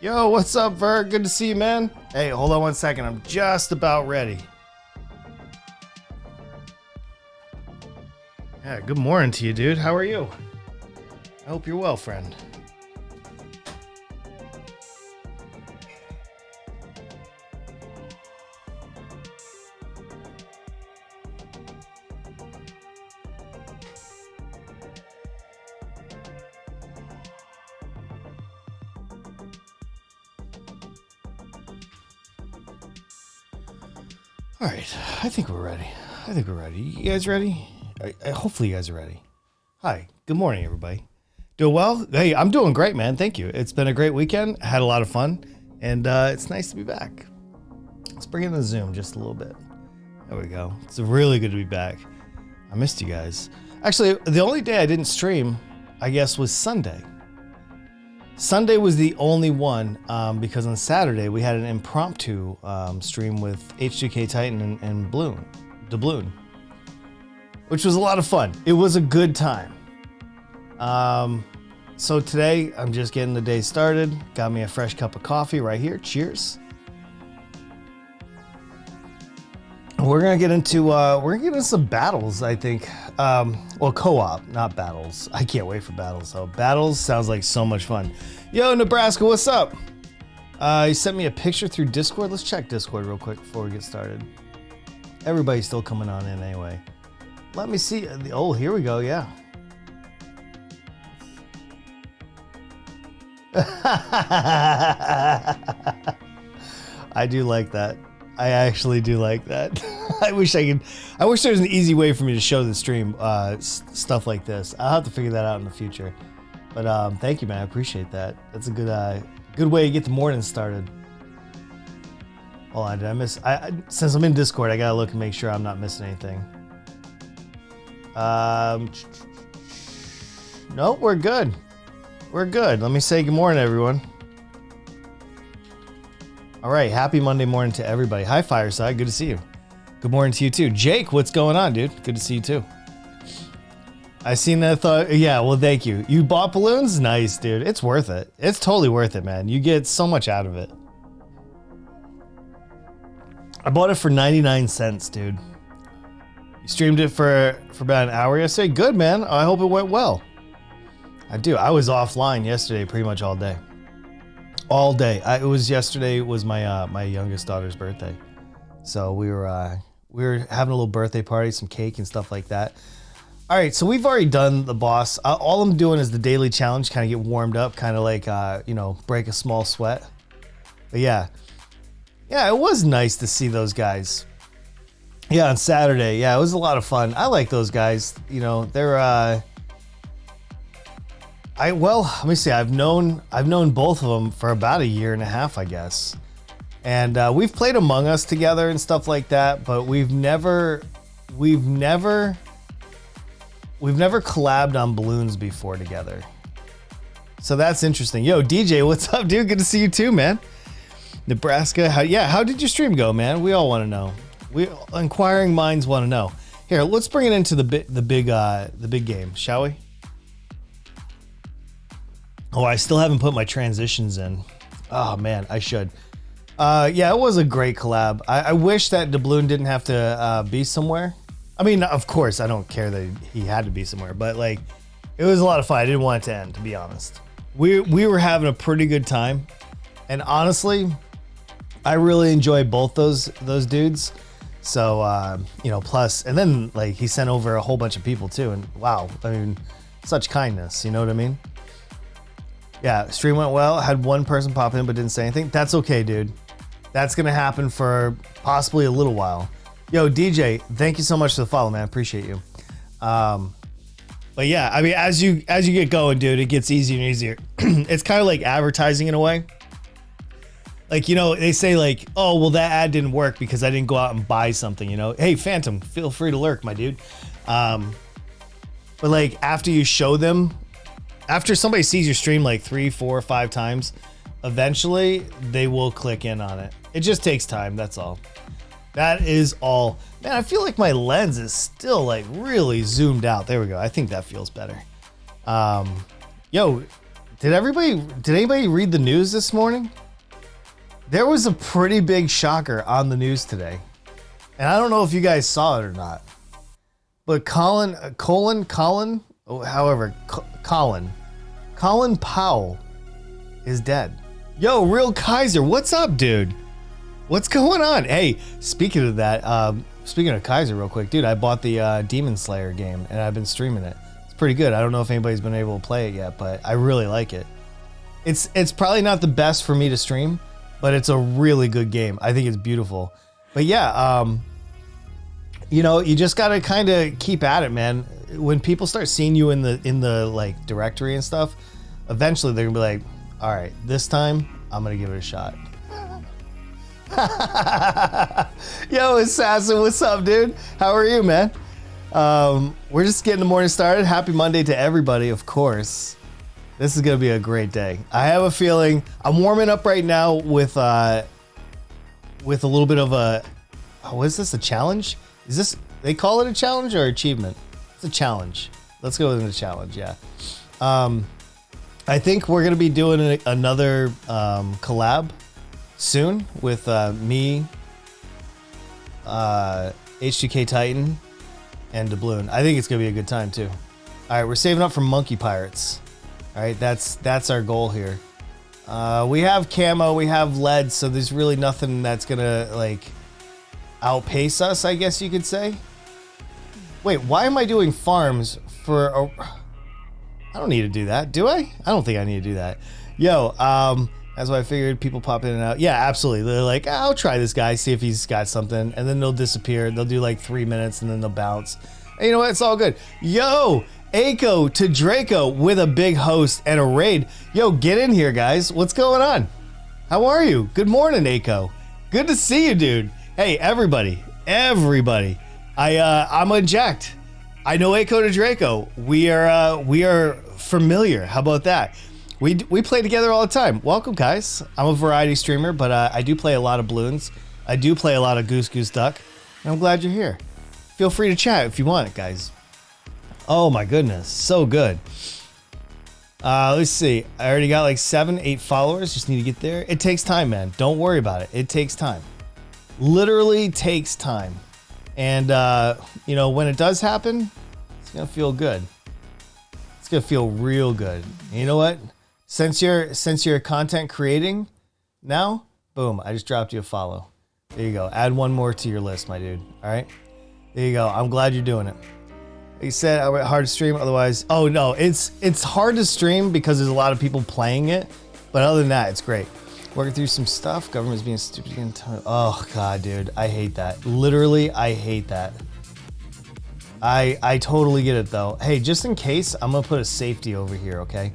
Yo, what's up, Ver? Good to see you, man. Hey, hold on one second. I'm just about ready. Yeah, good morning to you, dude. How are you? I hope you're well, friend. All right, I think we're ready. You guys ready? Hopefully you guys are ready. Hi, good morning, everybody. Doing well? Hey, I'm doing great, man. Thank you. It's been a great weekend. Had a lot of fun, and it's nice to be back. Let's bring in the Zoom just a little bit. There we go. It's really good to be back. I missed you guys. Actually, the only day I didn't stream, I guess, was Sunday. Sunday was the only one because on Saturday we had an impromptu stream with H2K Titan and Doubloon, which was a lot of fun. It was a good time. So today I'm just getting the day started. Got me a fresh cup of coffee right here. Cheers. We're gonna get into some battles, I think. Well, co-op, not battles. I can't wait for battles. So battles sounds like so much fun. Yo, Nebraska, what's up? You sent me a picture through Discord. Let's check Discord real quick before we get started. Everybody's still coming on in anyway. Let me see. Oh, here we go. Yeah. I do like that. I actually do like that. I wish there was an easy way for me to show the stream stuff like this. I'll have to figure that out in the future. But thank you, man. I appreciate that. That's a good way to get the morning started. Hold on, did I miss? Since I'm in Discord, I gotta look and make sure I'm not missing anything. Nope, we're good. We're good. Let me say good morning, everyone. All right, happy Monday morning to everybody. Hi, Fireside. Good to see you. Good morning to you too. Jake, what's going on, dude? Good to see you too. I seen that. Thought, yeah. Well, thank you. You bought balloons? Nice, dude. It's worth it. It's totally worth it, man. You get so much out of it. I bought it for 99 cents, dude. You streamed it for about an hour yesterday. Good, man. I hope it went well. I do. I was offline yesterday pretty much all day. all day. It was yesterday. Was my my youngest daughter's birthday, so we were having a little birthday party, some cake and stuff like that. All right, so we've already done the boss. All I'm doing is the daily challenge, kind of get warmed up, kind of like you know, break a small sweat. But yeah, it was nice to see those guys. Yeah, on Saturday, yeah, it was a lot of fun. I like those guys. You know, they're let me see. I've known both of them for about a year and a half, I guess. And we've played Among Us together and stuff like that, but we've never collabed on balloons before together. So that's interesting. Yo, DJ, what's up, dude? Good to see you too, man. Nebraska, how did your stream go, man? We all want to know. Inquiring minds want to know. Here, let's bring it into the big game, shall we? Oh, I still haven't put my transitions in. Oh man, I should. Yeah, it was a great collab. I wish that Doubloon didn't have to be somewhere. I mean, of course, I don't care that he had to be somewhere, but like, it was a lot of fun. I didn't want it to end, to be honest. We were having a pretty good time, and honestly, I really enjoy both those dudes. So you know, plus, and then like he sent over a whole bunch of people too, and wow, I mean, such kindness. You know what I mean? Yeah, stream went well. Had one person pop in but didn't say anything. That's okay, dude. That's gonna happen for possibly a little while. Yo, DJ, thank you so much for the follow, man. Appreciate you. But yeah, I mean, as you get going, dude, it gets easier and easier. It's kind of like advertising in a way. Like, you know, they say like, oh, well, that ad didn't work because I didn't go out and buy something, you know? Hey, Phantom, feel free to lurk, my dude. But like after you show them, after somebody sees your stream like 3, 4, 5 times, eventually they will click in on it. It just takes time, that's all. That is all. Man, I feel like my lens is still like really zoomed out. There we go. I think that feels better. Yo, did anybody read the news this morning? There was a pretty big shocker on the news today. And I don't know if you guys saw it or not. But Colin Powell is dead. Yo, Real Kaiser, what's up, dude? What's going on? Hey, speaking of that, speaking of Kaiser real quick, dude, I bought the Demon Slayer game and I've been streaming it. It's pretty good. I don't know if anybody's been able to play it yet, but I really like it. It's probably not the best for me to stream, but it's a really good game. I think it's beautiful. But yeah, you know, you just gotta kind of keep at it, man. When people start seeing you in the like directory and stuff, eventually they're gonna be like, all right, this time I'm gonna give it a shot. Yo, Assassin, what's up, dude? How are you, man? We're just getting the morning started. Happy Monday to everybody, of course. This is gonna be a great day. I have a feeling I'm warming up right now with a little bit of a, what is this, a challenge? Is this, they call it a challenge or achievement? It's a challenge. Let's go with a challenge, yeah. I think we're gonna be doing another collab soon with me, H2K Titan, and Doubloon. I think it's gonna be a good time too. All right, we're saving up for Monkey Pirates. All right, that's our goal here. We have camo, we have lead, so there's really nothing that's gonna like outpace us, I guess you could say. Wait, why am I doing farms for a... I don't need to do that, do I? I don't think I need to do that. Yo, that's why I figured people pop in and out. Yeah, absolutely. They're like, I'll try this guy, see if he's got something, and then they'll disappear. They'll do like 3 minutes and then they'll bounce. And you know what? It's all good. Yo, Aiko to Draco with a big host and a raid. Yo, get in here, guys. What's going on? How are you? Good morning, Aiko. Good to see you, dude. Hey, everybody. I'm unjacked. I know Aiko to Draco. We are familiar. How about that? We play together all the time. Welcome, guys. I'm a variety streamer, but I do play a lot of balloons. I do play a lot of Goose Goose Duck, and I'm glad you're here. Feel free to chat if you want it, guys. Oh my goodness, so good. Let's see. I already got like 7, 8 followers. Just need to get there. It takes time, man. Don't worry about it. It takes time. Literally takes time. And you know, when it does happen, it's gonna feel good. It's gonna feel real good. And you know what? Since you're content creating now, boom, I just dropped you a follow. There you go. Add one more to your list, my dude. All right. There you go. I'm glad you're doing it. He said I went hard to stream, otherwise. Oh no, it's hard to stream because there's a lot of people playing it. But other than that, it's great. Working through some stuff. Government's being stupid again. Oh god, dude, I hate that. Literally, I hate that. I totally get it though. Hey, just in case, I'm gonna put a safety over here, okay?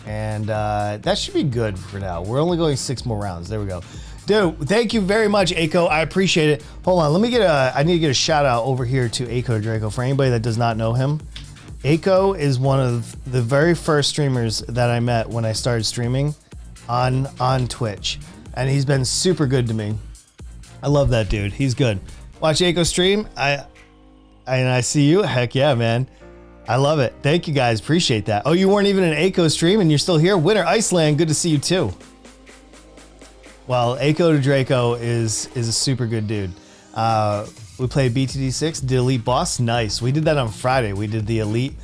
And that should be good for now. We're only going 6 more rounds. There we go. Dude, thank you very much, Aiko. I appreciate it. Hold on, I need to get a shout out over here to Aiko Draco. For anybody that does not know him, Aiko is one of the very first streamers that I met when I started streaming on Twitch. And he's been super good to me. I love that dude. He's good. Watch Aiko stream. I see you. Heck yeah, man. I love it. Thank you guys. Appreciate that. Oh, you weren't even in Aiko stream and you're still here? Winter Iceland, good to see you too. Well, Aiko Draco is a super good dude. We played BTD6, did Elite Boss. Nice. We did that on Friday. We did the Elite.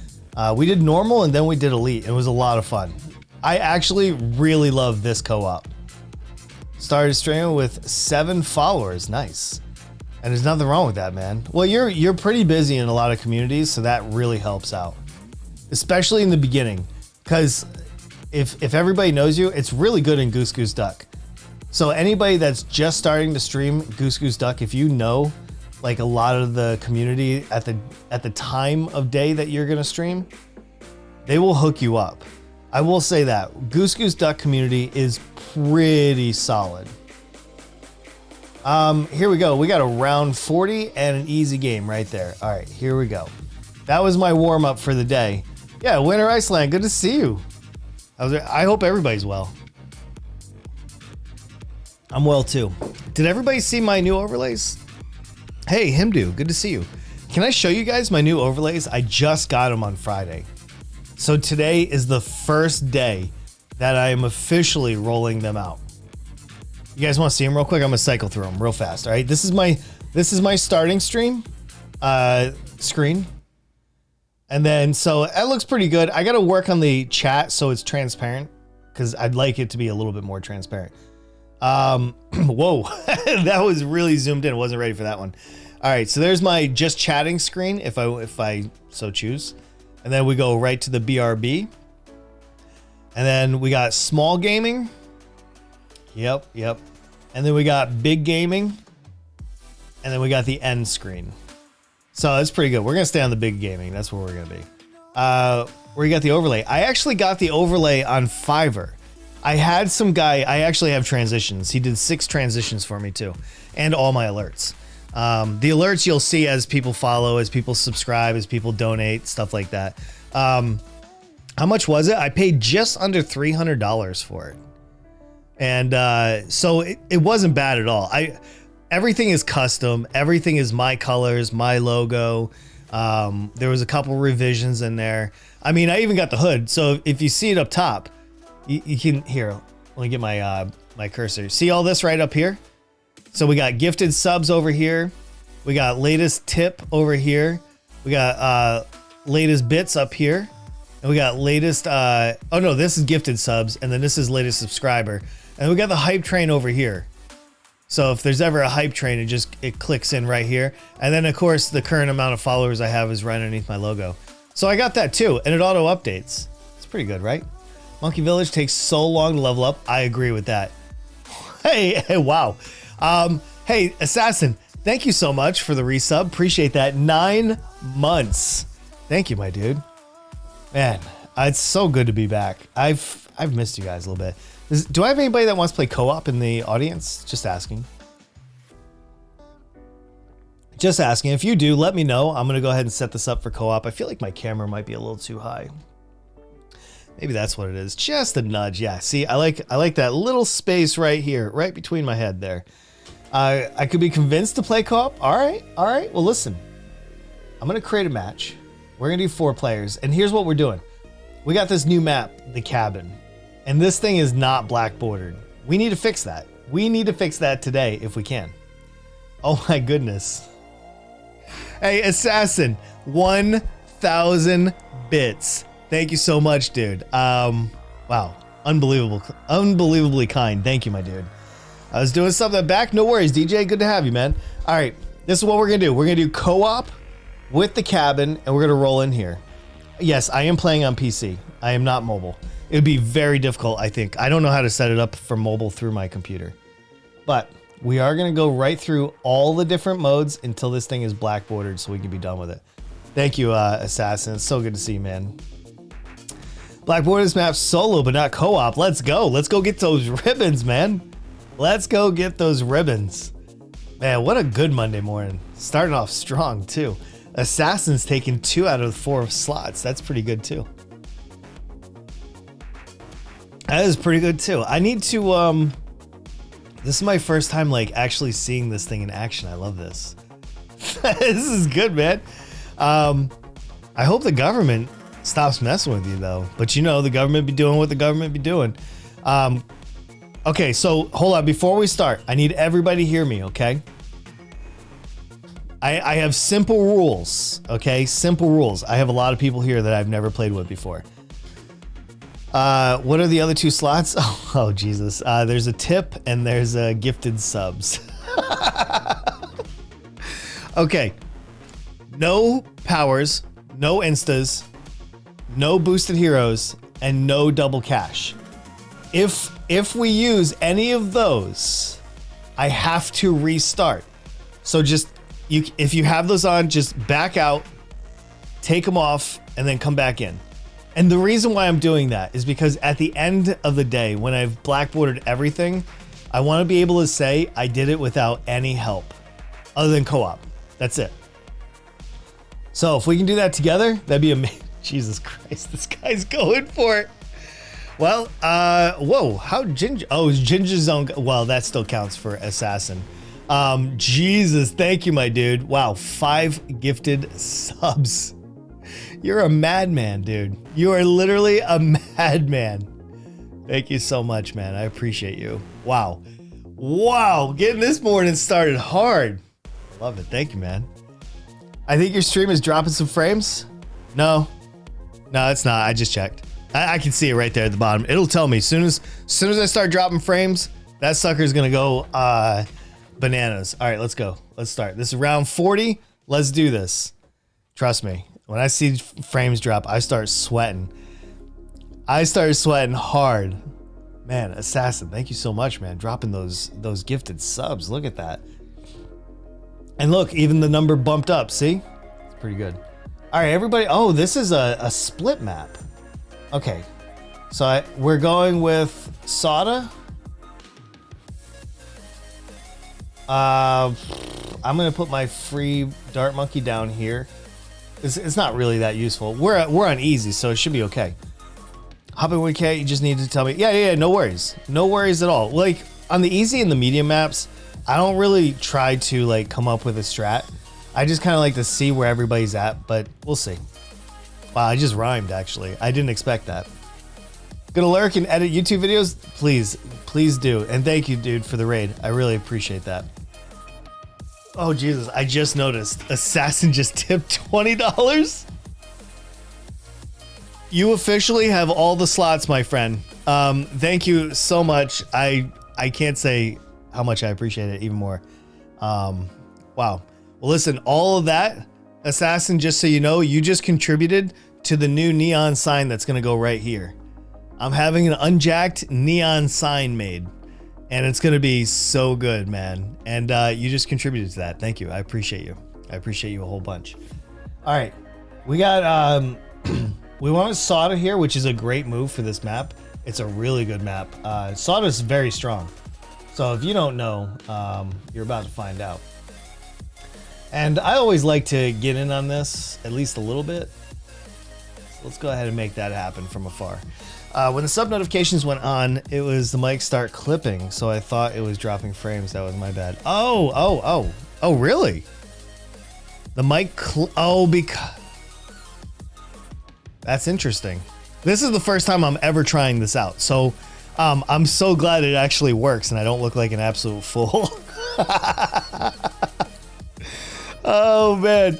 We did normal and then we did Elite. It was a lot of fun. I actually really love this co-op. Started streaming with 7 followers. Nice. And there's nothing wrong with that, man. Well, you're pretty busy in a lot of communities, so that really helps out. Especially in the beginning. Because if everybody knows you, it's really good in Goose Goose Duck. So anybody that's just starting to stream Goose Goose Duck, if you know like a lot of the community at the time of day that you're gonna stream, they will hook you up. I will say that Goose Goose Duck community is pretty solid. Here we go. We got a round 40 and an easy game right there. All right, here we go. That was my warm up for the day. Yeah, Winter Iceland, good to see you. I hope everybody's well. I'm well too. Did everybody see my new overlays? Hey, Himdu, good to see you. Can I show you guys my new overlays? I just got them on Friday. So today is the first day that I am officially rolling them out. You guys want to see them real quick? I'm gonna cycle through them real fast. All right, this is my starting screen. And then, so it looks pretty good. I got to work on the chat so it's transparent because I'd like it to be a little bit more transparent. Whoa, that was really zoomed in. I wasn't ready for that one. All right, so there's my just chatting screen if I so choose. And then we go right to the BRB. And then we got small gaming. Yep. And then we got big gaming. And then we got the end screen. So that's pretty good. We're going to stay on the big gaming. That's where we're going to be. Where you got the overlay. I actually got the overlay on Fiverr. I had some guy, I actually have transitions. He did 6 transitions for me too. And all my alerts. The alerts you'll see as people follow, as people subscribe, as people donate, stuff like that. How much was it? I paid just under $300 for it. And so it wasn't bad at all. Everything is custom. Everything is my colors, my logo. There was a couple revisions in there. I mean, I even got the hood. So if you see it up top, you can, here, let me get my my cursor. See all this right up here? So we got gifted subs over here. We got latest tip over here. We got latest bits up here. And we got latest, oh no, this is gifted subs. And then this is latest subscriber. And we got the hype train over here. So if there's ever a hype train, it clicks in right here. And then of course, the current amount of followers I have is right underneath my logo. So I got that too. And it auto updates. It's pretty good, right? Monkey Village takes so long to level up. I agree with that. Hey, wow. Hey, Assassin, thank you so much for the resub. Appreciate that. 9 months. Thank you, my dude. Man, it's so good to be back. I've missed you guys a little bit. Do I have anybody that wants to play co-op in the audience? Just asking. Just asking. If you do, let me know. I'm going to go ahead and set this up for co-op. I feel like my camera might be a little too high. Maybe that's what it is. Just a nudge. Yeah. See, I like that little space right here, right between my head there. I could be convinced to play co-op. All right. Well, listen, I'm going to create a match. We're going to do 4 players. And here's what we're doing. We got this new map, the cabin, and this thing is not black bordered. We need to fix that. We need to fix that today if we can. Oh my goodness. Hey, Assassin, 1,000 bits. Thank you so much, dude. Wow. Unbelievably kind. Thank you, my dude. I was doing something back. No worries, DJ. Good to have you, man. All right, this is what we're gonna do. We're gonna do co-op with the cabin, and we're gonna roll in here. Yes, I am playing on PC. I am not mobile. It would be very difficult, I think. I don't know how to set it up for mobile through my computer. But we are gonna go right through all the different modes until this thing is black bordered so we can be done with it. Thank you, Assassin. It's so good to see you, man. Black Borders map solo, but not co-op. Let's go. Let's go get those ribbons, man. Let's go get those ribbons. Man, what a good Monday morning. Starting off strong, too. Assassin's taking 2 out of 4 slots. That's pretty good, too. That is pretty good, too. I need to, this is my first time, like, actually seeing this thing in action. I love this. This is good, man. I hope the government stops messing with you, though. But you know, the government be doing what the government be doing. Okay, so hold on. Before we start, I need everybody to hear me, okay? I have simple rules, okay? Simple rules. I have a lot of people here that I've never played with before. What are the other 2 slots? Oh Jesus. There's a tip and there's a gifted subs. Okay. No powers, no instas, no boosted heroes, and no double cash. If we use any of those, I have to restart. So just if you have those on, just back out, take them off, and then come back in. And the reason why I'm doing that is because at the end of the day, when I've blackboarded everything, I want to be able to say I did it without any help other than co-op. That's it. So if we can do that together, that'd be amazing. Jesus Christ, this guy's going for it. Well, whoa, how Ginger? Oh, Ginger Zone. Well, that still counts for Assassin. Jesus, thank you, my dude. Wow, 5 gifted subs. You're a madman, dude. You are literally a madman. Thank you so much, man. I appreciate you. Wow. Wow, getting this morning started hard. Love it. Thank you, man. I think your stream is dropping some frames. No, it's not. I just checked. I can see it right there at the bottom. It'll tell me as soon as I start dropping frames, that sucker's gonna go bananas. All right, let's go. Let's start. This is round 40. Let's do this. Trust me. When I see frames drop, I start sweating. I started sweating hard. Man, Assassin, thank you so much, man. Dropping those gifted subs. Look at that. And look, even the number bumped up. See? It's pretty good. All right, everybody. Oh, this is a split map. Okay. So we're going with Sada. I'm going to put my free Dart Monkey down here. It's not really that useful. We're on easy, so it should be okay. Hopping with Cat, you just need to tell me. Yeah, no worries. No worries at all. Like, on the easy and the medium maps, I don't really try to, like, come up with a strat. I just kind of like to see where everybody's at, but we'll see. Wow, I just rhymed, actually. I didn't expect that. Gonna lurk and edit YouTube videos? Please do. And thank you, dude, for the raid. I really appreciate that. Oh, Jesus, I just noticed. Assassin just tipped $20? You officially have all the slots, my friend. Thank you so much. I can't say how much I appreciate it even more. Wow. Well, listen, all of that, Assassin, just so you know, you just contributed to the new neon sign that's going to go right here. I'm having an unjacked neon sign made, and it's going to be so good, man. And you just contributed to that. Thank you. I appreciate you. I appreciate you a whole bunch. All right. We got, we went Sada here, which is a great move for this map. It's a really good map. Sada is very strong. So if you don't know, you're about to find out. And I always like to get in on this at least a little bit. So let's go ahead and make that happen from afar. When the sub notifications went on, it was the mic start clipping, so I thought it was dropping frames. That was my bad. Oh, really? The mic, because that's interesting. This is the first time I'm ever trying this out, so I'm so glad it actually works and I don't look like an absolute fool. Oh man,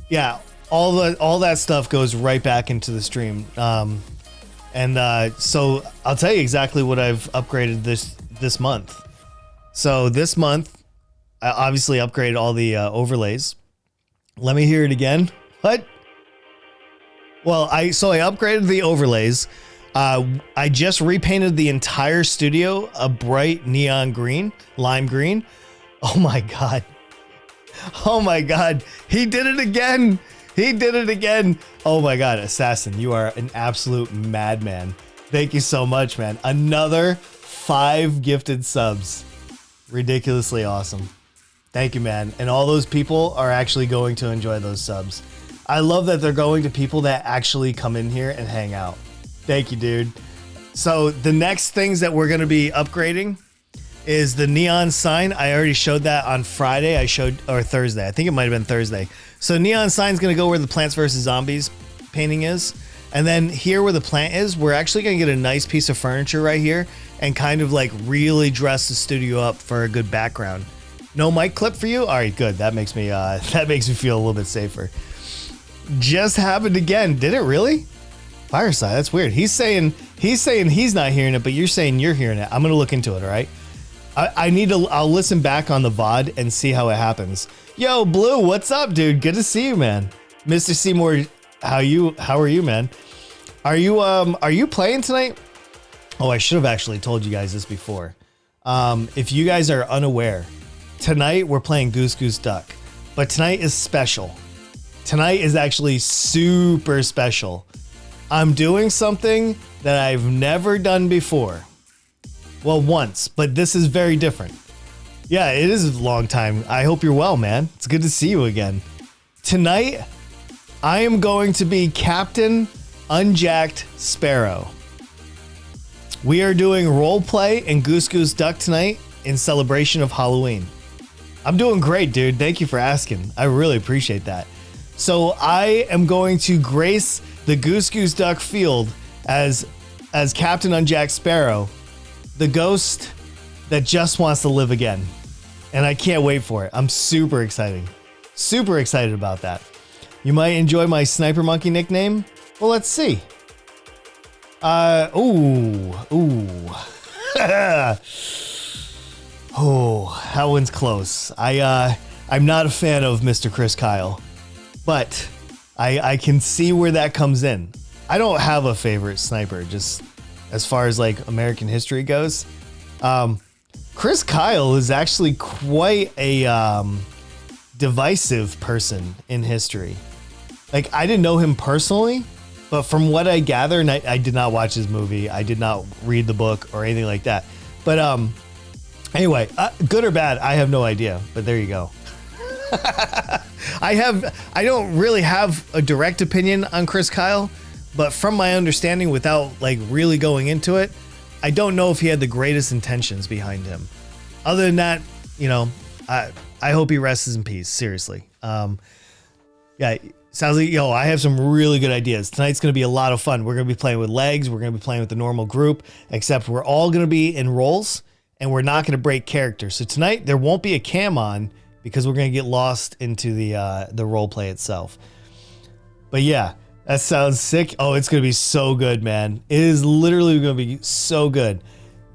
yeah, all that stuff goes right back into the stream. And so I'll tell you exactly what I've upgraded this month. So this month, I obviously upgraded all the overlays. Let me hear it again. What? Well, I upgraded the overlays. I just repainted the entire studio a bright neon green, lime green. Oh my God. Oh my God. He did it again. He did it again. Oh my God. Assassin, you are an absolute madman. Thank you so much, man. Another 5 gifted subs. Ridiculously awesome. Thank you, man. And all those people are actually going to enjoy those subs. I love that they're going to people that actually come in here and hang out. Thank you, dude. So the next things that we're going to be upgrading is the neon sign. I already showed that on Friday. Or Thursday. I think it might have been Thursday. So neon sign's going to go where the Plants vs. Zombies painting is. And then here where the plant is, we're actually going to get a nice piece of furniture right here and kind of like really dress the studio up for a good background. No mic clip for you? All right, good. That makes me feel a little bit safer. Just happened again. Did it really? Fireside, that's weird. He's saying he's not hearing it, but you're saying you're hearing it. I'm gonna look into it, all right? I'll listen back on the VOD and see how it happens. Yo, Blue, what's up, dude? Good to see you, man. Mr. Seymour, how are you, man? Are you playing tonight? Oh, I should have actually told you guys this before. If you guys are unaware, tonight we're playing Goose Goose Duck, but tonight is special. Tonight is actually super special. I'm doing something that I've never done before. Well, once, but this is very different. Yeah, it is a long time. I hope you're well, man. It's good to see you again. Tonight, I am going to be Captain Unjacked Sparrow. We are doing roleplay in Goose Goose Duck tonight in celebration of Halloween. I'm doing great, dude. Thank you for asking. I really appreciate that. So I am going to grace the Goose Goose Duck field as Captain Unjacked Sparrow, the ghost that just wants to live again. And I can't wait for it. I'm super excited. Super excited about that. You might enjoy my Sniper Monkey nickname. Well, let's see. Ooh. Oh, that one's close. I'm not a fan of Mr. Chris Kyle. But I can see where that comes in. I don't have a favorite sniper, just as far as like American history goes. Chris Kyle is actually quite a divisive person in history. Like, I didn't know him personally, but from what I gather, and I did not watch his movie, I did not read the book or anything like that. But anyway, good or bad, I have no idea. But there you go. I don't really have a direct opinion on Chris Kyle, but from my understanding, without like really going into it, I don't know if he had the greatest intentions behind him. Other than that, you know, I hope he rests in peace. Seriously. Yeah, sounds like, I have some really good ideas. Tonight's going to be a lot of fun. We're going to be playing with legs. We're going to be playing with the normal group, except we're all going to be in roles and we're not going to break character. So tonight there won't be a cam on, because we're going to get lost into the role play itself. But yeah, that sounds sick. Oh, it's going to be so good, man. It is literally going to be so good.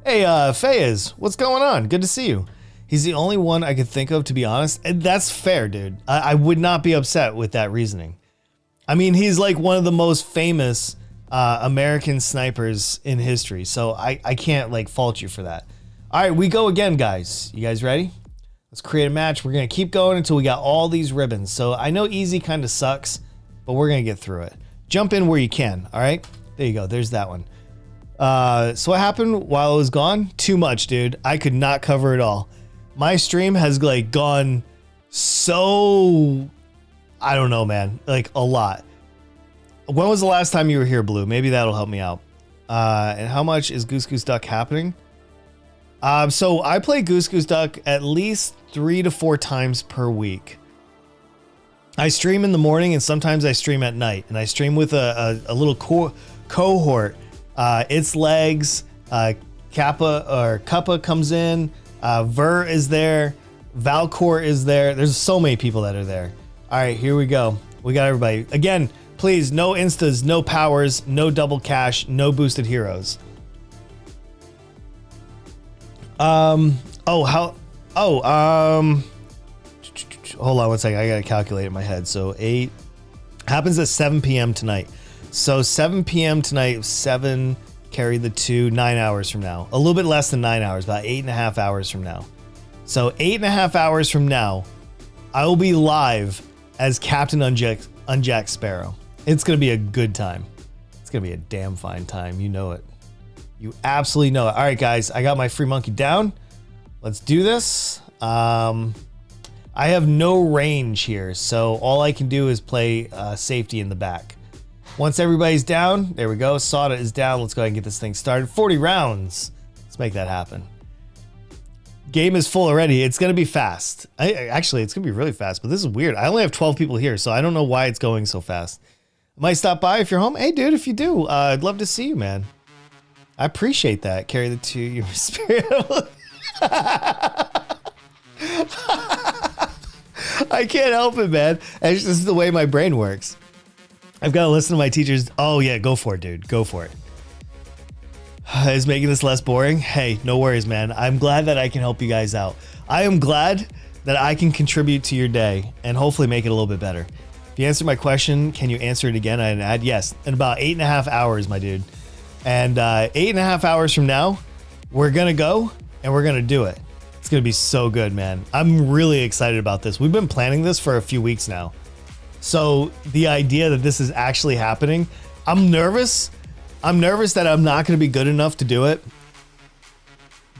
Hey, Fayez, what's going on? Good to see you. He's the only one I could think of, to be honest. And that's fair, dude. I would not be upset with that reasoning. I mean, he's like one of the most famous American snipers in history. So I can't like fault you for that. All right, we go again, guys. You guys ready? Let's create a match. We're going to keep going until we got all these ribbons. So I know easy kind of sucks, but we're going to get through it. Jump in where you can. All right. There you go. There's that one. So what happened while I was gone? Too much, dude. I could not cover it all. My stream has like gone so, I don't know, man, like a lot. When was the last time you were here, Blue? Maybe that'll help me out. And how much is Goose Goose Duck happening? So I play Goose Goose Duck at least 3 to 4 times per week. I stream in the morning and sometimes I stream at night, and I stream with a little cohort. It's Legs, Kappa comes in, Ver is there, Valcor is there. There's so many people that are there. All right, here we go. We got everybody. Again, Please, no instas, no powers, no double cash, no boosted heroes. Hold on one second. I gotta calculate it in my head. So 8 happens at 7 p.m. tonight. So 7 p.m. tonight, 7 carry the 2, 9 hours from now. A little bit less than 9 hours, about 8.5 hours from now. So 8.5 hours from now, I will be live as Captain Unjack Sparrow. It's gonna be a good time. It's gonna be a damn fine time. You know it. You absolutely know it. All right, guys, I got my free monkey down. Let's do this. I have no range here, so all I can do is play safety in the back. Once everybody's down, there we go. Sada is down. Let's go ahead and get this thing started. 40 rounds. Let's make that happen. Game is full already. It's gonna be fast. Actually, it's gonna be really fast, but this is weird. I only have 12 people here, so I don't know why it's going so fast. I might stop by if you're home. Hey, dude, if you do, I'd love to see you, man. I appreciate that. Carry the 2, your spirit. I can't help it, man. This is the way my brain works. I've got to listen to my teachers. Oh, yeah, go for it, dude. Go for it. Is making this less boring? Hey, no worries, man. I'm glad that I can help you guys out. I am glad that I can contribute to your day and hopefully make it a little bit better. If you answer my question, can you answer it again? I'd add yes. In about 8.5 hours, my dude. And 8.5 hours from now, we're going to go and we're going to do it. It's going to be so good, man. I'm really excited about this. We've been planning this for a few weeks now. So the idea that this is actually happening, I'm nervous. I'm nervous that I'm not going to be good enough to do it.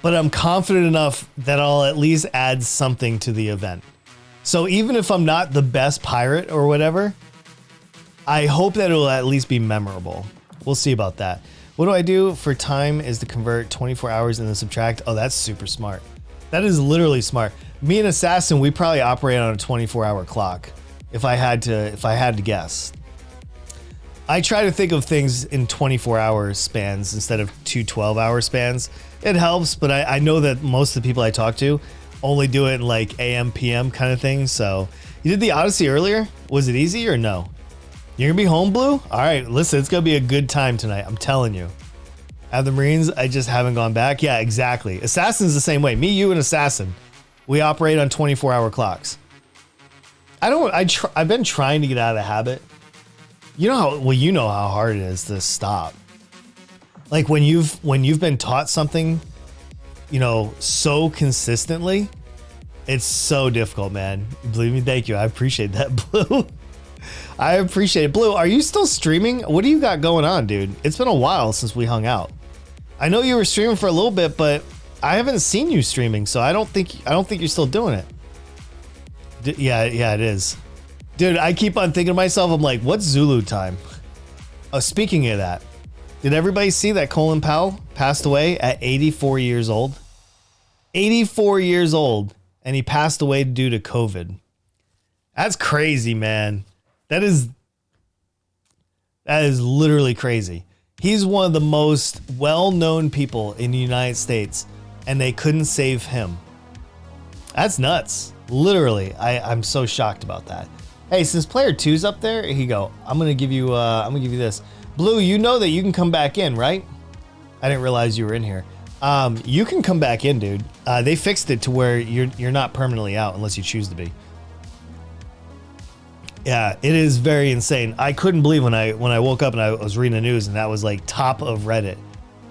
But I'm confident enough that I'll at least add something to the event. So even if I'm not the best pirate or whatever, I hope that it will at least be memorable. We'll see about that. What do I do for time is to convert 24 hours and then subtract. Oh, that's super smart. That is literally smart. Me and Assassin, we probably operate on a 24-hour clock. If I had to guess. I try to think of things in 24-hour spans instead of 2 12-hour spans. It helps, but I know that most of the people I talk to only do it in like AM, PM kind of thing. So you did the Odyssey earlier. Was it easy or no? You're gonna be home, Blue? All right, listen, it's gonna be a good time tonight. I'm telling you. At the Marines, I just haven't gone back. Yeah, exactly. Assassin's the same way. Me, you, and Assassin, we operate on 24-hour clocks. I've been trying to get out of the habit. You know how hard it is to stop. Like when you've been taught something, so consistently, it's so difficult, man. Believe me, thank you. I appreciate that, Blue. I appreciate it. Blue, are you still streaming? What do you got going on, dude? It's been a while since we hung out. I know you were streaming for a little bit, but I haven't seen you streaming, so I don't think you're still doing it. Yeah, it is. Dude, I keep on thinking to myself, I'm like, what's Zulu time? Oh, speaking of that, did everybody see that Colin Powell passed away at 84 years old? 84 years old, and he passed away due to COVID. That's crazy, man. That is literally crazy. He's one of the most well-known people in the United States, and they couldn't save him. That's nuts. Literally, I'm so shocked about that. Hey, since player 2's up there, here you go. I'm gonna give you this. Blue, you know that you can come back in, right? I didn't realize you were in here. You can come back in, dude. They fixed it to where you're not permanently out unless you choose to be. Yeah, it is very insane. I couldn't believe when I woke up and I was reading the news and that was like top of Reddit.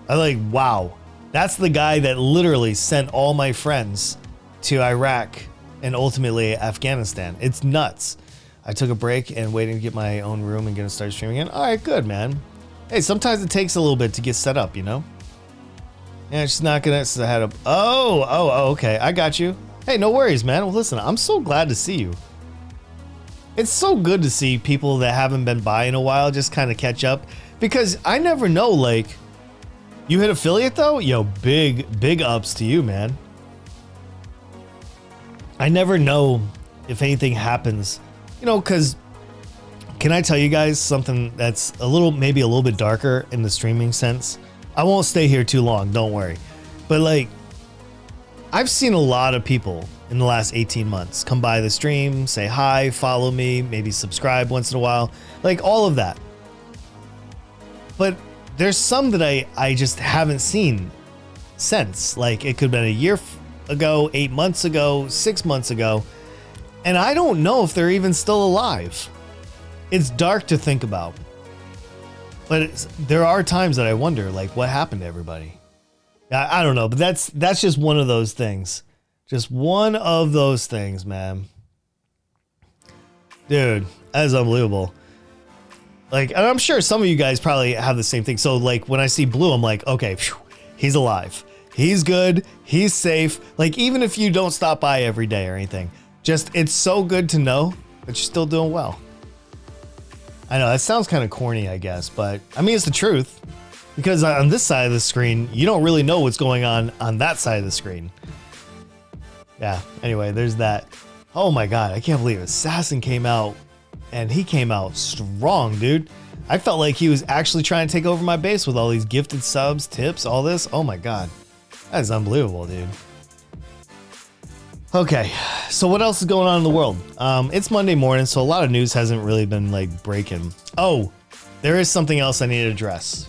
I was like, wow, that's the guy that literally sent all my friends to Iraq and ultimately Afghanistan. It's nuts. I took a break and waiting to get my own room and gonna start streaming again. All right, good, man. Hey, sometimes it takes a little bit to get set up, Yeah, it's just not gonna. So I had a. Oh, okay. I got you. Hey, no worries, man. Well, listen, I'm so glad to see you. It's so good to see people that haven't been by in a while just kind of catch up, because I never know. Like, you hit affiliate though? Yo, big ups to you, man. I never know if anything happens, because can I tell you guys something that's maybe a little bit darker in the streaming sense? I won't stay here too long, don't worry. But like, I've seen a lot of people in the last 18 months. Come by the stream, say hi, follow me, maybe subscribe once in a while, like all of that. But there's some that I just haven't seen since. Like it could have been a year ago, 8 months ago, 6 months ago, and I don't know if they're even still alive. It's dark to think about. But there are times that I wonder, like, what happened to everybody? I don't know, but that's just one of those things. Just one of those things, man. Dude, that is unbelievable. Like, and I'm sure some of you guys probably have the same thing. So, like, when I see Blue, I'm like, okay, phew, he's alive. He's good. He's safe. Like, even if you don't stop by every day or anything, just, it's so good to know that you're still doing well. I know that sounds kind of corny, I guess, but I mean, it's the truth, because on this side of the screen, you don't really know what's going on that side of the screen. Yeah. Anyway, there's that. Oh my God. I can't believe Assassin came out, and he came out strong, dude. I felt like he was actually trying to take over my base with all these gifted subs, tips, all this. Oh my God. That is unbelievable, dude. Okay, so what else is going on in the world? It's Monday morning, so a lot of news hasn't really been like breaking. Oh, there is something else I need to address.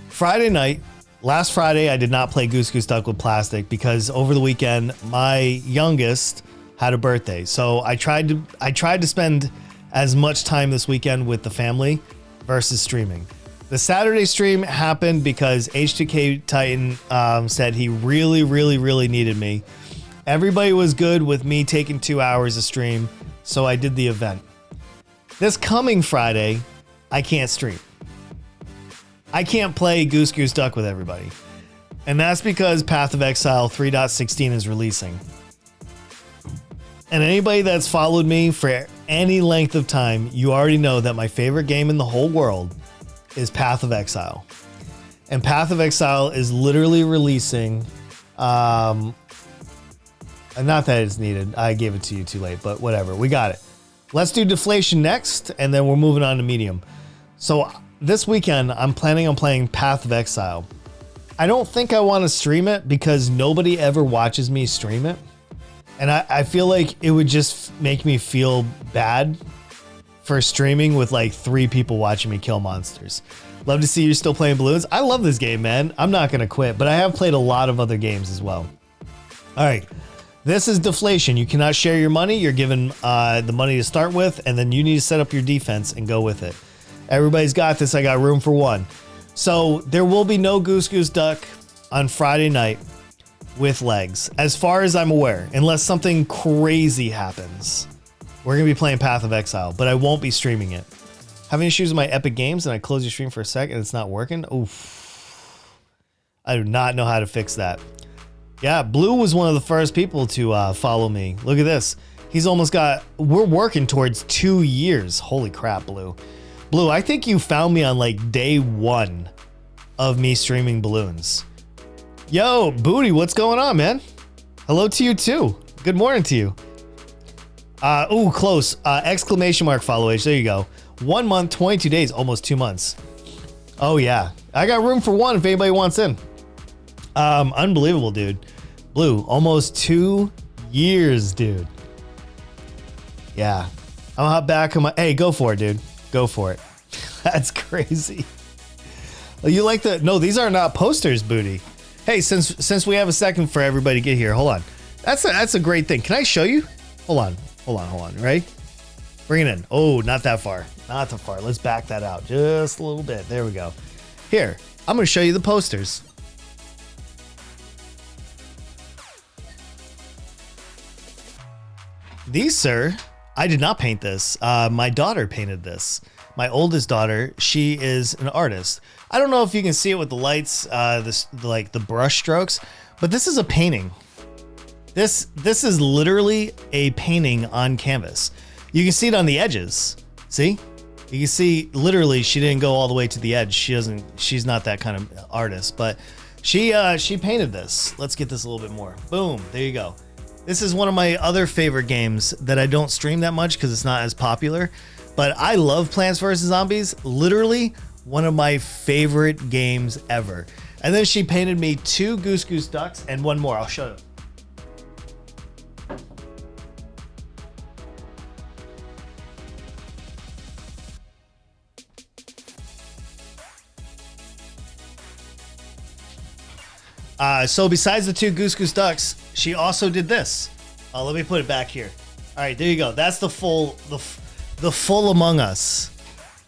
Friday night, last Friday, I did not play Goose Goose Duck with Plastic because over the weekend, my youngest had a birthday. So I tried to spend as much time this weekend with the family versus streaming. The Saturday stream happened because H2K Titan said he really needed me. Everybody was good with me taking 2 hours of stream, so I did the event. This coming Friday, I can't stream. I can't play Goose Goose Duck with everybody. And that's because Path of Exile 3.16 is releasing. And anybody that's followed me for any length of time, you already know that my favorite game in the whole world is Path of Exile. And Path of Exile is literally releasing... not that it's needed. I gave it to you too late, but whatever. We got it. Let's do Deflation next, and then we're moving on to Medium. So this weekend, I'm planning on playing Path of Exile. I don't think I want to stream it because nobody ever watches me stream it. And I feel like it would just make me feel bad for streaming with like 3 people watching me kill monsters. Love to see you still playing Balloons. I love this game, man. I'm not going to quit, but I have played a lot of other games as well. All right. This is Deflation. You cannot share your money. You're given the money to start with, and then you need to set up your defense and go with it. Everybody's got this. I got room for one. So there will be no Goose Goose Duck on Friday night with legs, as far as I'm aware, unless something crazy happens. We're going to be playing Path of Exile, but I won't be streaming it. Having issues with my Epic Games, and I close your stream for a sec, and it's not working? Oof. I do not know how to fix that. Yeah, Blue was one of the first people to follow me. Look at this. He's almost got... We're working towards 2 years. Holy crap, Blue. Blue, I think you found me on like day 1 of me streaming Balloons. Yo, Booty, what's going on, man? Hello to you too. Good morning to you. Ooh, close. Exclamation mark follow age. There you go. 1 month, 22 days, almost 2 months. Oh yeah. I got room for one if anybody wants in. Unbelievable, dude. Blue, almost 2 years, dude. Yeah. I'm hop back on my... Hey, go for it, dude. Go for it. That's crazy. You like the... No, these are not posters, Booty. Hey, since we have a second for everybody to get here, hold on. That's a great thing. Can I show you? Hold on. Ready? Bring it in. Oh, not that far. Not that far. Let's back that out just a little bit. There we go. Here, I'm going to show you the posters. These, sir, I did not paint this. My daughter painted this. My oldest daughter, she is an artist. I don't know if you can see it with the lights, like the brush strokes, but this is a painting. This is literally a painting on canvas. You can see it on the edges. See? You can see literally she didn't go all the way to the edge. She's not that kind of artist, but she painted this. Let's get this a little bit more. Boom, there you go. This is one of my other favorite games that I don't stream that much because it's not as popular, but I love Plants vs. Zombies. Literally one of my favorite games ever. And then she painted me 2 Goose Goose Ducks and one more. I'll show you. So besides the two Goose Goose Ducks, she also did this. Let me put it back here. All right, there you go. That's the full Among Us.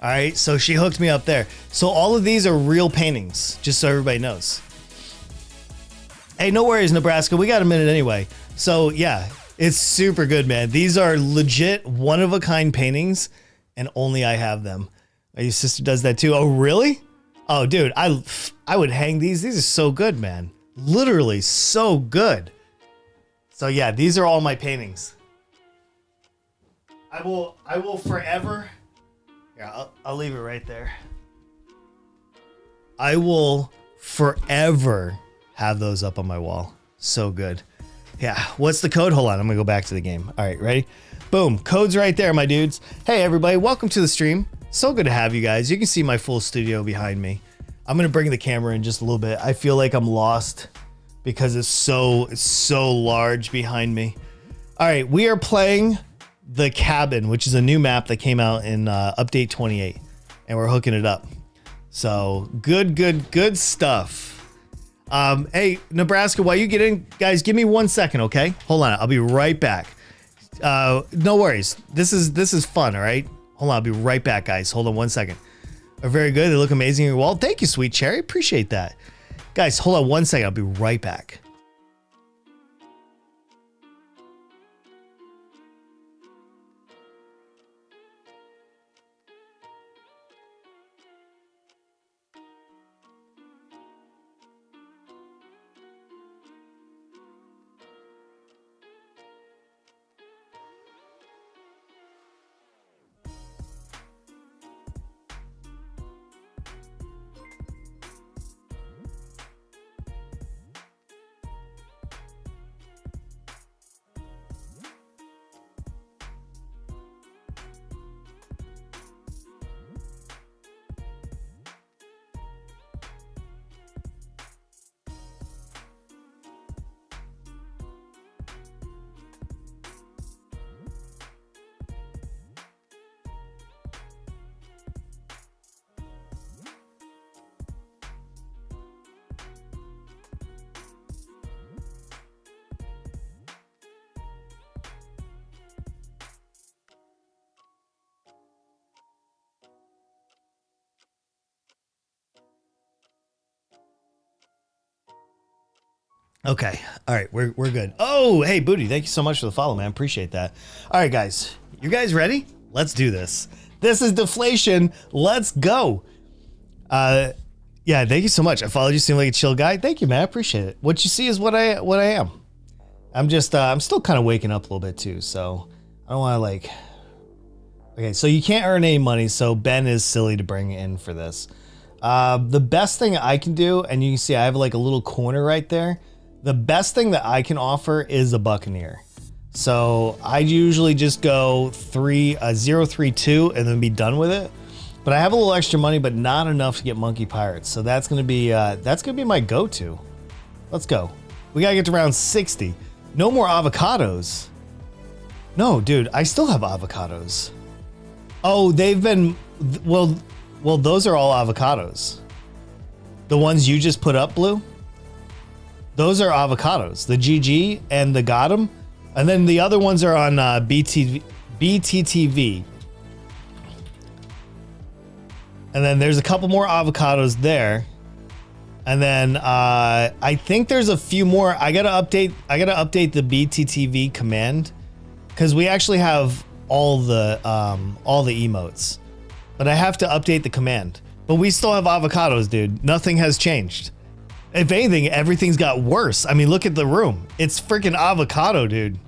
All right, so she hooked me up there. So all of these are real paintings, just so everybody knows. Hey, no worries, Nebraska. We got a minute anyway. So yeah, it's super good, man. These are legit one-of-a-kind paintings, and only I have them. Your sister does that too. Oh, really? Oh, dude, I would hang these. These are so good, man. Literally so good. So yeah, these are all my paintings. I will forever. Yeah, I'll leave it right there. I will forever have those up on my wall. So good. Yeah. What's the code? Hold on. I'm gonna go back to the game. All right, ready? Boom. Code's right there, my dudes. Hey, everybody. Welcome to the stream. So good to have you guys. You can see my full studio behind me. I'm gonna bring the camera in just a little bit. I feel like I'm lost because it's so large behind me. All right, we are playing The Cabin, which is a new map that came out in update 28, and we're hooking it up. So good stuff. Hey, Nebraska, while you get in, guys, give me 1 second, okay? Hold on, I'll be right back. No worries. This is fun, all right? Hold on, I'll be right back, guys. Hold on 1 second. Are very good. They look amazing on your wall. Thank you, Sweet Cherry. Appreciate that. Guys, hold on 1 second. I'll be right back. Okay. All right. We're good. Oh, hey, Booty. Thank you so much for the follow, man. Appreciate that. All right, guys. You guys ready? Let's do this. This is Deflation. Let's go. Yeah. Thank you so much. I followed you. Seem like a chill guy. Thank you, man. I appreciate it. What you see is what I am. I'm just, I'm still kind of waking up a little bit too. So I don't want to like, okay. So you can't earn any money. So Ben is silly to bring in for this. The best thing I can do, and you can see I have like a little corner right there. The best thing that I can offer is a Buccaneer. So I usually just go 0-3-2 and then be done with it. But I have a little extra money, but not enough to get Monkey Pirates. So that's gonna be my go-to. Let's go. We gotta get to round 60. No more avocados. No, dude, I still have avocados. Oh, they've been well. Those are all avocados. The ones you just put up, Blue. Those are avocados, the GG and the Gotham. And then the other ones are on BTTV. And then there's a couple more avocados there. And then I think there's a few more. I gotta update the BTTV command because we actually have all the emotes. But I have to update the command. But we still have avocados, dude. Nothing has changed. If anything, everything's got worse. I mean, look at the room. It's freaking avocado, dude.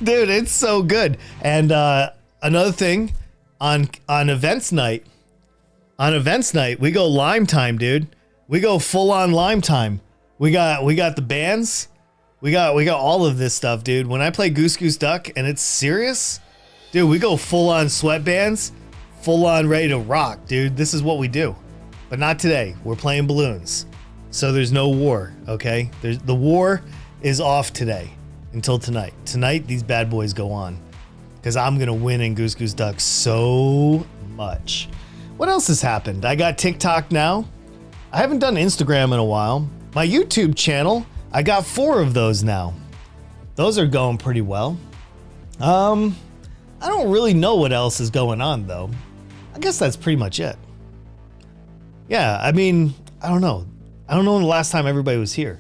Dude, it's so good. And another thing, on events night, we go Lime Time, dude. We go full on Lime Time. We got the bands. We got all of this stuff, dude. When I play Goose Goose Duck and it's serious, dude, we go full on sweatbands, full on ready to rock, dude. This is what we do. But not today. We're playing balloons. So there's no war, okay? The war is off today until tonight. Tonight, these bad boys go on because I'm going to win in Goose Goose Duck so much. What else has happened? I got TikTok now. I haven't done Instagram in a while. My YouTube channel, I got 4 of those now. Those are going pretty well. I don't really know what else is going on though. I guess that's pretty much it. Yeah, I mean, I don't know. I don't know when the last time everybody was here,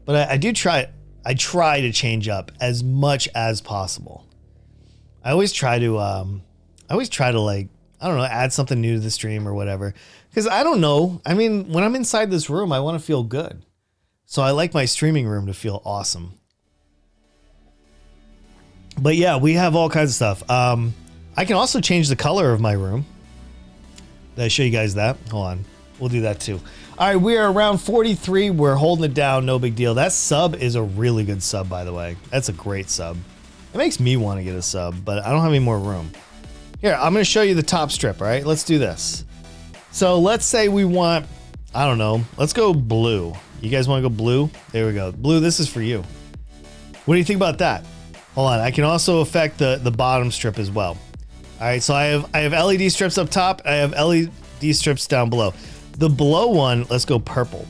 but I do try. I try to change up as much as possible. I always try to like, I don't know, add something new to the stream or whatever. Because I don't know. I mean, when I'm inside this room, I want to feel good. So I like my streaming room to feel awesome. But yeah, we have all kinds of stuff. I can also change the color of my room. Did I show you guys that? Hold on. We'll do that too. All right, we are around 43. We're holding it down. No big deal. That sub is a really good sub, by the way. That's a great sub. It makes me want to get a sub, but I don't have any more room. Here, I'm going to show you the top strip, all right? Let's do this. So let's say we want, I don't know, let's go blue. You guys want to go blue? There we go. Blue, this is for you. What do you think about that? Hold on, I can also affect the bottom strip as well. All right, so I have LED strips up top. I have LED strips down below. The below one, let's go purple.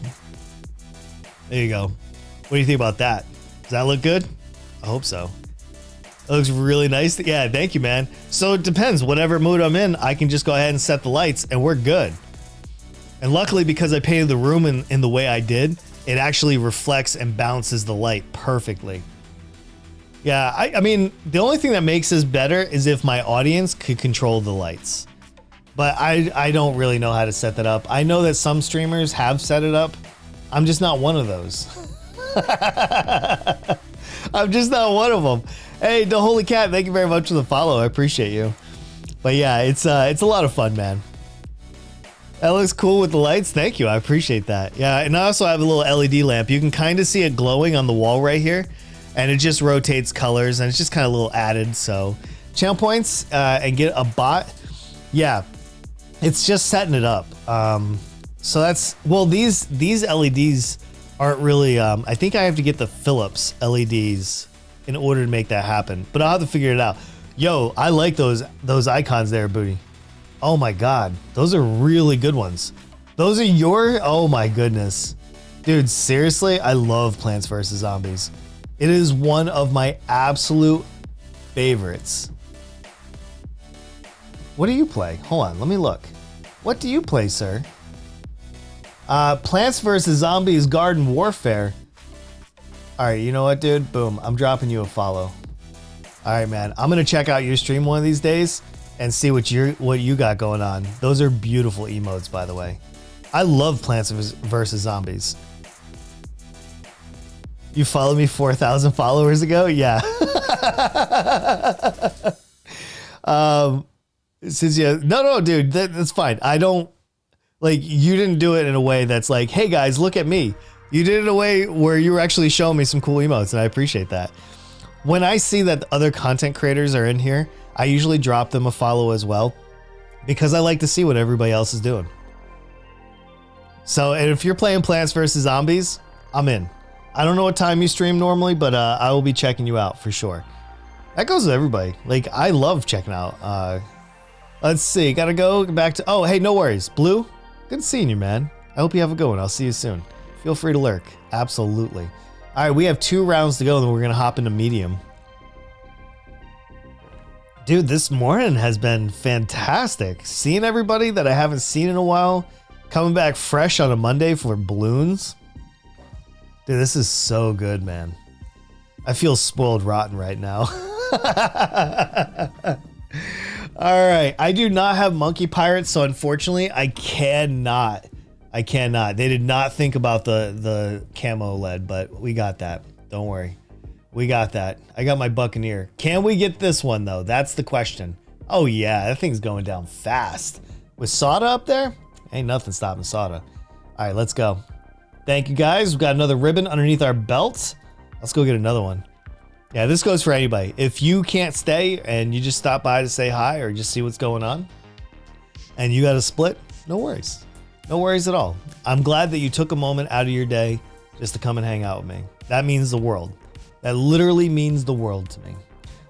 There you go. What do you think about that? Does that look good? I hope so. It looks really nice. Yeah, thank you, man. So it depends. Whatever mood I'm in, I can just go ahead and set the lights and we're good. And luckily, because I painted the room in the way I did, it actually reflects and bounces the light perfectly. Yeah, I mean, the only thing that makes this better is if my audience could control the lights. But I don't really know how to set that up. I know that some streamers have set it up. I'm just not one of those. I'm just not one of them. Hey, the Holy Cat, thank you very much for the follow. I appreciate you. But yeah, it's a lot of fun, man. That looks cool with the lights. Thank you. I appreciate that. Yeah, and I also have a little LED lamp. You can kind of see it glowing on the wall right here. And it just rotates colors and it's just kind of a little added. So channel points and get a bot. Yeah, it's just setting it up. So that's, well, these LEDs aren't really, I think I have to get the Philips LEDs in order to make that happen, but I'll have to figure it out. Yo, I like those icons there, Booty. Oh my God, those are really good ones. Those are your, oh my goodness. Dude, seriously, I love Plants vs. Zombies. It is one of my absolute favorites. What do you play? Hold on, let me look. What do you play, sir? Plants vs. Zombies Garden Warfare. All right, you know what, dude? Boom, I'm dropping you a follow. All right, man. I'm gonna check out your stream one of these days and see what you got going on. Those are beautiful emotes, by the way. I love Plants vs. Zombies. You followed me 4,000 followers ago? Yeah. Since no, dude, that's fine. I don't, like, you didn't do it in a way that's like, hey guys, look at me. You did it in a way where you were actually showing me some cool emotes, and I appreciate that. When I see that other content creators are in here, I usually drop them a follow as well, because I like to see what everybody else is doing. So, and if you're playing Plants vs. Zombies, I'm in. I don't know what time you stream normally, but I will be checking you out for sure. That goes with everybody. Like, I love checking out. Let's see, gotta go back to, oh, hey, no worries. Blue, good seeing you, man. I hope you have a good one. I'll see you soon. Feel free to lurk. Absolutely. All right, we have 2 rounds to go, and then we're gonna hop into medium. Dude, this morning has been fantastic. Seeing everybody that I haven't seen in a while, coming back fresh on a Monday for balloons. Dude, this is so good, man. I feel spoiled rotten right now. All right, I do not have Monkey Pirates, so unfortunately, I cannot. They did not think about the camo lead, but we got that. Don't worry. We got that. I got my Buccaneer. Can we get this one, though? That's the question. Oh, yeah, that thing's going down fast. With Sada up there? Ain't nothing stopping Sada. All right, let's go. Thank you, guys. We've got another ribbon underneath our belts. Let's go get another one. Yeah, this goes for anybody. If you can't stay and you just stop by to say hi or just see what's going on and you got a split, no worries. No worries at all. I'm glad that you took a moment out of your day just to come and hang out with me. That means the world. That literally means the world to me.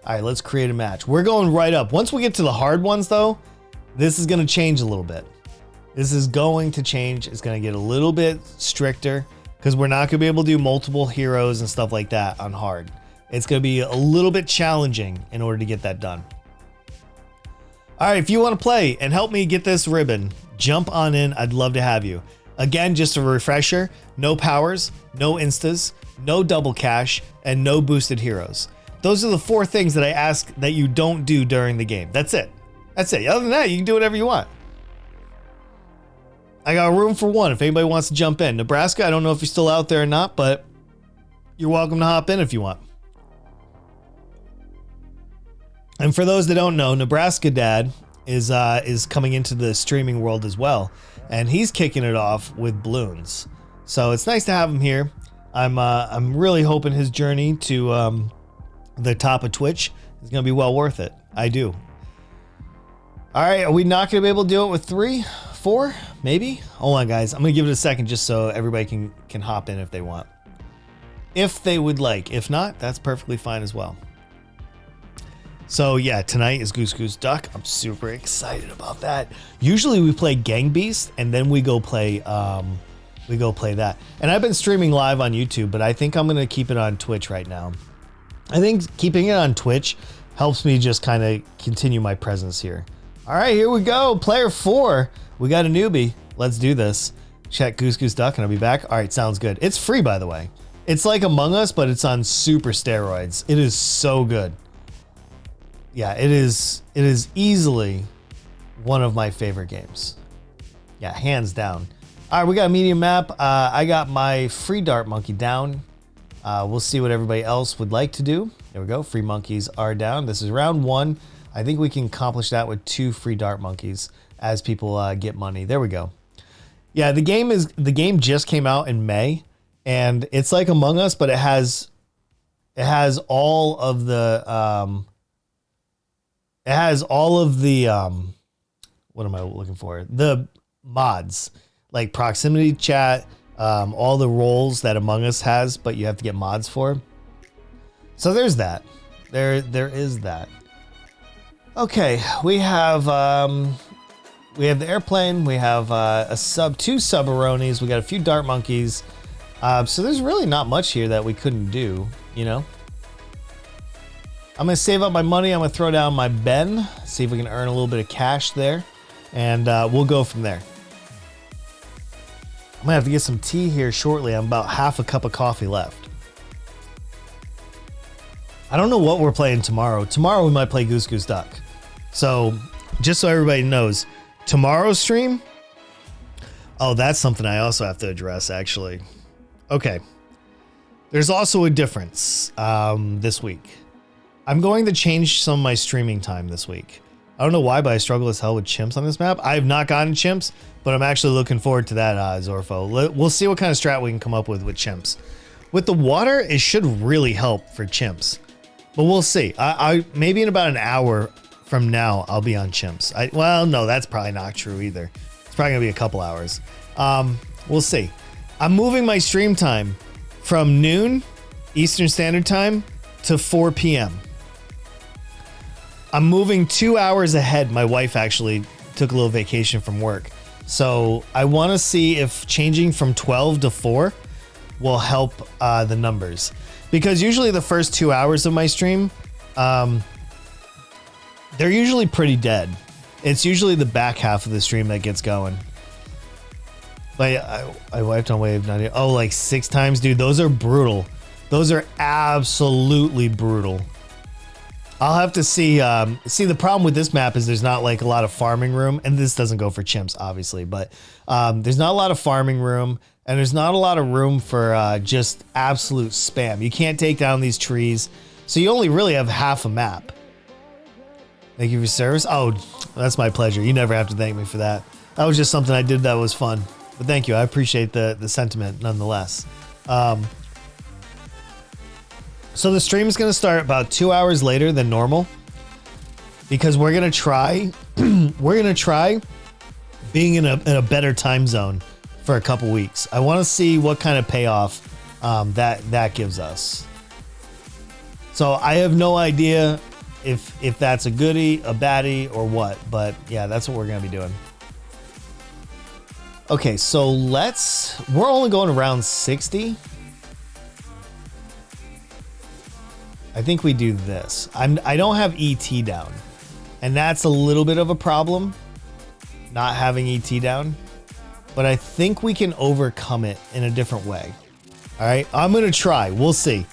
All right, let's create a match. We're going right up. Once we get to the hard ones, though, this is going to change a little bit. This is going to change. It's going to get a little bit stricter because we're not going to be able to do multiple heroes and stuff like that on hard. It's going to be a little bit challenging in order to get that done. All right, if you want to play and help me get this ribbon, jump on in. I'd love to have you. Again, just a refresher, no powers, no instas, no double cash, and no boosted heroes. Those are the 4 things that I ask that you don't do during the game. That's it. That's it. Other than that, you can do whatever you want. I got room for 1 if anybody wants to jump in. Nebraska, I don't know if you're still out there or not, but you're welcome to hop in if you want. And for those that don't know, Nebraska Dad is coming into the streaming world as well, and he's kicking it off with balloons. So it's nice to have him here. I'm really hoping his journey to the top of Twitch is going to be well worth it. I do. All right, are we not going to be able to do it with 3, 4, maybe? Hold on, guys. I'm going to give it a second just so everybody can hop in if they want. If they would like. If not, that's perfectly fine as well. So yeah, tonight is Goose Goose Duck. I'm super excited about that. Usually we play Gang Beast and then we go play that. And I've been streaming live on YouTube, but I think I'm going to keep it on Twitch right now. I think keeping it on Twitch helps me just kind of continue my presence here. All right, here we go. Player 4. We got a newbie. Let's do this. Check Goose Goose Duck and I'll be back. All right, sounds good. It's free, by the way. It's like Among Us, but it's on super steroids. It is so good. Yeah, it is easily one of my favorite games. Yeah, hands down. All right, we got a medium map. I got my free dart monkey down. We'll see what everybody else would like to do. There we go. Free monkeys are down. This is round 1. I think we can accomplish that with 2 free dart monkeys as people get money. There we go. Yeah, the game just came out in May, and it's like Among Us, but it has all of the what am I looking for? The mods, like proximity chat, all the roles that Among Us has, but you have to get mods for. So there's that. There is that. Okay, we have the airplane. We have 2 sub-aronis. We got a few dart monkeys. So there's really not much here that we couldn't do, you know? I'm going to save up my money. I'm going to throw down my Ben, see if we can earn a little bit of cash there, and we'll go from there. I'm going to have to get some tea here shortly. I'm about half a cup of coffee left. I don't know what we're playing tomorrow. Tomorrow we might play Goose Goose Duck. So just so everybody knows, tomorrow's stream, oh, that's something I also have to address, actually. Okay. There's also a difference this week. I'm going to change some of my streaming time this week. I don't know why, but I struggle as hell with chimps on this map. I have not gotten chimps, but I'm actually looking forward to that, Zorfo. We'll see what kind of strat we can come up with chimps. With the water, it should really help for chimps, but we'll see. I maybe in about an hour from now, I'll be on chimps. Well, no, that's probably not true either. It's probably gonna be a couple hours. We'll see. I'm moving my stream time from noon Eastern Standard Time to 4 p.m. I'm moving 2 hours ahead. My wife actually took a little vacation from work. So I want to see if changing from 12 to 4 will help the numbers. Because usually the first 2 hours of my stream, they're usually pretty dead. It's usually the back half of the stream that gets going. Like I wiped on wave 90. Oh, like 6 times, dude. Those are brutal. Those are absolutely brutal. I'll have to see. See, the problem with this map is there's not like a lot of farming room, and this doesn't go for chimps, obviously, but there's not a lot of farming room, and there's not a lot of room for just absolute spam. You can't take down these trees, so you only really have half a map. Thank you for your service. Oh, that's my pleasure. You never have to thank me for that. That was just something I did that was fun. But thank you. I appreciate the sentiment nonetheless. So the stream is going to start about 2 hours later than normal because we're going to try being in a better time zone for a couple weeks. I want to see what kind of payoff that gives us. So I have no idea if that's a goodie, a baddie, or what, but yeah, that's what we're going to be doing. Okay, so we're only going around 60. I think we do this. I don't have ET down, and that's a little bit of a problem, not having ET down, but I think we can overcome it in a different way. All right, I'm gonna try. We'll see.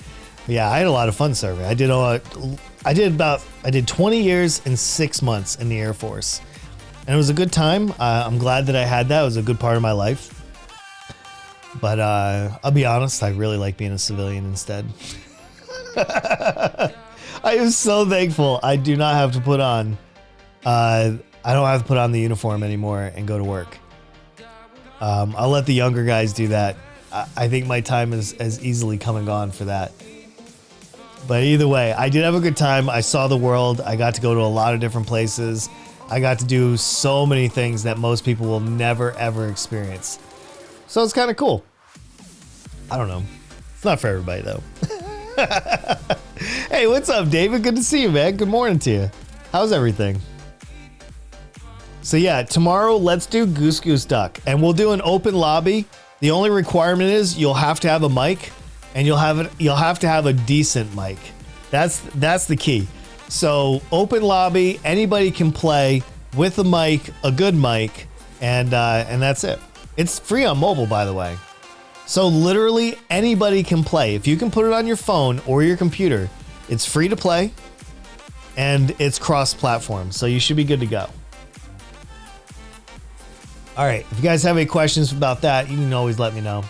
Yeah, I had a lot of fun serving. I did 20 years and 6 months in the Air Force, and it was a good time. I'm glad that I had that. It was a good part of my life. But I'll be honest, I really like being a civilian instead. I am so thankful I do not have to put on I don't have to put on the uniform anymore and go to work. I'll let the younger guys do that. I think my time is easily come and gone for that. But either way, I did have a good time. I saw the world. I got to go to a lot of different places. I got to do so many things that most people will never ever experience. So it's kind of cool. I don't know. It's not for everybody though. Hey, what's up, David? Good to see you, man. Good morning to you. How's everything? So yeah, tomorrow let's do Goose Goose Duck, and we'll do an open lobby. The only requirement is you'll have to have a mic, and you'll have to have a decent mic. That's the key. So open lobby, anybody can play with a mic, a good mic, and that's it. It's free on mobile, by the way. So literally anybody can play. If you can put it on your phone or your computer, it's free to play, and it's cross-platform, so you should be good to go. All right, if you guys have any questions about that, you can always let me know.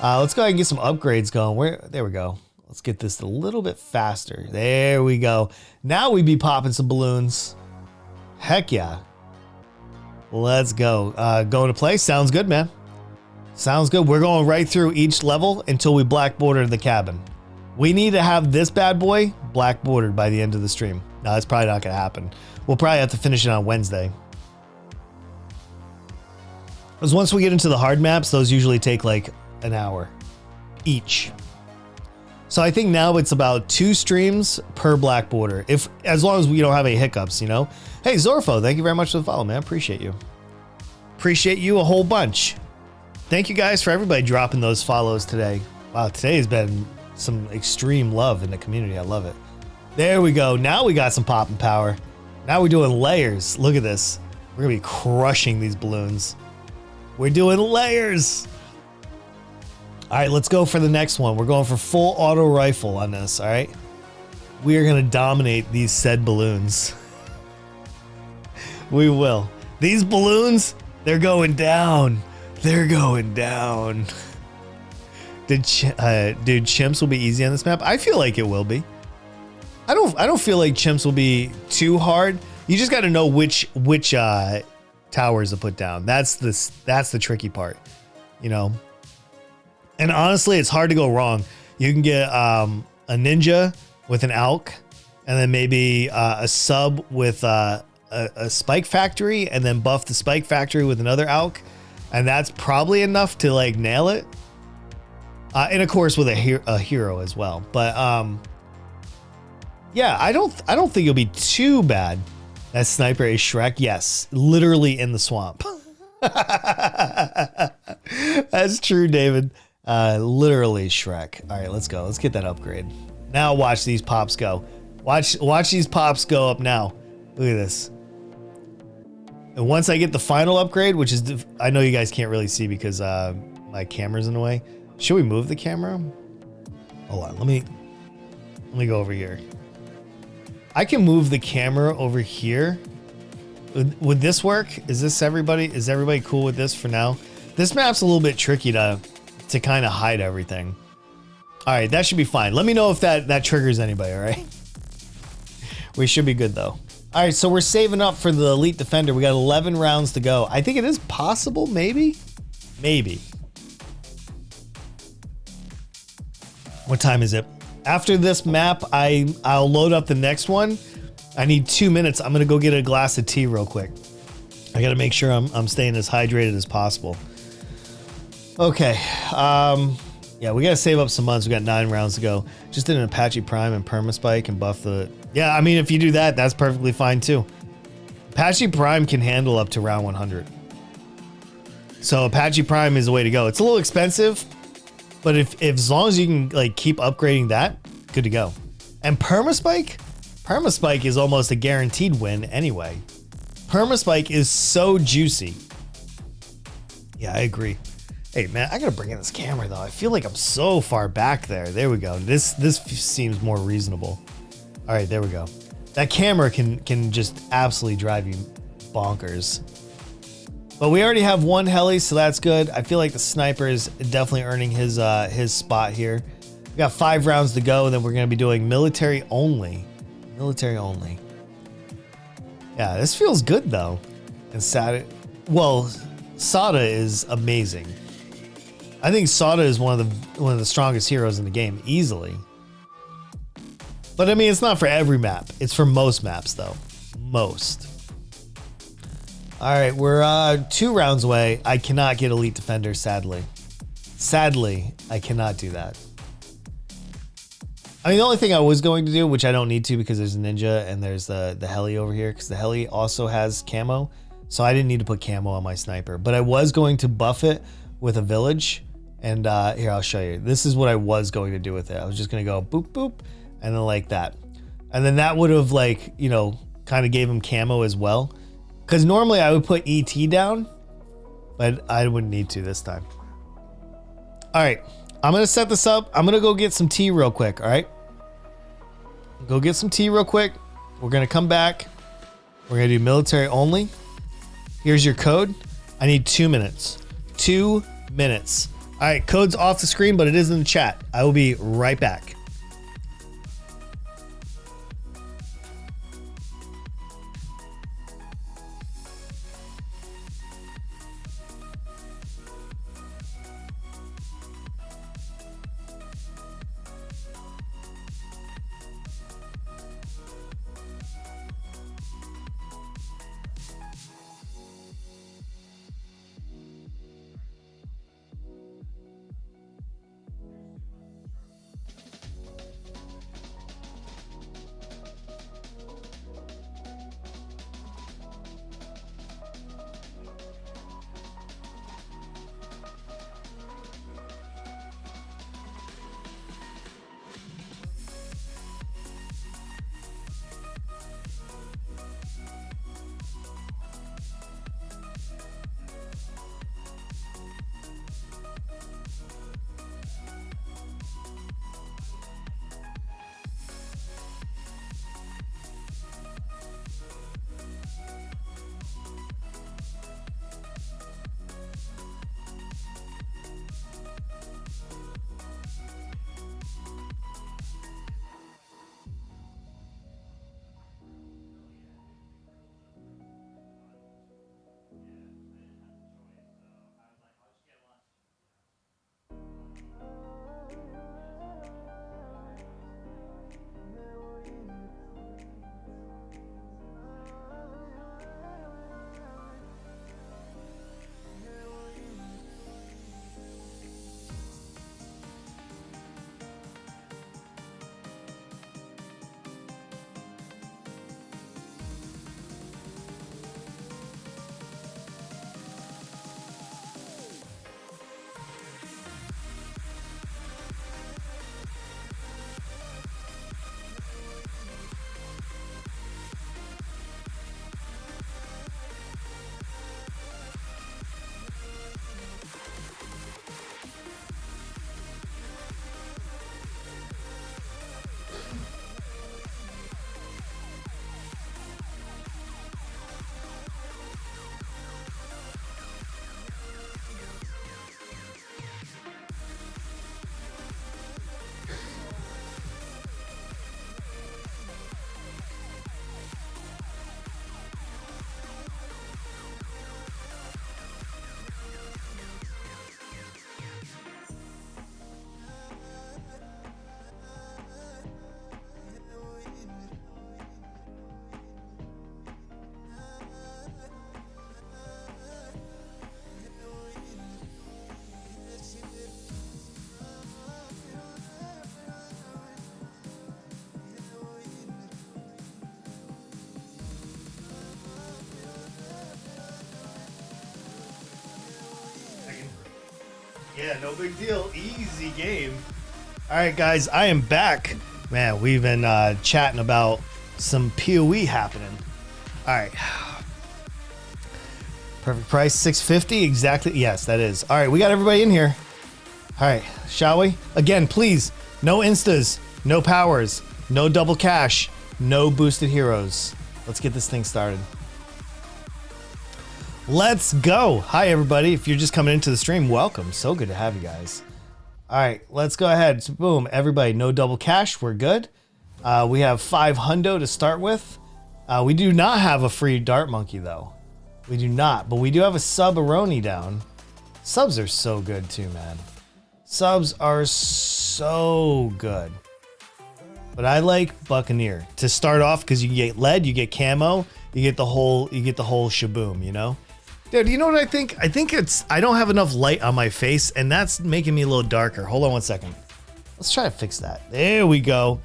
Let's go ahead and get some upgrades going. There we go. Let's get this a little bit faster. There we go. Now we be popping some balloons. Heck yeah. Let's go. Going to play. Sounds good, man. Sounds good. We're going right through each level until we black border the cabin. We need to have this bad boy black bordered by the end of the stream. No, that's probably not going to happen. We'll probably have to finish it on Wednesday. Because once we get into the hard maps, those usually take like an hour each. So I think now it's about 2 streams per black border, as long as we don't have any hiccups, you know. Hey Zorfo, thank you very much for the follow, man. Appreciate you. Appreciate you a whole bunch. Thank you guys for everybody dropping those follows today. Wow, today has been some extreme love in the community. I love it. There we go. Now we got some popping power. Now we're doing layers. Look at this. We're gonna be crushing these balloons. We're doing layers. All right, let's go for the next one. We're going for full auto rifle on this, all right? We are going to dominate these said balloons. We will. These balloons, they're going down. They're going down. Dude, chimps will be easy on this map? I feel like it will be. I don't feel like chimps will be too hard. You just got to know which towers to put down. That's the tricky part, you know. And honestly, it's hard to go wrong. You can get a ninja with an ALK, and then maybe a sub with a spike factory, and then buff the spike factory with another ALK, and that's probably enough to like nail it. And of course with a hero as well. But yeah, I don't think it'll be too bad. That sniper is Shrek. Yes, literally in the swamp. That's true, David. Literally Shrek. All right, let's go. Let's get that upgrade. Now watch these pops go. Watch these pops go up now. Look at this. And once I get the final upgrade, which is, I know you guys can't really see because my camera's in the way. Should we move the camera? Hold on, let me go over here. I can move the camera over here. Would this work? Is everybody cool with this for now? This map's a little bit tricky to kind of hide everything. All right, that should be fine. Let me know if that triggers anybody, all right? We should be good though. All right, so we're saving up for the Elite Defender. We got 11 rounds to go. I think it is possible, maybe. What time is it? After this map, I'll load up the next one. I need 2 minutes. I'm gonna go get a glass of tea real quick. I gotta make sure I'm staying as hydrated as possible. Okay, yeah, we gotta save up some months. We got 9 rounds to go. Just did an Apache Prime and Permaspike and buff the... Yeah, I mean, if you do that, that's perfectly fine too. Apache Prime can handle up to round 100. So Apache Prime is the way to go. It's a little expensive, but if as long as you can like keep upgrading that, good to go. And Permaspike is almost a guaranteed win anyway. Permaspike is so juicy. Yeah, I agree. Hey man, I gotta bring in this camera though. I feel like I'm so far back there. There we go. This seems more reasonable. All right, there we go. That camera can just absolutely drive you bonkers. But we already have one heli, so that's good. I feel like the sniper is definitely earning his spot here. We got 5 rounds to go, and then we're gonna be doing military only. Military only. Yeah, this feels good though. And Sada, well, Sada is amazing. I think Sada is one of the strongest heroes in the game, easily. But I mean, it's not for every map. It's for most maps, though. Most. All right, we're 2 rounds away. I cannot get Elite Defender, sadly. Sadly, I cannot do that. I mean, the only thing I was going to do, which I don't need to because there's a Ninja and there's the heli over here, because the heli also has camo. So I didn't need to put camo on my sniper. But I was going to buff it with a village. And here, I'll show you. This is what I was going to do with it. I was just going to go boop, boop, and then like that. And then that would have like, you know, kind of gave him camo as well. Because normally I would put ET down, but I wouldn't need to this time. All right, I'm going to set this up. I'm going to go get some tea real quick, all right? Go get some tea real quick. We're going to come back. We're going to do military only. Here's your code. I need 2 minutes. 2 minutes. All right, code's off the screen, but it is in the chat. I will be right back. Yeah, no big deal. Easy game. All right, guys, I am back. Man, we've been chatting about some PoE happening. All right. Perfect price, $650. Exactly. Yes, that is. All right, we got everybody in here. All right, shall we? Again, please, no instas, no powers, no double cash, no boosted heroes. Let's get this thing started. Let's go. Hi, everybody. If you're just coming into the stream, welcome. So good to have you guys. All right, let's go ahead. So boom, everybody, no double cash. We're good. We have 5 hundo to start with. We do not have a free dart monkey, though. We do not, but we do have a sub Aroni down. Subs are so good, too, man. Subs are so good. But I like Buccaneer to start off because you get lead, you get camo, you get the whole shaboom, you know? Dude, you know what I think? I think I don't have enough light on my face, and that's making me a little darker. Hold on one second. Let's try to fix that. There we go.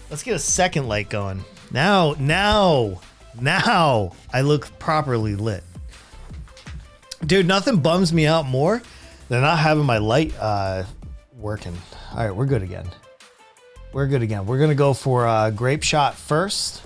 Let's get a second light going. Now I look properly lit. Dude, nothing bums me out more than not having my light working. All right, we're good again. We're good again. We're going to go for Grape Shot first.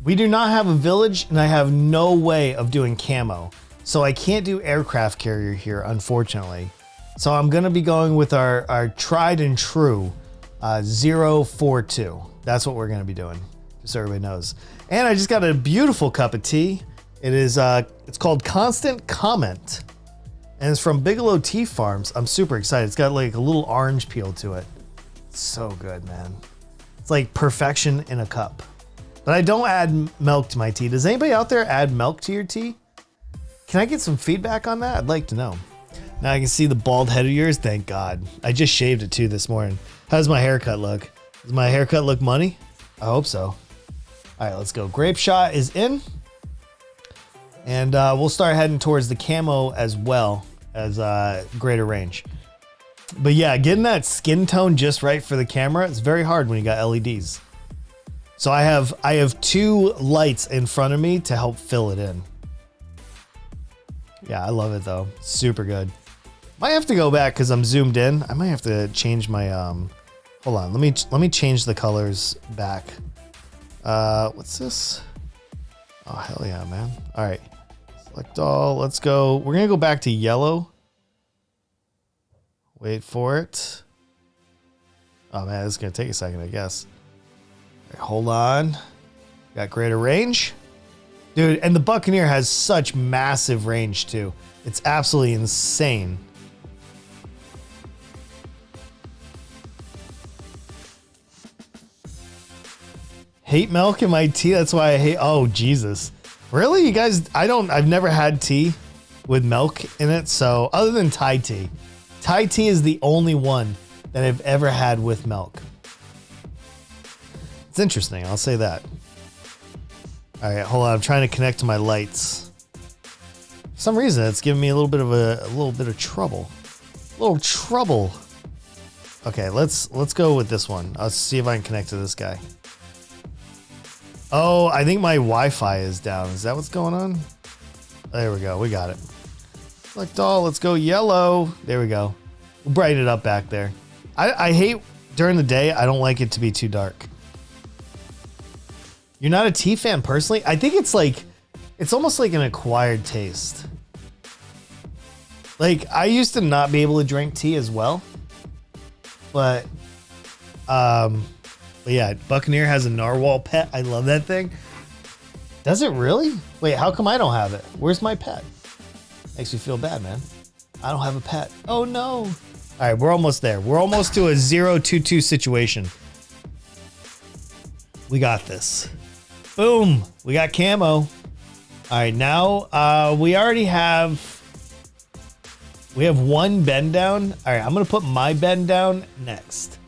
We do not have a village, and I have no way of doing camo. So I can't do aircraft carrier here, unfortunately. So I'm going to be going with our tried and true 042. That's what we're going to be doing, just so everybody knows. And I just got a beautiful cup of tea. It is it's called Constant Comment, and it's from Bigelow Tea Farms. I'm super excited. It's got like a little orange peel to it. It's so good, man. It's like perfection in a cup. But I don't add milk to my tea. Does anybody out there add milk to your tea? Can I get some feedback on that? I'd like to know. Now I can see the bald head of yours. Thank God. I just shaved it too this morning. How does my haircut look? Does my haircut look money? I hope so. All right, let's go. Grape Shot is in. And we'll start heading towards the camo as well as greater range. But yeah, getting that skin tone just right for the camera, it's very hard when you got LEDs. So I have 2 lights in front of me to help fill it in. Yeah, I love it though. Super good. Might have to go back because I'm zoomed in. I might have to change my hold on. Let me change the colors back. What's this? Oh hell yeah, man. All right. Select all. Let's go. We're gonna go back to yellow. Wait for it. Oh man, this is gonna take a second, I guess. All right, hold on. Got greater range. Dude, and the Buccaneer has such massive range too. It's absolutely insane. Hate milk in my tea? That's why I hate. Oh, Jesus. Really? You guys, I've never had tea with milk in it. So other than Thai tea. Thai tea is the only one that I've ever had with milk. It's interesting. I'll say that. All right, hold on. I'm trying to connect to my lights. For some reason, it's giving me a little bit of trouble. A little trouble. Okay, let's go with this one. I'll see if I can connect to this guy. Oh, I think my Wi-Fi is down. Is that what's going on? There we go. We got it. Select all. Let's go yellow. There we go. We'll brighten it up back there. I hate during the day. I don't like it to be too dark. You're not a tea fan personally? I think it's almost like an acquired taste. Like I used to not be able to drink tea as well. But yeah, Buccaneer has a narwhal pet. I love that thing. Does it really? Wait, how come I don't have it? Where's my pet? Makes me feel bad, man. I don't have a pet. Oh no. All right, we're almost there. We're almost to a 0-2-2 situation. We got this. Boom. We got camo. All right, now we already have... We have 1 bend down. All right, I'm going to put my bend down next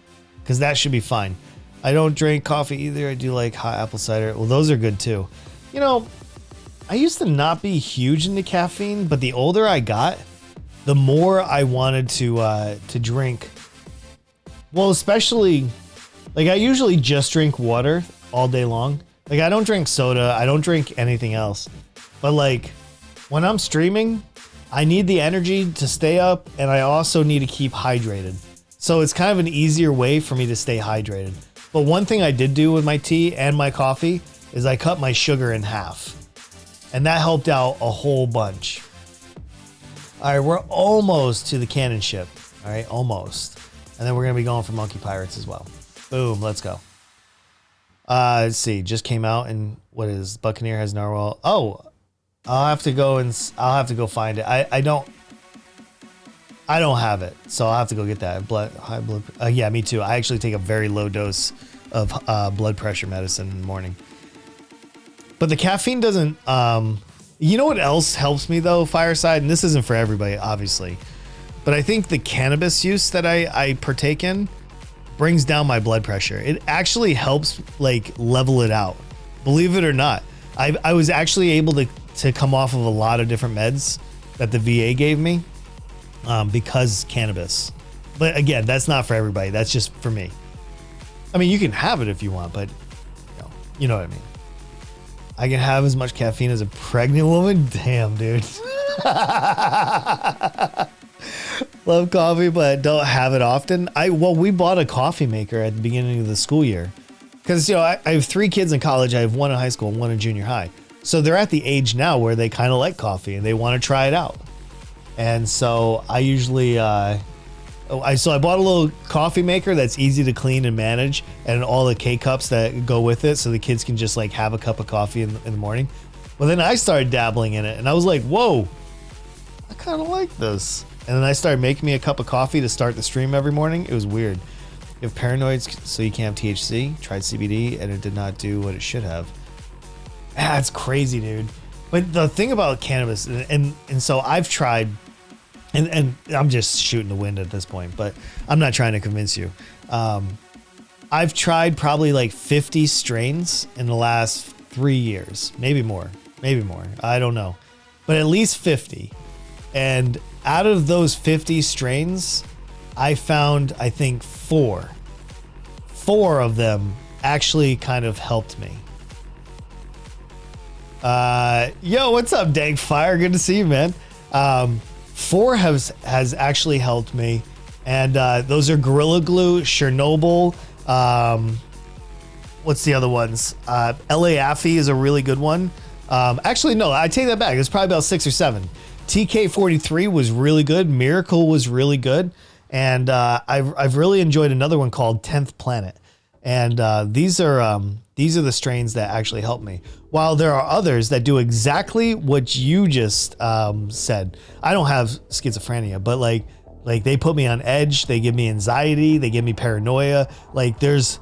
because that should be fine. I don't drink coffee either. I do like hot apple cider. Well, those are good too. You know, I used to not be huge into caffeine, but the older I got, the more I wanted to drink. Well, especially, like I usually just drink water all day long. Like I don't drink soda. I don't drink anything else. But like when I'm streaming, I need the energy to stay up, and I also need to keep hydrated. So it's kind of an easier way for me to stay hydrated. But one thing I did do with my tea and my coffee is I cut my sugar in half. And that helped out a whole bunch. All right, we're almost to the cannon ship. All right, almost. And then we're going to be going for Monkey Pirates as well. Boom, let's go. Let's see, just came out, and what is Buccaneer has narwhal? Oh, I'll have to go find it. I don't have it, so I'll have to go get that. High blood. Yeah, me too. I actually take a very low dose of blood pressure medicine in the morning. But the caffeine doesn't. You know what else helps me though, Fireside, and this isn't for everybody, obviously, but I think the cannabis use that I partake in brings down my blood pressure. It actually helps like level it out. Believe it or not, I was actually able to come off of a lot of different meds that the VA gave me because cannabis. But again, that's not for everybody. That's just for me. I mean, you can have it if you want, but you know what I mean. I can have as much caffeine as a pregnant woman. Damn, dude. Love coffee, but don't have it often. We bought a coffee maker at the beginning of the school year because I have 3 kids in college. I have 1 in high school and 1 in junior high. So they're at the age now where they kind of like coffee and they want to try it out. And so I usually, I bought a little coffee maker that's easy to clean and manage, and all the K-cups that go with it, so the kids can just like have a cup of coffee in the morning. Well, then I started dabbling in it, and I was like, whoa, I kind of like this. And then I started making me a cup of coffee to start the stream every morning. It was weird. You have paranoids, so you can't have THC. Tried CBD, and it did not do what it should have. That's crazy, dude. But the thing about cannabis, and so I've tried, and I'm just shooting the wind at this point, but I'm not trying to convince you. I've tried probably like 50 strains in the last 3 years, maybe more. I don't know, but at least 50. And out of those 50 strains, I found, I think, 4 of them actually kind of helped me. Yo, what's up, Dank Fire? Good to see you, man. 4 has actually helped me, and those are Gorilla Glue, Chernobyl. What's the other ones? LA Affy is a really good one. Actually, no, I take that back. It's probably about 6 or 7. TK43 was really good. Miracle was really good, and I've really enjoyed another one called 10th Planet. And these are the strains that actually help me. While there are others that do exactly what you just said. I don't have schizophrenia, but like they put me on edge. They give me anxiety. They give me paranoia. Like there's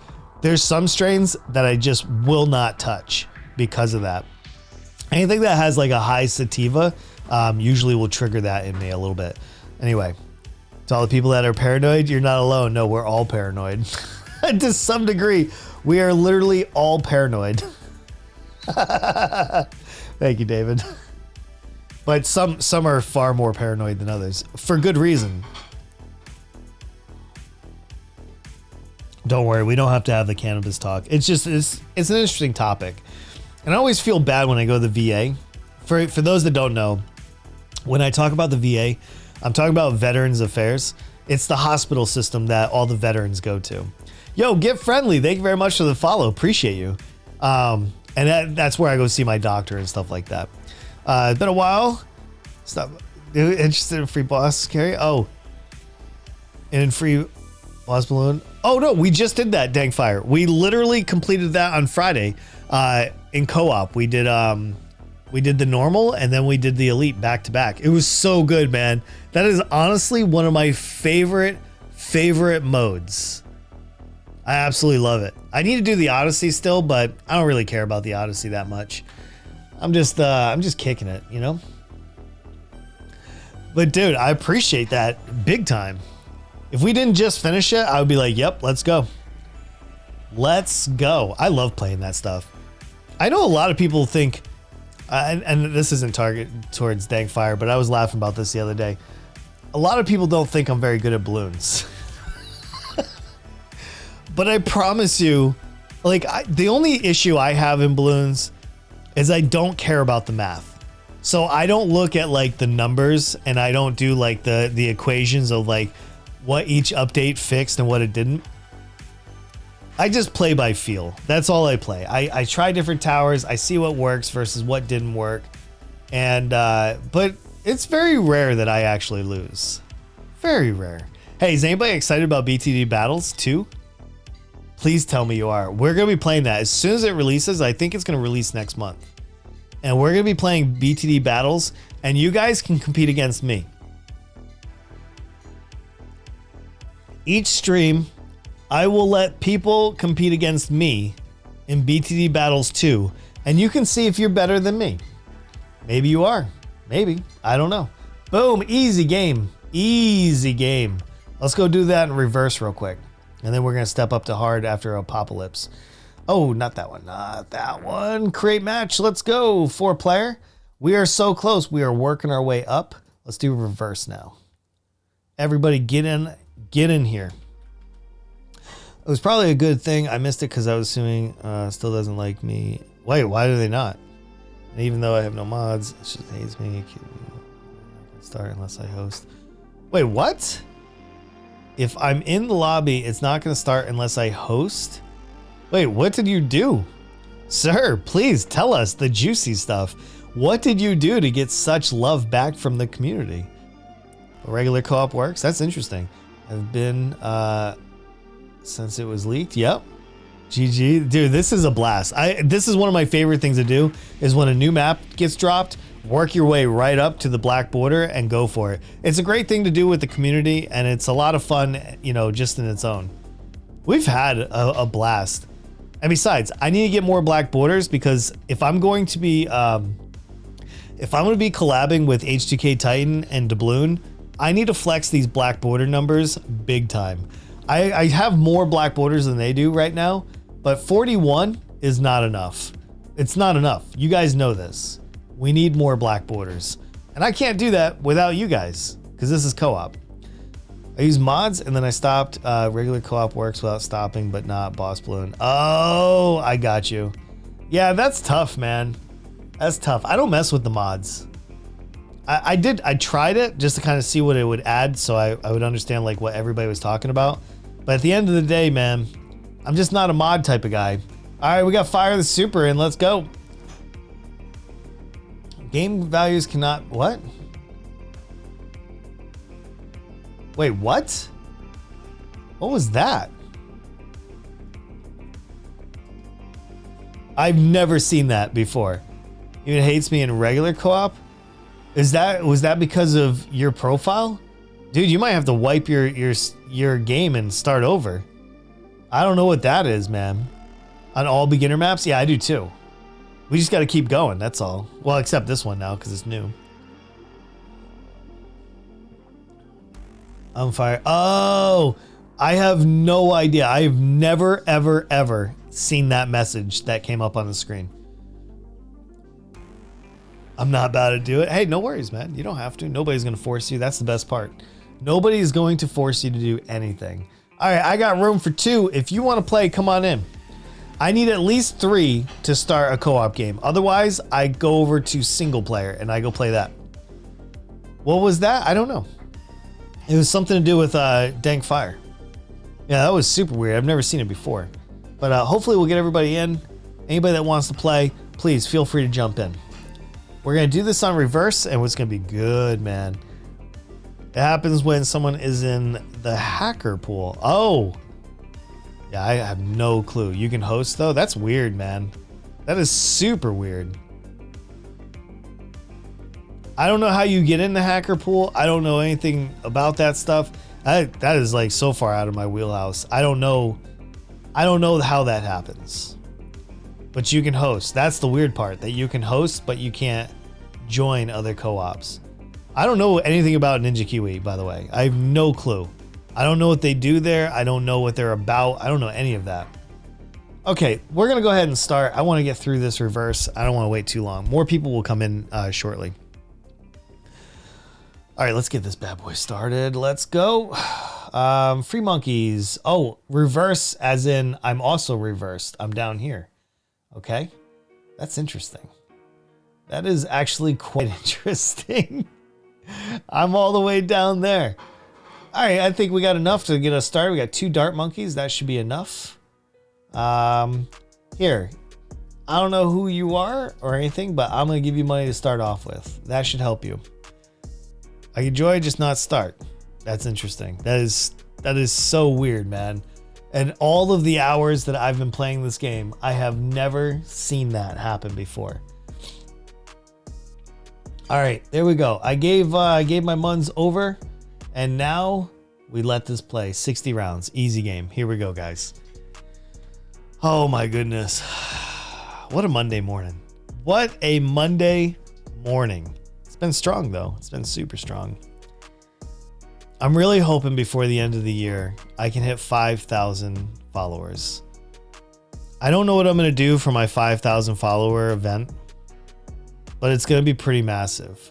some strains that I just will not touch because of that. Anything that has like a high sativa usually will trigger that in me a little bit. Anyway, to all the people that are paranoid, you're not alone. No, we're all paranoid. To some degree, we are literally all paranoid. Thank you, David. But some are far more paranoid than others, for good reason. Don't worry, we don't have to have the cannabis talk. It's an interesting topic. And I always feel bad when I go to the VA. For those that don't know, when I talk about the VA, I'm talking about Veterans Affairs. It's the hospital system that all the veterans go to. Yo, Get Friendly, thank you very much for the follow. Appreciate you. And that's where I go see my doctor and stuff like that. It's been a while. Stop. Interested in free boss carry? Oh. And free boss balloon? Oh, no, we just did that, Dang Fire. We literally completed that on Friday in co-op. We did the normal, and then we did the elite back to back. It was so good, man. That is honestly one of my favorite modes. I absolutely love it. I need to do the Odyssey still, but I don't really care about the Odyssey that much. I'm just kicking it, you know? But dude, I appreciate that big time. If we didn't just finish it, I would be like, yep, let's go. Let's go. I love playing that stuff. I know a lot of people think, and this isn't target towards Dang Fire, but I was laughing about this the other day. A lot of people don't think I'm very good at balloons. But I promise you, like, the only issue I have in balloons is I don't care about the math. So I don't look at like the numbers, and I don't do like the equations of like what each update fixed and what it didn't. I just play by feel. That's all I play. I try different towers. I see what works versus what didn't work. And, but it's very rare that I actually lose. Very rare. Hey, is anybody excited about BTD Battles 2? Please tell me you are. We're going to be playing that as soon as it releases. I think it's going to release next month. And we're going to be playing BTD Battles, and you guys can compete against me. Each stream, I will let people compete against me in BTD Battles 2, and you can see if you're better than me. Maybe you are. Maybe. I don't know. Boom. Easy game. Easy game. Let's go do that in reverse real quick. And then we're going to step up to hard after Apocalypse. Oh, not that one. Not that one. Create match. Let's go. 4-player. We are so close. We are working our way up. Let's do reverse now. Everybody get in. Get in here. It was probably a good thing. I missed it because I was assuming still doesn't like me. Wait, why do they not? And even though I have no mods, it just hates me. I can start unless I host. Wait, what? If I'm in the lobby, it's not going to start unless I host? Wait, what did you do? Sir, please tell us the juicy stuff. What did you do to get such love back from the community? A regular co-op works? That's interesting. I've been... since it was leaked. Yep. GG. Dude, this is a blast. This is one of my favorite things to do is when a new map gets dropped, work your way right up to the black border and go for it. It's a great thing to do with the community, and it's a lot of fun, you know, just in its own. We've had a blast. And besides, I need to get more black borders because if I'm going to be collabing with H2K Titan and Doubloon, I need to flex these black border numbers big time. I have more black borders than they do right now, but 41 is not enough. It's not enough. You guys know this. We need more black borders. And I can't do that without you guys, because this is co-op. I use mods, and then I stopped. Regular co-op works without stopping, but not Boss Balloon. Oh, I got you. Yeah, that's tough, man. That's tough. I don't mess with the mods. I tried it just to kind of see what it would add, so I would understand like what everybody was talking about. But at the end of the day, man, I'm just not a mod type of guy. All right, we got Fire the Super in. Let's go. Game values cannot... What? Wait, what? What was that? I've never seen that before. Even hates me in regular co-op? Was that because of your profile? Dude, you might have to wipe your game and start over. I don't know what that is, man. On all beginner maps? Yeah, I do too. We just got to keep going, that's all. Well, except this one now because it's new. I'm fire. Oh, I have no idea. I have never, ever, ever seen that message that came up on the screen. I'm not about to do it. Hey, no worries, man. You don't have to. Nobody's going to force you. That's the best part. Nobody's going to force you to do anything. All right, I got room for 2. If you want to play, come on in. I need at least 3 to start a co-op game. Otherwise, I go over to single player and I go play that. What was that? I don't know. It was something to do with Dank Fire. Yeah, that was super weird. I've never seen it before. But hopefully we'll get everybody in. Anybody that wants to play, please feel free to jump in. We're going to do this on reverse, and it's going to be good, man. It happens when someone is in the hacker pool. Oh. Yeah, I have no clue. You can host, though? That's weird, man. That is super weird. I don't know how you get in the hacker pool. I don't know anything about that stuff. That is like so far out of my wheelhouse. I don't know how that happens. But you can host. That's the weird part, that you can host, but you can't join other co-ops. I don't know anything about Ninja Kiwi, by the way. I have no clue. I don't know what they do there. I don't know what they're about. I don't know any of that. Okay, we're going to go ahead and start. I want to get through this reverse. I don't want to wait too long. More people will come in shortly. All right, let's get this bad boy started. Let's go. Free monkeys. Oh, reverse as in I'm also reversed. I'm down here. Okay, that's interesting. That is actually quite interesting. I'm all the way down there. All right, I think we got enough to get us started. We got 2 dart monkeys. That should be enough. Here. I don't know who you are or anything, but I'm going to give you money to start off with. That should help you. I enjoy, just not start. That's interesting. That is so weird, man. And all of the hours that I've been playing this game, I have never seen that happen before. All right, there we go. I gave my muns over, and now we let this play. 60 rounds, easy game. Here we go, guys. Oh my goodness. What a Monday morning. What a Monday morning. It's been strong though. It's been super strong. I'm really hoping before the end of the year, I can hit 5,000 followers. I don't know what I'm going to do for my 5,000 follower event, but it's going to be pretty massive.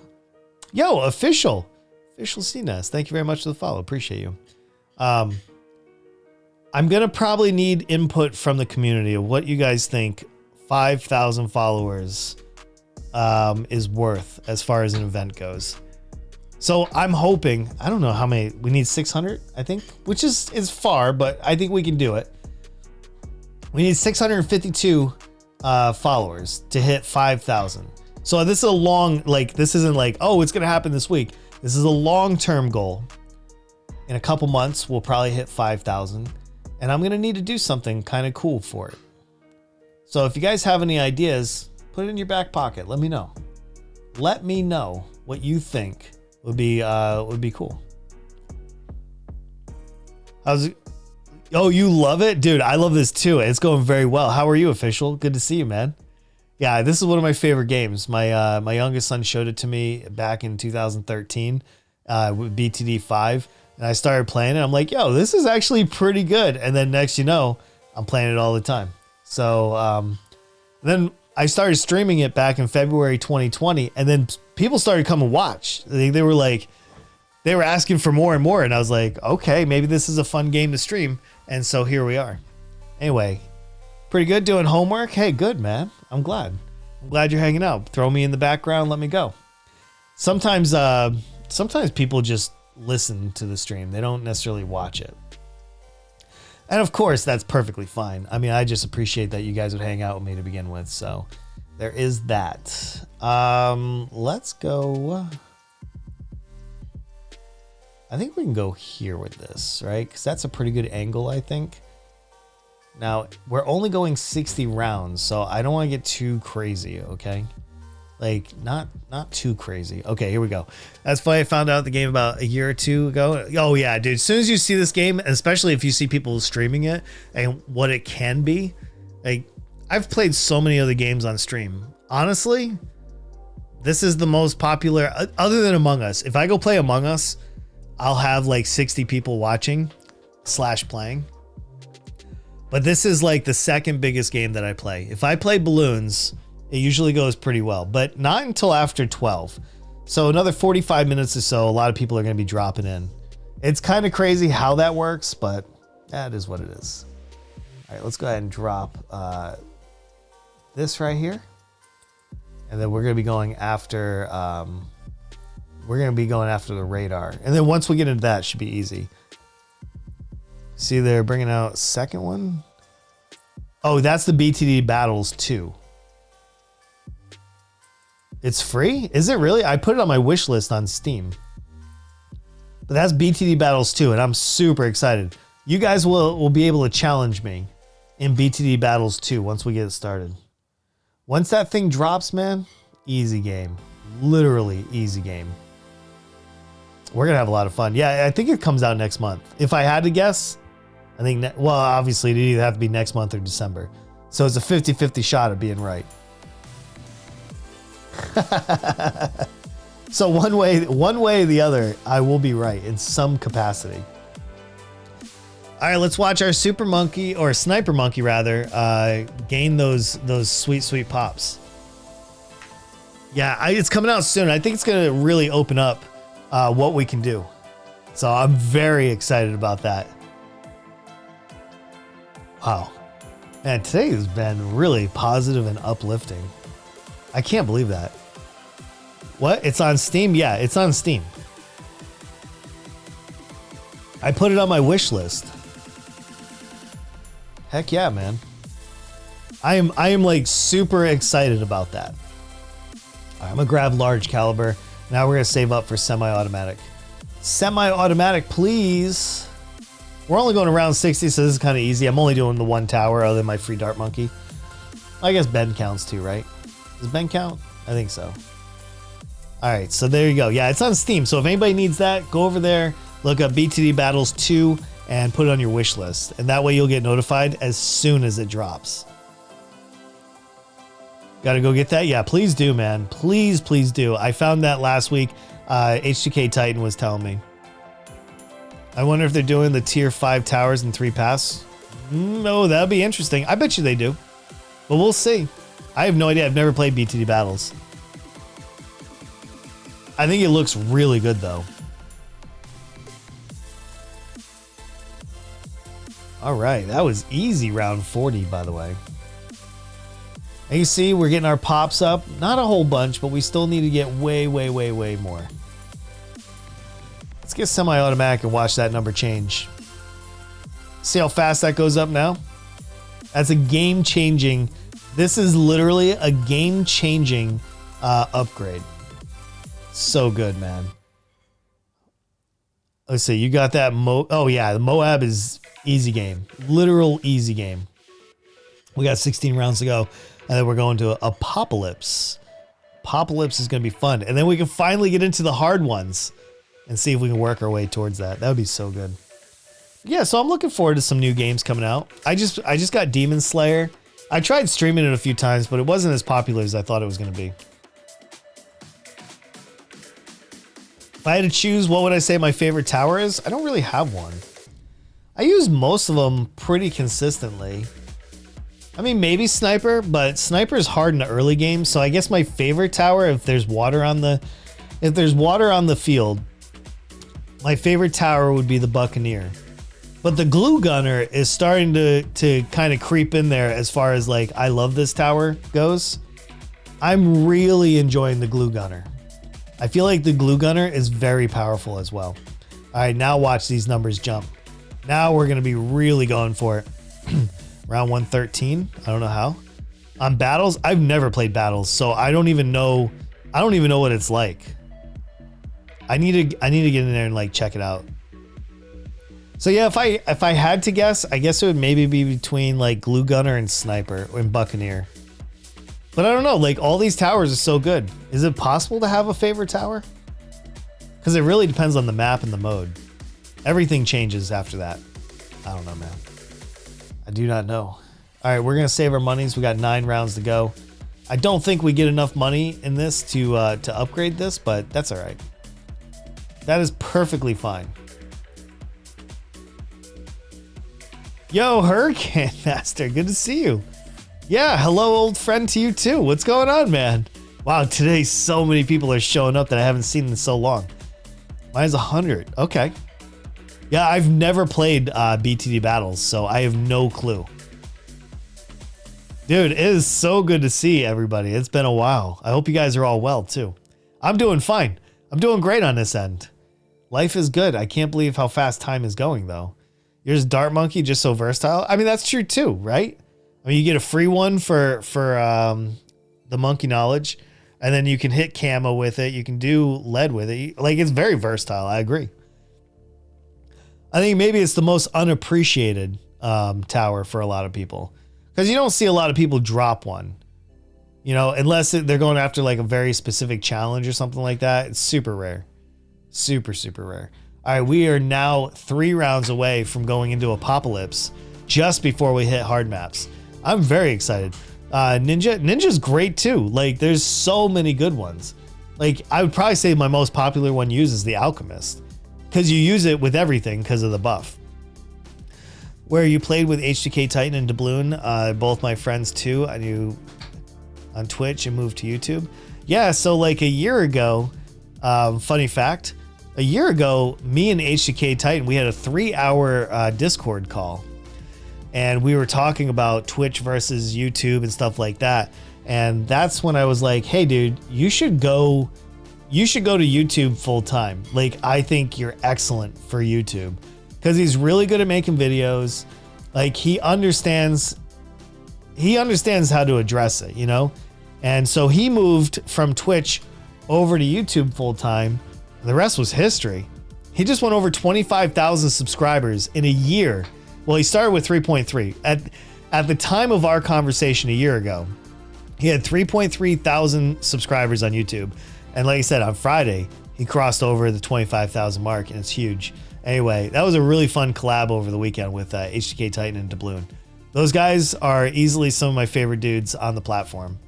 Yo, official CNES. Thank you very much for the follow. Appreciate you. I'm going to probably need input from the community of what you guys think 5,000 followers is worth as far as an event goes. So I'm hoping, I don't know how many, we need 600, I think, which is far, but I think we can do it. We need 652 followers to hit 5,000. So this is a long, this isn't like, oh, it's going to happen this week. This is a long-term goal. In a couple months, we'll probably hit 5,000, and I'm going to need to do something kind of cool for it. So if you guys have any ideas, put it in your back pocket. Let me know. Let me know what you think would be cool. How's it? Oh, you love it? Dude, I love this too. It's going very well. How are you, official? Good to see you, man. Yeah, this is one of my favorite games. My youngest son showed it to me back in 2013 with BTD 5, and I started playing it. I'm like, yo, this is actually pretty good. And then next you know, I'm playing it all the time. So then I started streaming it back in February 2020, and then people started coming watch. They were asking for more and more, and I was like, okay, maybe this is a fun game to stream. And so here we are. Anyway, pretty good doing homework. Hey, good, man. I'm glad you're hanging out. Throw me in the background. Let me go. Sometimes people just listen to the stream. They don't necessarily watch it. And of course, that's perfectly fine. I mean, I just appreciate that you guys would hang out with me to begin with. So there is that. Let's go. I think we can go here with this, right? Because that's a pretty good angle, I think. Now, we're only going 60 rounds, so I don't want to get too crazy, okay? Like, not too crazy. Okay, here we go. That's funny. I found out the game about a year or two ago. Oh, yeah, dude. As soon as you see this game, especially if you see people streaming it and what it can be, like, I've played so many other games on stream. Honestly, this is the most popular, other than Among Us. If I go play Among Us, I'll have like 60 people watching / playing. But this is like the second biggest game that I play. If I play Balloons, it usually goes pretty well, but not until after 12. So another 45 minutes or so, a lot of people are going to be dropping in. It's kind of crazy how that works, but that is what it is. All right, let's go ahead and drop this right here. And then we're going to be going after the radar. And then once we get into that, it should be easy. See, they're bringing out second one. Oh, that's the BTD Battles 2. It's free? Is it really? I put it on my wish list on Steam. But that's BTD Battles 2, and I'm super excited. You guys will be able to challenge me in BTD Battles 2 once we get it started. Once that thing drops, man, easy game. Literally easy game. We're going to have a lot of fun. Yeah, I think it comes out next month. If I had to guess, I think, well, obviously it'd either have to be next month or December. So it's a 50-50 shot of being right. So one way or the other, I will be right in some capacity. All right, let's watch our super monkey, or sniper monkey rather, gain those sweet pops. Yeah, it's coming out soon. I think it's going to really open up what we can do. So I'm very excited about that. Wow. Man, today has been really positive and uplifting. I can't believe that. What? It's on Steam? Yeah, it's on Steam. I put it on my wish list. Heck yeah, man. I am like super excited about that. All right, I'm gonna grab large caliber. Now we're gonna save up for semi-automatic. Semi-automatic, please. We're only going around 60, so this is kind of easy. I'm only doing the one tower other than my free dart monkey. I guess Ben counts too, right? Does Ben count? I think so. All right, so there you go. Yeah, it's on Steam. So if anybody needs that, go over there, look up BTD Battles 2, and put it on your wish list. And that way you'll get notified as soon as it drops. Got to go get that? Yeah, please do, man. Please, please do. I found that last week. H2K Titan was telling me. I wonder if they're doing the tier 5 towers and 3 pass. No, that'd be interesting. I bet you they do. But we'll see. I have no idea. I've never played BTD Battles. I think it looks really good, though. All right. That was easy round 40, by the way. And you see, we're getting our pops up. Not a whole bunch, but we still need to get way, way, way, way more. Let's get semi-automatic and watch that number change. See how fast that goes up now? That's a game-changing. This is literally a game-changing upgrade. So good, man. Let's see. You got that oh, yeah. The Moab is easy game. Literal easy game. We got 16 rounds to go. And then we're going to Apocalypse. Apocalypse is going to be fun. And then we can finally get into the hard ones and see if we can work our way towards that. That would be so good. Yeah, so I'm looking forward to some new games coming out. I just got Demon Slayer. I tried streaming it a few times, but it wasn't as popular as I thought it was going to be. If I had to choose, what would I say my favorite tower is? I don't really have one. I use most of them pretty consistently. I mean, maybe Sniper, but Sniper is hard in the early game. So I guess my favorite tower, if there's water on the field, my favorite tower would be the Buccaneer. But the Glue Gunner is starting to kind of creep in there as far as like, I love this tower goes. I'm really enjoying the Glue Gunner. I feel like the Glue Gunner is very powerful as well. All right, now watch these numbers jump. Now we're going to be really going for it. Round 113. I don't know how. On battles, I've never played battles, so I don't even know what it's like. I need to get in there and like check it out. So yeah, if I had to guess, I guess it would maybe be between like Glue Gunner and Sniper and Buccaneer. But I don't know, like all these towers are so good. Is it possible to have a favorite tower? Because it really depends on the map and the mode. Everything changes after that. I don't know, man. I do not know. All right, we're going to save our monies. We got 9 rounds to go. I don't think we get enough money in this to upgrade this, but that's all right. That is perfectly fine. Yo, Hurricane Master, good to see you. Yeah, hello, old friend to you too. What's going on, man? Wow, today so many people are showing up that I haven't seen in so long. Mine's 100. Okay. Yeah, I've never played BTD Battles, so I have no clue. Dude, it is so good to see everybody. It's been a while. I hope you guys are all well, too. I'm doing fine. I'm doing great on this end. Life is good. I can't believe how fast time is going, though. Yours Dart Monkey, just so versatile. I mean, that's true, too, right? I mean, you get a free one for the Monkey Knowledge, and then you can hit camo with it. You can do lead with it. Like, it's very versatile. I agree. I think maybe it's the most unappreciated tower for a lot of people because you don't see a lot of people drop one, you know, unless they're going after like a very specific challenge or something like that. It's super rare, super, super rare. All right, we are now 3 rounds away from going into Apocalypse just before we hit hard maps. I'm very excited. Ninja's great too. Like there's so many good ones. Like I would probably say my most popular one used is the Alchemist. Because you use it with everything because of the buff. Where you played with H2K Titan and Doubloon, both my friends too. I knew on Twitch and moved to YouTube. Yeah, so like a year ago, funny fact, a year ago, me and H2K Titan, we had a 3-hour Discord call. And we were talking about Twitch versus YouTube and stuff like that. And that's when I was like, hey dude, you should go you should go to YouTube full time. Like, I think you're excellent for YouTube because he's really good at making videos. Like, he understands how to address it, you know? And so he moved from Twitch over to YouTube full time. The rest was history. He just went over 25,000 subscribers in a year. Well, he started with 3.3. At the time of our conversation a year ago, he had 3.3 thousand subscribers on YouTube. And like I said, on Friday, he crossed over the 25,000 mark, and it's huge. Anyway, that was a really fun collab over the weekend with HTK Titan and Doubloon. Those guys are easily some of my favorite dudes on the platform.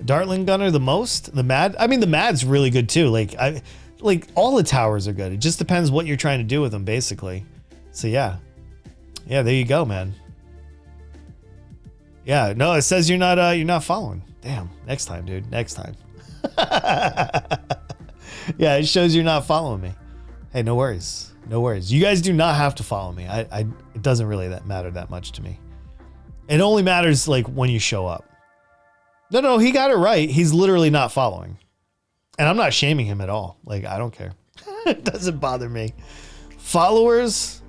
Dartling Gunner the most? The Mad? I mean, the Mad's really good too. Like all the towers are good. It just depends what you're trying to do with them, basically. So yeah. Yeah, there you go, man. Yeah, no, it says you're not following. Damn, next time, dude. Next time. Yeah, it shows you're not following me. Hey, no worries. No worries. You guys do not have to follow me. It doesn't really matter that much to me. It only matters like when you show up. No, he got it right. He's literally not following. And I'm not shaming him at all. Like, I don't care. It doesn't bother me. Followers,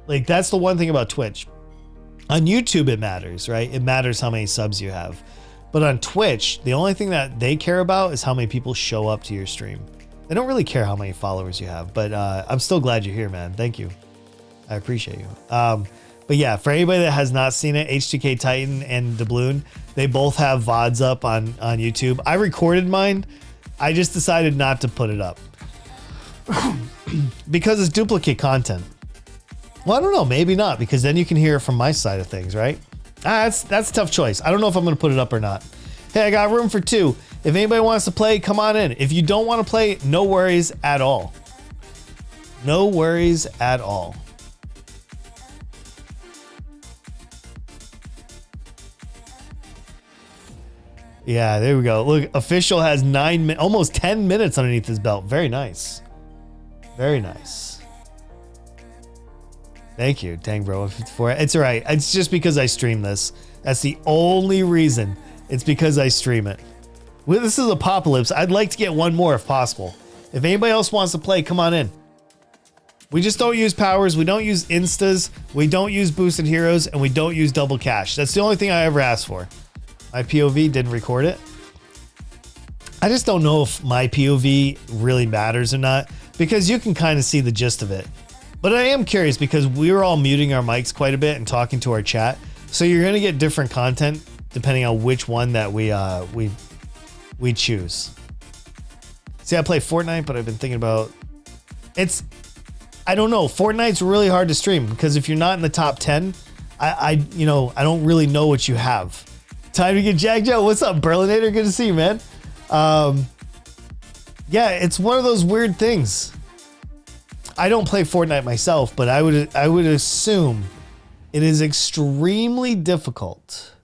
like, that's the one thing about Twitch. On YouTube, it matters, right? It matters how many subs you have. But on Twitch, the only thing that they care about is how many people show up to your stream. They don't really care how many followers you have. But I'm still glad you're here, man. Thank you. I appreciate you. But yeah, for anybody that has not seen it, H2K Titan and Doubloon, they both have VODs up on YouTube. I recorded mine. I just decided not to put it up because it's duplicate content. Well, I don't know, maybe not, because then you can hear it from my side of things, right? That's a tough choice. I don't know if I'm going to put it up or not. Hey, I got room for 2. If anybody wants to play, come on in. If you don't want to play, no worries at all. No worries at all. Yeah, there we go. Look, official has almost 10 minutes underneath his belt. Very nice. Very nice. Thank you, Tang Bro 54. It's all right. It's just because I stream this. That's the only reason. It's because I stream it. Well, this is Apocalypse. I'd like to get one more if possible. If anybody else wants to play, come on in. We just don't use powers. We don't use instas. We don't use boosted heroes, and we don't use double cash. That's the only thing I ever asked for. My POV didn't record it. I just don't know if my POV really matters or not, because you can kind of see the gist of it. But I am curious because we were all muting our mics quite a bit and talking to our chat. So you're going to get different content depending on which one that we choose. See, I play Fortnite, but I've been thinking about I don't know. Fortnite's really hard to stream because if you're not in the top 10, I don't really know what you have. Time to get Jack Joe. What's up, Berlinator? Good to see you, man. Yeah, it's one of those weird things. I don't play Fortnite myself, but I would assume it is extremely difficult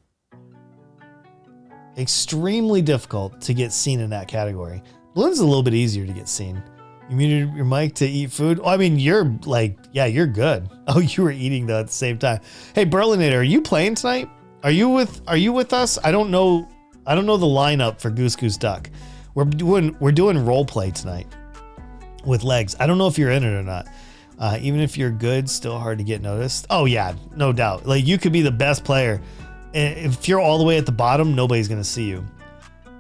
to get seen in that category. Balloon's a little bit easier to get seen. You muted your mic to eat food? Oh, I mean, you're like, yeah, you're good. Oh, you were eating though at the same time. Hey, Berlinator, are you playing tonight? Are you with us? I don't know the lineup for Goose Goose Duck. We're doing role play tonight with Legs. I don't know if you're in it or not. Even if you're good, still hard to get noticed. Oh yeah, no doubt. Like you could be the best player. If you're all the way at the bottom, nobody's gonna see you.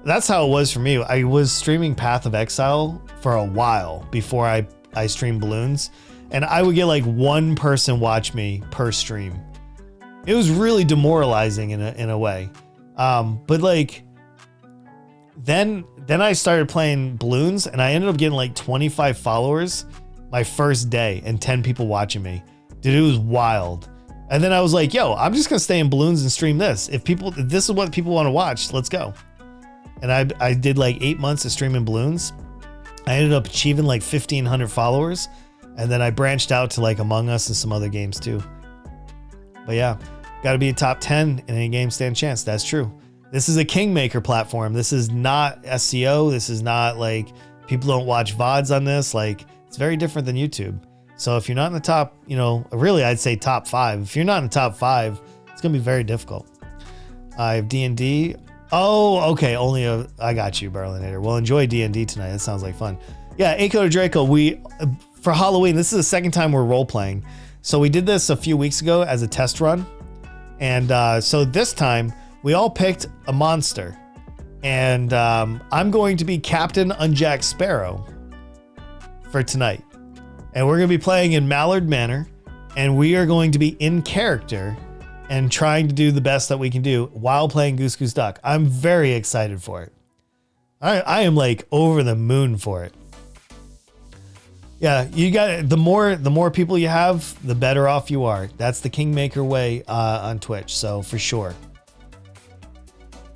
That's how it was for me. I was streaming Path of Exile for a while before I streamed Balloons, and I would get like one person watch me per stream. It was really demoralizing in a way. But like then I started playing Balloons and I ended up getting like 25 followers my first day and 10 people watching me. Dude, it was wild. And then I was like, yo, I'm just gonna stay in Balloons and stream this. If this is what people want to watch, let's go. And I did like 8 months of streaming Balloons. I ended up achieving like 1,500 followers. And then I branched out to like Among Us and some other games too. But yeah, got to be a top 10 in any game, stand a chance. That's true. This is a Kingmaker platform. This is not SEO. This is not like people don't watch VODs on this. Like it's very different than YouTube. So if you're not in the top, really I'd say top 5. If you're not in the top 5, it's going to be very difficult. I have D&D. Oh, okay. I got you, Berlinator. Well, enjoy D&D tonight. That sounds like fun. Yeah, Aiko to Draco, for Halloween, this is the second time we're role playing. So we did this a few weeks ago as a test run. And so this time we all picked a monster. And I'm going to be Captain Unjack Sparrow for tonight. And we're going to be playing in Mallard Manor. And we are going to be in character and trying to do the best that we can do while playing Goose Goose Duck. I'm very excited for it. I am like over the moon for it. Yeah, you got the more people you have, the better off you are. That's the Kingmaker way on Twitch. So for sure,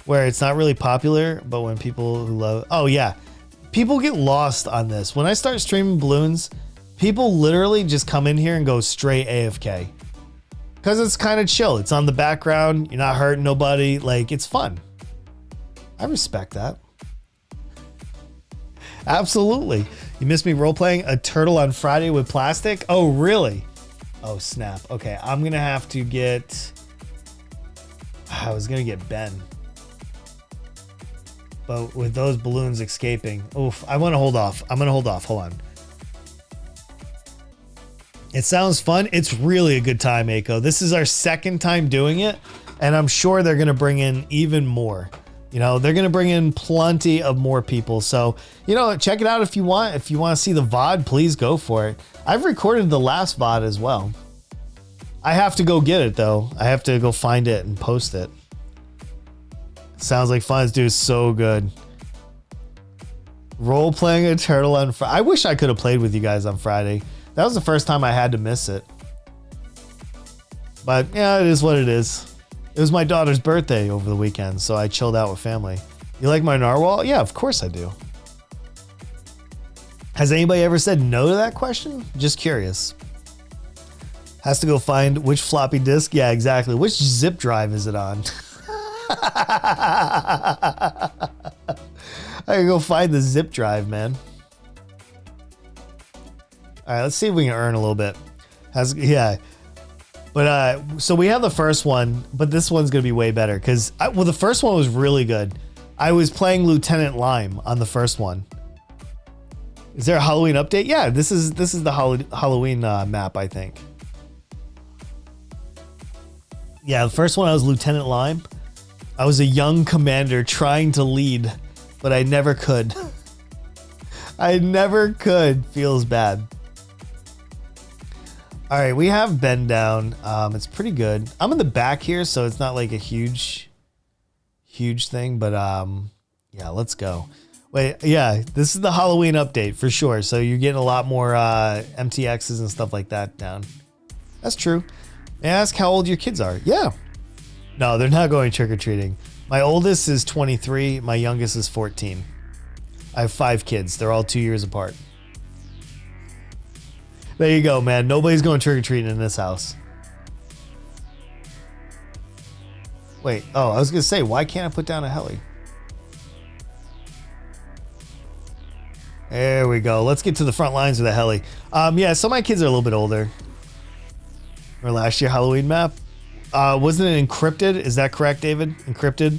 where it's not really popular, but when people who love, oh yeah, people get lost on this. When I start streaming balloons, people literally just come in here and go straight AFK because it's kind of chill. It's on the background. You're not hurting nobody. Like, it's fun. I respect that. Absolutely. You missed me role playing a turtle on Friday with plastic? Oh, really? Oh, snap. Okay, I'm going to have to get... I was going to get Ben. But with those balloons escaping... Oof, I want to hold off. I'm going to hold off. Hold on. It sounds fun. It's really a good time, Aiko. This is our second time doing it, and I'm sure they're going to bring in even more. You know, they're going to bring in plenty of more people. So, you know, check it out if you want. If you want to see the VOD, please go for it. I've recorded the last VOD as well. I have to go get it, though. I have to go find it and post it. Sounds like fun. This dude is so good. Role playing a turtle on Friday. I wish I could have played with you guys on Friday. That was the first time I had to miss it. But yeah, it is what it is. It was my daughter's birthday over the weekend, so I chilled out with family. You like my narwhal? Yeah, of course I do. Has anybody ever said no to that question? Just curious. Has to go find which floppy disk. Yeah, exactly. Which zip drive is it on? I can go find the zip drive, man. All right, let's see if we can earn a little bit. Yeah. But so we have the first one, but this one's gonna be way better because the first one was really good. I was playing Lieutenant Lime on the first one. Is there a Halloween update? Yeah, this is the Halloween map, I think. Yeah, the first one I was Lieutenant Lime. I was a young commander trying to lead, but I never could. I never could. Feels bad. All right, we have Ben down. It's pretty good. I'm in the back here, so it's not like a huge thing, but yeah, let's go. Wait, yeah, this is the Halloween update for sure. So you're getting a lot more MTXs and stuff like that down. That's true. May I ask how old your kids are? Yeah. No, they're not going trick-or-treating. My oldest is 23. My youngest is 14. I have 5 kids. They're all 2 years apart. There you go, man. Nobody's going trick-or-treating in this house. Wait. Oh, I was going to say, why can't I put down a heli? There we go. Let's get to the front lines with a heli. Yeah, so my kids are a little bit older. Or last year Halloween map. Wasn't it encrypted? Is that correct, David? Encrypted?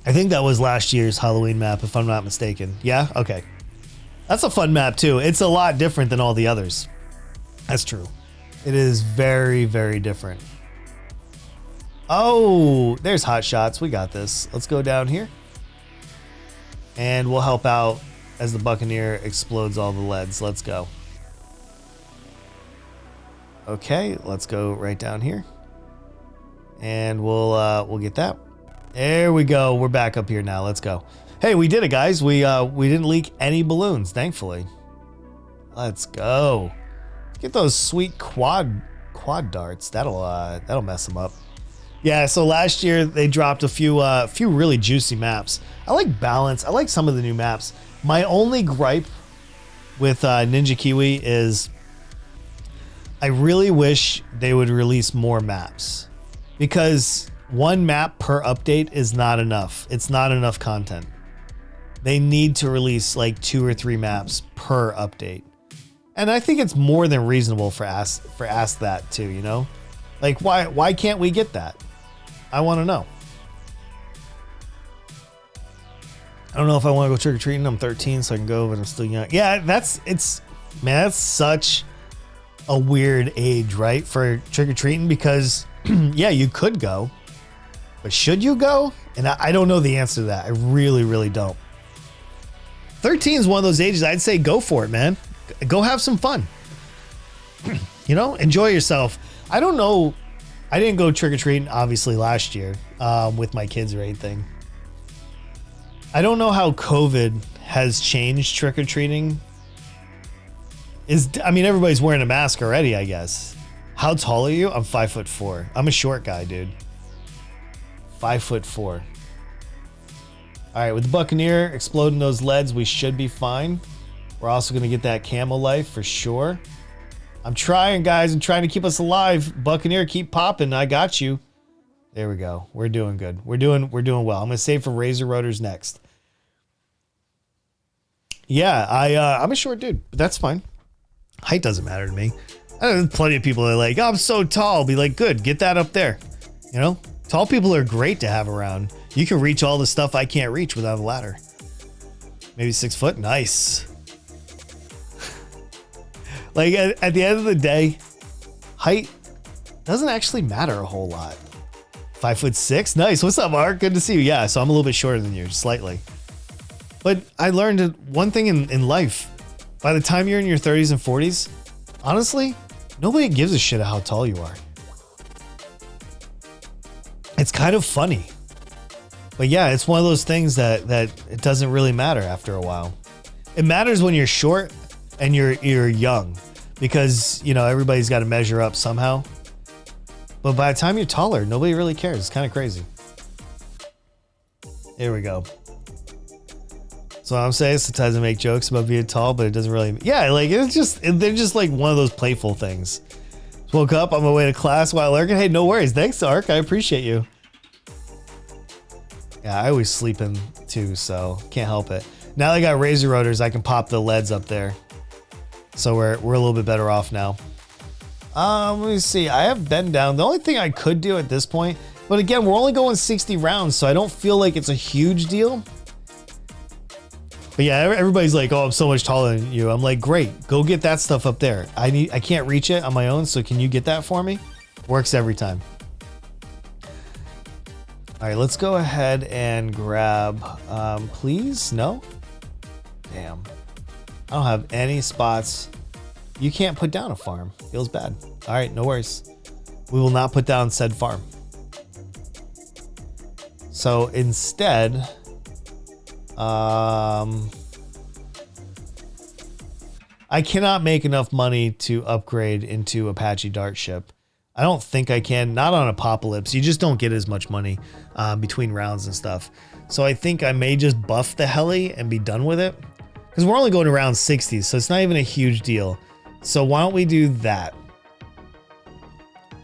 I think that was last year's Halloween map, if I'm not mistaken. Yeah? Okay. That's a fun map, too. It's a lot different than all the others. That's true. It is very, very different. Oh, there's Hot Shots. We got this. Let's go down here. And we'll help out as the Buccaneer explodes all the leads. Let's go. Okay, let's go right down here. And we'll get that. There we go. We're back up here now. Let's go. Hey, we did it, guys. We didn't leak any balloons, thankfully. Let's go. Get those sweet quad darts. That'll mess them up. Yeah, so last year they dropped a few really juicy maps. I like balance. I like some of the new maps. My only gripe with Ninja Kiwi is I really wish they would release more maps, because one map per update is not enough. It's not enough content. They need to release like 2 or 3 maps per update. And I think it's more than reasonable for ask that too, you know? Like why can't we get that? I want to know. I don't know if I want to go trick-or-treating. I'm 13, so I can go, but I'm still young. Yeah, that's such a weird age, right? For trick-or-treating, because yeah, you could go, but should you go? And I don't know the answer to that. I really, really don't. 13 is one of those ages I'd say go for it, man. Go have some fun. You know, enjoy yourself. I don't know. I didn't go trick-or-treating, obviously, last year with my kids or anything. I don't know how COVID has changed trick-or-treating. I mean, everybody's wearing a mask already, I guess. How tall are you? I'm 5'4". I'm a short guy, dude. 5'4". All right, with the Buccaneer exploding those leads, we should be fine. We're also going to get that camo life for sure. I'm trying, guys. I'm trying to keep us alive. Buccaneer, keep popping. I got you. There we go. We're doing good. We're doing well. I'm going to save for Razor Rotors next. Yeah, I'm a short dude, but that's fine. Height doesn't matter to me. I know plenty of people that are like, oh, I'm so tall. I'll be like, good, get that up there. You know, tall people are great to have around. You can reach all the stuff I can't reach without a ladder. Maybe 6 foot. Nice. Like at the end of the day, height doesn't actually matter a whole lot. 5'6". Nice. What's up, Mark? Good to see you. Yeah, so I'm a little bit shorter than you, slightly. But I learned one thing in life. By the time you're in your 30s and 40s, honestly, nobody gives a shit how tall you are. It's kind of funny. But yeah, it's one of those things that it doesn't really matter after a while. It matters when you're short and you're young, because, you know, everybody's got to measure up somehow. But by the time you're taller, nobody really cares. It's kind of crazy. Here we go. So I'm saying, sometimes I make jokes about being tall, but it doesn't really. Yeah, like they're just like one of those playful things. Just woke up on my way to class while lurking. Hey, no worries. Thanks, Ark. I appreciate you. Yeah, I always sleep in too, so can't help it. Now that I got Razor Rotors, I can pop the leads up there. So we're a little bit better off now. Let me see. I have been down. The only thing I could do at this point, but again, we're only going 60 rounds, so I don't feel like it's a huge deal. But yeah, everybody's like, oh, I'm so much taller than you. I'm like, great, go get that stuff up there. I can't reach it on my own, so can you get that for me? Works every time. All right, let's go ahead and grab, please, no? Damn, I don't have any spots. You can't put down a farm, feels bad. All right, no worries. We will not put down said farm. So instead, I cannot make enough money to upgrade into Apache Dart ship. I don't think I can, not on Apocalypse. You just don't get as much money between rounds and stuff. So I think I may just buff the heli and be done with it, because we're only going to round 60, so it's not even a huge deal. So why don't we do that?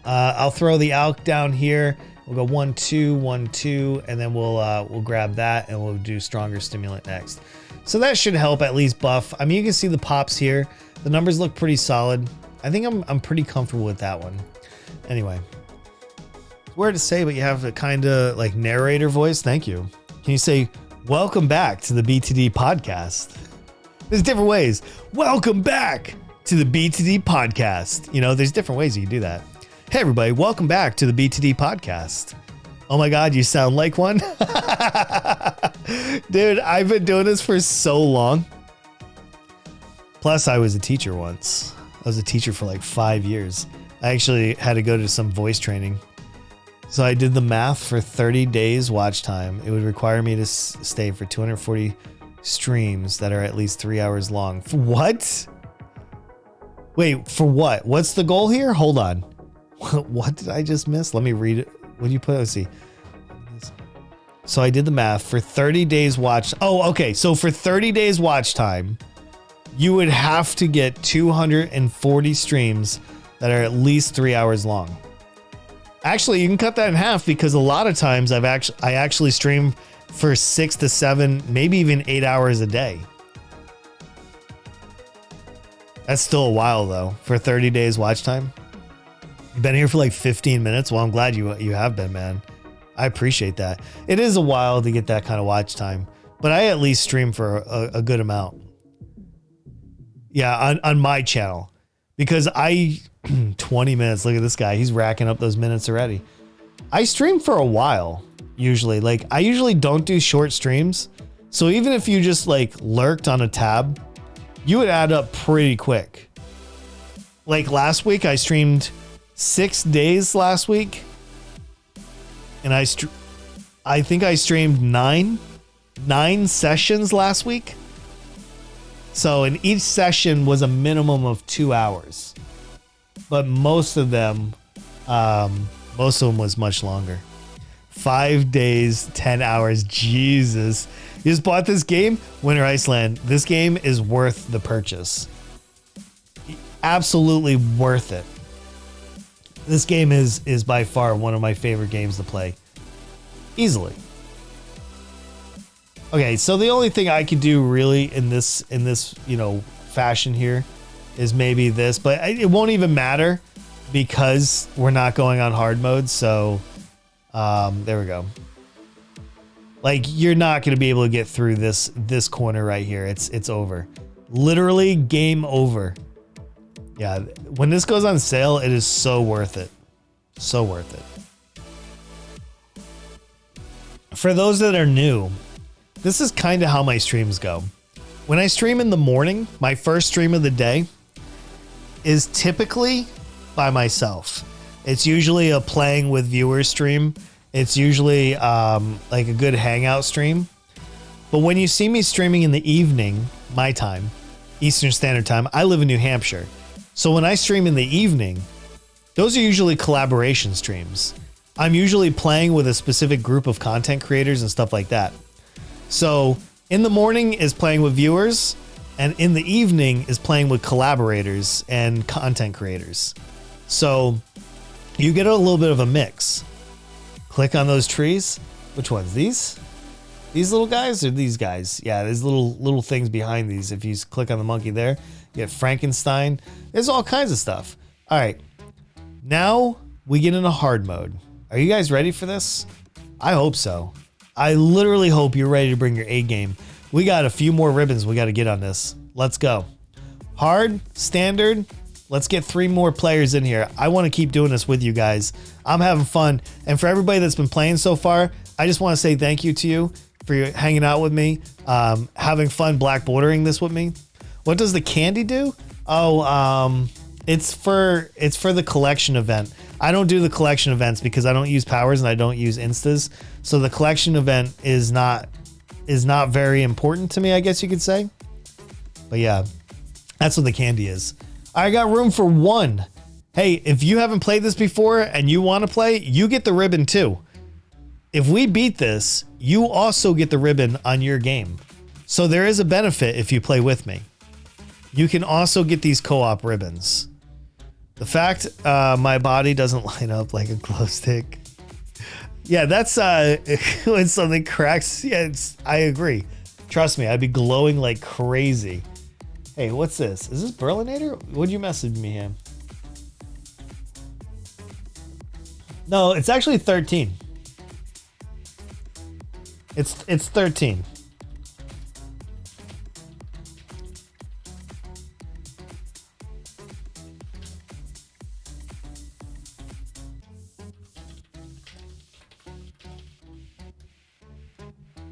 I'll throw the ALK down here. We'll go 1, 2, 1, 2, and then we'll grab that and we'll do Stronger Stimulant next. So that should help at least buff. I mean, you can see the pops here. The numbers look pretty solid. I think I'm pretty comfortable with that one. Anyway, it's weird to say, but you have a kind of like narrator voice. Thank you. Can you say, welcome back to the B2D podcast? There's different ways. Welcome back to the B2D podcast. You know, there's different ways you can do that. Hey, everybody, welcome back to the B2D podcast. Oh my God, you sound like one. Dude, I've been doing this for so long. Plus, I was a teacher once. I was a teacher for like 5 years. I actually had to go to some voice training. So I did the math for 30 days watch time. It would require me to stay for 240 streams that are at least 3 hours long. For what? Wait, for what? What's the goal here? Hold on. What did I just miss? Let me read it. What do you put? Let's see. So I did the math for 30 days watch. Oh, okay. So for 30 days watch time, you would have to get 240 streams that are at least 3 hours long. Actually, you can cut that in half, because a lot of times I actually stream for 6 to 7, maybe even 8 hours a day. That's still a while though, for 30 days watch time. You've been here for like 15 minutes. Well, I'm glad you have been, man. I appreciate that. It is a while to get that kind of watch time, but I at least stream for a good amount. Yeah, on my channel, because 20 minutes. Look at this guy. He's racking up those minutes already. I stream for a while, usually. Like, I usually don't do short streams. So even if you just like lurked on a tab, you would add up pretty quick. Like last week, I streamed 6 days last week. And I think I streamed nine sessions last week. So, and each session was a minimum of 2 hours, but most of them was much longer. 5 days, 10 hours. Jesus. You just bought this game, Winter Iceland. This game is worth the purchase. Absolutely worth it. This game is by far one of my favorite games to play. Easily. Okay, so the only thing I could do really in this, fashion here is maybe this, but it won't even matter because we're not going on hard mode. So, there we go. Like, you're not going to be able to get through this corner right here. It's over. Literally game over. Yeah, when this goes on sale, it is so worth it. So worth it. For those that are new, this is kind of how my streams go. When I stream in the morning, my first stream of the day is typically by myself. It's usually a playing with viewers stream. It's usually like a good hangout stream. But when you see me streaming in the evening, my time, Eastern Standard Time, I live in New Hampshire. So when I stream in the evening, those are usually collaboration streams. I'm usually playing with a specific group of content creators and stuff like that. So in the morning is playing with viewers, and in the evening is playing with collaborators and content creators. So you get a little bit of a mix. Click on those trees. Which ones? These? These little guys or these guys? Yeah, there's little things behind these. If you click on the monkey there, you get Frankenstein. There's all kinds of stuff. All right. Now we get into hard mode. Are you guys ready for this? I hope so. I literally hope you're ready to bring your A game. We got a few more ribbons we got to get on this. Let's go. Hard, standard. Let's get 3 more players in here. I want to keep doing this with you guys. I'm having fun. And for everybody that's been playing so far, I just want to say thank you to you for hanging out with me, having fun black bordering this with me. What does the candy do? Oh, it's for the collection event. I don't do the collection events because I don't use powers and I don't use instas. So the collection event is not very important to me, I guess you could say. But yeah, that's what the candy is. I got room for 1. Hey, if you haven't played this before and you want to play, you get the ribbon too. If we beat this, you also get the ribbon on your game. So there is a benefit if you play with me. You can also get these co-op ribbons. The fact my body doesn't line up like a glow stick. Yeah, that's when something cracks. Yeah, I agree. Trust me, I'd be glowing like crazy. Hey, what's this? Is this Berlinator? What'd you message me, Ham? No, it's actually 13. It's 13.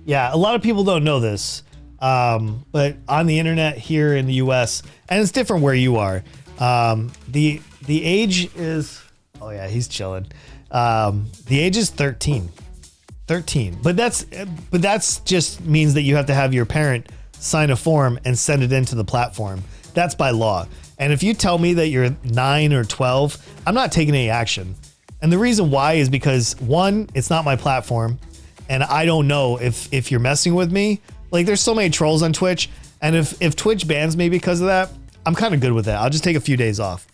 Yeah, a lot of people don't know this, but on the internet here in the U.S., and it's different where you are. The age is, oh yeah, he's chilling. The age is 13, but that's just means that you have to have your parent sign a form and send it into the platform. That's by law. And if you tell me that you're 9 or 12, I'm not taking any action. And the reason why is because 1, it's not my platform. And I don't know if you're messing with me. Like, there's so many trolls on Twitch. And if Twitch bans me because of that, I'm kind of good with that. I'll just take a few days off.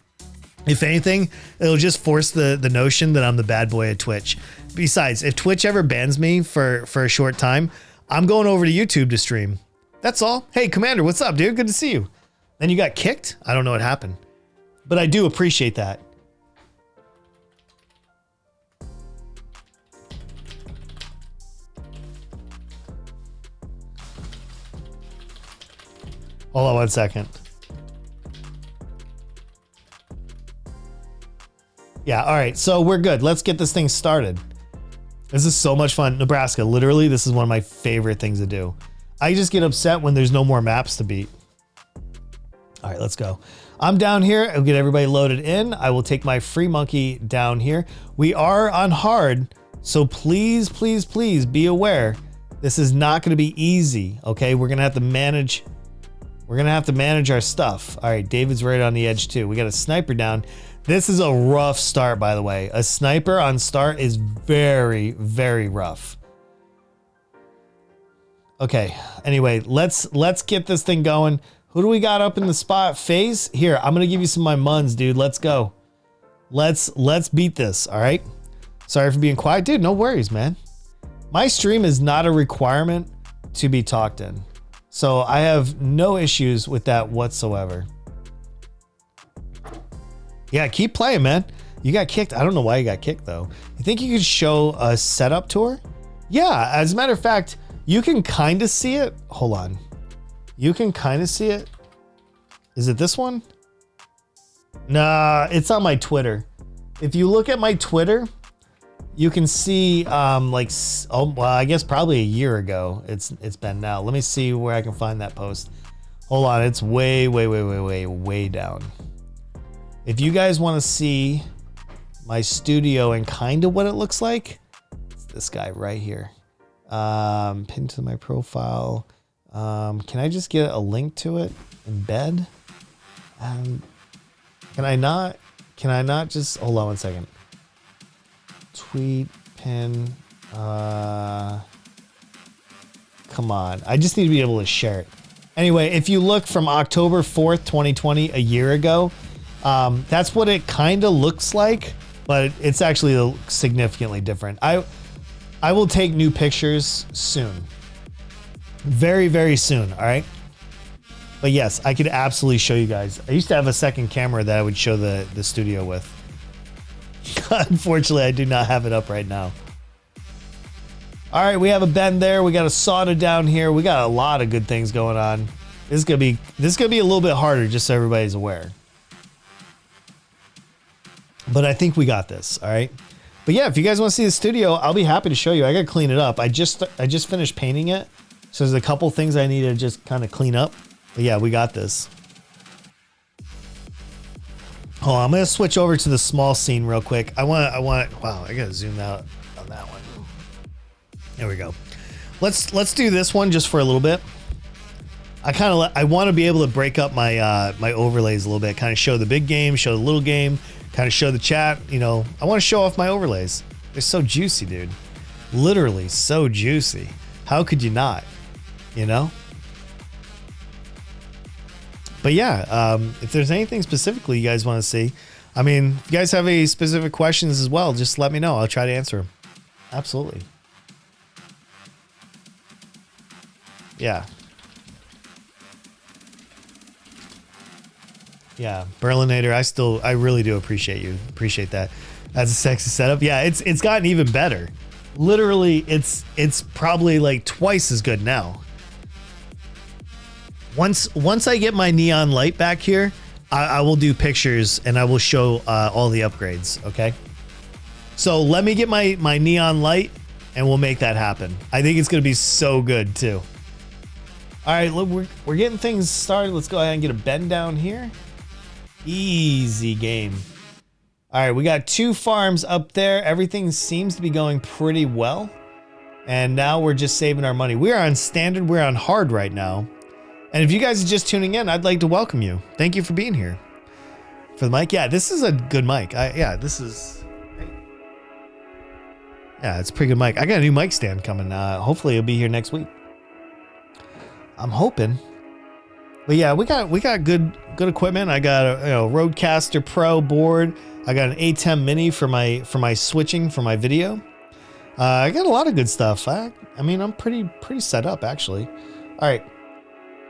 If anything, it'll just force the notion that I'm the bad boy at Twitch. Besides, if Twitch ever bans me for a short time, I'm going over to YouTube to stream. That's all. Hey, Commander, what's up, dude? Good to see you. Then you got kicked? I don't know what happened. But I do appreciate that. Hold on 1 second. Yeah, all right, so we're good. Let's get this thing started. This is so much fun. Nebraska, literally, this is one of my favorite things to do. I just get upset when there's no more maps to beat. All right, let's go. I'm down here. I'll get everybody loaded in. I will take my free monkey down here. We are on hard, so please, please, please be aware. This is not going to be easy, okay? We're going to have to manage. We're going to have to manage our stuff. All right, David's right on the edge too. We got a sniper down. This is a rough start, by the way. A sniper on start is very, very rough. Okay, anyway, let's get this thing going. Who do we got up in the spot? FaZe? Here, I'm gonna give you some of my muns, dude. Let's go. Let's beat this, all right? Sorry for being quiet. Dude, no worries, man. My stream is not a requirement to be talked in. So I have no issues with that whatsoever. Yeah, keep playing, man. You got kicked. I don't know why you got kicked, though. You think you could show a setup tour? Yeah, as a matter of fact, you can kind of see it. Hold on. You can kind of see it. Is it this one? Nah, it's on my Twitter. If you look at my Twitter, you can see well, I guess probably a year ago. It's been now. Let me see where I can find that post. Hold on, it's way down. If you guys want to see my studio and kind of what it looks like, it's this guy right here. Pinned to my profile. Can I just get a link to it? Embed? Can I not just, hold on 1 second. Tweet, pin, come on. I just need to be able to share it. Anyway, if you look from October 4th, 2020, a year ago, that's what it kind of looks like, but it's actually significantly different. I will take new pictures soon. Very, very soon, all right? But yes, I could absolutely show you guys. I used to have a second camera that I would show the studio with. Unfortunately, I do not have it up right now. All right, we have a bend there. We got a sauna down here. We got a lot of good things going on. This is gonna be a little bit harder, just so everybody's aware. But I think we got this, all right? But yeah, if you guys want to see the studio, I'll be happy to show you. I gotta clean it up. I just finished painting it, so there's a couple things I need to just kind of clean up. But yeah, we got this. Hold on, I'm gonna switch over to the small scene real quick. I want. Wow, I gotta zoom out on that one. There we go. Let's do this one just for a little bit. I want to be able to break up my my overlays a little bit. Kind of show the big game, show the little game, kind of show the chat. You know, I want to show off my overlays. They're so juicy, dude. Literally so juicy. How could you not? You know. But yeah, if there's anything specifically you guys want to see, I mean, if you guys have any specific questions as well, just let me know. I'll try to answer them. Absolutely. Yeah. Yeah, Berlinator, I really do appreciate you. Appreciate that. That's a sexy setup. Yeah, it's gotten even better. Literally, it's probably like twice as good now. Once I get my neon light back here, I will do pictures and I will show all the upgrades, okay? So let me get my neon light and we'll make that happen. I think it's gonna be so good too. All right, look, we're getting things started. Let's go ahead and get a bend down here. Easy game. All right, we got 2 farms up there. Everything seems to be going pretty well. And now we're just saving our money. We are on standard, we're on hard right now. And if you guys are just tuning in, I'd like to welcome you. Thank you for being here. For the mic, yeah, this is a good mic. This is, yeah, it's a pretty good mic. I got a new mic stand coming. Hopefully it'll be here next week. I'm hoping. But yeah, we got good equipment. I got a Rodecaster Pro board. I got an A10 Mini for my switching for my video. I got a lot of good stuff. I mean, I'm pretty set up actually. All right.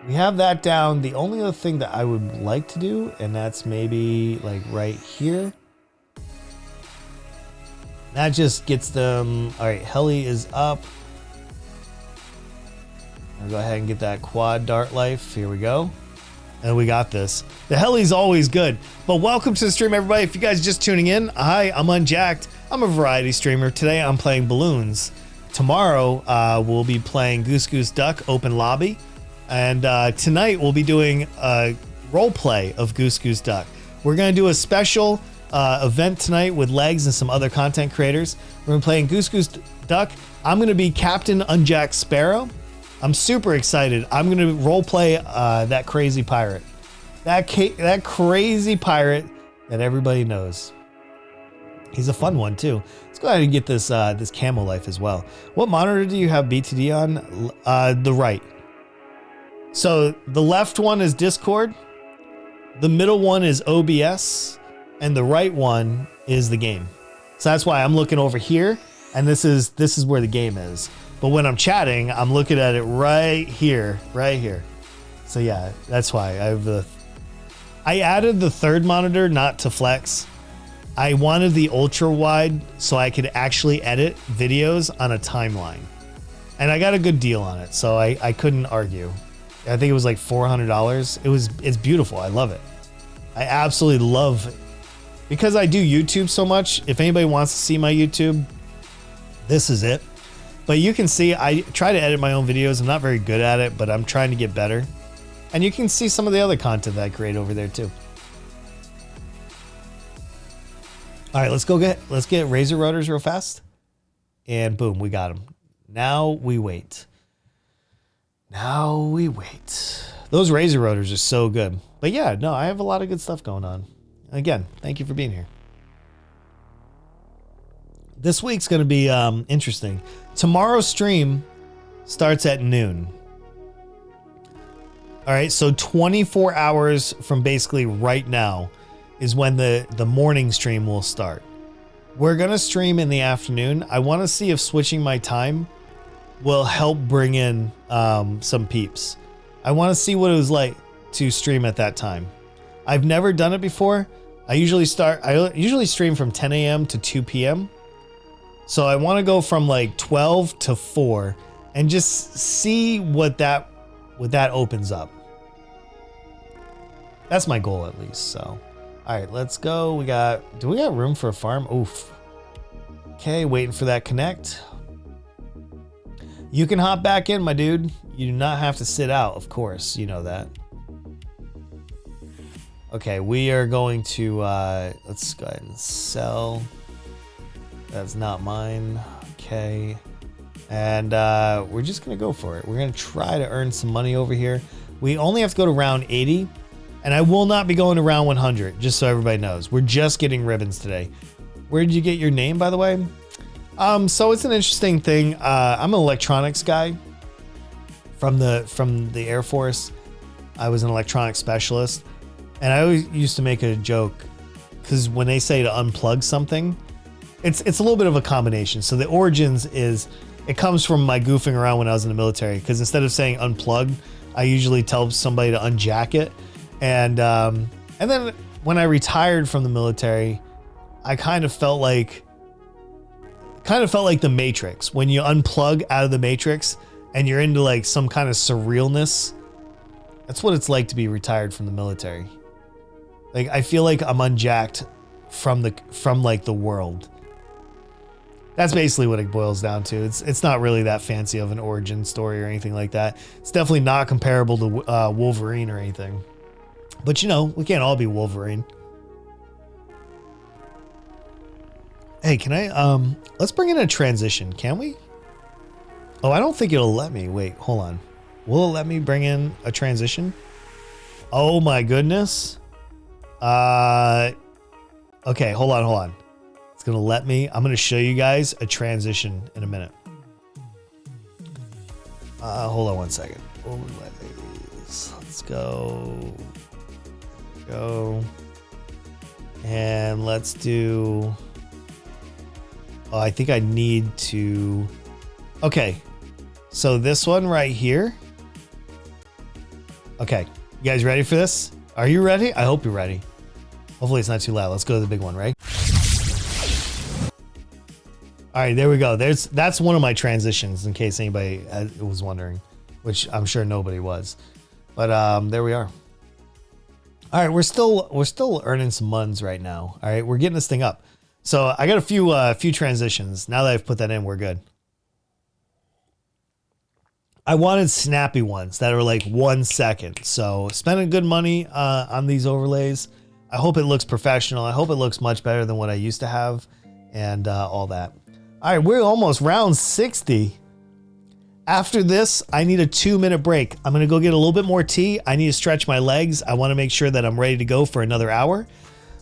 We have that down. The only other thing that I would like to do, and that's maybe like right here. That just gets them. All right, heli is up. I'll go ahead and get that quad dart life. Here we go. and we got this. The heli's always good. But welcome to the stream, everybody. If you guys are just tuning in, hi, I'm Unjacked. I'm a variety streamer. Today I'm playing Balloons. Tomorrow we'll be playing Goose Goose Duck Open Lobby. And tonight we'll be doing a role play of Goose Goose Duck. We're going to do a special event tonight with Legs and some other content creators. We're going to be playing Goose Goose Duck. I'm going to be Captain Unjacked Sparrow. I'm super excited. I'm going to role play that crazy pirate. That crazy pirate that everybody knows. He's a fun one too. Let's go ahead and get this this camo life as well. What monitor do you have BTD on? The right. So the left one is Discord, the middle one is OBS, and the right one is the game. So that's why I'm looking over here, and this is where the game is. But when I'm chatting, I'm looking at it right here. So yeah, that's why I added the third monitor not to flex. I wanted the ultra wide so I could actually edit videos on a timeline. And I got a good deal on it, so I couldn't argue. I think it was like $400. It's beautiful. I love it. I absolutely love it. Because I do YouTube so much, if anybody wants to see my YouTube, this is it. But you can see I try to edit my own videos. I'm not very good at it, but I'm trying to get better. And you can see some of the other content that I create over there too. All right, let's get Razor Rotors real fast. And boom, we got them. Now we wait. Those Razor Rotors are so good. But yeah, no, I have a lot of good stuff going on. Again, thank you for being here. This week's going to be interesting. Tomorrow's stream starts at noon. All right, so 24 hours from basically right now is when the morning stream will start. We're going to stream in the afternoon. I want to see if switching my time will help bring in some peeps. I want to see what it was like to stream at that time. I've never done it before. I usually stream from 10 a.m. to 2 p.m. So I want to go from like 12 to 4 and just see what that opens up. That's my goal at least. So, all right, let's go. Do we got room for a farm? Oof. Okay, waiting for that connect. You can hop back in, my dude. You do not have to sit out, of course. You know that. Okay, we are going to, let's go ahead and sell. That's not mine. Okay. And we're just going to go for it. We're going to try to earn some money over here. We only have to go to round 80. And I will not be going to round 100, just so everybody knows. We're just getting ribbons today. Where did you get your name, by the way? So it's an interesting thing. I'm an electronics guy from the Air Force. I was an electronics specialist. And I always used to make a joke because when they say to unplug something, it's a little bit of a combination. So the origins is it comes from my goofing around when I was in the military, because instead of saying unplug, I usually tell somebody to unjack it. And then when I retired from the military, I kind of felt like the Matrix. When you unplug out of the Matrix and you're into like some kind of surrealness, that's what it's like to be retired from the military. Like I feel like I'm unjacked from like the world. That's basically what it boils down to. It's not really that fancy of an origin story or anything like that. It's definitely not comparable to Wolverine or anything. But you know, we can't all be Wolverine. Hey, can I let's bring in a transition, can we? Oh, I don't think it'll let me. Wait, hold on. Will it let me bring in a transition? Oh my goodness. Okay, hold on. It's gonna let me. I'm gonna show you guys a transition in a minute. Hold on one second. Let's go. And let's do. Oh, I think I need to. Okay, so this one right here. Okay, you guys ready for this? Are you ready? I hope you're ready. Hopefully it's not too loud. Let's go to the big one, right? All right, there we go. That's one of my transitions, in case anybody was wondering, which I'm sure nobody was. But there we are. All right, we're still earning some muns right now. All right, we're getting this thing up. So I got a few transitions. Now that I've put that in, we're good. I wanted snappy ones that are like 1 second. So spending good money on these overlays. I hope it looks professional. I hope it looks much better than what I used to have, and all that. All right, we're almost round 60. After this, I need a 2-minute break. I'm going to go get a little bit more tea. I need to stretch my legs. I want to make sure that I'm ready to go for another hour.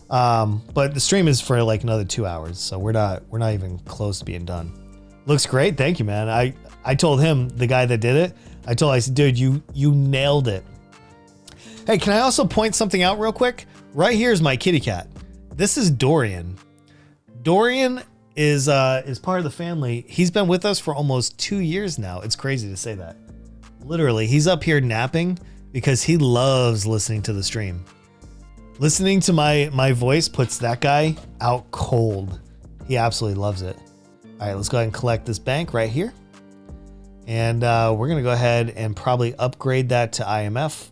But the stream is for like another 2 hours. So we're not even close to being done. Looks great. Thank you, man. I told him, the guy that did it, I said, dude, you nailed it. Hey, can I also point something out real quick? Right here is my kitty cat. This is Dorian. Dorian is part of the family. He's been with us for almost 2 years now. It's crazy to say that. Literally, he's up here napping because he loves listening to the stream. Listening to my voice puts that guy out cold. He absolutely loves it. All right, let's go ahead and collect this bank right here. And we're going to go ahead and probably upgrade that to IMF.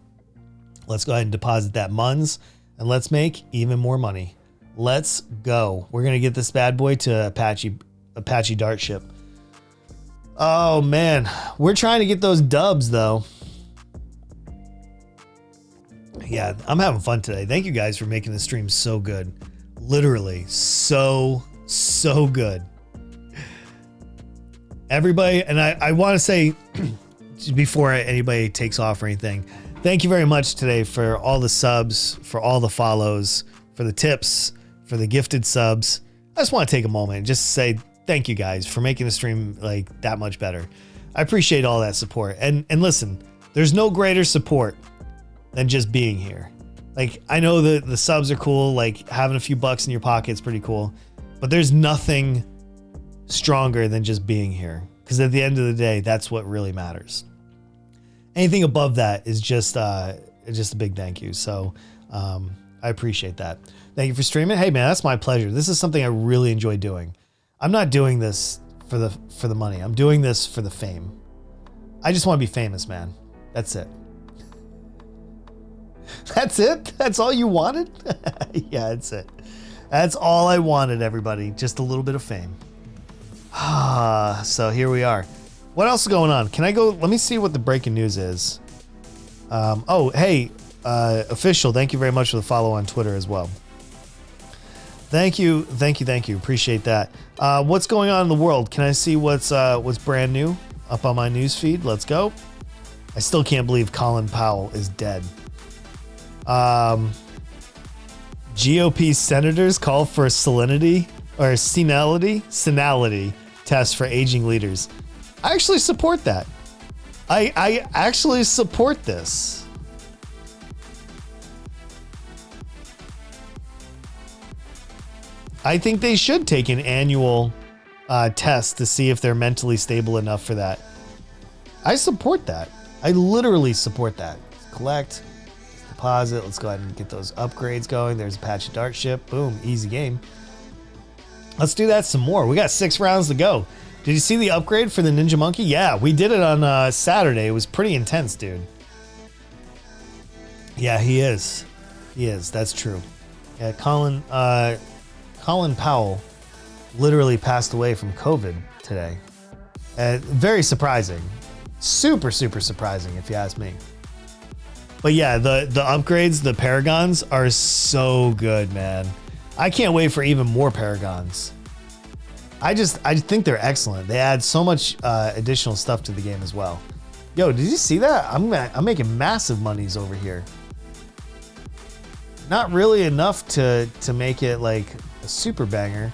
Let's go ahead and deposit that muns, and let's make even more money. Let's go. We're going to get this bad boy to Apache Dart ship. Oh, man. We're trying to get those dubs, though. Yeah, I'm having fun today. Thank you guys for making the stream so good. Literally, so good. Everybody, and I want to say, before anybody takes off or anything, thank you very much today for all the subs, for all the follows, for the tips, for the gifted subs. I just want to take a moment and just say thank you guys for making the stream like that much better. I appreciate all that support. And listen, there's no greater support than just being here. Like, I know that the subs are cool, like having a few bucks in your pocket is pretty cool, but there's nothing stronger than just being here. Because at the end of the day, that's what really matters. Anything above that is just a big thank you. So I appreciate that. Thank you for streaming. Hey man, that's my pleasure. This is something I really enjoy doing. I'm not doing this for the money. I'm doing this for the fame. I just want to be famous, man. That's it. That's it? That's all you wanted? Yeah, that's it. That's all I wanted, everybody. Just a little bit of fame. So here we are. What else is going on? Can I go? Let me see what the breaking news is. Oh, hey, official. Thank you very much for the follow on Twitter as well. Thank you. Appreciate that. What's going on in the world? Can I see what's brand new up on my news feed? Let's go. I still can't believe Colin Powell is dead. GOP senators call for a senility test for aging leaders. I actually support that. I actually support this. I think they should take an annual test to see if they're mentally stable enough for that. I support that. I literally support that. Collect, deposit. Let's go ahead and get those upgrades going. There's Apache Dart ship. Boom, easy game. Let's do that some more. We got 6 rounds to go. Did you see the upgrade for the Ninja Monkey? Yeah, we did it on Saturday. It was pretty intense, dude. Yeah, he is. He is. That's true. Yeah, Colin Powell literally passed away from COVID today. Very surprising. Super surprising, if you ask me. But yeah, the upgrades, the Paragons are so good, man. I can't wait for even more Paragons. I think they're excellent. They add so much additional stuff to the game as well. Yo, did you see that? I'm making massive monies over here. Not really enough to make it like a super banger,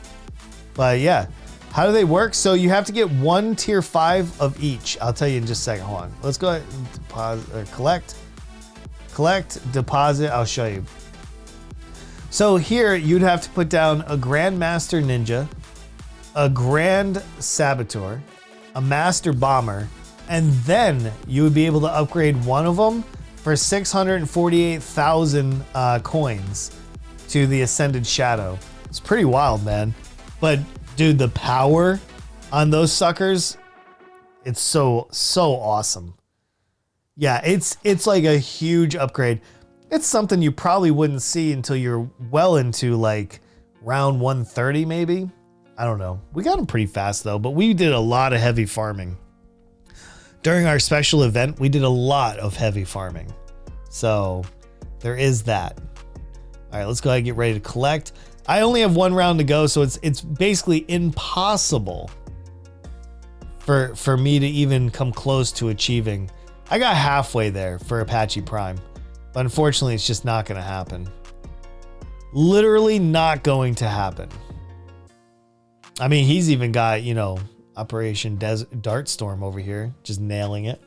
but yeah. How do they work? So you have to get 1 tier 5 of each. I'll tell you in just a second. Hold on. Let's go ahead and deposit, or collect, deposit. I'll show you. So here you'd have to put down a Grandmaster Ninja, a Grand Saboteur, a Master Bomber, and then you would be able to upgrade one of them for 648,000 coins to the Ascended Shadow. It's pretty wild, man. But dude, the power on those suckers, it's so awesome. Yeah, it's like a huge upgrade. it's something you probably wouldn't see until you're well into like round 130 maybe. I don't know. We got them pretty fast though, but we did a lot of heavy farming. During our special event, we did a lot of heavy farming. So there is that. All right, let's go ahead and get ready to collect. I only have 1 round to go, so it's basically impossible for me to even come close to achieving. I got halfway there for Apache Prime, but unfortunately it's just not going to happen. Literally not going to happen. I mean, he's even got, you know, Operation Dartstorm over here, just nailing it.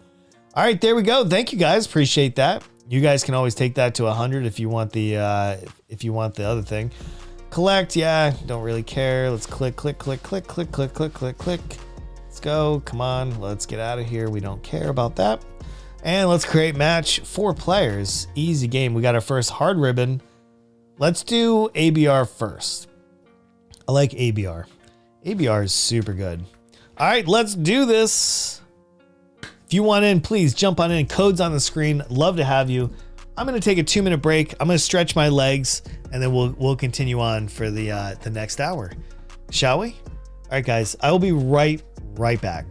All right, there we go. Thank you guys. Appreciate that. You guys can always take that to 100 if you want the other thing. Collect, yeah, don't really care. Let's click. Let's go. Come on, let's get out of here. We don't care about that. And let's create match 4 players. Easy game. We got our first hard ribbon. Let's do ABR first. I like ABR. ABR is super good. All right, let's do this. If you want in, please jump on in. Code's on the screen. Love to have you. I'm going to take a 2-minute break. I'm going to stretch my legs, and then we'll continue on for the next hour. Shall we? All right, guys. I will be right back.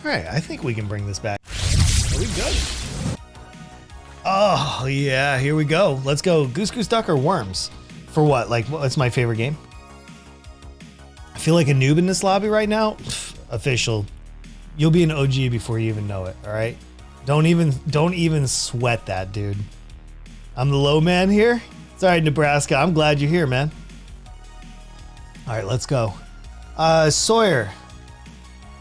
All right, I think we can bring this back. Are we good? Oh, yeah, here we go. Let's go. Goose Goose Duck or Worms? For what? Like, what's my favorite game? I feel like a noob in this lobby right now. Official. You'll be an OG before you even know it. All right. Don't even sweat that, dude. I'm the low man here. It's all right, Nebraska. I'm glad you're here, man. All right, let's go. Sawyer.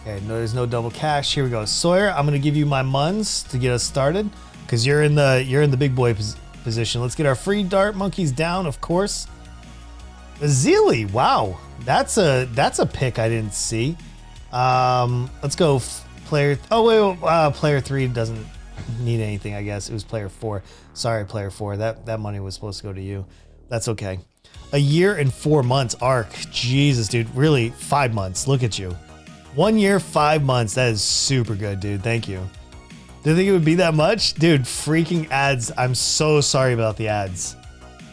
Okay, no, there's no double cash. Here we go. Sawyer, I'm gonna give you my muns to get us started because you're in the big boy position. Let's get our free dart monkeys down, of course. Azili, wow, that's a pick I didn't see. Let's go player. Oh wait, player 3 doesn't need anything. I guess it was player 4. Sorry, player 4. That money was supposed to go to you. That's okay. A year and 4 months arc. Jesus, dude. Really, 5 months. Look at you. 1 year, 5 months. That is super good, dude. Thank you. Did you think it would be that much? Dude, freaking ads. I'm so sorry about the ads.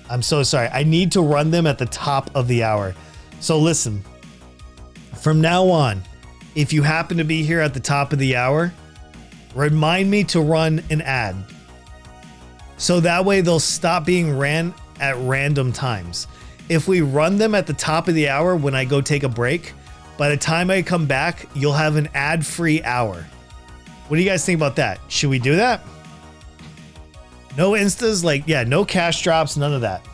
I'm so sorry. I need to run them at the top of the hour. So listen, from now on, if you happen to be here at the top of the hour, remind me to run an ad. So that way they'll stop being ran at random times. If we run them at the top of the hour when I go take a break, by the time I come back, you'll have an ad-free hour. What do you guys think about that? Should we do that? No instas, no cash drops, none of that.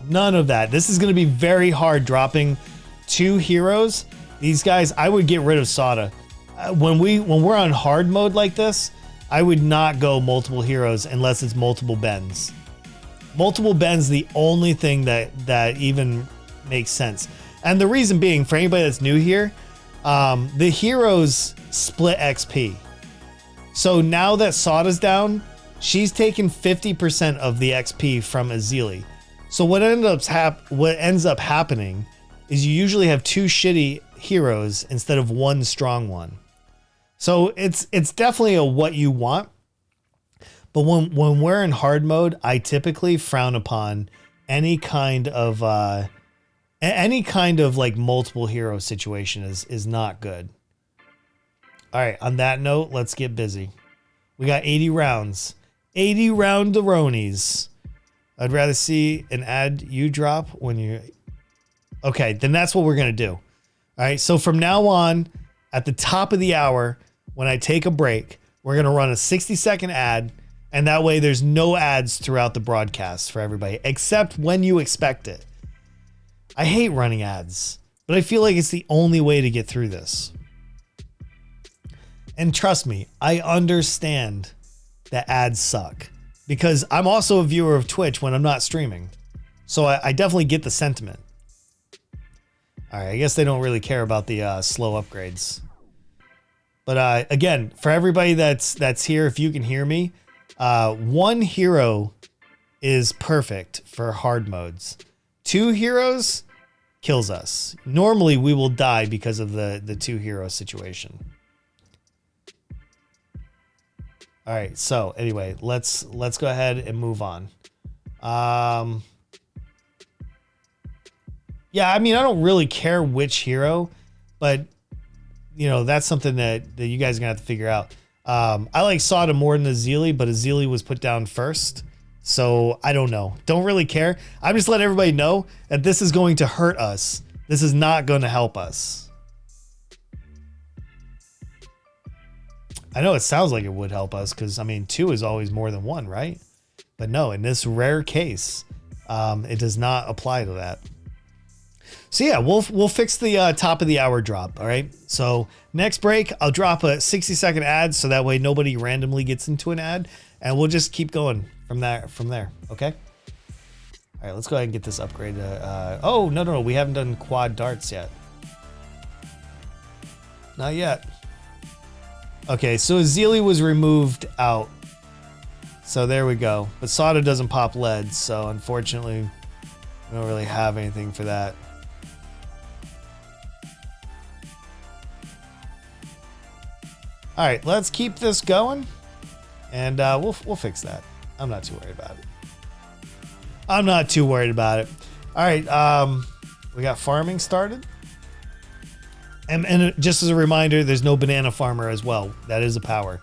None of that. This is going to be very hard dropping 2 heroes. These guys, I would get rid of Sada. When we're on hard mode like this, I would not go multiple heroes unless it's multiple bends. Multiple bends, the only thing that even makes sense. And the reason being, for anybody that's new here, the heroes split XP. So now that Sada's down, she's taken 50% of the XP from Azili. So what ends up happening is you usually have 2 shitty heroes instead of 1 strong one. So it's definitely a what you want. But when we're in hard mode, I typically frown upon any kind of like multiple hero situation is not good. All right, on that note, let's get busy. We got 80 rounds. 80 round-a-ronies. I'd rather see an ad you drop when you... Okay, then that's what we're going to do. All right, so from now on, at the top of the hour, when I take a break, we're going to run a 60-second ad, and that way there's no ads throughout the broadcast for everybody, except when you expect it. I hate running ads, but I feel like it's the only way to get through this. And trust me, I understand that ads suck because I'm also a viewer of Twitch when I'm not streaming. So I definitely get the sentiment. All right, I guess they don't really care about the slow upgrades. But again, for everybody that's here, if you can hear me, 1 hero is perfect for hard modes. 2 heroes kills us. Normally we will die because of the 2 hero situation. All right, so anyway, let's go ahead and move on. Yeah, I mean, I don't really care which hero, but you know, that's something that you guys are gonna have to figure out. I like Sada more than Azili, but Azili was put down first. So I don't know. Don't really care. I'm just letting everybody know that this is going to hurt us. This is not going to help us. I know it sounds like it would help us because, I mean, 2 is always more than 1, right? But no, in this rare case, it does not apply to that. So yeah, we'll fix the top of the hour drop, all right? So next break, I'll drop a 60-second ad so that way nobody randomly gets into an ad, and we'll just keep going from there, okay? All right, let's go ahead and get this upgrade. Oh, no, we haven't done quad darts yet. Not yet. Okay, so Azili was removed out. So there we go. But Sada doesn't pop lead, so unfortunately, we don't really have anything for that. All right, let's keep this going, and we'll fix that. I'm not too worried about it. I'm not too worried about it. All right, we got farming started. And just as a reminder, there's no banana farmer as well. That is a power.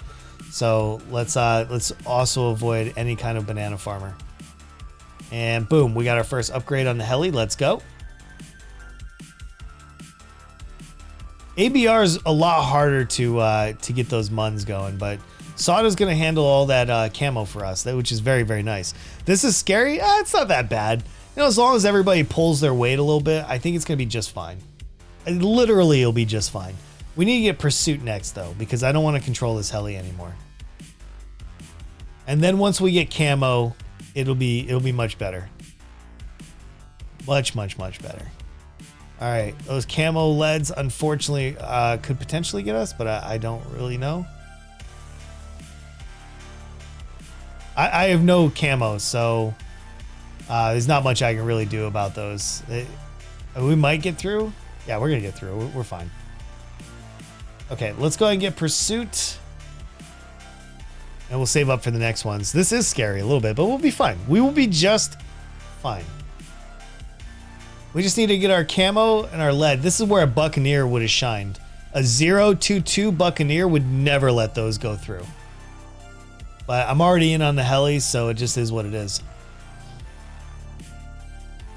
So let's also avoid any kind of banana farmer. And boom, we got our first upgrade on the heli. Let's go. ABR is a lot harder to get those muns going, but Sada's gonna handle all that camo for us, which is very, very nice. This is scary. It's not that bad. You know, as long as everybody pulls their weight a little bit, I think it's gonna be just fine. Literally, it'll be just fine. We need to get Pursuit next though, because I don't want to control this heli anymore. And then once we get camo, it'll be much better. Much better. All right, those camo leads unfortunately could potentially get us, but I don't really know. I have no camo, so there's not much I can really do about those. We might get through. Yeah, we're gonna get through. We're fine. Okay, let's go ahead and get Pursuit. And we'll save up for the next ones. This is scary a little bit, but we'll be fine. We will be just fine. We just need to get our camo and our lead. This is where a Buccaneer would have shined. A 022 Buccaneer would never let those go through. But I'm already in on the heli, so it just is what it is.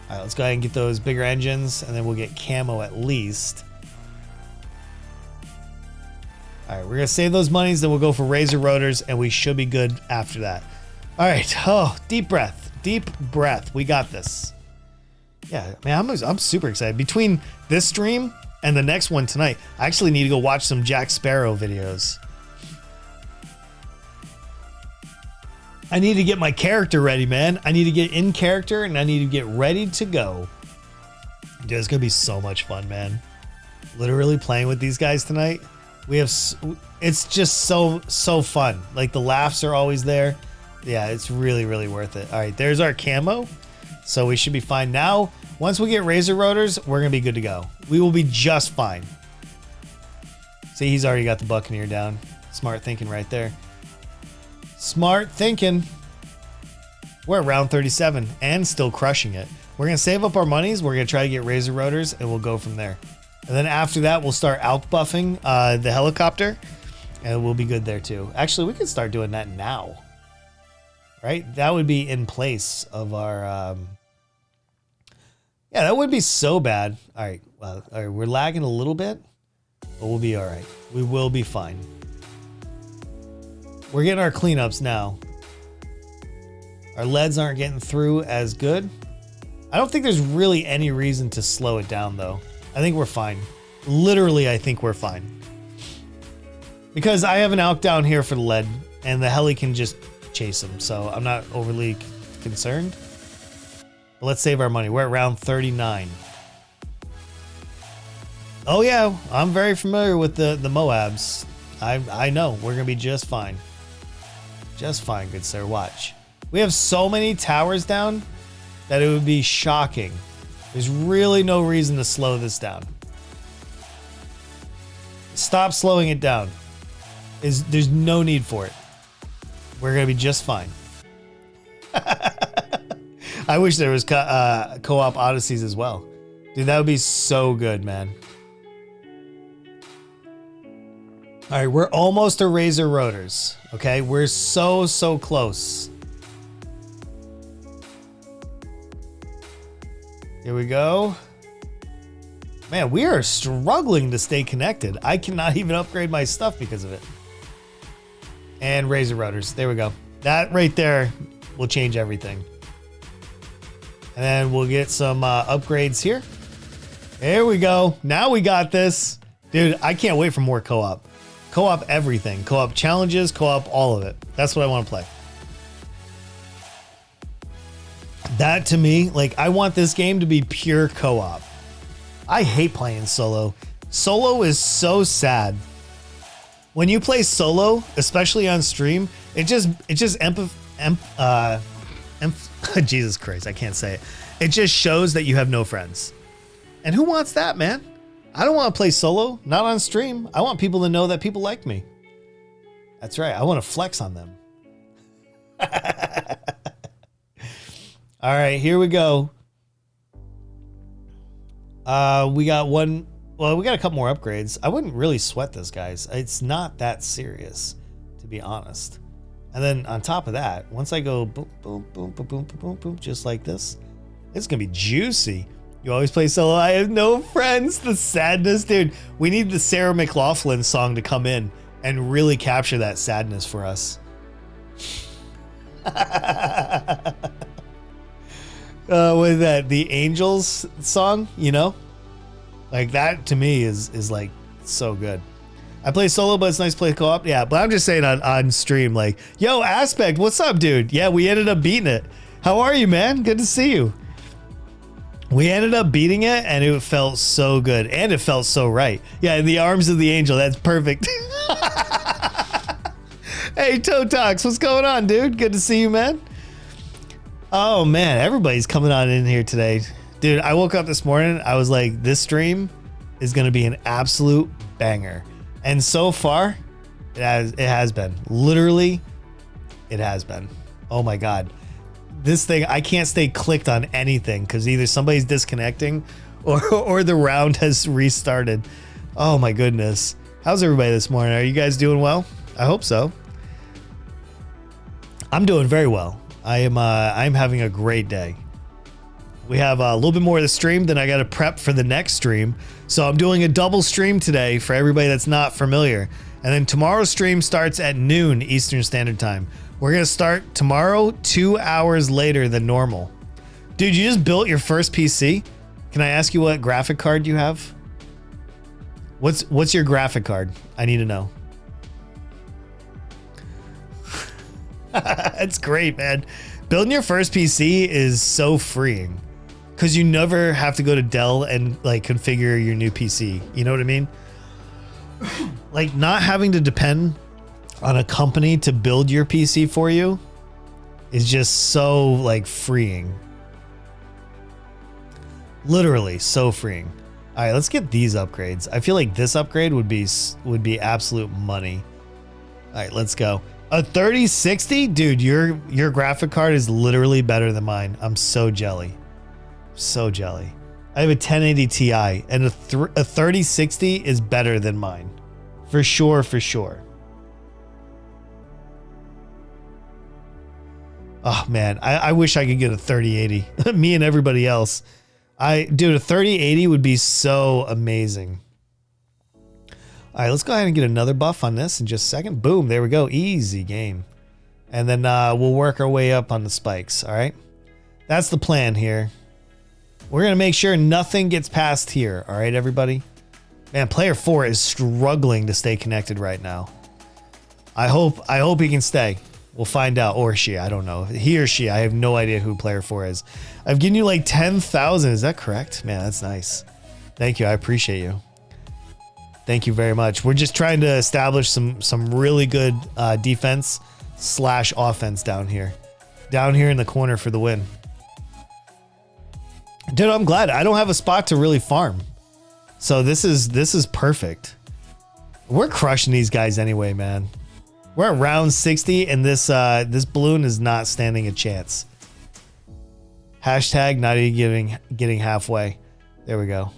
All right, let's go ahead and get those bigger engines, and then we'll get camo at least. All right, we're gonna save those monies, then we'll go for Razor Rotors, and we should be good after that. All right, oh, deep breath, we got this. Yeah, man, I'm super excited. Between this stream and the next one tonight, I actually need to go watch some Jack Sparrow videos. I need to get my character ready, man. I need to get in character and I need to get ready to go. Dude, it's gonna be so much fun, man. Literally playing with these guys tonight. It's just so fun. Like the laughs are always there. Yeah, it's really worth it. All right, there's our camo. So we should be fine now. Once we get Razor Rotors, we're gonna be good to go. We will be just fine. See, he's already got the Buccaneer down. Smart thinking right there. Smart thinking. We're at round 37 and still crushing it. We're gonna save up our monies. We're gonna try to get Razor Rotors and we'll go from there. And then after that, we'll start out buffing the helicopter and we'll be good there too. Actually, we could start doing that now. Right? That would be in place of our, yeah, that would be so bad. All right, well, all right, we're lagging a little bit, but we'll be all right. We will be fine. We're getting our cleanups now. Our leads aren't getting through as good. I don't think there's really any reason to slow it down though. I think we're fine. Literally, I think we're fine. Because I have an AUK down here for the lead and the heli can just chase him, so I'm not overly concerned. But let's save our money. We're at round 39. Oh yeah, I'm very familiar with the Moabs. I know we're gonna be just fine. Just fine, good sir. Watch. We have so many towers down that it would be shocking. There's really no reason to slow this down. Stop slowing it down. There's no need for it. We're gonna be just fine. I wish there was co-op Odysseys as well. Dude, that would be so good, man. All right, we're almost to Razor Rotors. Okay, we're so close. Here we go. Man, we are struggling to stay connected. I cannot even upgrade my stuff because of it. And Razor Rotors. There we go. That right there will change everything. And then we'll get some upgrades here. There we go. Now we got this. Dude, I can't wait for more co-op. Co-op everything. Co-op challenges, co-op all of it. That's what I want to play. That to me, like, I want this game to be pure co-op. I hate playing solo. Solo is so sad. When you play solo, especially on stream, it just Jesus Christ, I can't say it. It just shows that you have no friends. And who wants that, man? I don't want to play solo, not on stream. I want people to know that people like me. That's right. I want to flex on them. All right, here we go. We got one. Well, we got a couple more upgrades. I wouldn't really sweat this, guys. It's not that serious, to be honest. And then on top of that, once I go boom, boom, boom, boom, boom, boom, boom, boom, just like this, it's gonna be juicy. You always play solo. I have no friends. The sadness, dude. We need the Sarah McLaughlin song to come in and really capture that sadness for us. With that, the Angels song, you know, like that to me is like so good. I play solo, but it's nice to play co-op. Yeah, but I'm just saying on stream, like, yo, Aspect, what's up, dude? Yeah, we ended up beating it. How are you, man? Good to see you. We ended up beating it, and it felt so good, and it felt so right. Yeah, in the arms of the angel. That's perfect. Hey, Totox, what's going on, dude? Good to see you, man. Oh, man, everybody's coming on in here today. Dude, I woke up this morning. I was like, this stream is going to be an absolute banger. And so far, it has been. Literally, it has been. Oh, my God. This thing, I can't stay clicked on anything because either somebody's disconnecting or the round has restarted. Oh my goodness. How's everybody this morning? Are you guys doing well? I hope so. I'm doing very well. I'm having a great day. We have a little bit more of the stream, then I got to prep for the next stream. So I'm doing a double stream today for everybody that's not familiar. And then tomorrow's stream starts at noon Eastern Standard Time. We're going to start tomorrow 2 hours later than normal. Dude, you just built your first PC? Can I ask you what graphic card you have? What's your graphic card? I need to know. That's great, man. Building your first PC is so freeing because you never have to go to Dell and like configure your new PC. You know what I mean? Like not having to depend on a company to build your PC for you is just so like freeing. Literally so freeing. All right, let's get these upgrades. I feel like this upgrade would be absolute money. All right, let's go. A 3060, dude, your graphic card is literally better than mine. I'm so jelly. So jelly. I have a 1080 Ti and a 3060 is better than mine. For sure, for sure. Oh man, I wish I could get a 3080. Me and everybody else. Dude, a 3080 would be so amazing. All right, let's go ahead and get another buff on this in just a second. Boom, there we go. Easy game. And then we'll work our way up on the spikes, all right? That's the plan here. We're going to make sure nothing gets past here, all right, everybody? Man, player 4 is struggling to stay connected right now. I hope he can stay. We'll find out. Or she, I don't know. He or she, I have no idea who player 4 is. I've given you like 10,000. Is that correct? Man, that's nice. Thank you. I appreciate you. Thank you very much. We're just trying to establish some really good defense / offense down here. Down here in the corner for the win. Dude, I'm glad. I don't have a spot to really farm. So this is perfect. We're crushing these guys anyway, man. We're at round 60 and this balloon is not standing a chance. Hashtag not even getting halfway. There we go.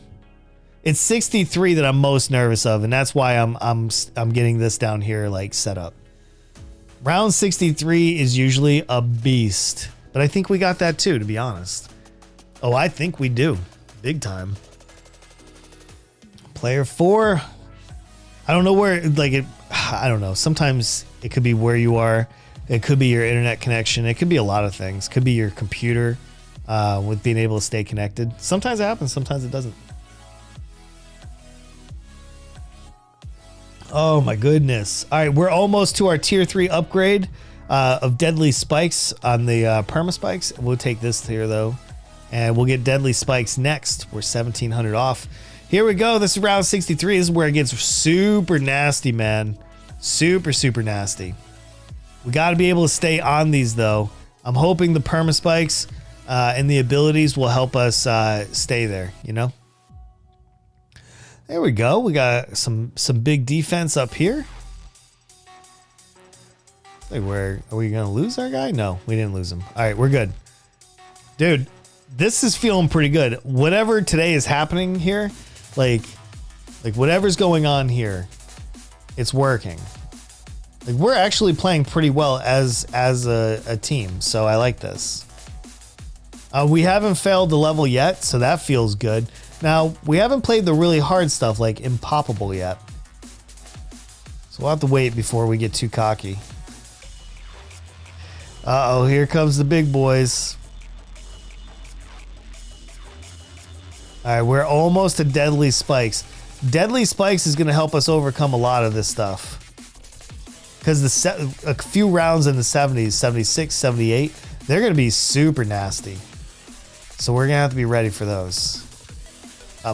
It's 63 that I'm most nervous of, and that's why I'm getting this down here like set up. Round 63 is usually a beast, but I think we got that too, to be honest. Oh, I think we do. Big time. Player 4. I don't know where, like it, I don't know. Sometimes it could be where you are. It could be your internet connection. It could be a lot of things. It could be your computer with being able to stay connected. Sometimes it happens, sometimes it doesn't. Oh my goodness. All right, we're almost to our tier 3 upgrade of deadly spikes on the perma spikes. We'll take this here though. And we'll get deadly spikes next. We're 1,700 off. Here we go. This is round 63. This is where it gets super nasty, man. Super, super nasty. We got to be able to stay on these though. I'm hoping the perma spikes and the abilities will help us stay there, you know? There we go. We got some big defense up here. Wait, where are we gonna lose our guy? No, we didn't lose him. All right, we're good. Dude, this is feeling pretty good. Whatever today is happening here, like whatever's going on here, it's working. Like we're actually playing pretty well as a team, so I like this. We haven't failed the level yet, so that feels good. Now, we haven't played the really hard stuff like Impoppable yet. So we'll have to wait before we get too cocky. Uh-oh, here comes the big boys. All right, we're almost to Deadly Spikes. Deadly Spikes is going to help us overcome a lot of this stuff. Because a few rounds in the 70s, 76, 78, they're going to be super nasty. So we're going to have to be ready for those.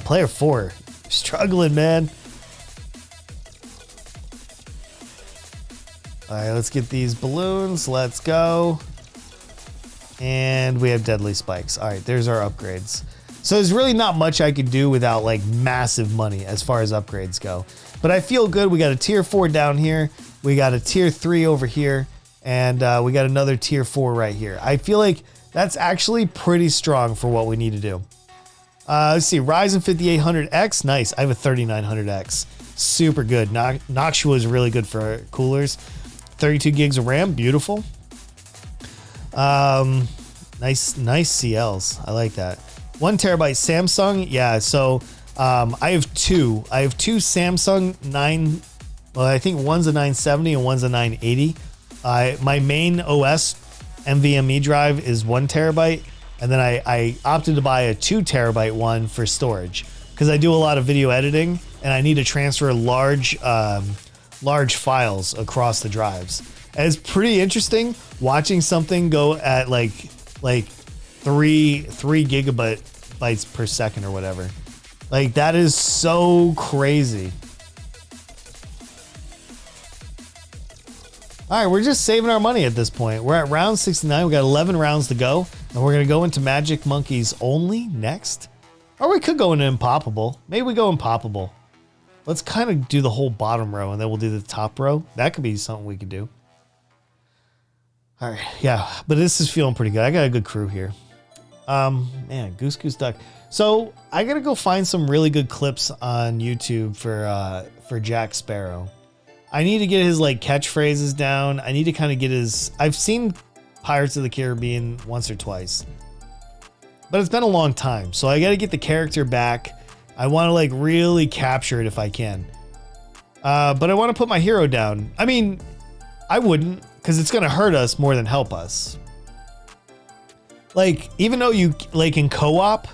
Player 4, struggling, man. All right, let's get these balloons. Let's go. And we have Deadly Spikes. All right, there's our upgrades. So there's really not much I could do without like massive money as far as upgrades go. But I feel good. We got a tier 4 down here. We got a tier 3 over here. And we got another tier 4 right here. I feel like that's actually pretty strong for what we need to do. Let's see, Ryzen 5800X, nice. I have a 3900X, super good. Noctua is really good for coolers. 32 gigs of RAM, beautiful. Nice CLs, I like that. 1 terabyte Samsung, yeah. So I have two Samsung 9. Well, I think one's a 970 and one's a 980. My main OS NVMe drive is 1 terabyte. And then I opted to buy a 2 terabyte one for storage because I do a lot of video editing and I need to transfer large files across the drives. And it's pretty interesting watching something go at like 3 gigabytes per second or whatever. Like that is so crazy. All right, we're just saving our money at this point. We're at round 69. We got 11 rounds to go. And we're going to go into Magic Monkeys only next. Or we could go into Impoppable. Maybe we go Impoppable. Let's kind of do the whole bottom row and then we'll do the top row. That could be something we could do. All right, yeah. But this is feeling pretty good. I got a good crew here. Man, Goose Duck. So I got to go find some really good clips on YouTube for Jack Sparrow. I need to get his like catchphrases down. I need to kind of get his... I've seen Pirates of the Caribbean once or twice, but it's been a long time. So I got to get the character back. I want to like really capture it if I can. But I want to put my hero down. I mean, I wouldn't because it's going to hurt us more than help us. Like, even though you like in co-op,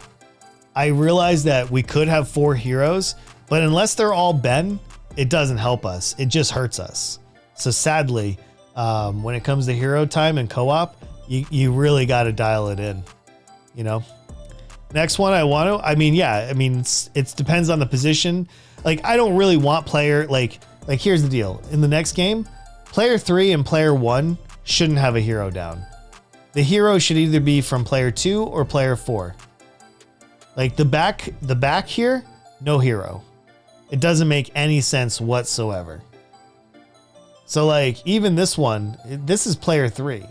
I realized that we could have 4 heroes, but unless they're all Ben, it doesn't help us. It just hurts us. So sadly, when it comes to hero time and co-op, you really got to dial it in, you know? Next one it depends on the position. Like, I don't really want player, like here's the deal. In the next game, player 3 and player 1 shouldn't have a hero down. The hero should either be from player 2 or player 4. Like the back here, no hero. It doesn't make any sense whatsoever. So like even this one, this is player 3.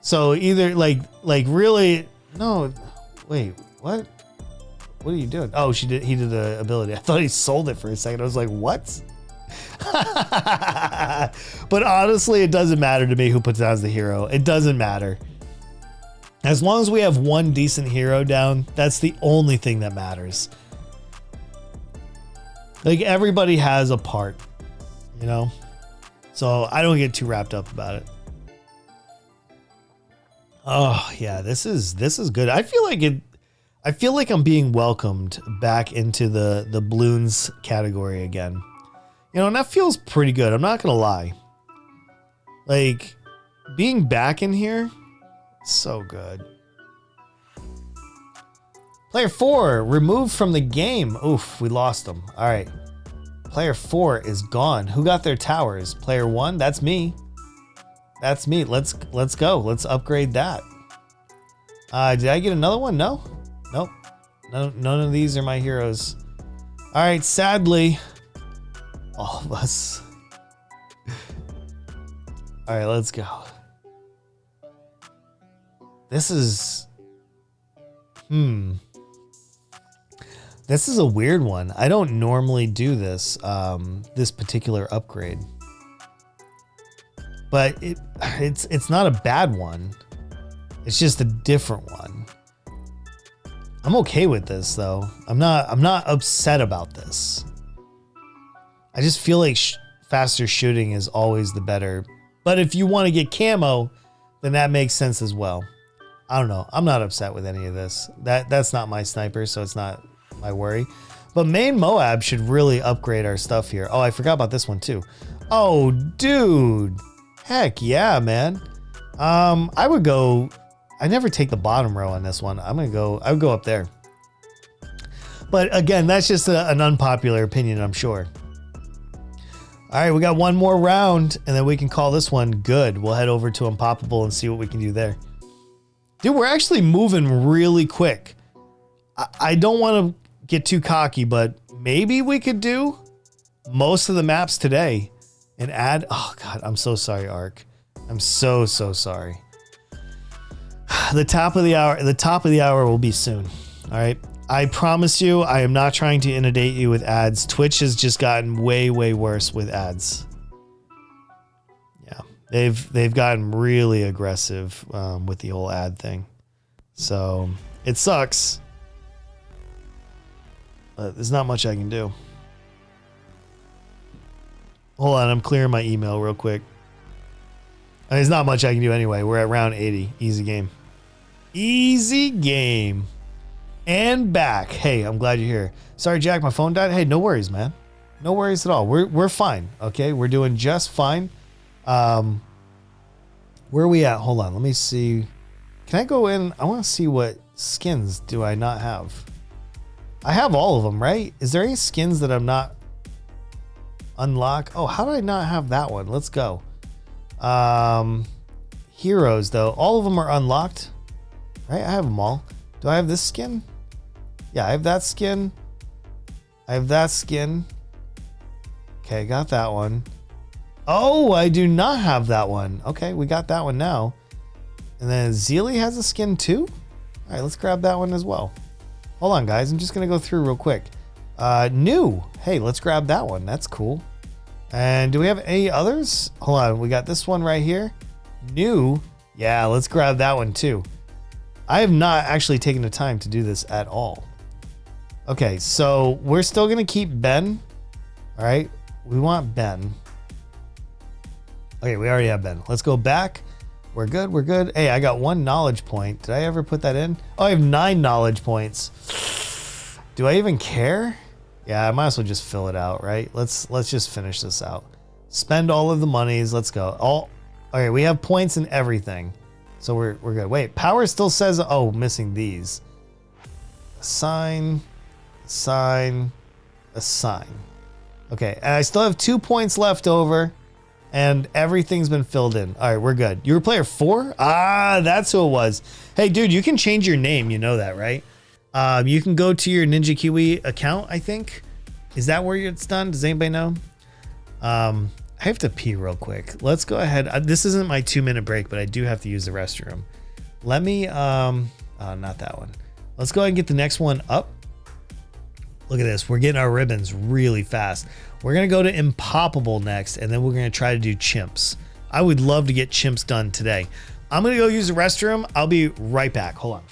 So either like really, no, wait, what? What are you doing? Oh, he did the ability. I thought he sold it for a second. I was like, what? But honestly, it doesn't matter to me who puts down as the hero. It doesn't matter. As long as we have one decent hero down, that's the only thing that matters. Like everybody has a part, you know? So I don't get too wrapped up about it. Oh yeah, this is good. I feel like I'm being welcomed back into the balloons category again. You know, and that feels pretty good. I'm not gonna lie. Like being back in here, so good. Player 4 removed from the game. Oof, we lost them. All right. Player 4 is gone. Who got their towers? Player 1? That's me. That's me. Let's go. Let's upgrade that. Did I get another one? No. Nope. No, none of these are my heroes. All right. Sadly, all of us. All right. Let's go. This is. This is a weird one. I don't normally do this, this particular upgrade, but it's not a bad one. It's just a different one. I'm okay with this though. I'm not upset about this. I just feel like faster shooting is always the better. But if you want to get camo, then that makes sense as well. I don't know. I'm not upset with any of this. That's not my sniper, so it's not my worry. But main Moab should really upgrade our stuff here. Oh, I forgot about this one too. Oh, dude. Heck yeah, man. I would go. I never take the bottom row on this one. I would go up there. But again, that's just an unpopular opinion, I'm sure. All right, we got one more round, and then we can call this one good. We'll head over to Unpoppable and see what we can do there. Dude, we're actually moving really quick. I don't want to get too cocky, but maybe we could do most of the maps today and add. Oh God, I'm so sorry, Ark. I'm so sorry. The top of the hour will be soon. All right. I promise you, I am not trying to inundate you with ads. Twitch has just gotten way worse with ads. Yeah, they've gotten really aggressive with the whole ad thing. So it sucks. But there's not much I can do. Hold on, I'm clearing my email real quick. There's not much I can do anyway. We're at round 80. Easy game. Easy game. And back. Hey, I'm glad you're here. Sorry, Jack, my phone died. Hey, no worries, man. No worries at all. We're fine. Okay, we're doing just fine. Where are we at? Hold on. Let me see. Can I go in? I want to see what skins do I not have. I have all of them, right? Is there any skins that I'm not unlock? Oh, how did I not have that one? Let's go. Heroes though. All of them are unlocked, right? I have them all. Do I have this skin? Yeah, I have that skin. I have that skin. Okay, got that one. Oh, I do not have that one. Okay, we got that one now. And then Zeely has a skin too? All right, let's grab that one as well. Hold on, guys. I'm just going to go through real quick. New. Hey, let's grab that one. That's cool. And do we have any others? Hold on. We got this one right here. New. Yeah, let's grab that one too. I have not actually taken the time to do this at all. Okay, so we're still going to keep Ben. All right. We want Ben. Okay, we already have Ben. Let's go back. We're good. We're good. Hey, I got 1 knowledge point. Did I ever put that in? Oh, I have 9 knowledge points. Do I even care? Yeah, I might as well just fill it out, right? Let's just finish this out. Spend all of the monies. Let's go. Okay, we have points and everything. So we're good. Wait, power still says, oh, missing these. Assign. Okay, and I still have 2 points left over. And everything's been filled in. All right, we're good. You were player 4? Ah, that's who it was. Hey, dude, you can change your name. You know that, right? You can go to your Ninja Kiwi account, I think. Is that where it's done? Does anybody know? I have to pee real quick. Let's go ahead. This isn't my 2-minute break, but I do have to use the restroom. Let me, not that one. Let's go ahead and get the next one up. Look at this. We're getting our ribbons really fast. We're going to go to Impoppable next, and then we're going to try to do chimps. I would love to get chimps done today. I'm going to go use the restroom. I'll be right back. Hold on.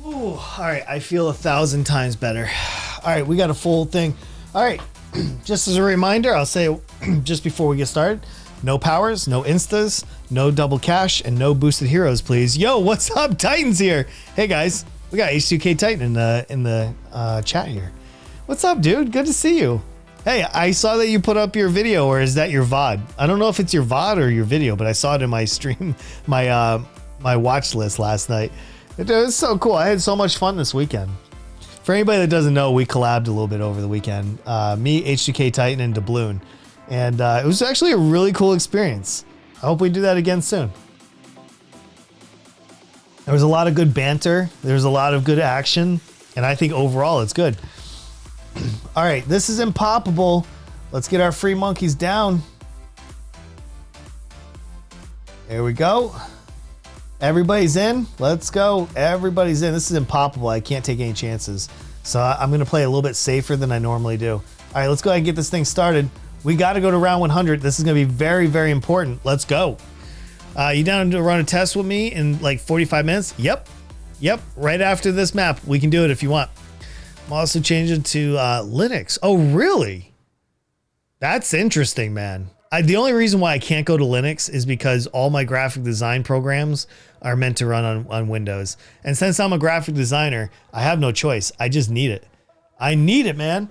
Ooh, all right, I feel 1,000 times better. All right, we got a full thing. All right, just as a reminder, I'll say just before we get started, No powers, no instas, no double cash, and no boosted heroes, please. Yo, what's up? Titan's here. Hey guys, we got H2K Titan in the chat here. What's up, dude? Good to see you. Hey, I saw that you put up your video, or is that your VOD? I don't know if it's your VOD or your video, but I saw it in my stream, my watch list last night. It was so cool. I had so much fun this weekend. For anybody that doesn't know, we collabed a little bit over the weekend. Me, H2K Titan, and Doubloon. And it was actually a really cool experience. I hope we do that again soon. There was a lot of good banter. There was a lot of good action. And I think overall it's good. All right, this is Impoppable. Let's get our free monkeys down. There we go. Everybody's in. Let's go. Everybody's in. This is Impoppable. I can't take any chances. So I'm going to play a little bit safer than I normally do. All right, let's go ahead and get this thing started. We got to go to round 100. This is going to be very, very important. Let's go. You down to run a test with me in like 45 minutes? Yep. Right after this map. We can do it if you want. I'm also changing to Linux. Oh, really? That's interesting, man. The only reason why I can't go to Linux is because all my graphic design programs are meant to run on Windows. And since I'm a graphic designer, I have no choice. I just need it. I need it, man.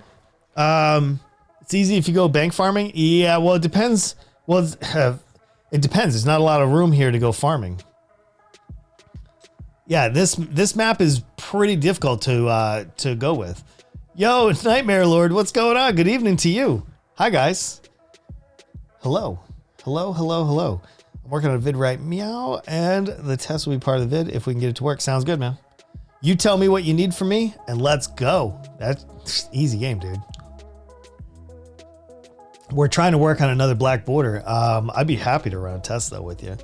It's easy if you go bank farming. Yeah, well, it depends. Well, it depends. There's not a lot of room here to go farming. Yeah, this map is pretty difficult to go with. Yo, Nightmare Lord, what's going on? Good evening to you. Hi, guys. Hello. I'm working on a vid right meow, and the test will be part of the vid if we can get it to work. Sounds good, man. You tell me what you need from me, and let's go. That's easy game, dude. We're trying to work on another black border. I'd be happy to run a test though with you.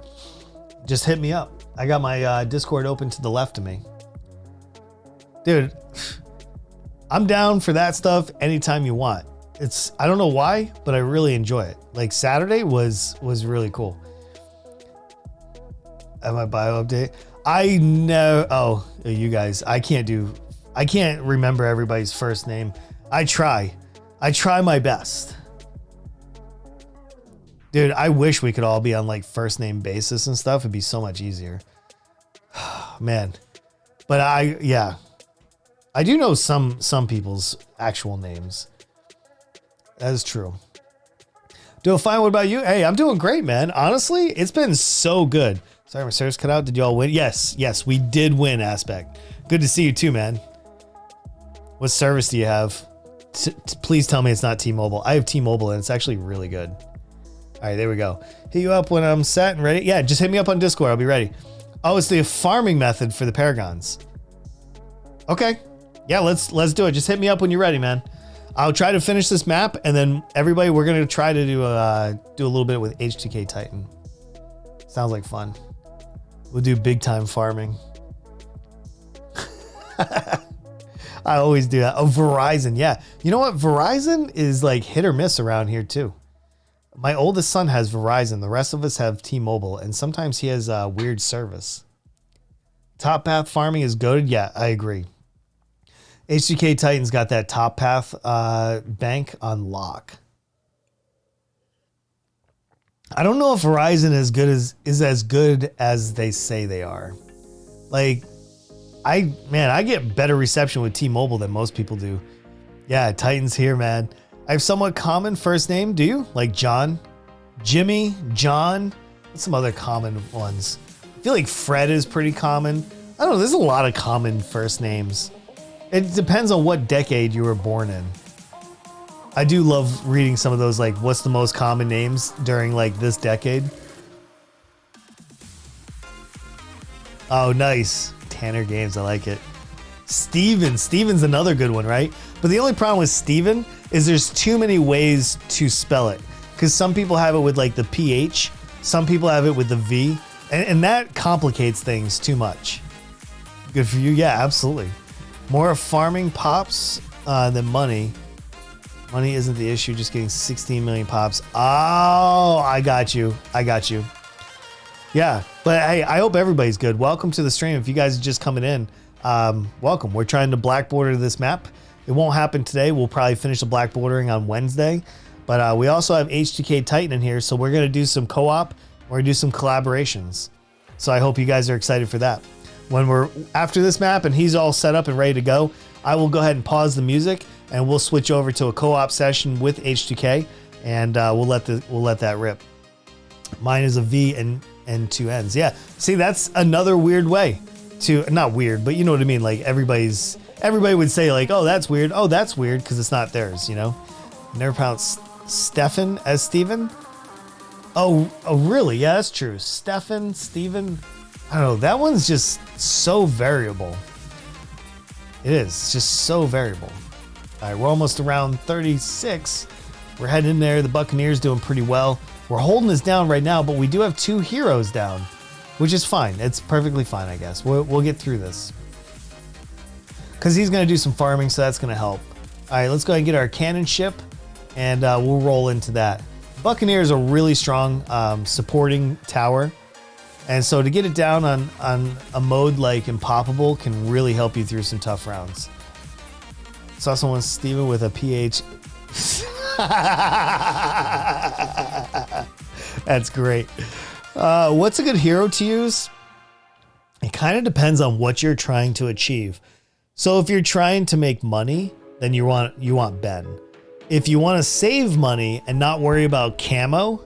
Just hit me up. I got my Discord open to the left of me. Dude, I'm down for that stuff anytime you want. I don't know why, but I really enjoy it. Like Saturday was really cool. Have my bio update? I know. Oh, you guys, I can't remember everybody's first name. I try my best. Dude, I wish we could all be on like first name basis and stuff. It'd be so much easier. Man. But I do know some people's actual names. That is true. Doing fine. What about you? Hey, I'm doing great, man. Honestly, it's been so good. Sorry, my service cut out. Did y'all win? Yes, we did win, Aspect. Good to see you too, man. What service do you have? Please tell me it's not T-Mobile. I have T-Mobile and it's actually really good. All right, there we go. Hit you up when I'm set and ready. Yeah, just hit me up on Discord. I'll be ready. Oh, it's the farming method for the Paragons. Okay. Yeah, let's do it. Just hit me up when you're ready, man. I'll try to finish this map, and then everybody, we're gonna try to do a little bit with H2K Titan. Sounds like fun. We'll do big time farming. I always do that. Oh, Verizon. Yeah. You know what? Verizon is like hit or miss around here too. My oldest son has Verizon. The rest of us have T-Mobile, and sometimes he has a weird service. Top path farming is goated. Yeah, I agree. H2K Titan's got that top path bank on lock. I don't know if Verizon is as good as they say they are. Like, I get better reception with T-Mobile than most people do. Yeah, Titan's here, man. I have somewhat common first name. Do you? Like John, Jimmy, John. What's some other common ones? I feel like Fred is pretty common. I don't know. There's a lot of common first names. It depends on what decade you were born in. I do love reading some of those, like, what's the most common names during, like, this decade? Oh, nice. Tanner Games, I like it. Steven's another good one, right? But the only problem with Steven is there's too many ways to spell it. Because some people have it with, like, the PH. Some people have it with the V. And that complicates things too much. Good for you. Yeah, absolutely. More farming pops than money. Money isn't the issue, just getting 16 million pops. Oh, I got you. Yeah, but hey, I hope everybody's good. Welcome to the stream. If you guys are just coming in, welcome. We're trying to black border this map. It won't happen today. We'll probably finish the black bordering on Wednesday. But we also have H2K Titan in here, so we're going to do some co-op. We're going to do some collaborations. So I hope you guys are excited for that. When we're after this map and he's all set up and ready to go, I will go ahead and pause the music and we'll switch over to a co-op session with H2K, and we'll let that rip. Mine is a V and two N's. Yeah. See, that's another weird way to, not weird, but you know what I mean? Like everybody would say like, oh, that's weird. Oh, that's weird because it's not theirs, you know? Never pronounced Stefan as Steven. Oh, really? Yeah, that's true. Steven. I don't know. That one's just so variable. It is. It's just so variable. All right, we're almost around 36. We're heading in there. The Buccaneers doing pretty well. We're holding this down right now, but we do have 2 heroes down, which is fine. It's perfectly fine, I guess. We'll get through this. Because he's going to do some farming, so that's going to help. All right, let's go ahead and get our cannon ship, and we'll roll into that. Buccaneers are really strong supporting tower. And so to get it down on a mode like Impoppable can really help you through some tough rounds. Saw someone, Steven, with a PH. That's great. What's a good hero to use? It kind of depends on what you're trying to achieve. So if you're trying to make money, then you want Ben. If you want to save money and not worry about camo,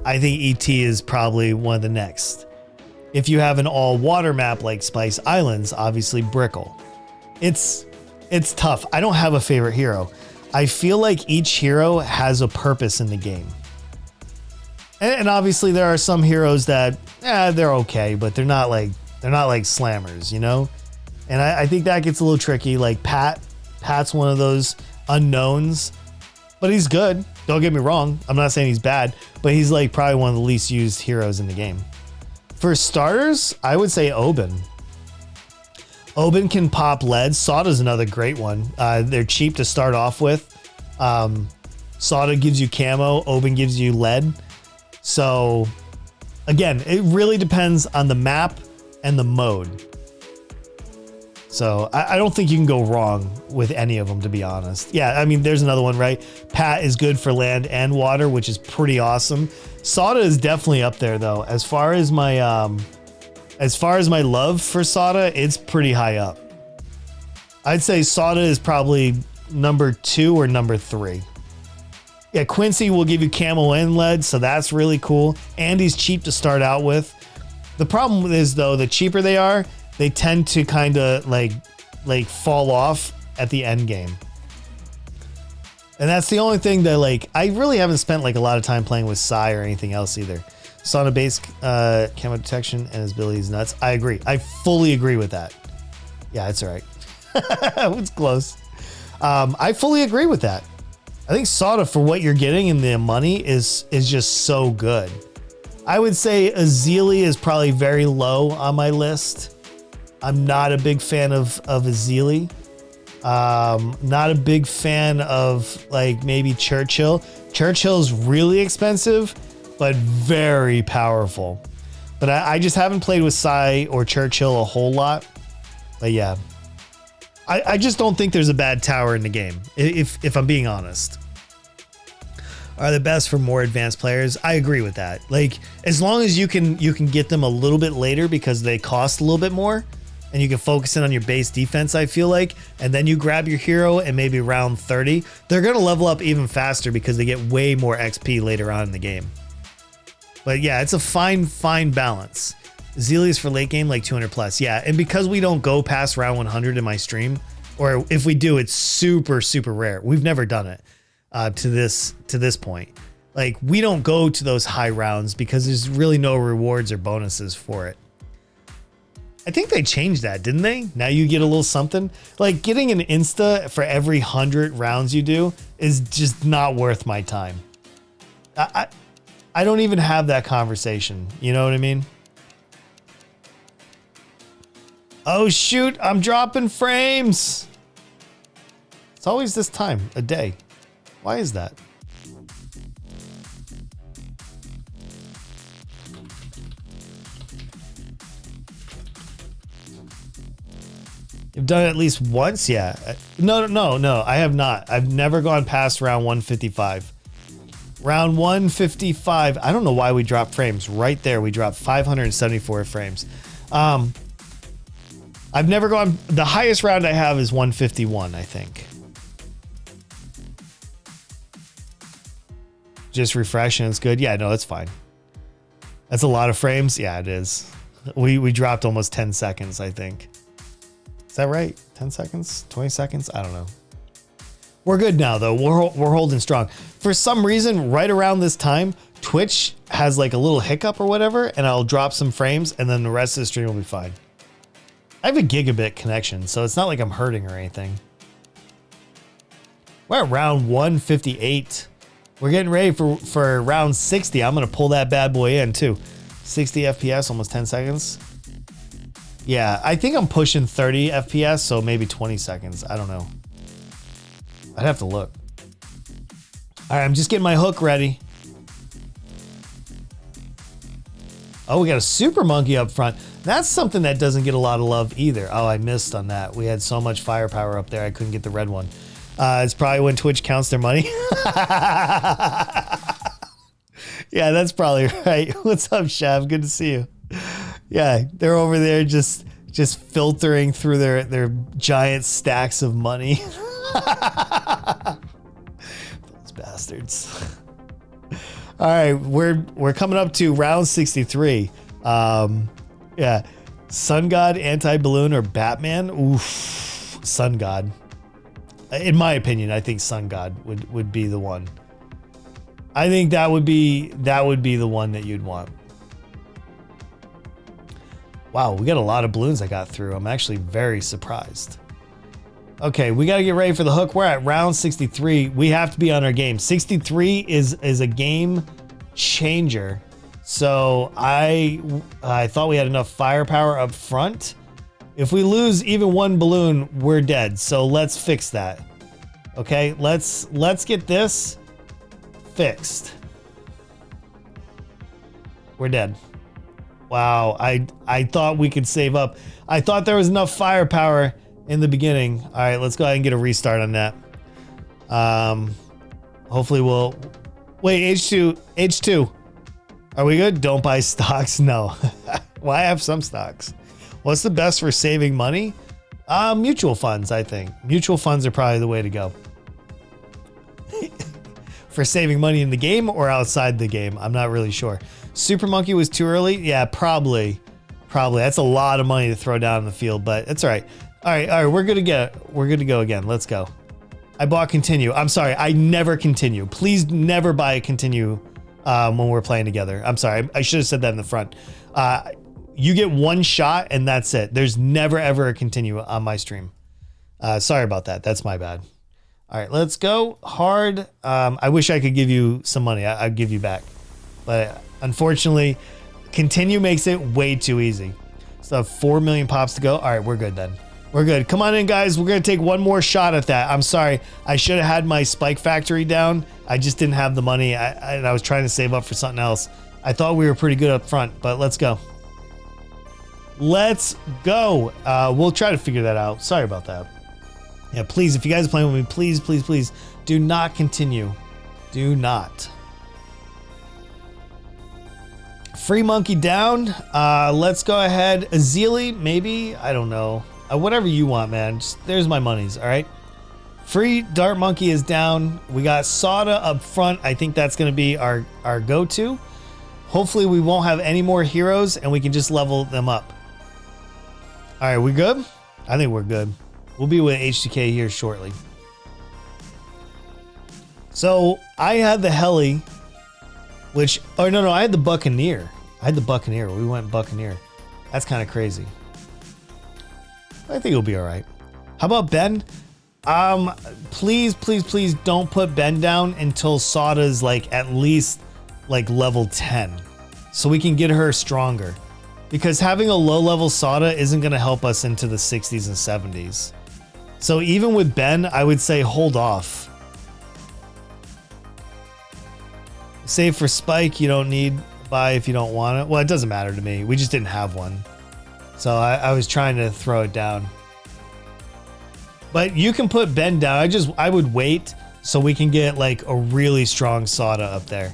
I think ET is probably one of the next. If you have an all water map like Spice Islands, obviously Brickle. It's tough. I don't have a favorite hero. I feel like each hero has a purpose in the game. And obviously there are some heroes that they're okay, but they're not like slammers, you know? And I think that gets a little tricky. Like Pat's one of those unknowns, but he's good. Don't get me wrong. I'm not saying he's bad, but he's like probably one of the least used heroes in the game. For starters, I would say Oben. Oben can pop lead. Sada's another great one. They're cheap to start off with. Sada gives you camo. Oben gives you lead. So again, it really depends on the map and the mode. So I don't think you can go wrong with any of them, to be honest. Yeah, I mean, there's another one, right? Pat is good for land and water, which is pretty awesome. Sada is definitely up there, though. As far as my love for Sada, it's pretty high up. I'd say Sada is probably number 2 or number 3. Yeah, Quincy will give you camo and lead, so that's really cool. And he's cheap to start out with. The problem is, though, the cheaper they are, they tend to kind of like fall off at the end game. And that's the only thing that like, I really haven't spent like a lot of time playing with Psy or anything else either. Sauna base camo detection and his ability is nuts. I agree. I fully agree with that. Yeah, it's all right. It's close. I fully agree with that. I think Sada, for what you're getting in the money, is just so good. I would say Azili is probably very low on my list. I'm not a big fan of Azili. Not a big fan of like maybe Churchill. Churchill's really expensive, but very powerful. But I just haven't played with Psy or Churchill a whole lot. But yeah, I just don't think there's a bad tower in the game, if I'm being honest. Are the best for more advanced players. I agree with that. Like, as long as you can get them a little bit later because they cost a little bit more, and you can focus in on your base defense, I feel like, and then you grab your hero and maybe round 30, they're going to level up even faster because they get way more XP later on in the game. But yeah, it's a fine balance. Zelius for late game, like 200 plus. Yeah, and because we don't go past round 100 in my stream, or if we do, it's super, super rare. We've never done it to this point. Like, we don't go to those high rounds because there's really no rewards or bonuses for it. I think they changed that, didn't they? Now you get a little something. Like, getting an insta for every 100 rounds you do is just not worth my time. I don't even have that conversation. You know what I mean? Oh, shoot. I'm dropping frames. It's always this time a day. Why is that? You've done it at least once? Yeah. No, I have not. I've never gone past round 155. Round 155. I don't know why we dropped frames. Right there, we dropped 574 frames. I've never gone... The highest round I have is 151, I think. Just refresh and it's good. Yeah, no, it's fine. That's a lot of frames. Yeah, it is. We dropped almost 10 seconds, I think. Is that right? 10 seconds? 20 seconds? I don't know. We're good now, though. We're holding strong. For some reason, right around this time, Twitch has like a little hiccup or whatever, and I'll drop some frames, and then the rest of the stream will be fine. I have a gigabit connection, so it's not like I'm hurting or anything. We're at round 158. We're getting ready for round 60. I'm going to pull that bad boy in, too. 60 FPS, almost 10 seconds. Yeah, I think I'm pushing 30 FPS, so maybe 20 seconds. I don't know. I'd have to look. All right, I'm just getting my hook ready. Oh, we got a super monkey up front. That's something that doesn't get a lot of love either. Oh, I missed on that. We had so much firepower up there, I couldn't get the red one. It's probably when Twitch counts their money. Yeah, that's probably right. What's up, Shav? Good to see you. Yeah, they're over there just filtering through their giant stacks of money. Those bastards. All right, we're coming up to round 63. Yeah, Sun God, Anti-Balloon, or Batman. Oof, Sun God. In my opinion, I think Sun God would be the one. I think that would be the one that you'd want. Wow, we got a lot of balloons I got through. I'm actually very surprised. Okay, we got to get ready for the hook. We're at round 63. We have to be on our game. 63 is a game changer. So I thought we had enough firepower up front. If we lose even one balloon, we're dead. So let's fix that. Okay, let's get this fixed. We're dead. Wow, I thought we could save up. I thought there was enough firepower in the beginning. All right, let's go ahead and get a restart on that. Hopefully we'll... Wait, H2. Are we good? Don't buy stocks? No. Well, I have some stocks. What's the best for saving money? Mutual funds, I think. Mutual funds are probably the way to go. For saving money in the game or outside the game, I'm not really sure. Super Monkey was too early? Yeah, probably. That's a lot of money to throw down in the field, but it's all right. All right, we're good to go again. Let's go. I bought continue. I'm sorry, I never continue. Please never buy a continue when we're playing together. I'm sorry, I should have said that in the front. You get one shot and that's it. There's never ever a continue on my stream. Sorry about that. That's my bad. All right, let's go hard. I wish I could give you some money. I'd give you back, but unfortunately, continue makes it way too easy. So 4 million pops to go. All right, we're good then. We're good. Come on in, guys. We're going to take one more shot at that. I'm sorry. I should have had my spike factory down. I just didn't have the money. I was trying to save up for something else. I thought we were pretty good up front, but let's go. Let's go. We'll try to figure that out. Sorry about that. Yeah, please, if you guys are playing with me, please do not continue. Do not. Free monkey down. Let's go ahead. Azili, maybe? I don't know. Whatever you want, man. Just, there's my monies, all right? Free dart monkey is down. We got Sada up front. I think that's going to be our go-to. Hopefully we won't have any more heroes and we can just level them up. All right, we good? I think we're good. We'll be with HTK here shortly. So I had the heli, which, oh no, I had the Buccaneer. We went Buccaneer. That's kind of crazy. I think it'll be all right. How about Ben? Please don't put Ben down until Sada's like at least like level 10, so we can get her stronger. Because having a low level Sada isn't going to help us into the 60s and 70s. So even with Ben, I would say hold off. Save for Spike, you don't need buy if you don't want it. Well, it doesn't matter to me. We just didn't have one. So I was trying to throw it down. But you can put Ben down. I would wait so we can get like a really strong Sada up there.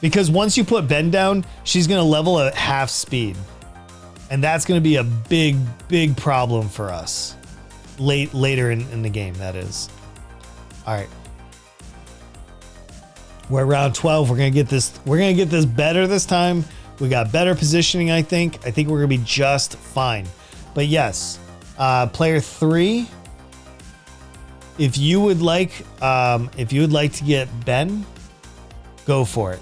Because once you put Ben down, she's going to level at half speed. And that's going to be a big problem for us. Later in the game, that is. All right. We're around 12. We're going to get this. We're going to get this better this time. We got better positioning, I think. I think we're going to be just fine. But yes, player 3, if you would like to get Ben, go for it.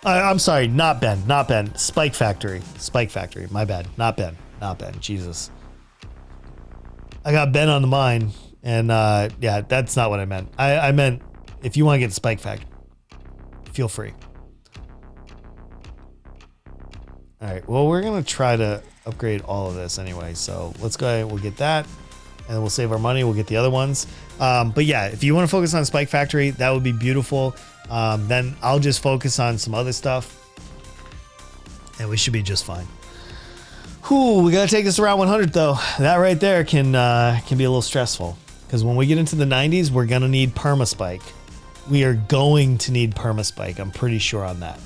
I'm sorry, not Ben. Spike Factory. My bad. Not Ben. Jesus. I got Ben on the mind, and yeah, that's not what I meant. I meant if you want to get Spike Factory, feel free. All right. Well, we're gonna try to upgrade all of this anyway. So let's go ahead. We'll get that, and we'll save our money. We'll get the other ones. But yeah, if you want to focus on Spike Factory, that would be beautiful. Then I'll just focus on some other stuff, and we should be just fine. Whew, we gotta take this around 100 though. That right there can be a little stressful, because when we get into the 90s, we're gonna need Permaspike. We are going to need Permaspike. I'm pretty sure on that.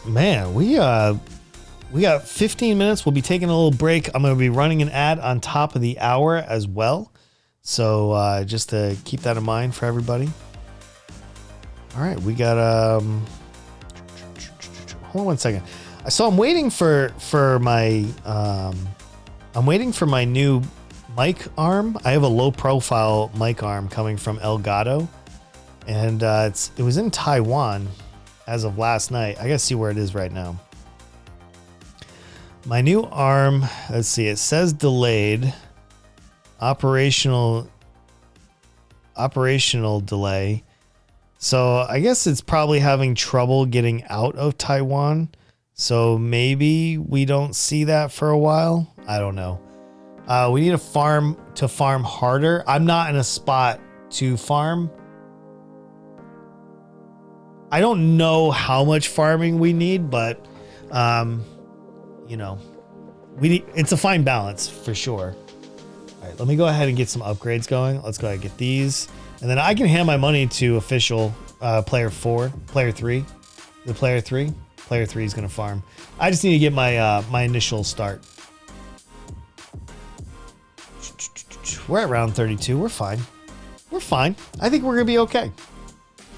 Man, we got 15 minutes. We'll be taking a little break. I'm going to be running an ad on top of the hour as well. So just to keep that in mind for everybody. All right, we got hold on one second. So I'm waiting for my new mic arm. I have a low profile mic arm coming from Elgato, and it was in Taiwan as of last night. I gotta see where it is right now. My new arm, let's see, it says delayed. Operational delay. So I guess it's probably having trouble getting out of Taiwan. So maybe we don't see that for a while. I don't know. We need to farm harder. I'm not in a spot to farm. I don't know how much farming we need, but you know, it's a fine balance for sure. All right, let me go ahead and get some upgrades going. Let's go ahead and get these, and then I can hand my money to official player 3. The player 3 is gonna farm. I just need to get my my initial start. We're at round 32. We're fine. I think we're gonna be okay.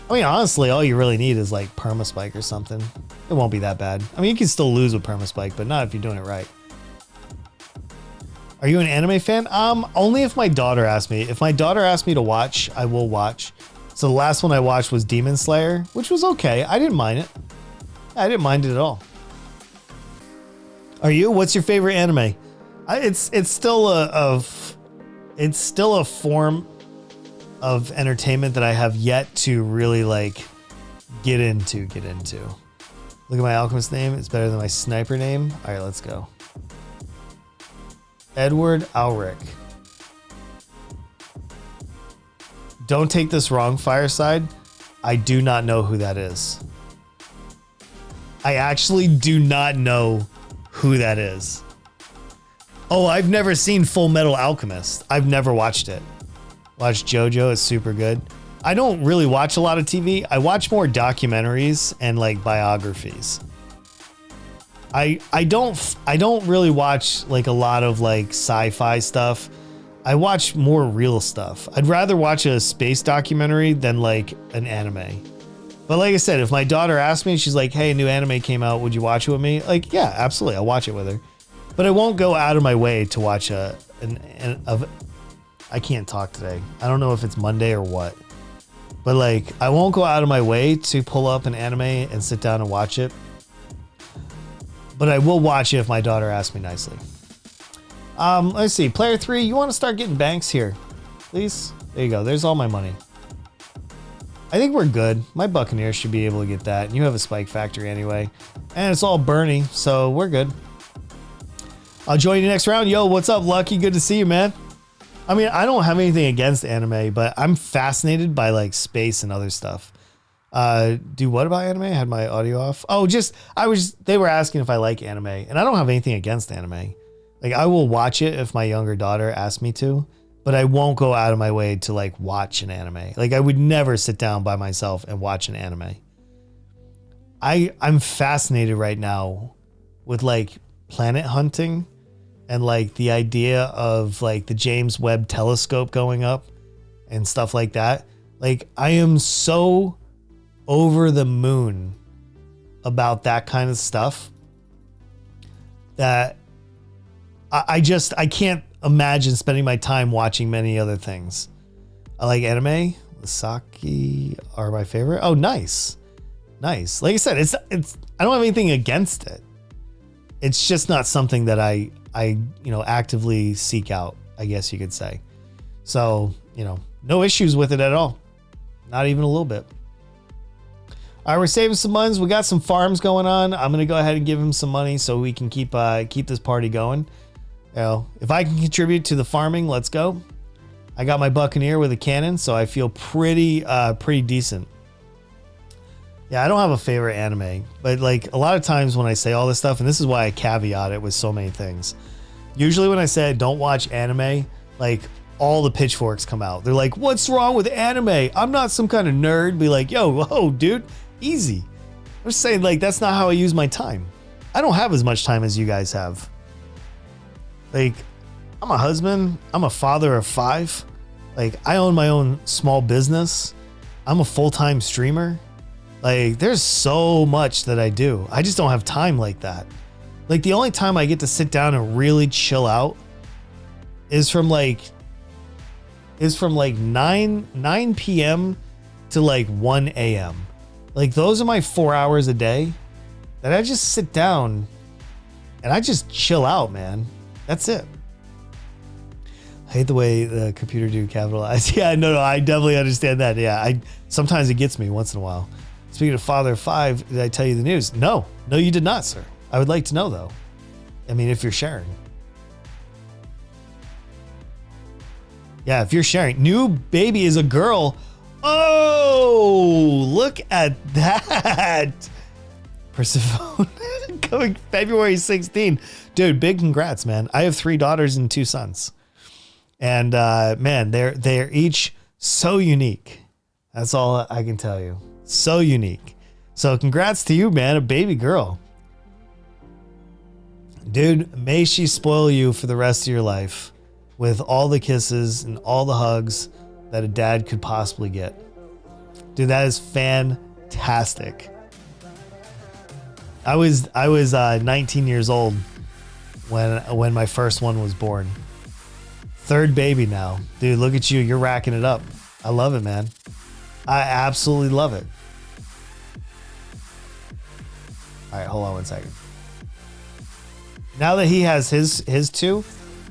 I mean, honestly, all you really need is like Permaspike or something. It won't be that bad. I mean, you can still lose with Permaspike, but not if you're doing it right. Are you an anime fan? Only if my daughter asks me. If my daughter asks me to watch, I will watch. So the last one I watched was Demon Slayer, which was okay. I didn't mind it. I didn't mind it at all. Are you? What's your favorite anime? It's still a form of entertainment that I have yet to really like get into. Look at my alchemist name. It's better than my sniper name. All right, let's go. Edward Alric. Don't take this wrong, Fireside. I do not know who that is. I actually do not know who that is. Oh, I've never seen Full Metal Alchemist. I've never watched it. Watch JoJo, it's super good. I don't really watch a lot of TV. I watch more documentaries and like biographies. I don't really watch like a lot of like sci-fi stuff. I watch more real stuff. I'd rather watch a space documentary than like an anime. But like I said, if my daughter asked me, she's like, "Hey, a new anime came out. Would you watch it with me?" Like, yeah, absolutely. I'll watch it with her. But I won't go out of my way to watch I can't talk today. I don't know if it's Monday or what. But like, I won't go out of my way to pull up an anime and sit down and watch it. But I will watch it if my daughter asks me nicely. Let's see. Player 3, you want to start getting banks here, please? There you go. There's all my money. I think we're good. My Buccaneers should be able to get that. And you have a Spike Factory anyway. And it's all Bernie, so we're good. I'll join you next round. Yo, what's up, Lucky? Good to see you, man. I mean, I don't have anything against anime, but I'm fascinated by like space and other stuff. What about anime? I had my audio off. Oh, they were asking if I like anime, and I don't have anything against anime. Like I will watch it if my younger daughter asks me to, but I won't go out of my way to like watch an anime. Like I would never sit down by myself and watch an anime. I'm fascinated right now with like planet hunting and like the idea of like the James Webb telescope going up and stuff like that. Like I am so over the moon about that kind of stuff that I can't imagine spending my time watching many other things. I like anime. The Saki are my favorite. Oh, nice. Nice. Like I said, it's I don't have anything against it. It's just not something that I actively seek out, I guess you could say. So, no issues with it at all. Not even a little bit. All right, we're saving some money. We got some farms going on. I'm going to go ahead and give him some money so we can keep this party going. If I can contribute to the farming, let's go. I got my Buccaneer with a cannon, so I feel pretty decent. Yeah, I don't have a favorite anime, but like a lot of times when I say all this stuff, and this is why I caveat it with so many things. Usually when I say I don't watch anime, like all the pitchforks come out. They're like, what's wrong with anime? I'm not some kind of nerd. Be like, yo, whoa, dude, easy. I'm just saying, like, that's not how I use my time. I don't have as much time as you guys have. Like, I'm a husband. I'm a father of 5. Like, I own my own small business. I'm a full-time streamer. Like, there's so much that I do. I just don't have time like that. Like, the only time I get to sit down and really chill out is from like 9 p.m. to like 1 a.m. Like, those are my 4 hours a day that I just sit down and I just chill out, man. That's it. I hate the way the computer dude capitalized. Yeah, no, I definitely understand that. Yeah, sometimes it gets me once in a while. Speaking of father of 5, did I tell you the news? No, you did not, sir. I would like to know though. I mean, if you're sharing. Yeah, if you're sharing. New baby is a girl. Oh, look at that. Persephone coming February 16. Dude, big congrats, man. I have 3 daughters and 2 sons. And man, they're each so unique. That's all I can tell you. So unique. So congrats to you, man, a baby girl. Dude, may she spoil you for the rest of your life with all the kisses and all the hugs that a dad could possibly get. Dude, that is fantastic. I was 19 years old when my first one was born. 3rd baby now. Dude, look at you. You're racking it up. I love it, man. I absolutely love it. All right, hold on one second. Now that he has his 2,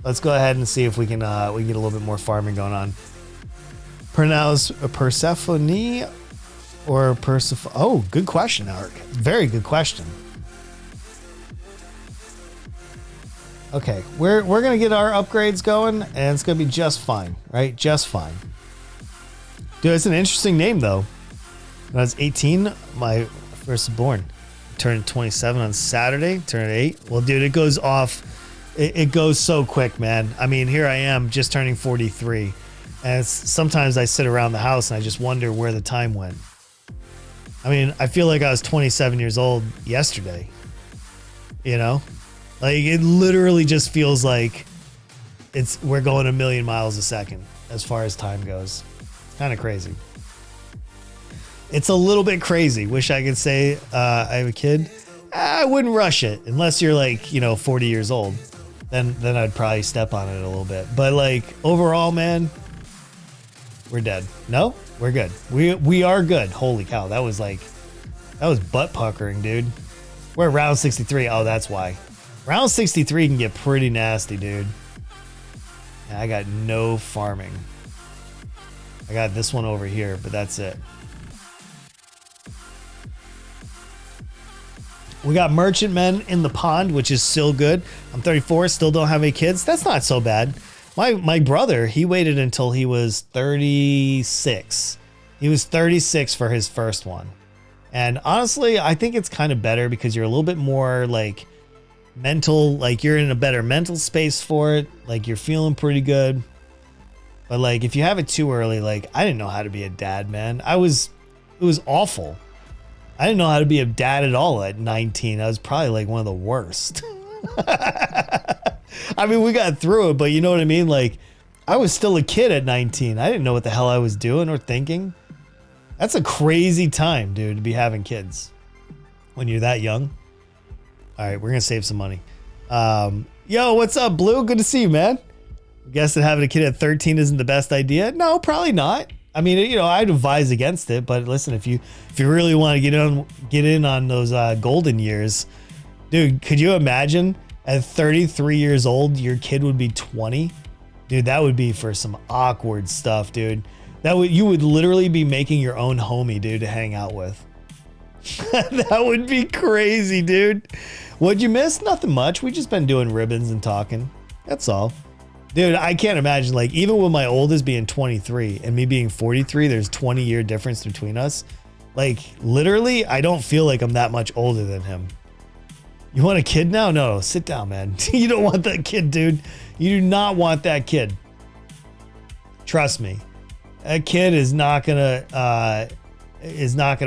let's go ahead and see if we can get a little bit more farming going on. Pronounce Persephone or Persephone? Oh, good question, Eric. Very good question. Okay, we're gonna get our upgrades going, and it's gonna be just fine, right? Just fine. Dude, it's an interesting name though. When I was 18, my firstborn turned 27 on Saturday. Turned 8. Well, dude, it goes off. It goes so quick, man. I mean, here I am just turning 43, and sometimes I sit around the house and I just wonder where the time went. I mean, I feel like I was 27 years old yesterday. You know? Like, it literally just feels like we're going a million miles a second as far as time goes. It's kind of crazy. It's a little bit crazy. Wish I could say I have a kid. I wouldn't rush it unless you're like, 40 years old. Then I'd probably step on it a little bit. But like overall, man, we're dead. No, we're good. We are good. Holy cow, that was butt puckering, dude. We're at round 63. Oh, that's why. Round 63 can get pretty nasty, dude. Yeah, I got no farming. I got this one over here, but that's it. We got merchantmen in the pond, which is still good. I'm 34, still don't have any kids. That's not so bad. My brother, he waited until he was 36. He was 36 for his first one. And honestly, I think it's kind of better because you're a little bit more like, mental, like you're in a better mental space for it. Like you're feeling pretty good. But like if you have it too early, like I didn't know how to be a dad, man. It was awful. I didn't know how to be a dad at all at 19. I was probably like one of the worst. I mean, we got through it, but you know what I mean? Like I was still a kid at 19. I didn't know what the hell I was doing or thinking. That's a crazy time, dude, to be having kids when you're that young. All right, we're going to save some money. Yo, what's up, Blue? Good to see you, man. Guess that having a kid at 13 isn't the best idea? No, probably not. I mean, you know, I'd advise against it, but listen, if you really want to get in on those golden years, dude, could you imagine at 33 years old, your kid would be 20? Dude, that would be for some awkward stuff, dude. You would literally be making your own homie, dude, to hang out with. That would be crazy, dude. What'd you miss? Nothing much. We just been doing ribbons and talking. That's all. Dude, I can't imagine, like, even with my oldest being 23 and me being 43, there's 20-year difference between us. Like, literally, I don't feel like I'm that much older than him. You want a kid now? No, sit down, man. You don't want that kid, dude. You do not want that kid. Trust me. That kid is not gonna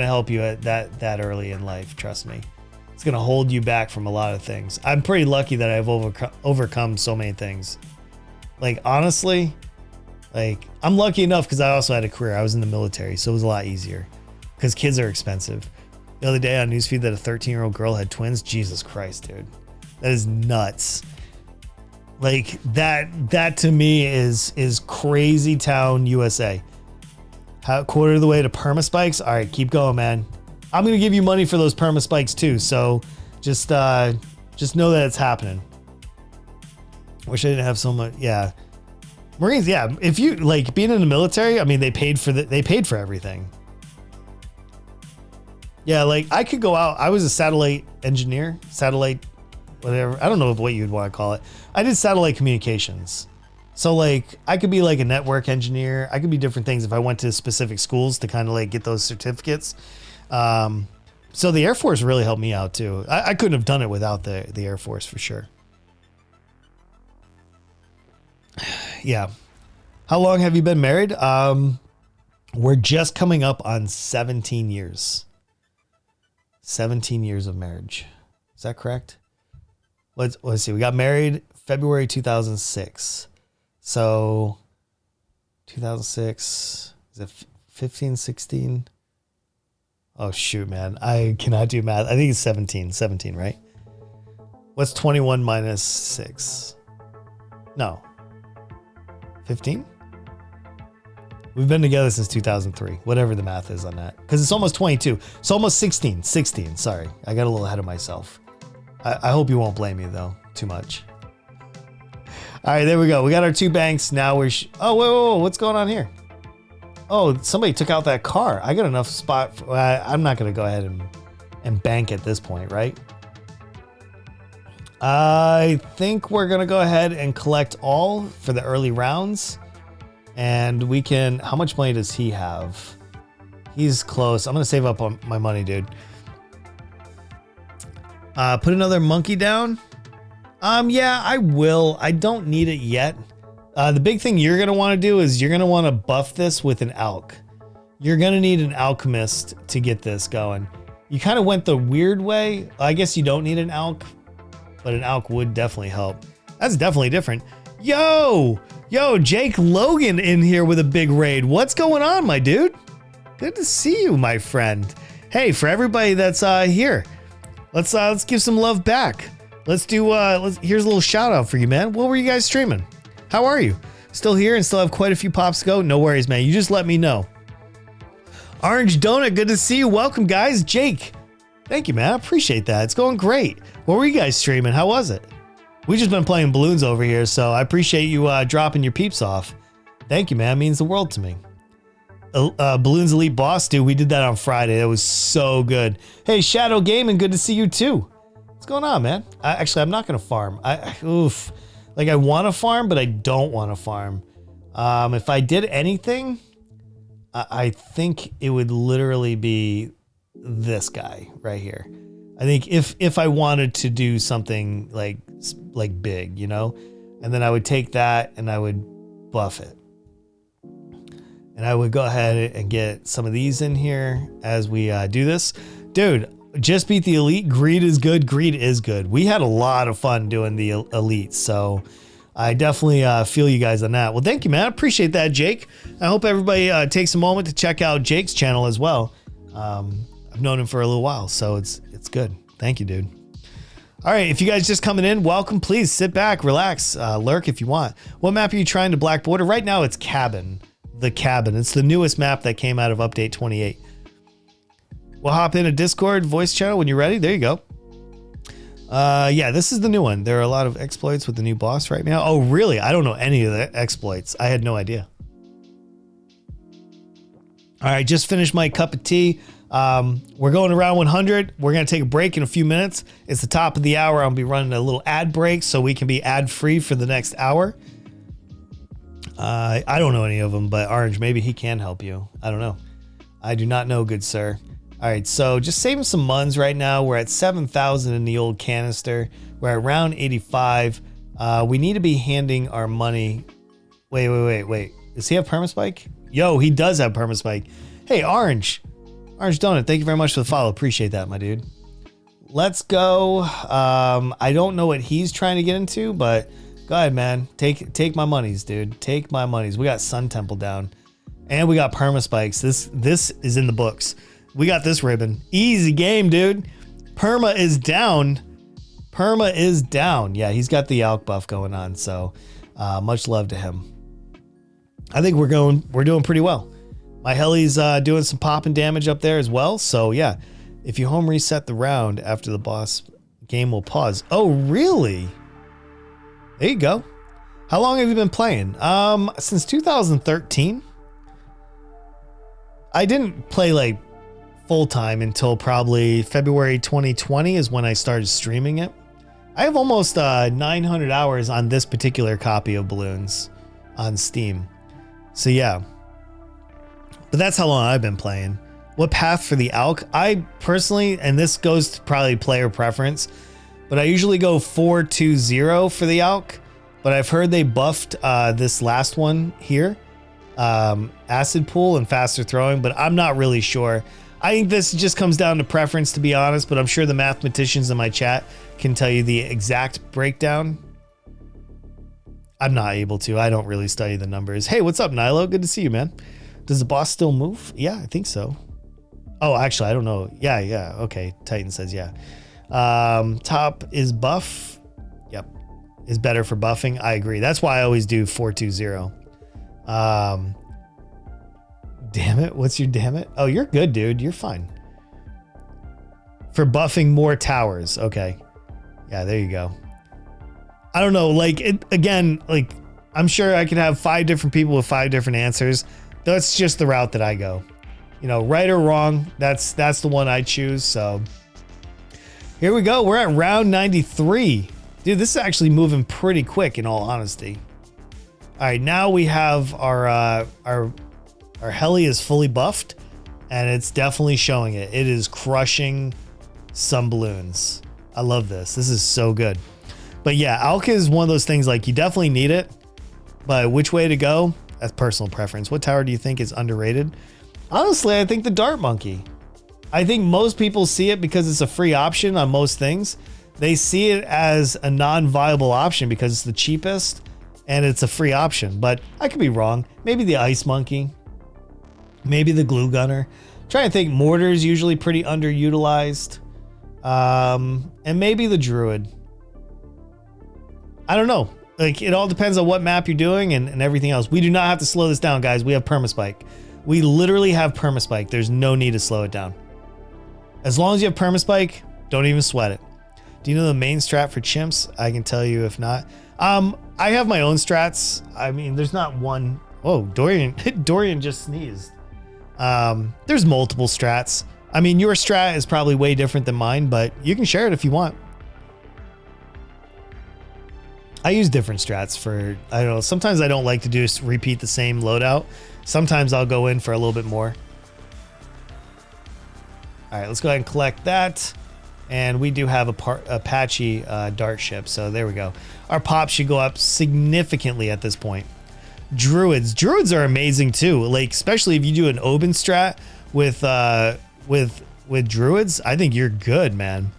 help you at that early in life. Trust me. It's gonna hold you back from a lot of things. I'm pretty lucky that I've overcome so many things. Like, honestly, like, I'm lucky enough because I also had a career. I was in the military, so it was a lot easier because kids are expensive. The other day on Newsfeed that a 13-year-old girl had twins. Jesus Christ, dude. That is nuts. Like, that to me is crazy town USA. Quarter of the way to perma spikes. All right, keep going, man. I'm going to give you money for those perma spikes too. So just know that it's happening. Wish I didn't have so much. Yeah. Marines. Yeah. If you like being in the military, I mean, they paid for everything. Yeah. Like I could go out. I was a satellite engineer, whatever. I don't know what you'd want to call it. I did satellite communications. So like I could be like a network engineer. I could be different things if I went to specific schools to kind of like get those certificates. So the Air Force really helped me out too. I couldn't have done it without the Air Force for sure. Yeah. How long have you been married? We're just coming up on 17 years. 17 years of marriage. Is that correct? Let's see. We got married February 2006. So 2006, is it 15, 16? Oh, shoot, man. I cannot do math. I think it's 17, right? What's 21 minus 6? No. 15? We've been together since 2003, whatever the math is on that. Because it's almost 22. It's almost 16. Sorry. I got a little ahead of myself. I hope you won't blame me, though, too much. All right, there we go. We got our two banks. Now we're... Oh, whoa. What's going on here? Oh, somebody took out that car. I got enough spot. I'm not going to go ahead and bank at this point, right? I think we're going to go ahead and collect all for the early rounds. And we can... How much money does he have? He's close. I'm going to save up on my money, dude. Put another monkey down. Yeah, I will. I don't need it yet. The big thing you're going to want to do is you're going to want to buff this with an alch. You're going to need an alchemist to get this going. You kind of went the weird way. I guess you don't need an alch, but an alch would definitely help. That's definitely different. Yo, Jake Logan in here with a big raid. What's going on, my dude? Good to see you, my friend. Hey, for everybody that's here, let's give some love back. Let's do, here's a little shout out for you, man. What were you guys streaming? How are you? Still here and still have quite a few pops to go? No worries, man. You just let me know. Orange Donut, good to see you. Welcome, guys. Jake, thank you, man. I appreciate that. It's going great. What were you guys streaming? How was it? We just been playing balloons over here, so I appreciate you dropping your peeps off. Thank you, man. It means the world to me. Balloons Elite Boss, dude. We did that on Friday. That was so good. Hey, Shadow Gaming, good to see you too. What's going on, man? Actually, I'm not going to farm. Like I want to farm, but I don't want to farm. If I did anything, I think it would literally be this guy right here. I think if I wanted to do something like big, you know, and then I would take that and I would buff it. And I would go ahead and get some of these in here as we do this. Dude, just beat the elite. Greed is good. Greed is good. We had a lot of fun doing the elite. So I definitely feel you guys on that. Well, thank you, man. I appreciate that, Jake. I hope everybody takes a moment to check out Jake's channel as well. I've known him for a little while, so it's good. Thank you, dude. All right, if you guys just coming in, welcome. Please sit back, relax, lurk if you want. What map are you trying to black border? Right now, it's Cabin. The Cabin. It's the newest map that came out of update 28. We'll hop in a Discord voice channel when you're ready. There you go. Yeah, this is the new one. There are a lot of exploits with the new boss right now. Oh, really? I don't know any of the exploits. I had no idea. All right, just finished my cup of tea. We're going around 100. We're going to take a break in a few minutes. It's the top of the hour. I'll be running a little ad break so we can be ad free for the next hour. I don't know any of them, but Orange, maybe he can help you. I don't know. I do not know, good sir. All right, so just saving some muns right now. We're at 7,000 in the old canister. We're at round 85. We need to be handing our money. Wait. Does he have permaspike? Yo, he does have permaspike. Hey, Orange Donut, thank you very much for the follow. Appreciate that, my dude. Let's go. I don't know what he's trying to get into, but go ahead, man. Take my monies, dude. Take my monies. We got Sun Temple down, and we got permaspikes. This is in the books. We got this ribbon. Easy game, dude. Perma is down. Yeah, he's got the Alk buff going on, so much love to him. I think we're doing pretty well. My heli's doing some popping damage up there as well. So yeah, if you home reset the round after the boss, game will pause. Oh, really? There you go. How long have you been playing? Since 2013. I didn't play like full time until probably February 2020 is when I started streaming it. I have almost 900 hours on this particular copy of Balloons on Steam. So yeah. But that's how long I've been playing. What path for the Alk? I personally, and this goes to probably player preference, but I usually go 4-2-0 for the Alk. But I've heard they buffed this last one here. Acid pool and faster throwing, but I'm not really sure. I think this just comes down to preference, to be honest, but I'm sure the mathematicians in my chat can tell you the exact breakdown. I'm not able to. I don't really study the numbers. Hey, what's up, Nilo? Good to see you, man. Does the boss still move? Yeah, I think so. Oh, actually, I don't know. Yeah. Okay, Titan says yeah. Top is buff. Yep. Is better for buffing. I agree. That's why I always do 4-2-0. Damn it. What's your damn it? Oh, you're good, dude. You're fine. For buffing more towers. Okay. Yeah, there you go. I don't know. Like, again, like, I'm sure I could have 5 different people with 5 different answers. That's just the route that I go. You know, right or wrong, that's the one I choose. So here we go. We're at round 93. Dude, this is actually moving pretty quick, in all honesty. All right, now we have our heli is fully buffed, and it's definitely showing it. It is crushing some balloons. I love this. This is so good. But yeah, Alka is one of those things, like, you definitely need it, but which way to go? That's personal preference. What tower do you think is underrated? Honestly, I think the Dart Monkey. I think most people see it because it's a free option on most things. They see it as a non-viable option because it's the cheapest and it's a free option, but I could be wrong. Maybe the Ice Monkey, maybe the Glue Gunner. I'm trying to think, Mortar is usually pretty underutilized. And maybe the Druid. I don't know. Like, it all depends on what map you're doing and everything else. We do not have to slow this down, guys. We have permaspike. We literally have permaspike. There's no need to slow it down. As long as you have permaspike, don't even sweat it. Do you know the main strat for chimps? I can tell you if not. I have my own strats. I mean, there's not one. Oh, Dorian just sneezed. There's multiple strats. I mean, your strat is probably way different than mine, but you can share it if you want. I use different strats for, I don't know, sometimes I don't like to just repeat the same loadout. Sometimes I'll go in for a little bit more. All right, let's go ahead and collect that. And we do have a Apache dart ship, so there we go. Our pop should go up significantly at this point. Druids are amazing too. Like especially if you do an Oban strat with druids, I think you're good, man.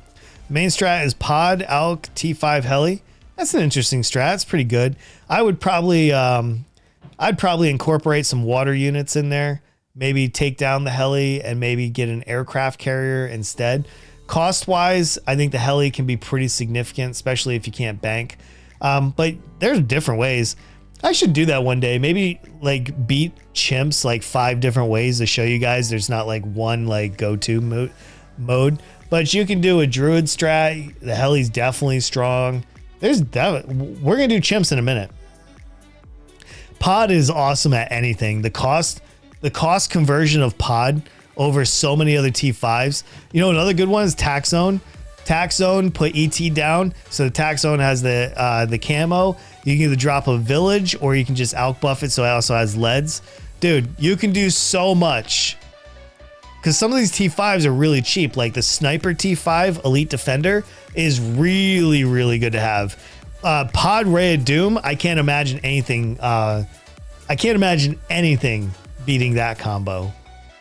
Main strat is Pod, Alk, T5 Heli. That's an interesting strat. It's pretty good. I would probably I'd probably incorporate some water units in there. Maybe take down the heli and maybe get an aircraft carrier instead. Cost wise, I think the heli can be pretty significant, especially if you can't bank. But there's different ways. I should do that one day. Maybe like beat chimps like 5 different ways to show you guys there's not like one like go-to mode. But you can do a druid strat. The heli's definitely strong. We're gonna do chimps in a minute. Pod is awesome at anything. The cost conversion of pod over so many other T5s. You know, another good one is Tax Zone. Tax Zone, put ET down. So the Tax Zone has the camo. You can either drop a village or you can just out buff it so it also has leads. Dude, you can do so much. Because some of these T5s are really cheap. Like the Sniper T5 Elite Defender is really, really good to have. Pod Ray of Doom, I can't imagine anything. I can't imagine anything beating that combo.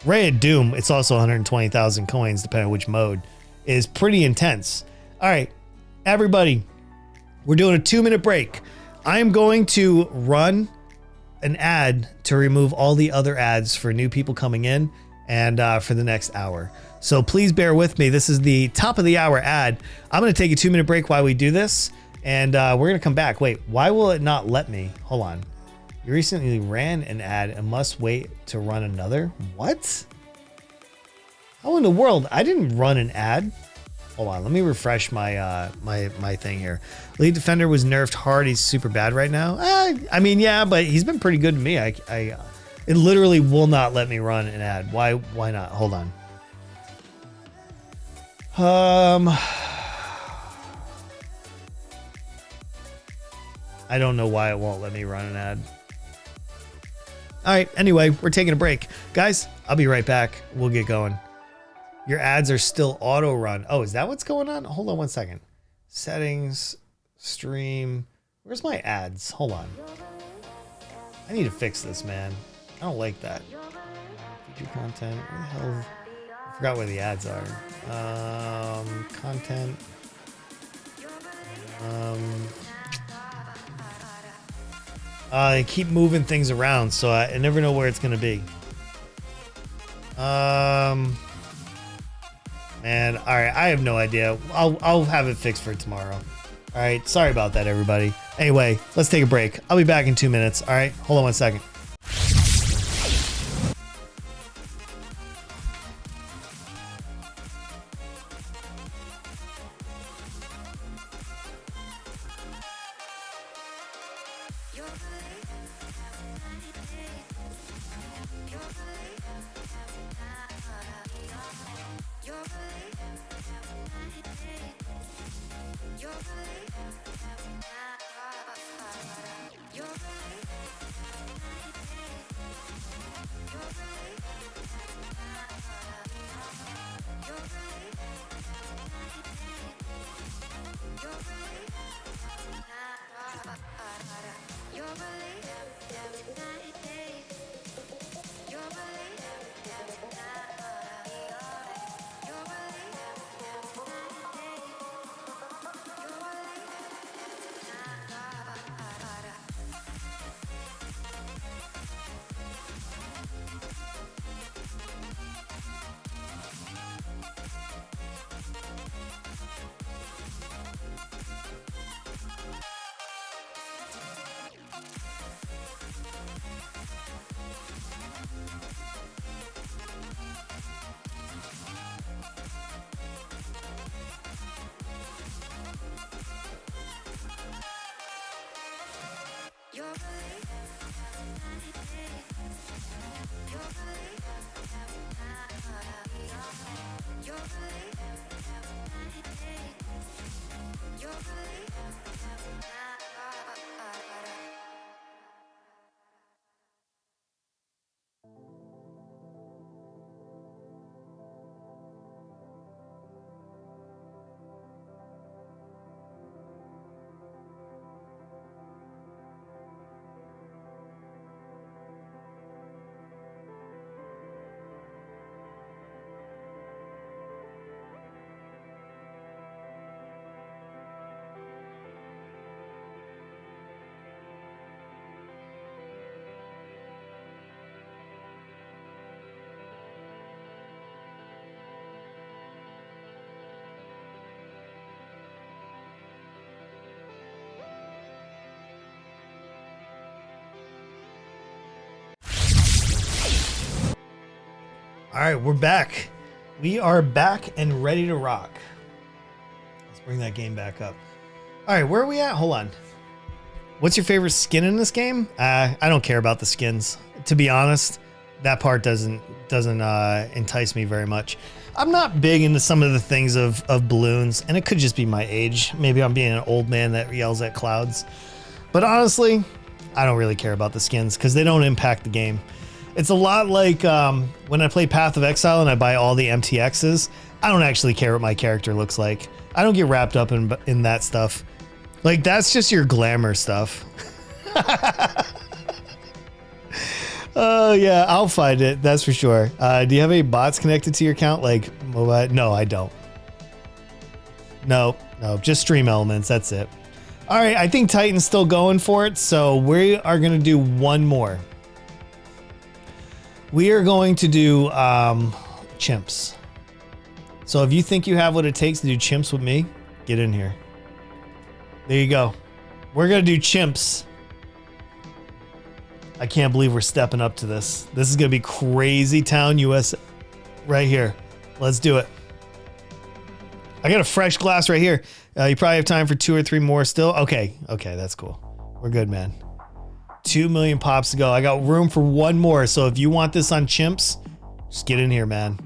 Ray of Doom, it's also 120,000 coins, depending on which mode, is pretty intense. All right, everybody, we're doing a 2-minute break. I am going to run an ad to remove all the other ads for new people coming in and for the next hour. So please bear with me. This is the top of the hour ad. I'm going to take a 2-minute break while we do this, and we're going to come back. Wait, why will it not let me? Hold on. You recently ran an ad and must wait to run another? What? How in the world? I didn't run an ad. Hold on, let me refresh my my thing here. Lead Defender was nerfed hard. He's super bad right now. I mean, yeah, but he's been pretty good to me. It literally will not let me run an ad. Why not? Hold on. I don't know why it won't let me run an ad. All right, anyway, we're taking a break. Guys, I'll be right back. We'll get going. Your ads are still auto run. Oh, is that what's going on? Hold on one second. Settings, stream. Where's my ads? Hold on. I need to fix this, man. I don't like that. Feature content. Where the hell? I forgot where the ads are. Content. I keep moving things around, so I never know where it's gonna be. Man, all right, I have no idea. I'll have it fixed for tomorrow. All right, sorry about that, everybody. Anyway, let's take a break. I'll be back in 2 minutes. All right, hold on one second. All right, we're back. We are back and ready to rock. Let's bring that game back up. All right, where are we at? Hold on. What's your favorite skin in this game? I don't care about the skins. To be honest, that part doesn't entice me very much. I'm not big into some of the things of balloons, and it could just be my age. Maybe I'm being an old man that yells at clouds. But honestly, I don't really care about the skins because they don't impact the game. It's a lot like when I play Path of Exile and I buy all the MTXs. I don't actually care what my character looks like. I don't get wrapped up in that stuff. Like, that's just your glamour stuff. Oh, yeah, I'll find it. That's for sure. Do you have any bots connected to your account? Like, mobile? No, I don't. No, just Stream Elements. That's it. All right, I think Titan's still going for it, so we are going to do one more. We are going to do chimps. So if you think you have what it takes to do chimps with me, get in here. There you go. We're going to do chimps. I can't believe we're stepping up to this. This is going to be Crazy Town, US right here. Let's do it. I got a fresh glass right here. You probably have time for 2 or 3 more still. Okay, that's cool. We're good, man. 2 million pops to go. I got room for one more. So if you want this on chimps, just get in here, man.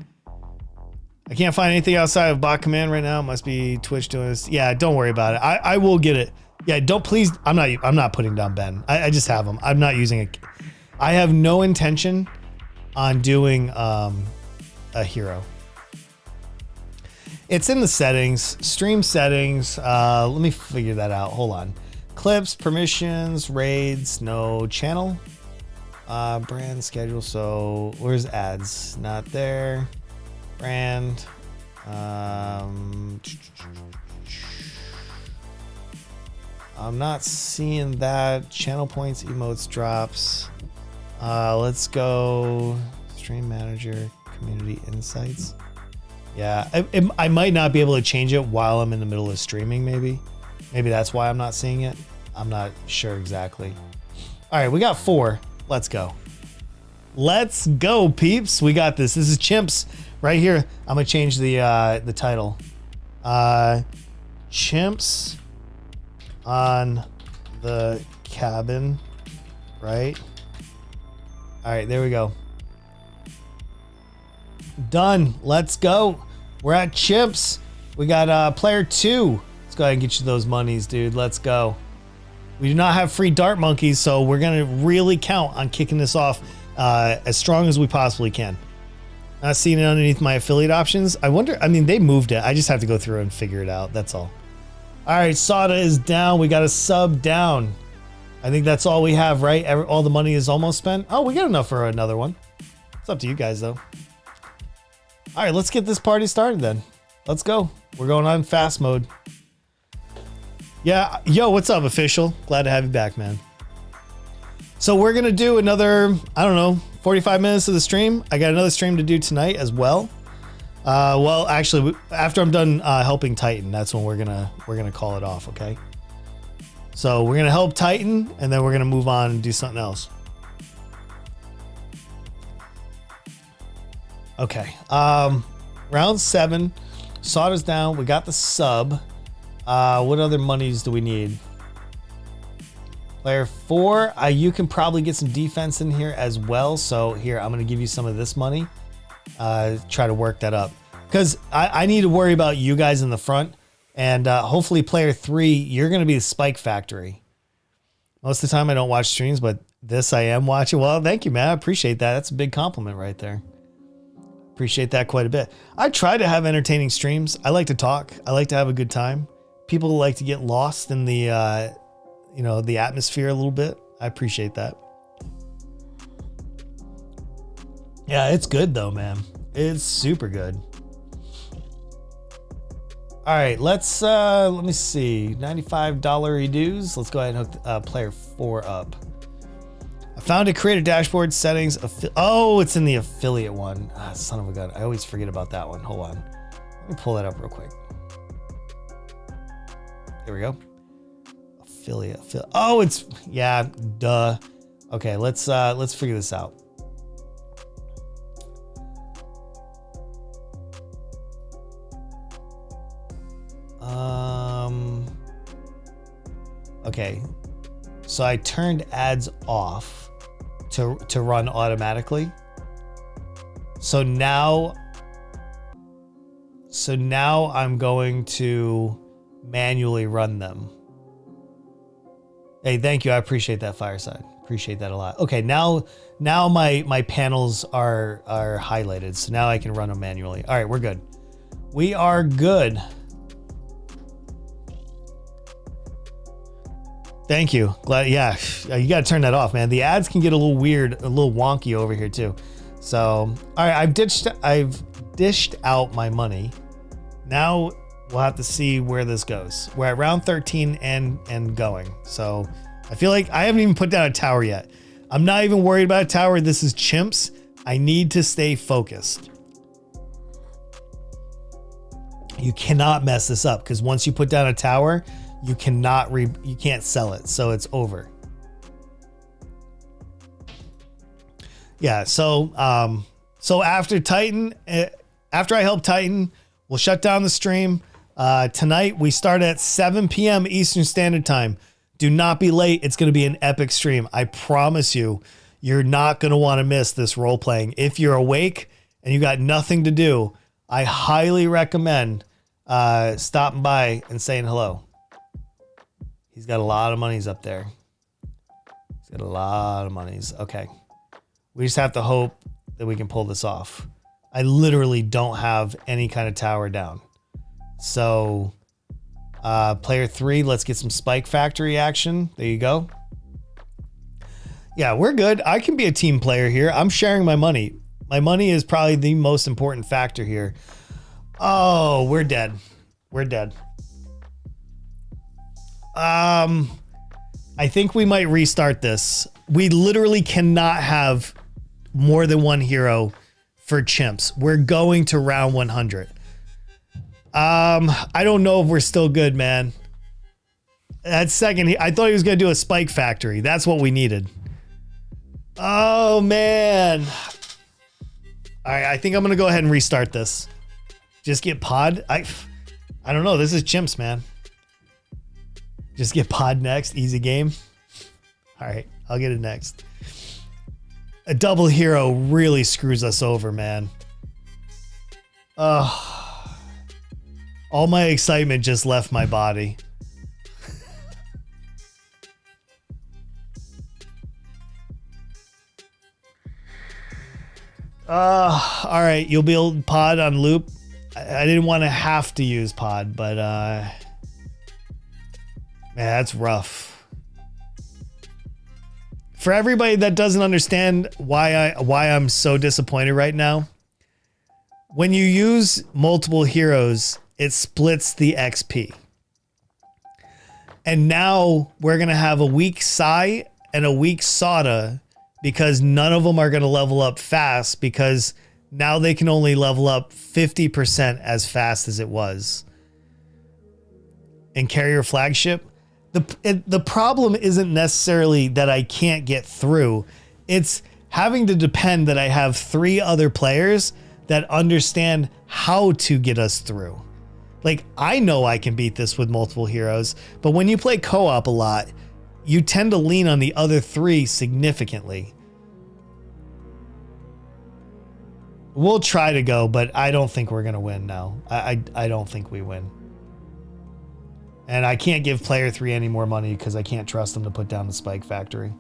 I can't find anything outside of bot command right now. It must be Twitch doing this. Yeah, don't worry about it. I will get it. Yeah, don't please. I'm not putting down Ben. I just have him. I'm not using it. I have no intention on doing a hero. It's in the settings, stream settings. Let me figure that out. Hold on. Clips, permissions, raids, no channel, brand schedule. So where's ads? Not there. Brand. I'm not seeing that. Channel points, emotes, drops. Let's go stream manager, community insights. Yeah, I might not be able to change it while I'm in the middle of streaming, maybe. Maybe that's why I'm not seeing it. I'm not sure exactly. All right, we got 4. Let's go. Let's go, peeps. We got this. This is chimps right here. I'm gonna change the title. Chimps on the cabin, right? All right, there we go. Done. Let's go. We're at chimps. We got player 2. Let's go ahead and get you those monies, dude. Let's go. We do not have free dart monkeys, so we're gonna really count on kicking this off as strong as we possibly can. Not seeing it underneath my affiliate options. I wonder, I mean, they moved it. I just have to go through and figure it out. That's all. All right, Sada is down. We got a sub down. I think that's all we have, right? All the money is almost spent. Oh, we got enough for another one. It's up to you guys, though. All right, let's get this party started then. Let's go. We're going on fast mode. Yeah, yo, what's up, official? Glad to have you back, man. So we're gonna do another, I don't know, 45 minutes of the stream. I got another stream to do tonight as well. Well, actually, after I'm done helping Titan, that's when we're gonna call it off. Okay. So we're gonna help Titan, and then we're gonna move on and do something else. Okay. Round 7. Sawda's down. We got the sub. What other monies do we need? Player 4. You can probably get some defense in here as well. So here, I'm gonna give you some of this money. Try to work that up because I need to worry about you guys in the front, and hopefully player 3, you're gonna be the spike factory. Most of the time I don't watch streams, but this I am watching. Well, thank you, man. I appreciate that. That's a big compliment right there. Appreciate that quite a bit. I try to have entertaining streams. I like to talk. I like to have a good time. People like to get lost in the the atmosphere a little bit. I appreciate that. Yeah, it's good though, man. It's super good. All right, let's let me see. $95 dues. Let's go ahead and hook player 4 up. I found a creator dashboard settings. Oh, it's in the affiliate one. Son of a gun. I always forget about that one. Hold on. Let me pull that up real quick. There we go. Affiliate. Oh, it's, yeah, duh. Okay, let's figure this out. Okay. So I turned ads off to run automatically. So now I'm going to manually run them. Hey, thank you. I appreciate that, Fireside. Appreciate that a lot. Okay, now my panels are highlighted, so now I can run them manually. All right, we're good. We are good. Thank you. Glad. Yeah, you got to turn that off, man. The ads can get a little weird, a little wonky over here too. So, all right, I've dished out my money. Now we'll have to see where this goes. We're at round 13 and going. So I feel like I haven't even put down a tower yet. I'm not even worried about a tower. This is chimps. I need to stay focused. You cannot mess this up because once you put down a tower, you can't sell it. So it's over. Yeah. So after Titan, after I help Titan, we'll shut down the stream. Tonight we start at 7 p.m. Eastern Standard Time. Do not be late. It's going to be an epic stream. I promise you, you're not going to want to miss this role playing. If you're awake and you got nothing to do, I highly recommend stopping by and saying hello. He's got a lot of monies up there. He's got a lot of monies. Okay. We just have to hope that we can pull this off. I literally don't have any kind of tower down. So player 3, let's get some Spike Factory action. There you go. Yeah, we're good. I can be a team player here. I'm sharing my money. My money is probably the most important factor here. Oh, we're dead. We're dead. I think we might restart this. We literally cannot have more than one hero for chimps. We're going to round 100. I don't know if we're still good, man. That second, I thought he was going to do a Spike Factory. That's what we needed. Oh, man. All right, I think I'm going to go ahead and restart this. Just get pod. I don't know. This is chimps, man. Just get pod next. Easy game. All right, I'll get it next. A double hero really screws us over, man. All my excitement just left my body. All right, you'll be able to pod on loop. I didn't want to have to use pod, but man, that's rough. For everybody that doesn't understand why I'm so disappointed right now, when you use multiple heroes, it splits the XP. And now we're going to have a weak Sai and a weak Sada because none of them are going to level up fast because now they can only level up 50% as fast as it was. And carrier flagship, the problem isn't necessarily that I can't get through. It's having to depend that I have 3 other players that understand how to get us through. Like, I know I can beat this with multiple heroes, but when you play co-op a lot, you tend to lean on the other 3 significantly. We'll try to go, but I don't think we're going to win now. I don't think we win. And I can't give player 3 any more money because I can't trust them to put down the Spike Factory.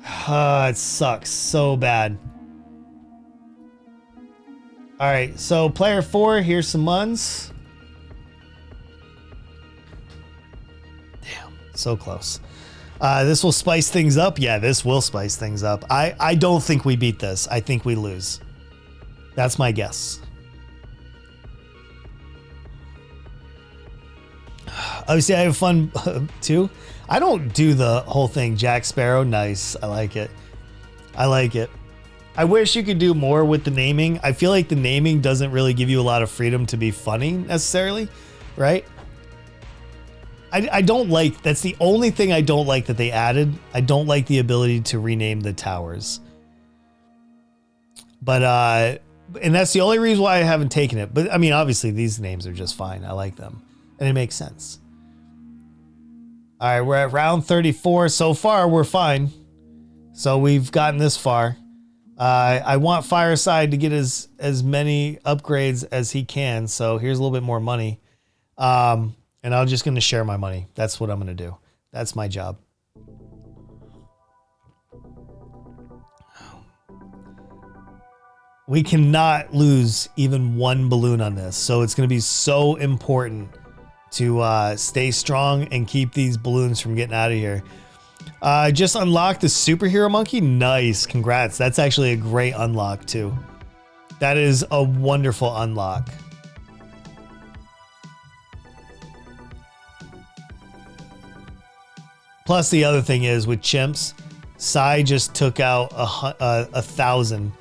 It sucks so bad. All right, so player 4, here's some muns. Damn, so close. This will spice things up. Yeah, this will spice things up. I don't think we beat this. I think we lose. That's my guess. Obviously, I have fun too. I don't do the whole thing. Jack Sparrow, nice. I like it. I like it. I wish you could do more with the naming. I feel like the naming doesn't really give you a lot of freedom to be funny necessarily, right? I don't like, that's the only thing I don't like that they added. I don't like the ability to rename the towers. But And that's the only reason why I haven't taken it. But I mean, obviously these names are just fine. I like them and it makes sense. All right, we're at round 34. So far, we're fine. So we've gotten this far. I want Fireside to get as many upgrades as he can. So here's a little bit more money. And I'm just going to share my money. That's what I'm going to do. That's my job. We cannot lose even one balloon on this. So it's going to be so important to stay strong and keep these balloons from getting out of here. Just unlocked the superhero monkey. Nice. Congrats. That's actually a great unlock too. That is a wonderful unlock. Plus the other thing is with chimps, Sai just took out 1,000.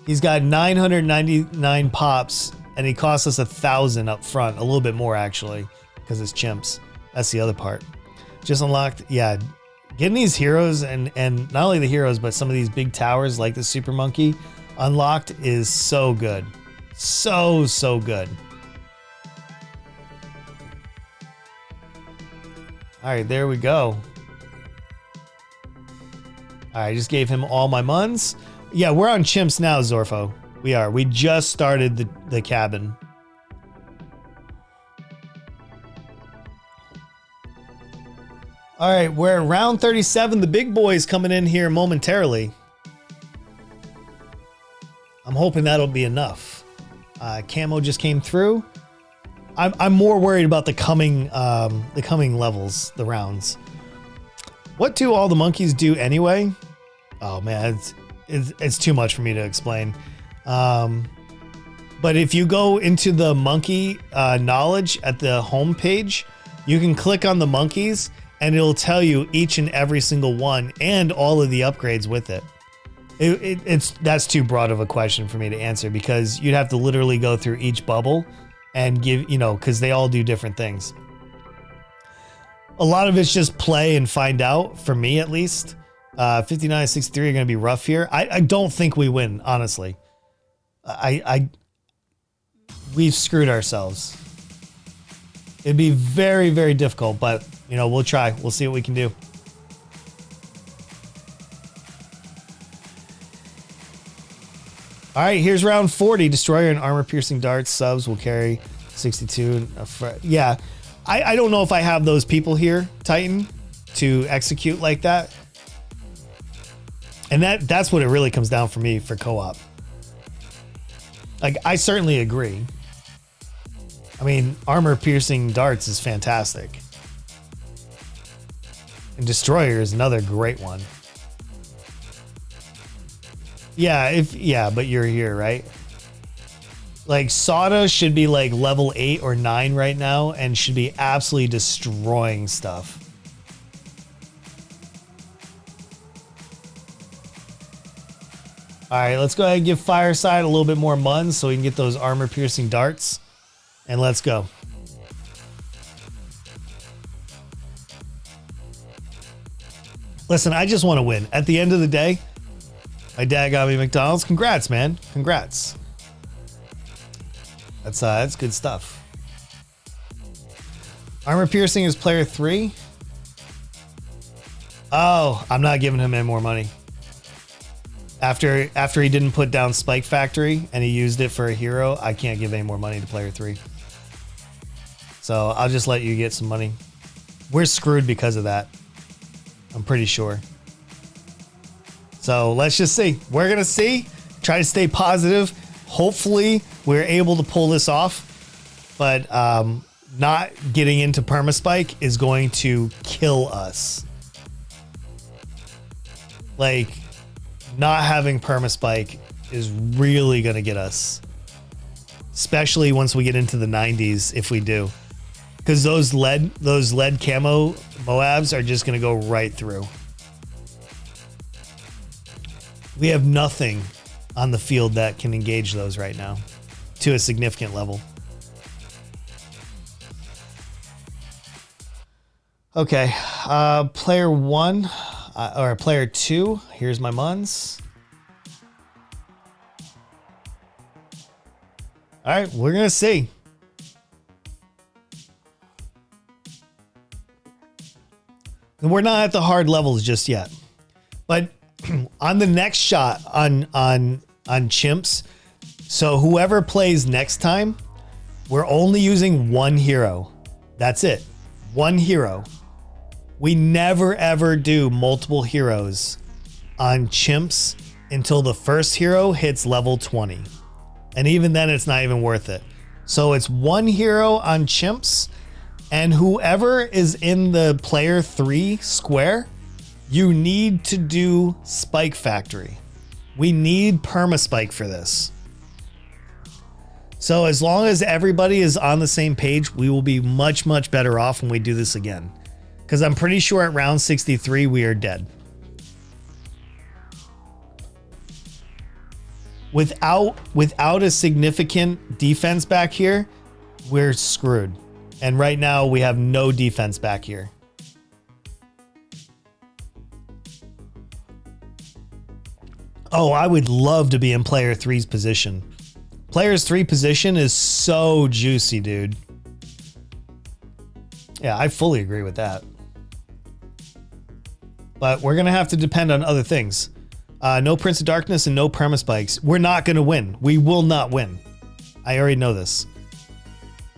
He's got 999 pops and he cost us 1,000 up front. A little bit more actually because it's chimps. That's the other part. Just unlocked. Yeah. Getting these heroes and not only the heroes, but some of these big towers like the Super Monkey unlocked is so good. So good. All right, there we go. All right, I just gave him all my muns. Yeah, we're on chimps now, Zorfo. We are. We just started the cabin. All right, we're at round 37. The big boy's coming in here momentarily. I'm hoping that'll be enough. Camo just came through. I'm more worried about the coming levels, the rounds. What do all the monkeys do anyway? Oh man, it's too much for me to explain. But if you go into the monkey knowledge at the home page, you can click on the monkeys and it'll tell you each and every single one and all of the upgrades with it. That's too broad of a question for me to answer because you'd have to literally go through each bubble and give, because they all do different things. A lot of it's just play and find out, for me at least. 59-63 are going to be rough here. I don't think we win, honestly. We've screwed ourselves. It'd be very, very difficult, but, we'll try. We'll see what we can do. All right, here's round 40. Destroyer and armor-piercing darts subs will carry 62. Yeah, I don't know if I have those people here, Titan, to execute like that. And that's what it really comes down for me for co-op. Like, I certainly agree. I mean, armor-piercing darts is fantastic. And Destroyer is another great one. Yeah, but you're here, right? Like, Sada should be like level 8 or 9 right now and should be absolutely destroying stuff. All right, let's go ahead and give Fireside a little bit more muns so we can get those armor-piercing darts. And let's go. Listen, I just want to win. At the end of the day, my dad got me McDonald's. Congrats, man. Congrats. That's good stuff. Armor piercing is player 3. Oh, I'm not giving him any more money. After he didn't put down Spike Factory and he used it for a hero, I can't give any more money to player 3. So I'll just let you get some money. We're screwed because of that. I'm pretty sure. So let's just see. We're going to see. Try to stay positive. Hopefully we're able to pull this off. But not getting into Permaspike is going to kill us. Like, not having Permaspike is really going to get us. Especially once we get into the 90s, if we do. Because those lead camo Moabs are just going to go right through. We have nothing on the field that can engage those right now to a significant level. Okay, player 1 or player 2. Here's my muns. All right, we're going to see. And we're not at the hard levels just yet. But on the next shot on chimps, so whoever plays next time, we're only using one hero. That's it. One hero. We never ever do multiple heroes on chimps until the first hero hits level 20. And even then it's not even worth it. So it's one hero on chimps, and whoever is in the player 3 square, you need to do Spike Factory. We need permaspike for this. So as long as everybody is on the same page, we will be much, much better off when we do this again. Because I'm pretty sure at round 63, we are dead. Without a significant defense back here, we're screwed. And right now we have no defense back here. Oh, I would love to be in player 3's position. Player's 3 position is so juicy, dude. Yeah, I fully agree with that. But we're going to have to depend on other things. No Prince of Darkness and no permaspikes. We're not going to win. We will not win. I already know this.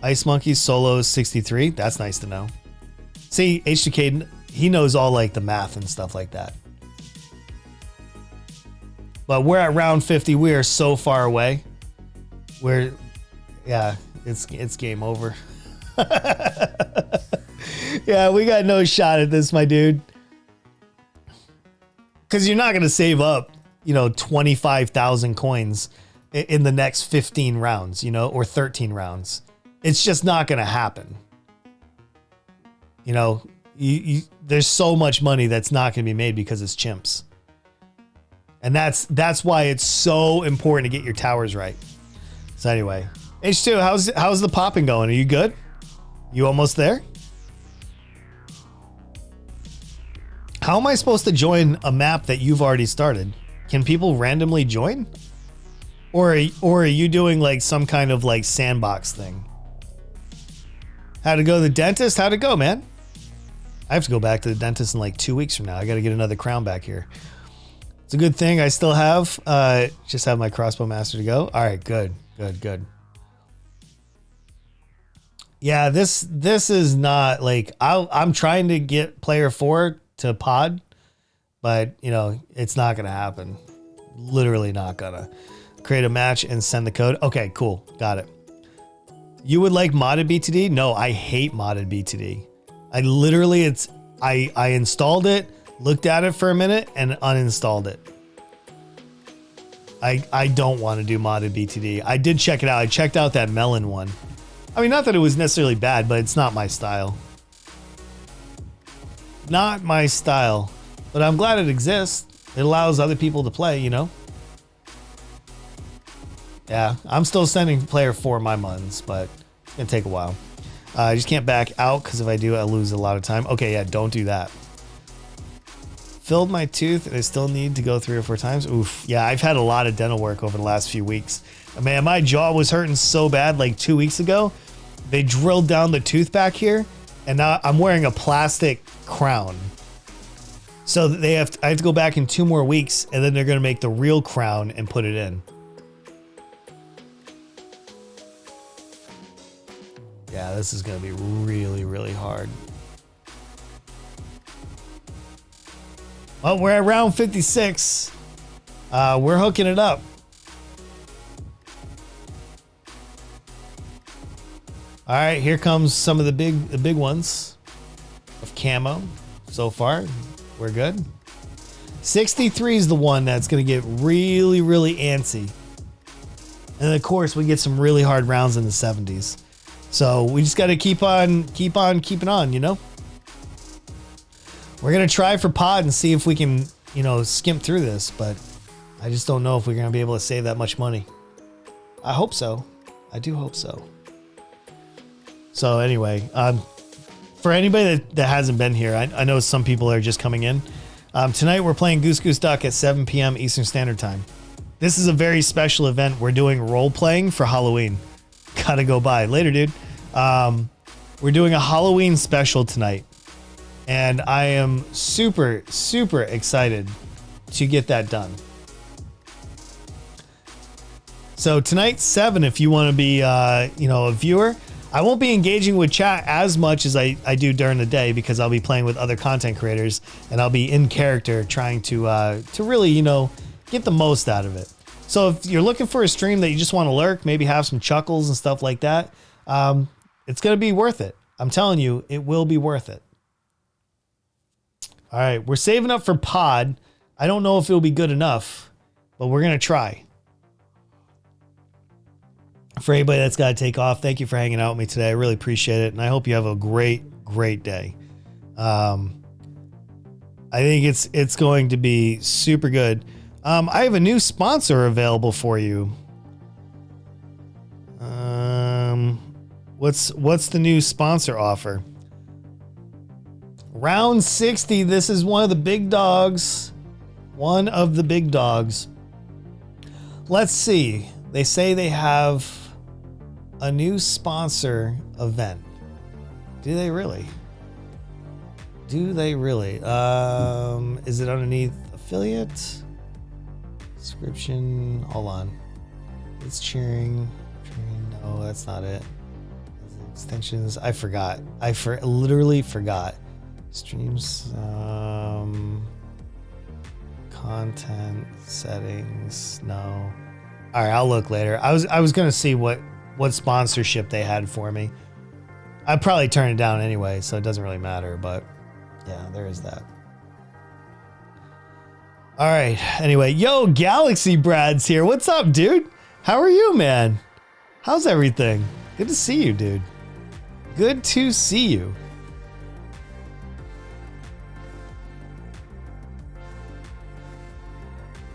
Ice Monkeys solos 63. That's nice to know. See, H2K, he knows all like the math and stuff like that. But we're at round 50. We are so far away. Yeah, it's game over. Yeah, we got no shot at this, my dude. Because you're not going to save up, 25,000 coins in the next 15 rounds, or 13 rounds. It's just not going to happen. There's so much money that's not going to be made because it's chimps. And that's why it's so important to get your towers right. So anyway, H2, how's the popping going? Are you good? You almost there? How am I supposed to join a map that you've already started? Can people randomly join? Or are you doing like some kind of like sandbox thing? How to go to the dentist? How'd it go, man? I have to go back to the dentist in like 2 weeks from now. I got to get another crown back here. It's a good thing I still have, just have my crossbow master to go. All right, good. Yeah, this is not like, I'm trying to get player 4 to pod, but it's not going to happen. Literally not gonna. Create a match and send the code. Okay, cool. Got it. You would like modded BTD? No, I hate modded BTD. I installed it, looked at it for a minute, and uninstalled it. I don't want to do modded BTD. I did check it out. I checked out that melon one. I mean, not that it was necessarily bad, but it's not my style. Not my style. But I'm glad it exists. It allows other people to play, Yeah, I'm still sending player 4 my muns, but it's going to take a while. I just can't back out because if I do, I'll lose a lot of time. Okay, yeah, don't do that. Filled my tooth and I still need to go 3 or 4 times. Oof. Yeah, I've had a lot of dental work over the last few weeks. Man, my jaw was hurting so bad like 2 weeks ago. They drilled down the tooth back here and now I'm wearing a plastic crown. So I have to go back in 2 more weeks and then they're going to make the real crown and put it in. Yeah, this is going to be really, really hard. Well, we're at round 56. We're hooking it up. All right, here comes some of the big ones of camo. So far, we're good. 63 is the one that's going to get really, really antsy. And of course, we get some really hard rounds in the 70s. So we just got to keep on keeping on, We're going to try for pod and see if we can, skimp through this, but I just don't know if we're going to be able to save that much money. I hope so. I do hope so. So anyway, for anybody that hasn't been here, I know some people are just coming in. Tonight we're playing Goose Goose Duck at 7 p.m. Eastern Standard Time. This is a very special event. We're doing role playing for Halloween. gotta go buy. Later, dude. We're doing a Halloween special tonight, and I am super, super excited to get that done. So tonight, 7, if you want to be, a viewer. I won't be engaging with chat as much as I do during the day because I'll be playing with other content creators and I'll be in character trying to really, get the most out of it. So if you're looking for a stream that you just want to lurk, maybe have some chuckles and stuff like that, it's going to be worth it. I'm telling you, it will be worth it. All right, we're saving up for pod. I don't know if it'll be good enough, but we're going to try. For anybody that's got to take off, thank you for hanging out with me today. I really appreciate it, and I hope you have a great, great day. I think it's going to be super good. I have a new sponsor available for you. What's the new sponsor offer? Round 60. This is one of the big dogs. One of the big dogs. Let's see. They say they have a new sponsor event. Do they really? Do they really? Is it underneath affiliate? Description. Hold on. It's cheering. No, that's not it. Extensions. I forgot. Literally forgot. Streams. Content settings. No. All right, I'll look later. I was gonna see what sponsorship they had for me. I'd probably turn it down anyway, so it doesn't really matter, but yeah, there is that. All right, anyway, yo, Galaxy Brad's here. What's up, dude? How are you, man? How's everything? Good to see you, dude. Good to see you.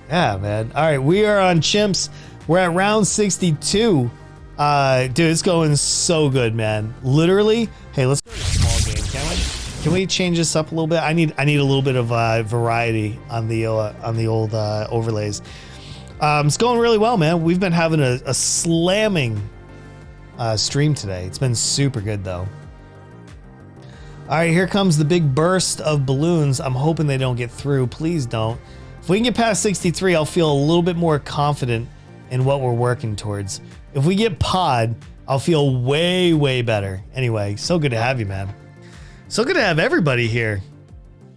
Yeah, man. All right, we are on Chimps. We're at round 62. Dude, it's going so good, man. Literally. Hey, let's go to a small game, can we? Can we change this up a little bit? I need a little bit of variety on the old overlays. It's going really well, man. We've been having a slamming stream today. It's been super good, though. All right, here comes the big burst of balloons. I'm hoping they don't get through. Please don't. If we can get past 63, I'll feel a little bit more confident in what we're working towards. If we get pod, I'll feel way, way better. Anyway, so good to have you, man. So good to have everybody here.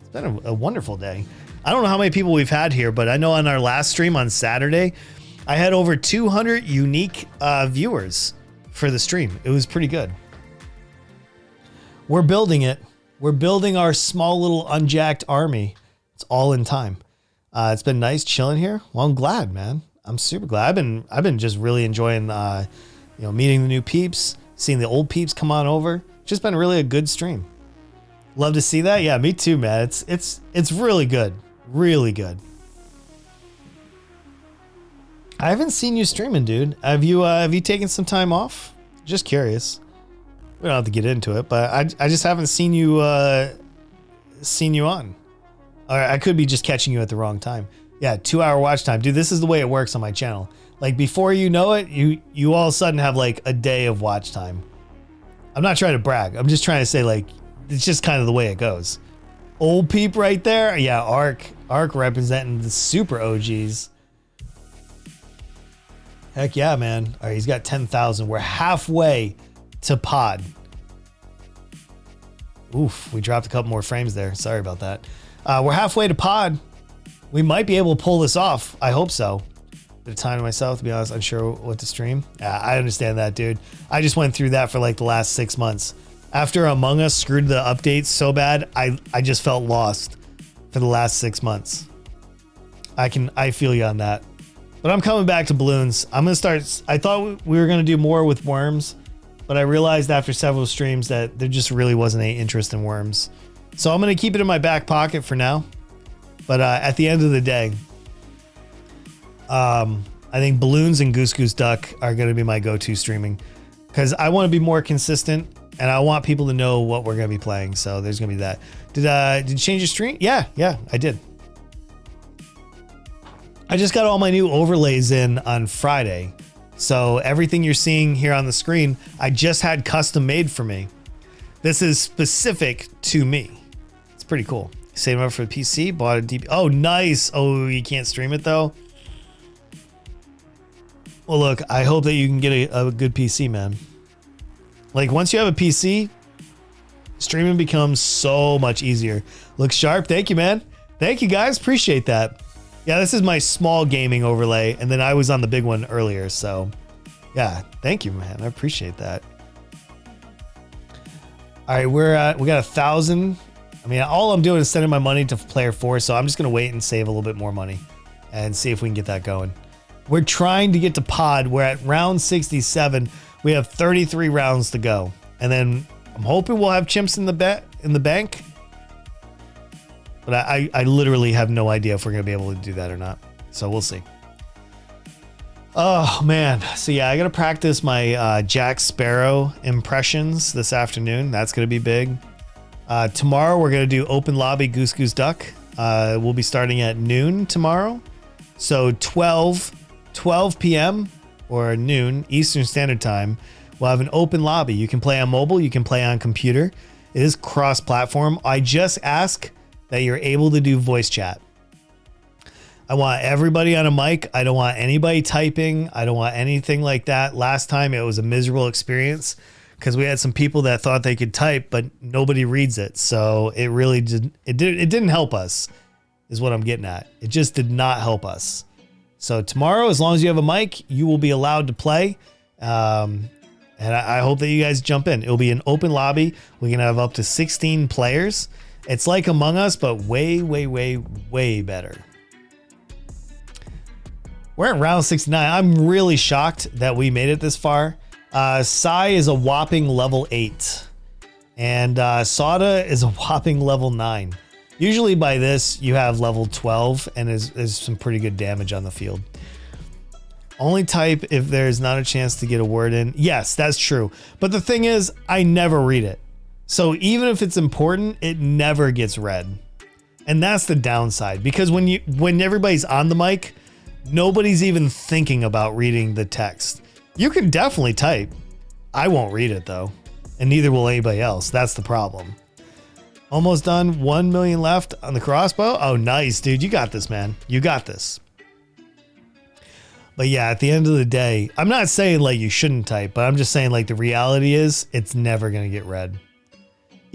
It's been a wonderful day. I don't know how many people we've had here, but I know on our last stream on Saturday, I had over 200 unique viewers for the stream. It was pretty good. We're building it. We're building our small little unjacked army. It's all in time. It's been nice chilling here. Well, I'm glad, man. I'm super glad. I've been just really enjoying, meeting the new peeps, seeing the old peeps come on over. Just been really a good stream. Love to see that. Yeah, me too, man. It's really good, really good. I haven't seen you streaming, dude. Have you taken some time off? Just curious. We don't have to get into it, but I just haven't seen you on. Or I could be just catching you at the wrong time. Yeah, 2-hour watch time. Dude, this is the way it works on my channel. Like, before you know it, you all of a sudden have, like, a day of watch time. I'm not trying to brag. I'm just trying to say, like, it's just kind of the way it goes. Old peep right there. Yeah, Ark representing the super OGs. Heck yeah, man. All right, he's got 10,000. We're halfway to pod. Oof, we dropped a couple more frames there. Sorry about that. We're halfway to pod. We might be able to pull this off. I hope so. Bit of time to myself, to be honest. Unsure what to stream. Yeah, I understand that, dude. I just went through that for like the last 6 months. After Among Us screwed the updates so bad, I just felt lost for the last 6 months. I feel you on that. But I'm coming back to balloons. I'm gonna start. I thought we were gonna do more with worms, but I realized after several streams that there just really wasn't any interest in worms. So I'm gonna keep it in my back pocket for now. But at the end of the day, I think balloons and Goose Goose Duck are going to be my go-to streaming because I want to be more consistent and I want people to know what we're going to be playing. So there's going to be that. Did you change your stream? Yeah, I did. I just got all my new overlays in on Friday. So everything you're seeing here on the screen, I just had custom made for me. This is specific to me. It's pretty cool. Save up for the PC, bought a DP. Oh, nice. Oh, you can't stream it though. Well, look, I hope that you can get a good PC, man. Like once you have a PC, streaming becomes so much easier. Looks sharp. Thank you, man. Thank you guys. Appreciate that. Yeah, this is my small gaming overlay, and then I was on the big one earlier, so yeah, thank you, man. I appreciate that. All right, we got 1,000. I mean, all I'm doing is sending my money to player 4, so I'm just gonna wait and save a little bit more money and see if we can get that going. We're trying to get to pod. We're at round 67. We have 33 rounds to go, and then I'm hoping we'll have chimps in the bank. But I literally have no idea if we're going to be able to do that or not. So we'll see. Oh, man. So, yeah, I got to practice my Jack Sparrow impressions this afternoon. That's going to be big. Tomorrow, we're going to do Open Lobby Goose Goose Duck. We'll be starting at noon tomorrow. So 12 p.m. or noon Eastern Standard Time, we'll have an open lobby. You can play on mobile. You can play on computer. It is cross-platform. I just ask that you're able to do voice chat. I want everybody on a mic. I don't want anybody typing. I don't want anything like that. Last time it was a miserable experience because we had some people that thought they could type, but nobody reads it. So it really didn't help us is what I'm getting at. It just did not help us. So tomorrow, as long as you have a mic, you will be allowed to play. And I hope that you guys jump in. It'll be an open lobby. We can have up to 16 players. It's like Among Us, but way, way, way, way better. We're at round 69. I'm really shocked that we made it this far. Sai is a whopping level 8. And Sada is a whopping level 9. Usually by this, you have level 12 and there's some pretty good damage on the field. Only type if there's not a chance to get a word in. Yes, that's true. But the thing is, I never read it. So even if it's important, it never gets read. And that's the downside, because when everybody's on the mic, nobody's even thinking about reading the text. You can definitely type. I won't read it though, and neither will anybody else. That's the problem. Almost done. 1 million left on the crossbow. Oh, nice, dude. You got this, man. You got this. But yeah, at the end of the day, I'm not saying like you shouldn't type, but I'm just saying like the reality is it's never going to get read.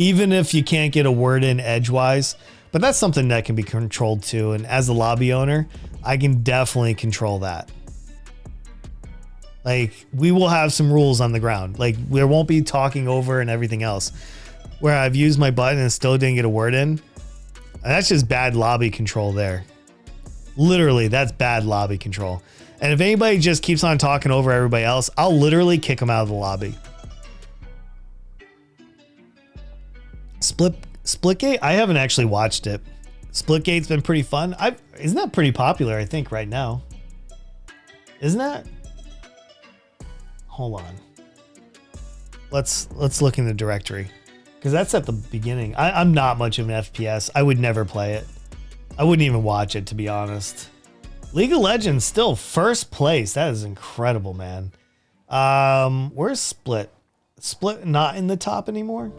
Even if you can't get a word in edgewise, but that's something that can be controlled too. And as a lobby owner, I can definitely control that. Like we will have some rules on the ground. Like there won't be talking over and everything else. Where I've used my button and still didn't get a word in. And that's just bad lobby control there. Literally, that's bad lobby control. And if anybody just keeps on talking over everybody else, I'll literally kick them out of the lobby. Splitgate? I haven't actually watched it. Splitgate's been pretty fun. Isn't that pretty popular, I think, right now? Isn't that? Hold on. Let's look in the directory. Because that's at the beginning. I'm not much of an FPS. I would never play it. I wouldn't even watch it, to be honest. League of Legends still first place. That is incredible, man. Where's Split? Split not in the top anymore?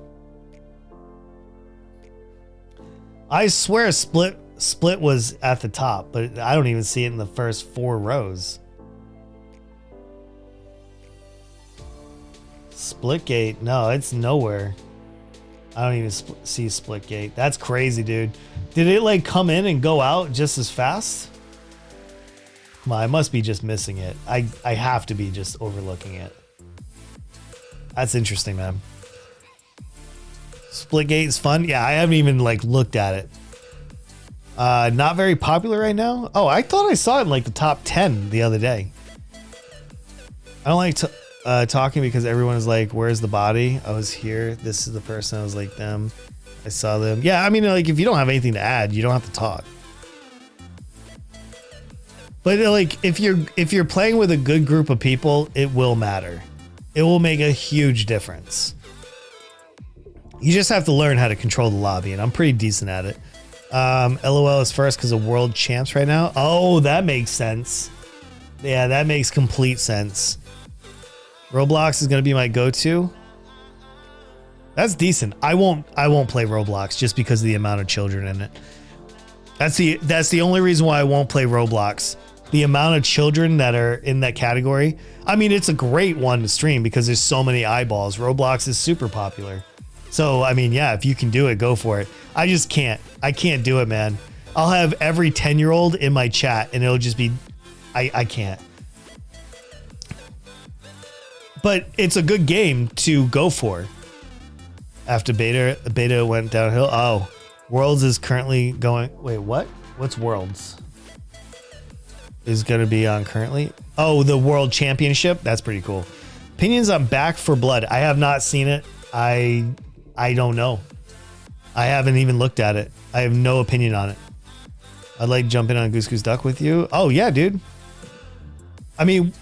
I swear Split was at the top, but I don't even see it in the first 4 rows. Splitgate, no, it's nowhere. I don't even see Splitgate. That's crazy, dude. Did it like come in and go out just as fast? Come on, I must be just missing it. I have to be just overlooking it. That's interesting, man. Splitgate is fun. Yeah, I haven't even like looked at it. Not very popular right now. Oh, I thought I saw it in like the top 10 the other day. I don't like talking because everyone is like, where's the body? I was here. This is the person. I was like them. I saw them. Yeah, I mean, like if you don't have anything to add, you don't have to talk. But like if you're playing with a good group of people, it will matter. It will make a huge difference. You just have to learn how to control the lobby, and I'm pretty decent at it. LOL is first because of world champs right now. Oh, that makes sense. Yeah, that makes complete sense. Roblox is gonna be my go-to. That's decent. I won't play Roblox just because of the amount of children in it. That's the only reason why I won't play Roblox. The amount of children that are in that category. I mean, it's a great one to stream because there's so many eyeballs. Roblox is super popular. So, I mean, yeah, if you can do it, go for it. I just can't. I can't do it, man. I'll have every 10-year-old in my chat and it'll just be, I can't. But it's a good game to go for. After beta went downhill. Oh, Worlds is currently going. Wait, what? What's Worlds? Is going to be on currently. Oh, the World Championship. That's pretty cool. Opinions on Back for Blood. I have not seen it. I don't know. I haven't even looked at it. I have no opinion on it. I'd like to jump in on Goose Goose Duck with you. Oh yeah, dude. I mean,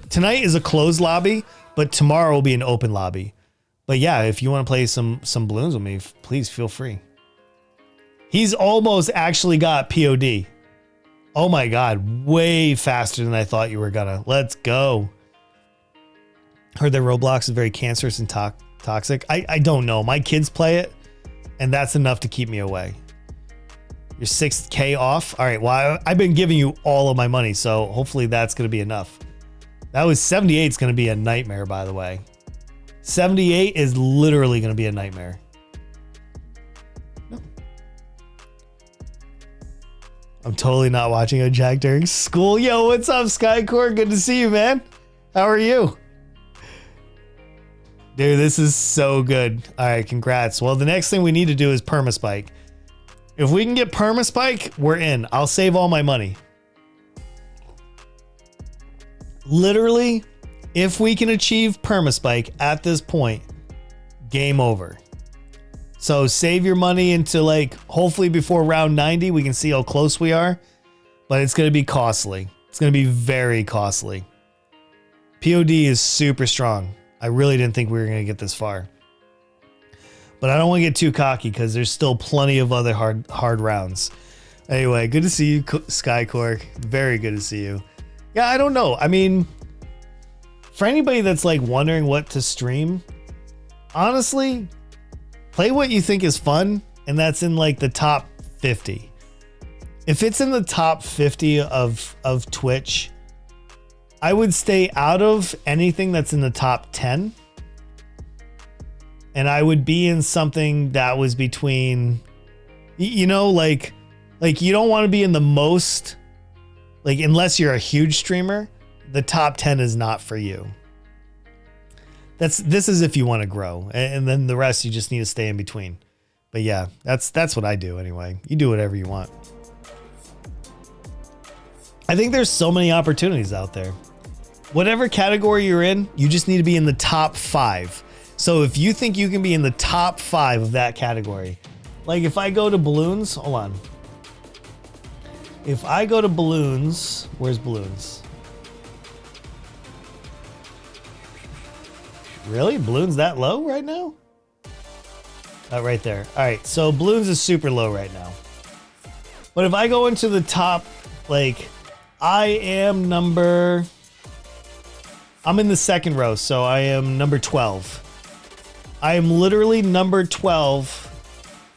tonight is a closed lobby, but tomorrow will be an open lobby. But yeah, if you want to play some balloons with me, please feel free. He's almost actually got POD. Oh my God, way faster than I thought you were gonna. Let's go. Heard that Roblox is very cancerous and toxic. I don't know. My kids play it, and that's enough to keep me away. You're 6K off? All right, well, I've been giving you all of my money, so hopefully that's gonna be enough. That was 78 is gonna be a nightmare, by the way. 78 is literally gonna be a nightmare. I'm totally not watching a Jack during school. Yo, what's up, Skycore? Good to see you, man. How are you? Dude, this is so good. All right, congrats. Well, the next thing we need to do is Permaspike. If we can get Permaspike, we're in. I'll save all my money. Literally, if we can achieve Permaspike at this point, game over. So save your money into like, hopefully before round 90, we can see how close we are, but it's going to be costly. It's going to be very costly. POD is super strong. I really didn't think we were going to get this far, but I don't want to get too cocky because there's still plenty of other hard rounds. Anyway, good to see you, Skycork. Very good to see you. Yeah, I don't know. I mean, for anybody that's like wondering what to stream, honestly, play what you think is fun, and that's in like the top 50. If it's in the top 50 of Twitch, I would stay out of anything that's in the top 10. And I would be in something that was between, you know, like you don't want to be in the most, like, unless you're a huge streamer, the top 10 is not for you. This is if you want to grow, and then the rest you just need to stay in between. But yeah, that's what I do anyway. You do whatever you want. I think there's so many opportunities out there. Whatever category you're in, you just need to be in the top 5. So if you think you can be in the top 5 of that category, like if I go to balloons, hold on. If I go to balloons, where's balloons? Really? Balloons that low right now? Right there. All right, so balloons is super low right now. But if I go into the top, like, I'm in the second row, so I am number 12. I am literally number 12,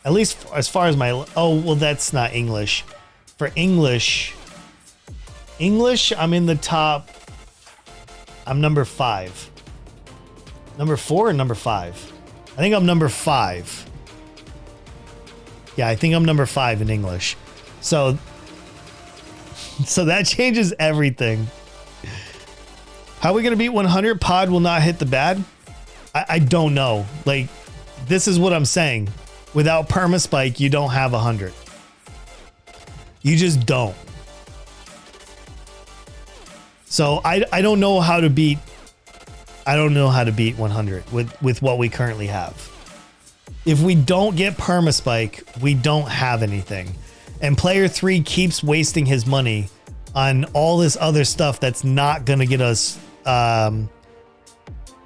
at least as far as my, oh, well, that's not English. For English, I'm in the top, I'm number 5. Number 4 or number 5? I think I'm number 5. Yeah, I think I'm number 5 in English. So that changes everything. How are we going to beat 100? Pod will not hit the bad? I don't know. Like, this is what I'm saying. Without Permaspike, you don't have 100. You just don't. So I don't know how to beat 100 with what we currently have. If we don't get Permaspike, we don't have anything. And player 3 keeps wasting his money on all this other stuff that's not going to get us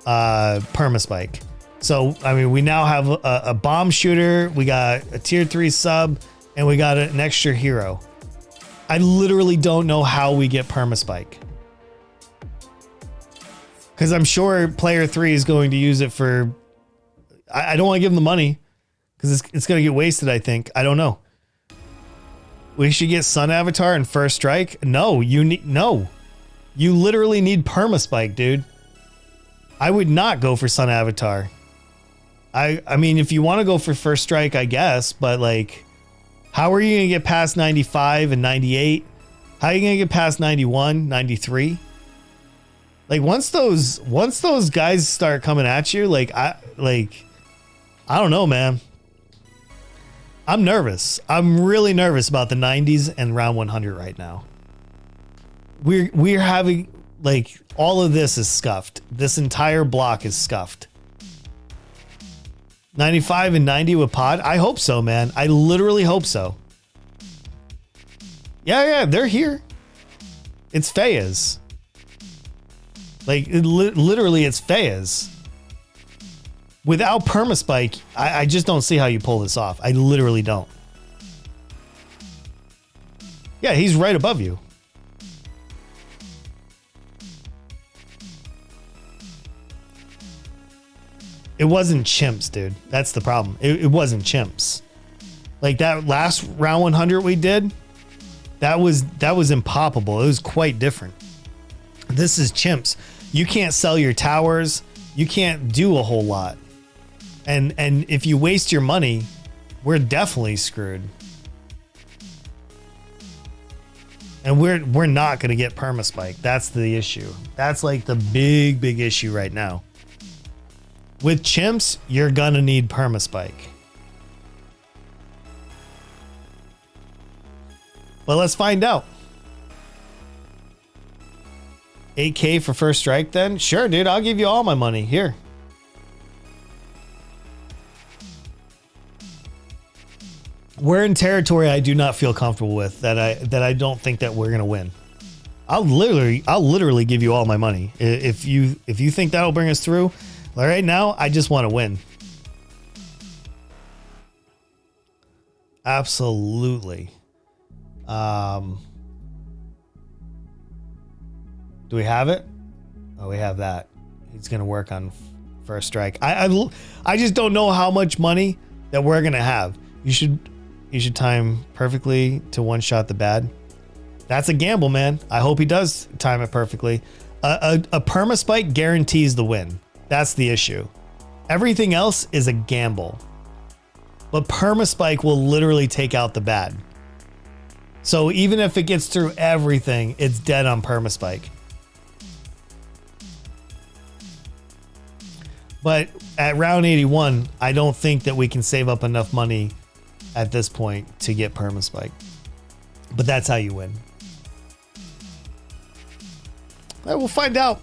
Permaspike. So, I mean, we now have a bomb shooter, we got a tier 3 sub, and we got an extra hero. I literally don't know how we get Permaspike. Because I'm sure player 3 is going to use it for... I don't want to give him the money because it's going to get wasted, I think. I don't know. We should get Sun Avatar and First Strike? No, you need... No. You literally need Permaspike, dude. I would not go for Sun Avatar. I mean, if you want to go for First Strike, I guess, but like... How are you going to get past 95 and 98? How are you going to get past 91, 93? Like once those guys start coming at you, I don't know, man. I'm nervous. I'm really nervous about the 90s and round 100 right now. We're having like all of this is scuffed. This entire block is scuffed. 95 and 90 with pod? I hope so, man. I literally hope so. Yeah, they're here. It's Fayez. Like, literally, it's Fayez. Without Permaspike, I just don't see how you pull this off. I literally don't. Yeah, he's right above you. It wasn't chimps, dude. That's the problem. It wasn't chimps. Like that last round 100 we did, that was impoppable. It was quite different. This is chimps. You can't sell your towers. You can't do a whole lot. And if you waste your money, we're definitely screwed. And we're not going to get Permaspike. That's the issue. That's like the big issue right now. With chimps, you're gonna need Permaspike. But let's find out. 8K for First Strike then? Sure, dude, I'll give you all my money. Here. We're in territory I do not feel comfortable with, that I don't think that we're gonna win. I'll literally give you all my money. If you think that'll bring us through. Right now, I just want to win. Absolutely. Do we have it? Oh, we have that. He's going to work on First Strike. I just don't know how much money that we're going to have. You should time perfectly to one-shot the bad. That's a gamble, man. I hope he does time it perfectly. A Permaspike guarantees the win. That's the issue. Everything else is a gamble. But Permaspike will literally take out the bad. So even if it gets through everything, it's dead on Permaspike. But at round 81, I don't think that we can save up enough money at this point to get Permaspike. But that's how you win. All right, we'll find out.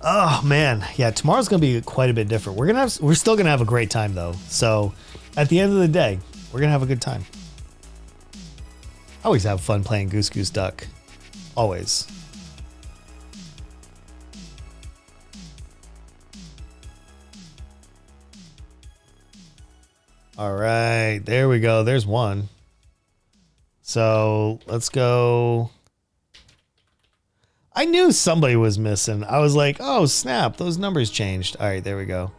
Oh man, yeah, tomorrow's gonna be quite a bit different. We're still gonna have a great time though. So at the end of the day, we're gonna have a good time. I always have fun playing Goose Goose Duck. Always. All right, there we go. There's one. So let's go. I knew somebody was missing. I was like, oh snap, those numbers changed. All right, there we go.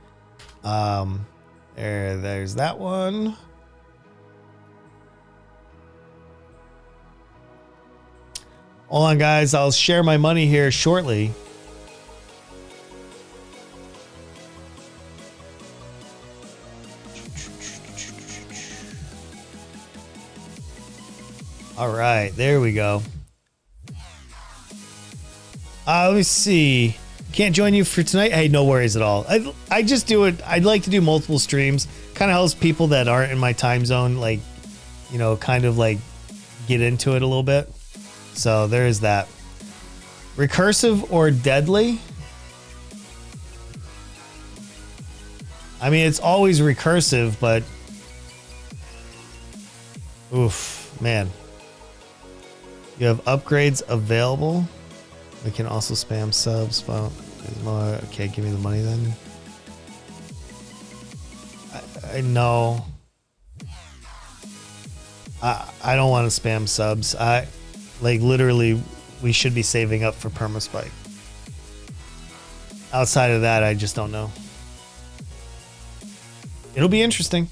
There's that one. Hold on, guys. I'll share my money here shortly. All right, there we go. Let me see. Can't join you for tonight? Hey, no worries at all. I just do it. I'd like to do multiple streams. Kind of helps people that aren't in my time zone, like, you know, kind of like get into it a little bit. So there is that. Recursive or deadly? I mean, it's always recursive, but oof, man. You have upgrades available. We can also spam subs. Well, okay, give me the money then. I know. I don't want to spam subs. Like literally, we should be saving up for Permaspike. Outside of that, I just don't know. It'll be interesting.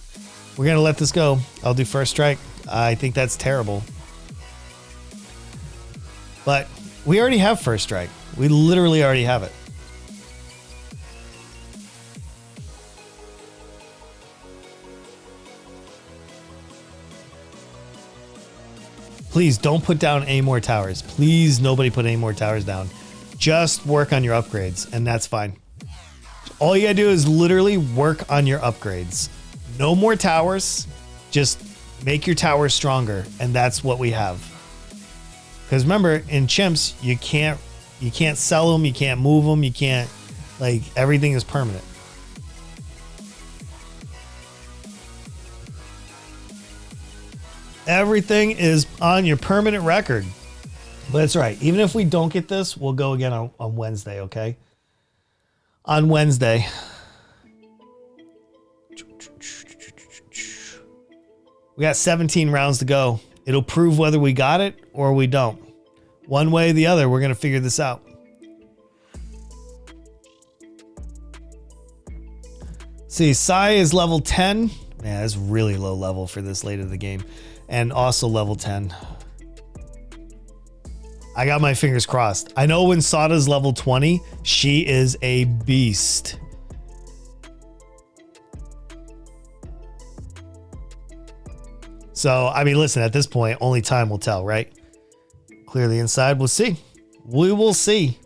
We're going to let this go. I'll do first strike. I think that's terrible. But we already have first strike. We literally already have it. Please don't put down any more towers. Please, nobody put any more towers down. Just work on your upgrades, and that's fine. All you gotta do is literally work on your upgrades. No more towers. Just make your towers stronger, and that's what we have. Because remember, in chimps, you can't sell them, you can't move them, you can't, like, everything is permanent. Everything is on your permanent record. But that's right. Even if we don't get this, we'll go again on Wednesday, okay? On Wednesday. We got 17 rounds to go. It'll prove whether we got it or we don't. One way or the other, we're going to figure this out. See, Sai is level 10. Man, that's really low level for this late in the game. And also level 10. I got my fingers crossed. I know when Sada's level 20, she is a beast. So, I mean, listen, at this point, only time will tell, right? Clear the inside. We'll see. We will see.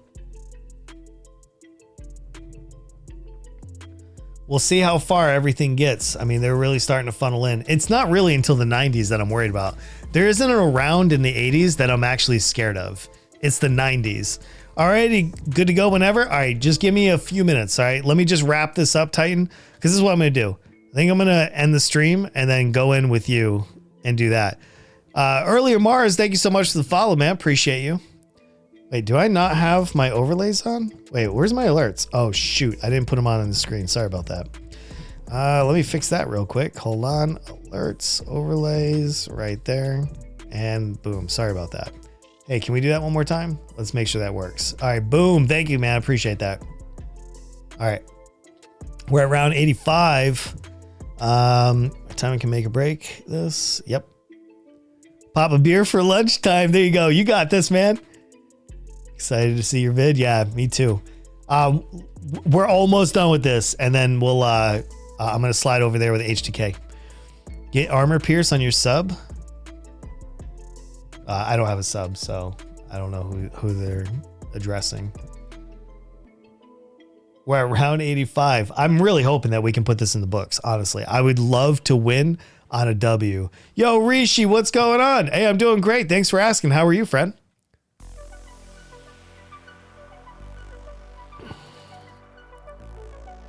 We'll see how far everything gets. I mean, they're really starting to funnel in. It's not really until the 90s that I'm worried about. There isn't a round in the 80s that I'm actually scared of. It's the 90s. Alrighty, good to go whenever? All right, just give me a few minutes, all right? Let me just wrap this up, Titan, because this is what I'm going to do. I think I'm going to end the stream and then go in with you and do that. Earlier, Mars, thank you so much for the follow, man. Appreciate you. Wait, do I not have my overlays on? Wait, where's my alerts? Oh, shoot. I didn't put them on the screen. Sorry about that. Let me fix that real quick. Hold on. Alerts, overlays, right there. And boom. Sorry about that. Hey, can we do that one more time? Let's make sure that works. All right, boom. Thank you, man. I appreciate that. All right. We're at round 85. Time we can make a break. This. Yep. Pop a beer for lunchtime. There you go. You got this, man. Excited to see your vid. Yeah, me too. We're almost done with this, and then we'll I'm gonna slide over there with HTK. Get armor pierce on your sub. I don't have a sub, so I don't know who they're addressing. We're at round 85. I'm really hoping that we can put this in the books. Honestly, I would love to win on a W. Yo, Rishi, what's going on? Hey, I'm doing great. Thanks for asking. How are you, friend?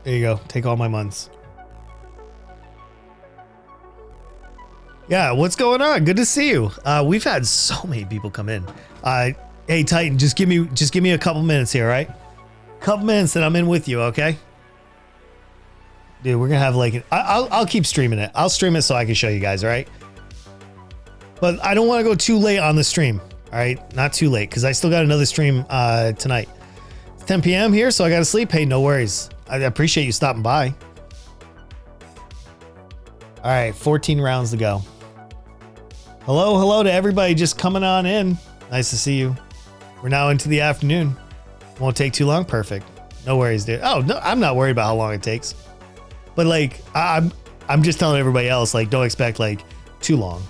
There you go. Take all my months. Yeah, what's going on? Good to see you. We've had so many people come in. Hey, Titan, just give me a couple minutes here, all right? Couple minutes and I'm in with you, okay? Dude, we're gonna have like I'll keep streaming it. I'll stream it so I can show you guys, all right? But I don't want to go too late on the stream, all right? Not too late, because I still got another stream tonight. It's 10 p.m. here, so I gotta sleep. Hey, no worries. I appreciate you stopping by. All right, 14 rounds to go. Hello to everybody just coming on in. Nice to see you. We're now into the afternoon. Won't take too long. Perfect. No worries, dude. Oh, no, I'm not worried about how long it takes. But like, I'm just telling everybody else, like, don't expect like too long.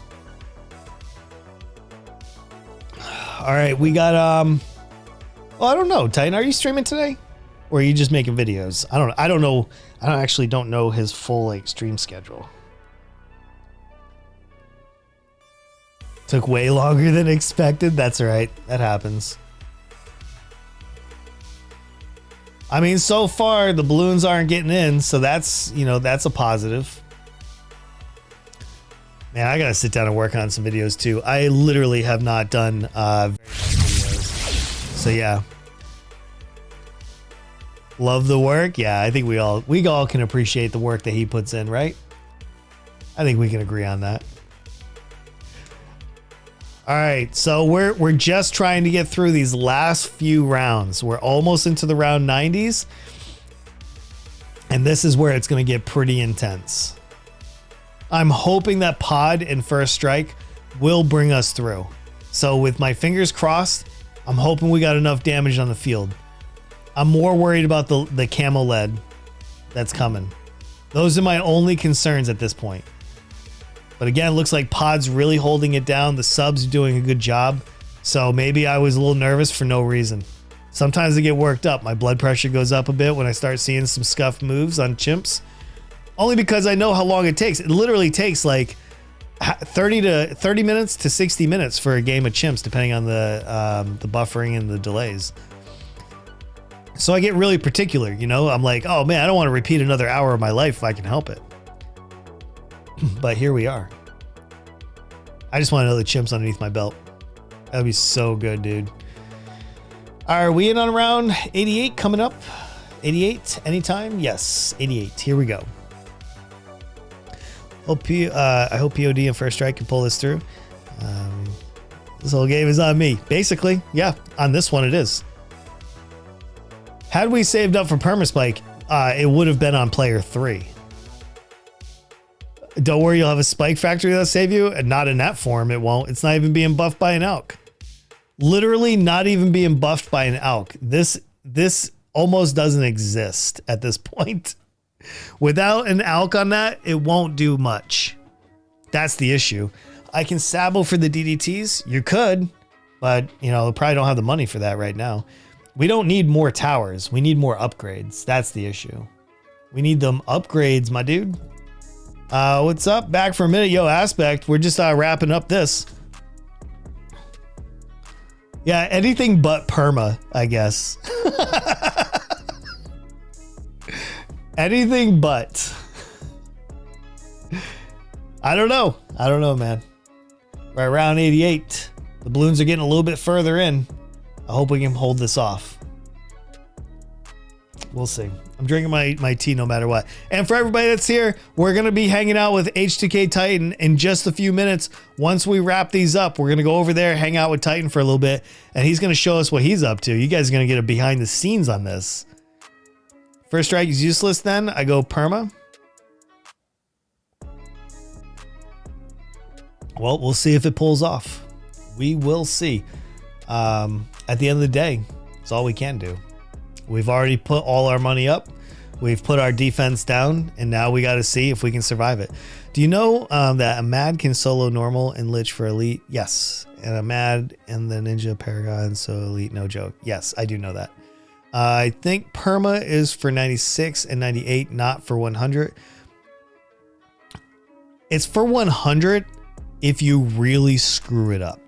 All right, we got oh, I don't know, Titan, are you streaming today? Or are you just making videos? I don't know. I actually don't know his full like stream schedule. Took way longer than expected. That's all right. That happens. I mean, so far the balloons aren't getting in, so that's, you know, that's a positive. Man, I gotta sit down and work on some videos too. I literally have not done videos. So yeah. Love the work. Yeah, I think we all can appreciate the work that he puts in, right? I think we can agree on that. All right, so we're just trying to get through these last few rounds. We're almost into the round 90s. And this is where it's going to get pretty intense. I'm hoping that Pod and First Strike will bring us through. So with my fingers crossed, I'm hoping we got enough damage on the field. I'm more worried about the camo lead that's coming. Those are my only concerns at this point. But again, it looks like Pod's really holding it down. The subs are doing a good job. So maybe I was a little nervous for no reason. Sometimes I get worked up. My blood pressure goes up a bit when I start seeing some scuffed moves on chimps. Only because I know how long it takes. It literally takes like 30 minutes to 60 minutes for a game of chimps, depending on the buffering and the delays. So I get really particular, you know? I'm like, oh man, I don't want to repeat another hour of my life if I can help it. But here we are. I just want to know the chimps underneath my belt. That'd be so good, dude. Are we in on round 88 coming up? 88 anytime? Yes, 88. Here we go. I hope POD and First Strike can pull this through. This whole game is on me. Basically, yeah, on this one it is. Had we saved up for Permaspike, it would have been on player 3. Don't worry, you'll have a spike factory that'll save you, and not in that form, it won't. It's not even being buffed by an Alk. Literally not even being buffed by an Alk. This almost doesn't exist at this point. Without an Alk on that, it won't do much. That's the issue. I can Sabo for the DDTs. You could, but you know, probably don't have the money for that right now. We don't need more towers. We need more upgrades. That's the issue. We need them upgrades, my dude. What's up? Back for a minute. Yo, Aspect. We're just wrapping up this. Yeah, anything but perma, I guess. Anything but. I don't know. I don't know, man. Right around 88. The balloons are getting a little bit further in. I hope we can hold this off. We'll see. I'm drinking my tea no matter what. And for everybody that's here, we're going to be hanging out with H2K Titan in just a few minutes. Once we wrap these up, we're going to go over there, hang out with Titan for a little bit, and he's going to show us what he's up to. You guys are going to get a behind the scenes on this. First Strike is useless then. I go perma. Well, we'll see if it pulls off. We will see. At the end of the day, it's all we can do. We've already put all our money up. We've put our defense down, and now we got to see if we can survive it. Do you know that a Mad can solo normal and Lich for elite? Yes. And a Mad and the Ninja Paragon, so elite, no joke. Yes, I do know that. I think perma is for 96 and 98, not for 100. It's for 100 if you really screw it up.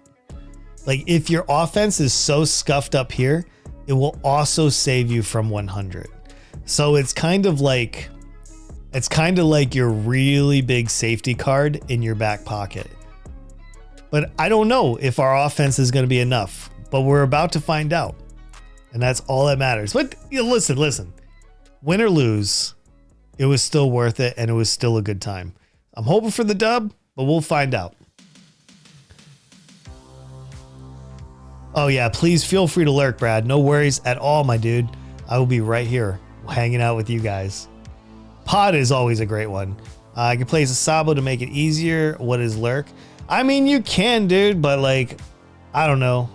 Like if your offense is so scuffed up here, it will also save you from 100. So it's kind of like your really big safety card in your back pocket. But I don't know if our offense is going to be enough, but we're about to find out. And that's all that matters. But you know, listen, win or lose, it was still worth it. And it was still a good time. I'm hoping for the dub, but we'll find out. Oh yeah, please feel free to lurk, Brad. No worries at all, my dude. I will be right here hanging out with you guys. Pod is always a great one. I can play Sasabo to make it easier. What is lurk? I mean, you can, dude, but like, I don't know.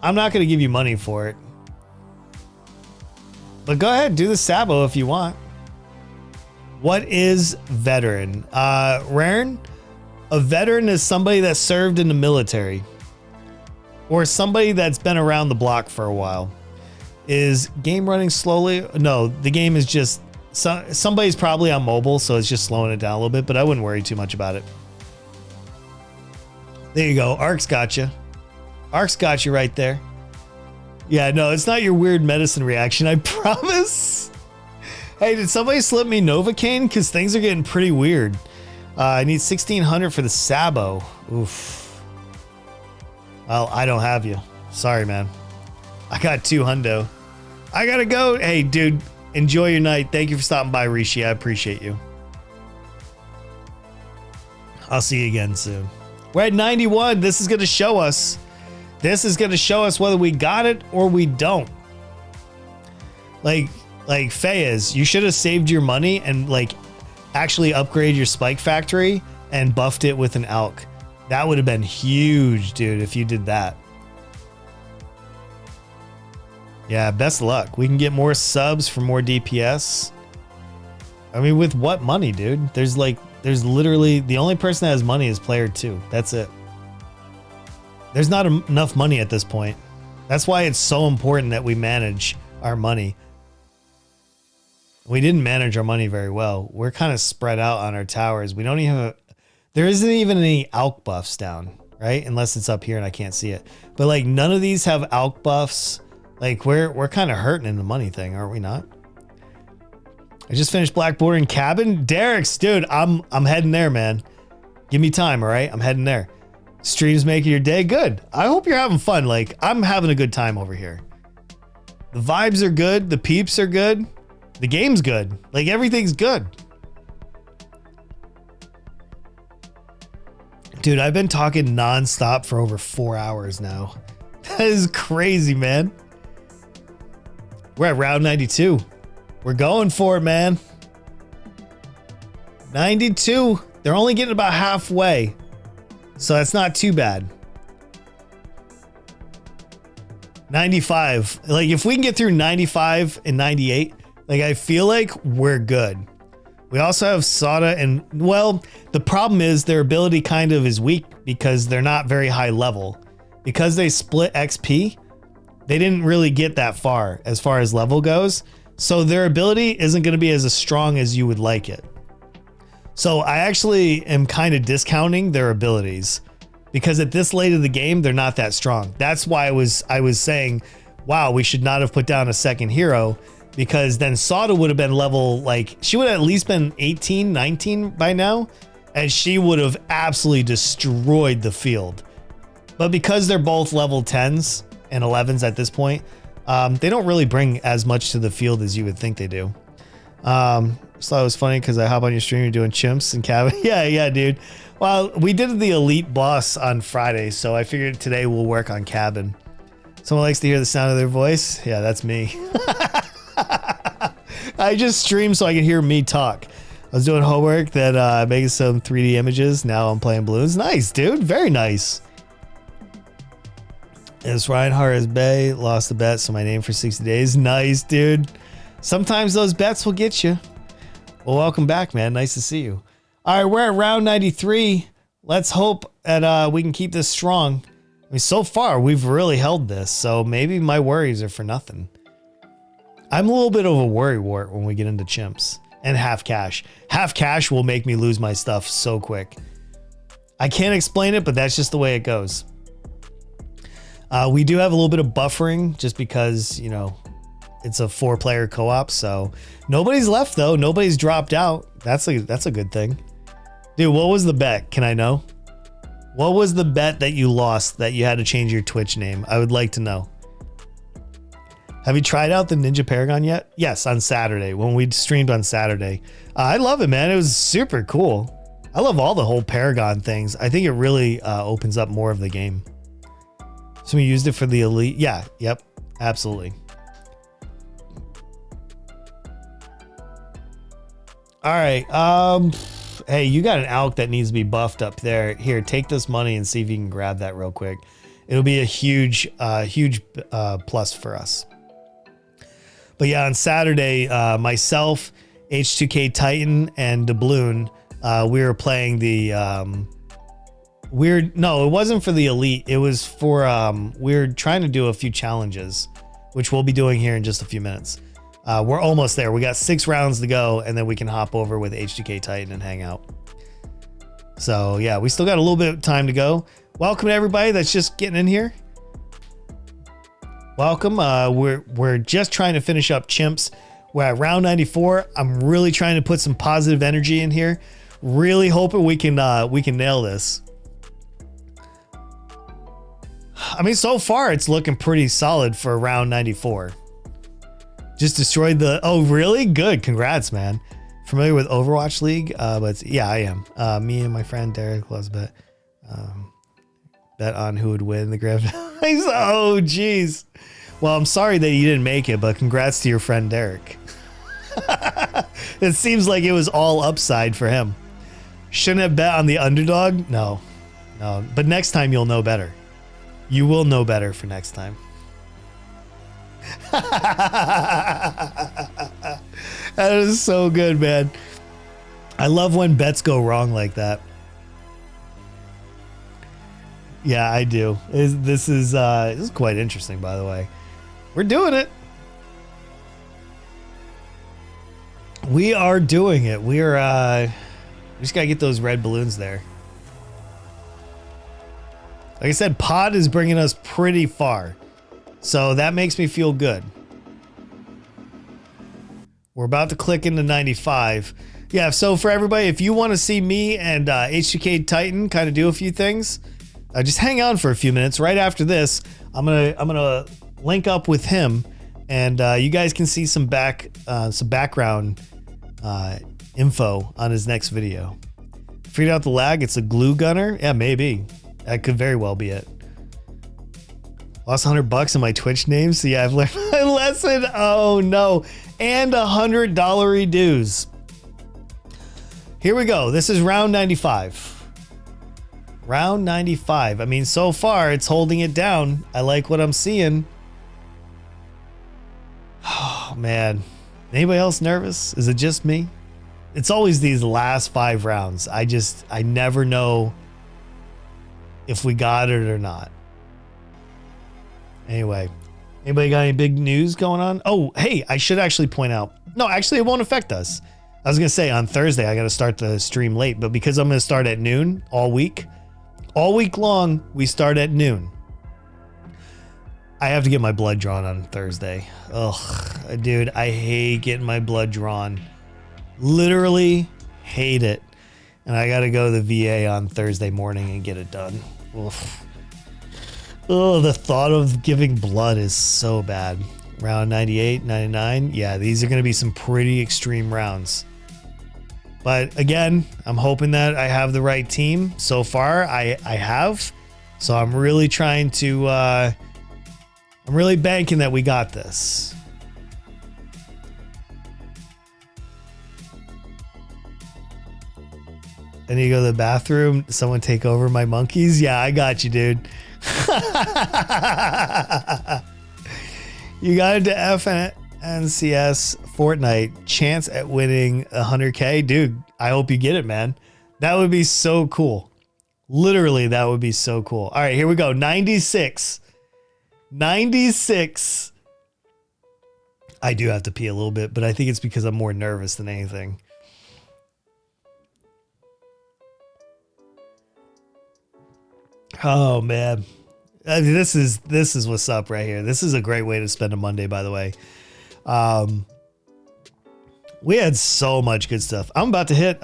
I'm not going to give you money for it. But go ahead, do the Sabo if you want. What is veteran? Raren? A veteran is somebody that served in the military. Or somebody that's been around the block for a while. Is game running slowly? No, the game is just... somebody's probably on mobile, so it's just slowing it down a little bit, but I wouldn't worry too much about it. There you go. Ark's got you. Ark's got you right there. Yeah, no, it's not your weird medicine reaction, I promise. Hey, did somebody slip me Novocaine? Because things are getting pretty weird. I need 1,600 for the Sabo. Oof. Well, I don't have you. Sorry, man. I got 200. I gotta go. Hey, dude, enjoy your night. Thank you for stopping by, Rishi. I appreciate you. I'll see you again soon. We're at 91. This is going to show us. This is going to show us whether we got it or we don't. Like Fayez, you should have saved your money and like actually upgrade your spike factory and buffed it with an Alk. That would have been huge, dude, if you did that. Yeah, best of luck. We can get more subs for more DPS. I mean, with what money, dude? There's literally the only person that has money is player 2. That's it. There's not enough money at this point. That's why it's so important that we manage our money. We didn't manage our money very well. We're kind of spread out on our towers. We don't even have there isn't even any Alk buffs down, right? Unless it's up here and I can't see it. But like none of these have Alk buffs. Like we're kind of hurting in the money thing, aren't we not? I just finished Black Border and Cabin. Derek's, dude, I'm heading there, man. Give me time, all right? I'm heading there. Streams making your day good. I hope you're having fun. Like I'm having a good time over here. The vibes are good. The peeps are good. The game's good. Like everything's good. Dude, I've been talking nonstop for over 4 hours now. That is crazy, man. We're at round 92. We're going for it, man. 92. They're only getting about halfway. So that's not too bad. 95. Like if we can get through 95 and 98, like I feel like we're good. We also have Sada and, well, the problem is their ability kind of is weak because they're not very high level. Because they split XP, they didn't really get that far as level goes. So their ability isn't going to be as strong as you would like it. So I actually am kind of discounting their abilities because at this late of the game, they're not that strong. That's why I was saying, wow, we should not have put down a second hero, because then Sada would have been level, like she would have at least been 18, 19 by now, and she would have absolutely destroyed the field. But because they're both level 10s and 11s at this point, they don't really bring as much to the field as you would think they do. So it was funny because I hop on your stream, you're doing chimps and cabin. Yeah, dude. Well, we did the elite boss on Friday, so I figured today we'll work on cabin. Someone likes to hear the sound of their voice. Yeah, that's me. I just streamed so I could hear me talk. I was doing homework, then making some 3D images. Now I'm playing balloons. Nice, dude. Very nice. It's Reinhardt as Bay. Lost the bet, so my name for 60 days. Nice, dude. Sometimes those bets will get you. Well, welcome back, man. Nice to see you. All right, we're at round 93. Let's hope that we can keep this strong. I mean, so far, we've really held this, so maybe my worries are for nothing. I'm a little bit of a worry wart when we get into chimps and half cash. Half cash will make me lose my stuff so quick. I can't explain it, but that's just the way it goes. We do have a little bit of buffering just because, you know, it's a 4-player co-op, so nobody's left though. Nobody's dropped out. That's a good thing. Dude, what was the bet? Can I know? What was the bet that you lost that you had to change your Twitch name? I would like to know. Have you tried out the Ninja Paragon yet? Yes, on Saturday when we streamed on Saturday. I love it, man. It was super cool. I love all the whole Paragon things. I think it really opens up more of the game. So we used it for the elite. Yeah, yep, absolutely. All right. Hey, you got an Alk that needs to be buffed up there. Here, take this money and see if you can grab that real quick. It'll be a huge plus for us. But yeah, on Saturday, myself, H2K Titan, and Doubloon, we were playing the no, it wasn't for the elite. It was for we're trying to do a few challenges, which we'll be doing here in just a few minutes. We're almost there. We got 6 rounds to go, and then we can hop over with H2K Titan and hang out. So yeah, we still got a little bit of time to go. Welcome to everybody that's just getting in here. Welcome. We're just trying to finish up chimps. We're at round 94. I'm really trying to put some positive energy in here. Really hoping we can nail this. I mean, so far it's looking pretty solid for round 94. Just destroyed the... Oh, really? Good. Congrats, man. Familiar with Overwatch League? But yeah, I am. Me and my friend Derek loves bet. Bet on who would win the grand finals. Oh, geez. Well, I'm sorry that you didn't make it, but congrats to your friend Derek. It seems like it was all upside for him. Shouldn't have bet on the underdog? No. But next time you'll know better. You will know better for next time. That is so good, man. I love when bets go wrong like that. Yeah, I do. This is quite interesting, by the way. We're doing it. We are doing it. We just gotta get those red balloons there. Like I said, pod is bringing us pretty far, so that makes me feel good. We're about to click into 95. Yeah, so for everybody, if you want to see me and HGK Titan kind of do a few things, just hang on for a few minutes. Right after this, I'm gonna link up with him, and you guys can see some background info on his next video. Figured out the lag. It's a glue gunner. Yeah, maybe that could very well be it. Lost $100 in my Twitch name. So yeah, I've learned my lesson. Oh no, and $100 dues. Here we go. This is round 95. Round 95. I mean, so far it's holding it down. I like what I'm seeing. Oh man. Anybody else nervous? Is it just me? It's always these last 5 rounds. I never know if we got it or not. Anyway, anybody got any big news going on? Oh, hey, I should actually point out. No, actually it won't affect us. I was going to say on Thursday, I got to start the stream late, but because I'm going to start at noon all week long, we start at noon. I have to get my blood drawn on Thursday. Ugh, dude, I hate getting my blood drawn. Literally hate it. And I got to go to the VA on Thursday morning and get it done. Oof. Oh, the thought of giving blood is so bad. Round 98, 99. Yeah, these are going to be some pretty extreme rounds. But again, I'm hoping that I have the right team. So far, I have. So I'm really trying to... I'm really banking that we got this. I need to go to the bathroom. Someone take over my monkeys? Yeah, I got you, dude. You got into FNCS Fortnite. Chance at winning 100K? Dude, I hope you get it, man. That would be so cool. Literally, that would be so cool. All right, here we go. 96. 96. I do have to pee a little bit, but I think it's because I'm more nervous than anything. Oh man, I mean, this is what's up right here. This is a great way to spend a Monday, by the way. We had so much good stuff. We're about to hit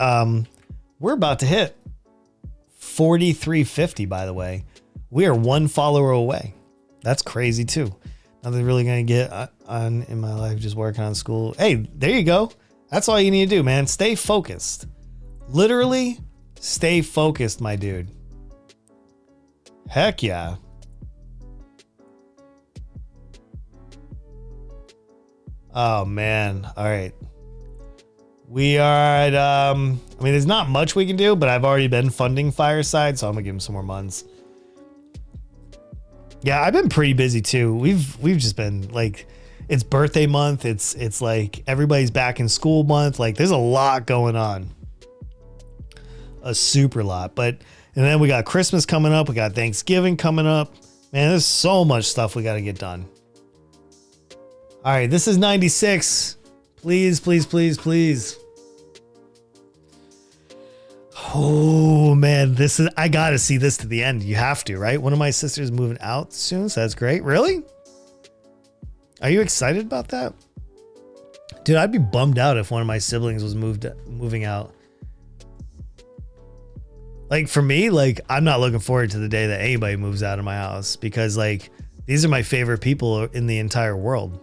4350, by the way. We are 1 follower away. That's crazy too. Nothing really gonna get on in my life, just working on school. Hey, there you go. That's all you need to do, man. Stay focused. Literally, stay focused, my dude. Heck yeah. Oh man. All right. We are at, I mean, there's not much we can do, but I've already been funding Fireside, so I'm gonna give him some more months. Yeah, I've been pretty busy too. We've just been like, it's birthday month. It's like everybody's back in school month. Like there's a lot going on. A super lot. And then we got Christmas coming up. We got Thanksgiving coming up. Man, there's so much stuff we got to get done. All right, this is 96. Please, please, please, please. Oh man, I got to see this to the end. You have to, right? One of my sisters moving out soon, so that's great. Really? Are you excited about that? Dude, I'd be bummed out if one of my siblings was moving out. Like for me, like I'm not looking forward to the day that anybody moves out of my house because like these are my favorite people in the entire world.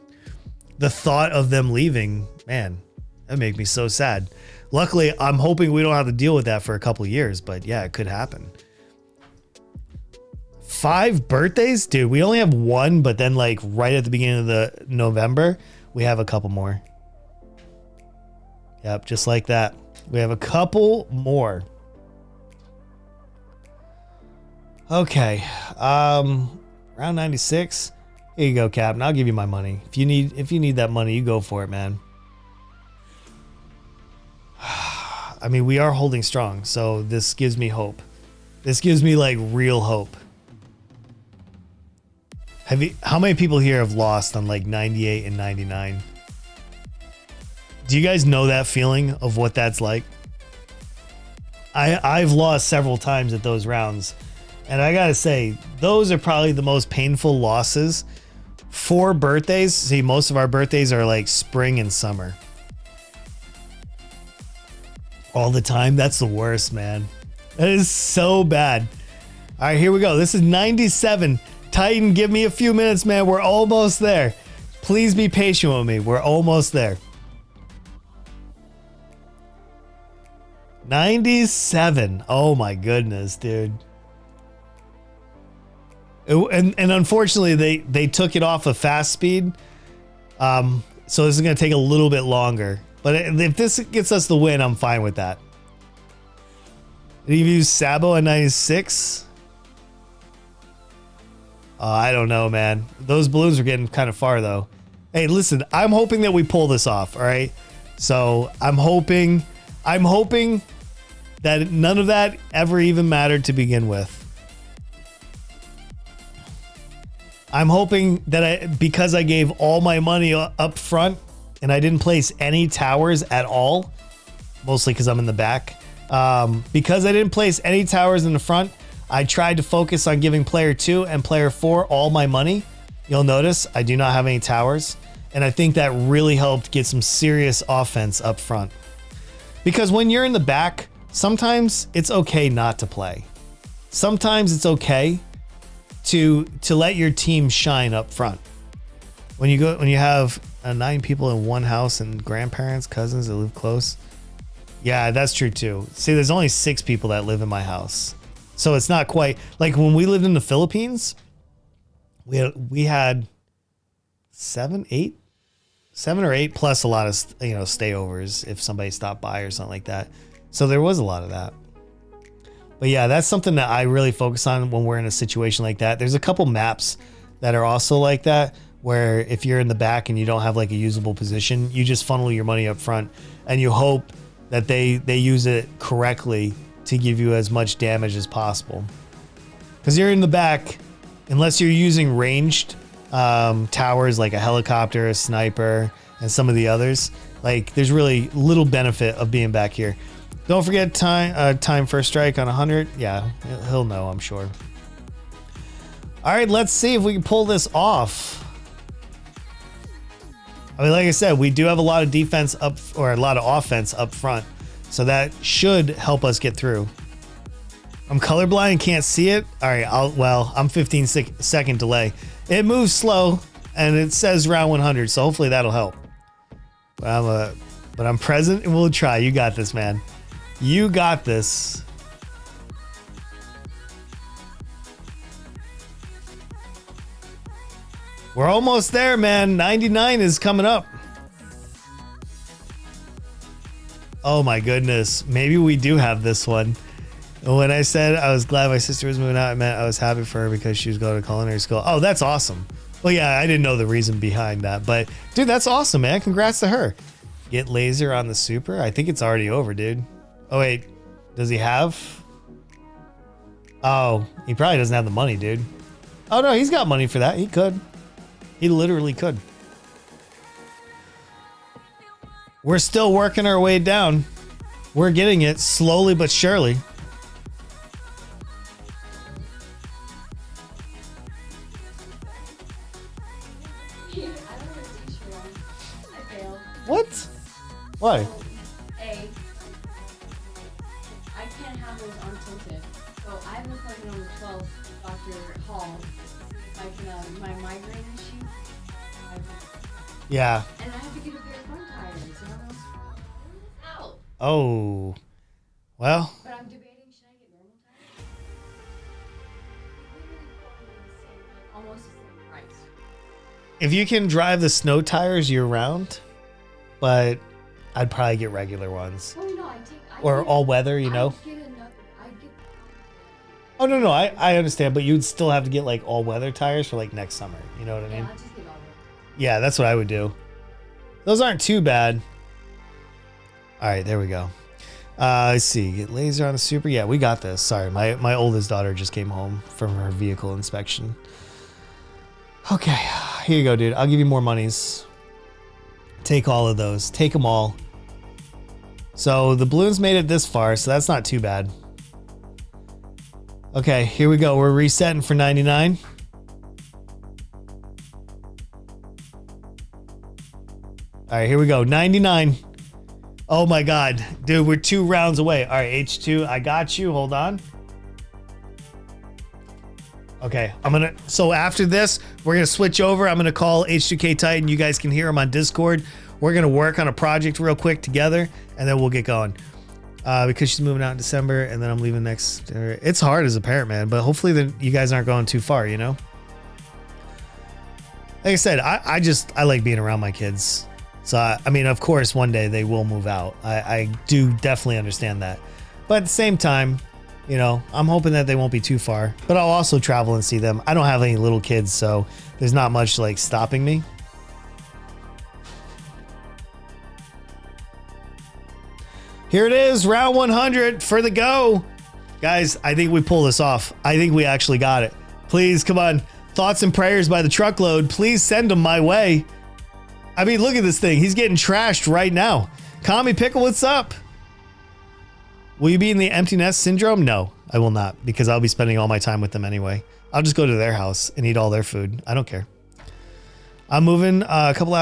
The thought of them leaving, man, that make me so sad. Luckily, I'm hoping we don't have to deal with that for a couple of years, but yeah, it could happen. 5 birthdays? Dude, we only have one, but then like right at the beginning of the November, we have a couple more. Yep, just like that. We have a couple more. Okay. Round 96. Here you go, Captain. I'll give you my money. If you need that money, you go for it, man. I mean, we are holding strong, so this gives me hope. This gives me like real hope. How many people here have lost on like 98 and 99? Do you guys know that feeling of what that's like? I've lost several times at those rounds. And I gotta say, those are probably the most painful losses. 4 birthdays. See, most of our birthdays are like spring and summer. All the time. That's the worst, man. That is so bad. All right, here we go. This is 97. Titan, give me a few minutes, man. We're almost there. Please be patient with me. We're almost there. 97. Oh my goodness, dude. And unfortunately, they took it off of fast speed. So this is going to take a little bit longer. But if this gets us the win, I'm fine with that. Did you use Sabo at 96? I don't know, man. Those balloons are getting kind of far, though. Hey, listen, I'm hoping that we pull this off, all right? So I'm hoping that none of that ever even mattered to begin with. I'm hoping that because I gave all my money up front and I didn't place any towers at all, mostly because I'm in the back. Because I didn't place any towers in the front, I tried to focus on giving player 2 and player 4 all my money. You'll notice I do not have any towers. And I think that really helped get some serious offense up front. Because when you're in the back, sometimes it's okay not to play. Sometimes it's okay to let your team shine up front. When you have 9 people in one house and grandparents, cousins that live close. Yeah, that's true too. See, there's only 6 people that live in my house. So it's not quite like when we lived in the Philippines, we had 7 or 8 plus a lot of stayovers if somebody stopped by or something like that. So there was a lot of that. But yeah, that's something that I really focus on when we're in a situation like that. There's a couple maps that are also like that, where if you're in the back and you don't have like a usable position, you just funnel your money up front and you hope that they use it correctly to give you as much damage as possible. Because you're in the back, unless you're using ranged towers like a helicopter, a sniper, and some of the others, like there's really little benefit of being back here. Don't forget time first strike on 100. Yeah, he'll know, I'm sure. All right, let's see if we can pull this off. I mean, like I said, we do have a lot of defense or a lot of offense up front, so that should help us get through. I'm colorblind and can't see it. All right, I'm 15-second delay. It moves slow, and it says round 100, so hopefully that'll help. But I'm present, and we'll try. You got this, man. You got this. We're almost there, man. 99 is coming up. Oh my goodness. Maybe we do have this one. When I said I was glad my sister was moving out, I meant I was happy for her because she was going to culinary school. Oh, that's awesome. Well, yeah, I didn't know the reason behind that, but dude, that's awesome, man. Congrats to her. Get laser on the super. I think it's already over, dude. Oh wait, does he have? Oh, he probably doesn't have the money, dude. Oh no, he's got money for that. He could. He literally could. We're still working our way down. We're getting it slowly but surely. What? Why? A, I can't have those untilted. So I have an appointment on the 12th with Dr. Hall. If I can, my migraine issue. Yeah. And I have to get a pair of front tires. So I was out. Oh. Well. But I'm debating, should I get normal tires? If you can drive the snow tires year round, but I'd probably get regular ones. Oh no, Or all weather, you know? I get. Oh, no, I understand, but you'd still have to get like all weather tires for like next summer. You know what I mean? Yeah, I'll just get all weather. Yeah, that's what I would do. Those aren't too bad. All right, there we go. Let's see. Get laser on the Super. Yeah, we got this. Sorry, my oldest daughter just came home from her vehicle inspection. Okay, here you go, dude. I'll give you more monies. Take all of those. Take them all. So the balloons made it this far, so that's not too bad. Okay, here we go. We're resetting for 99. All right, here we go. 99. Oh my God. Dude, we're 2 rounds away. All right, H2, I got you. Hold on. Okay, so after this, we're gonna switch over. I'm gonna call H2K Titan. You guys can hear him on Discord. We're gonna work on a project real quick together, and then we'll get going. Because she's moving out in December, and then I'm leaving next. It's hard as a parent, man, but hopefully then you guys aren't going too far, you know? Like I said, I like being around my kids. So, I mean, of course, one day they will move out. I do definitely understand that. But at the same time, you know, I'm hoping that they won't be too far. But I'll also travel and see them. I don't have any little kids, so there's not much like stopping me. Here it is, round 100 for the go. Guys, I think we pull this off. I think we actually got it. Please, come on. Thoughts and prayers by the truckload. Please send them my way. I mean, look at this thing. He's getting trashed right now. Kami Pickle, what's up? Will you be in the empty nest syndrome? No, I will not, because I'll be spending all my time with them anyway. I'll just go to their house and eat all their food. I don't care. I'm moving a couple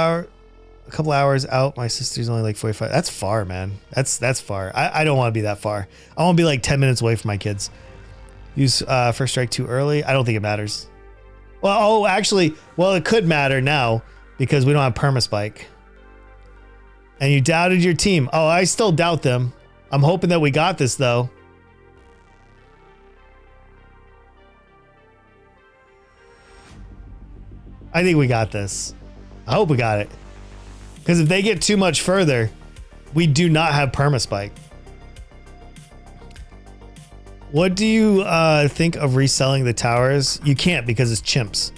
hours out. My sister's only like 45. That's far, man. That's far. I don't want to be that far. I want to be like 10 minutes away from my kids. Use first strike too early. I don't think it matters. Well, actually, it could matter now because we don't have permaspike. And you doubted your team. Oh, I still doubt them. I'm hoping that we got this though. I think we got this. I hope we got it. Because if they get too much further, we do not have permaspike. What do you think of reselling the towers? You can't because it's chimps.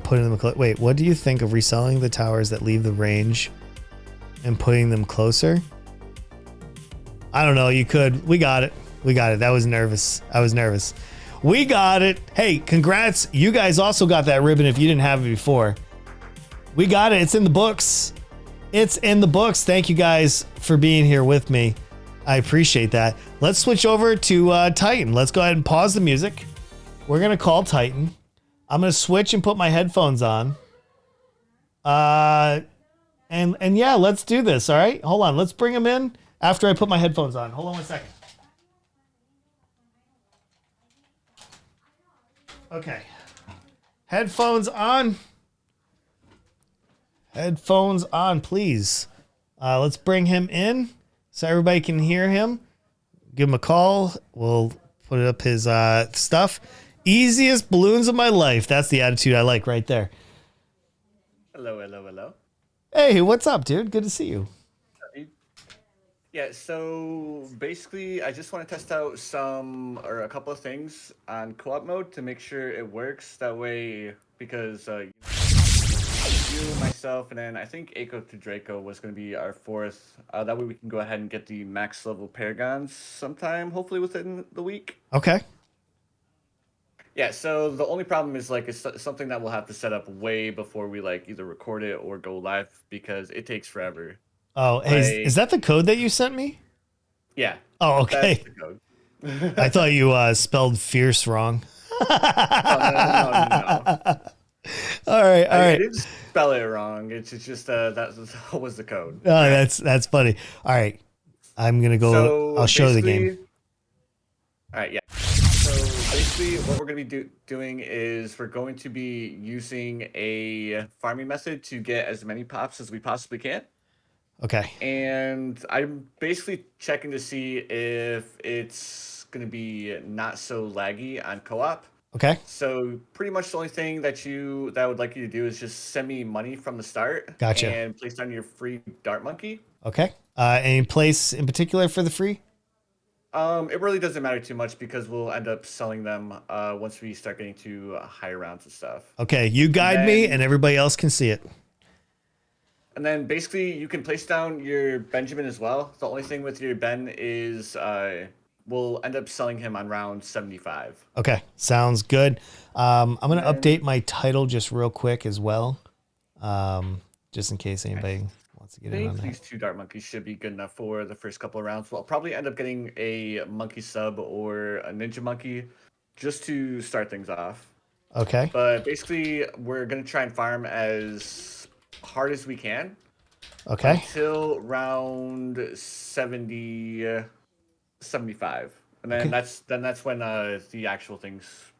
Putting them. Wait, what do you think of reselling the towers that leave the range and putting them closer? I don't know. You could. We got it. We got it. That was nervous. I was nervous. We got it. Hey, congrats. You guys also got that ribbon if you didn't have it before. We got it. It's in the books. It's in the books. Thank you guys for being here with me. I appreciate that. Let's switch over to Titan. Let's go ahead and pause the music. We're going to call Titan. I'm going to switch and put my headphones on. And yeah, let's do this. All right. Hold on. Let's bring him in after I put my headphones on. Hold on 1 second. Okay. Headphones on. Headphones on, please. Let's bring him in so everybody can hear him. Give him a call. We'll put up his stuff. Easiest balloons of my life. That's the attitude I like right there. Hello, hello, hello. Hey, what's up, dude? Good to see you. Yeah, so basically, I just want to test out a couple of things on co-op mode to make sure it works. That way, because you, myself, and then I think Aiko to Draco was going to be our fourth. That way we can go ahead and get the max level Paragons sometime, hopefully within the week. Okay. Yeah, so the only problem is like it's something that we'll have to set up way before we like either record it or go live because it takes forever. Oh, hey, is that the code that you sent me? Yeah. Oh, okay. That's the code. I thought you spelled fierce wrong. No. All right. I didn't spell it wrong. It's just that was the code. Oh, that's funny. All right, I'm gonna go. So I'll show the game. All right, yeah. So basically, what we're gonna be doing is we're going to be using a farming method to get as many pops as we possibly can. Okay. And I'm basically checking to see if it's gonna be not so laggy on co-op. Okay. So pretty much the only thing that I would like you to do is just send me money from the start. Gotcha. And place down your free Dart Monkey. Okay. Any place in particular for the free? It really doesn't matter too much because we'll end up selling them once we start getting to higher rounds and stuff. Okay. You guide me and everybody else can see it. And then basically you can place down your Benjamin as well. The only thing with your Ben is we'll end up selling him on round 75. Okay. Sounds good. I'm going to update my title just real quick as well. Just in case anybody wants to get in on that. These 2 Dart Monkeys should be good enough for the first couple of rounds. We'll probably end up getting a Monkey Sub or a Ninja Monkey just to start things off. Okay. But basically, we're going to try and farm as hard as we can. Okay. Until round 70, 75. And then that's when the actual thing's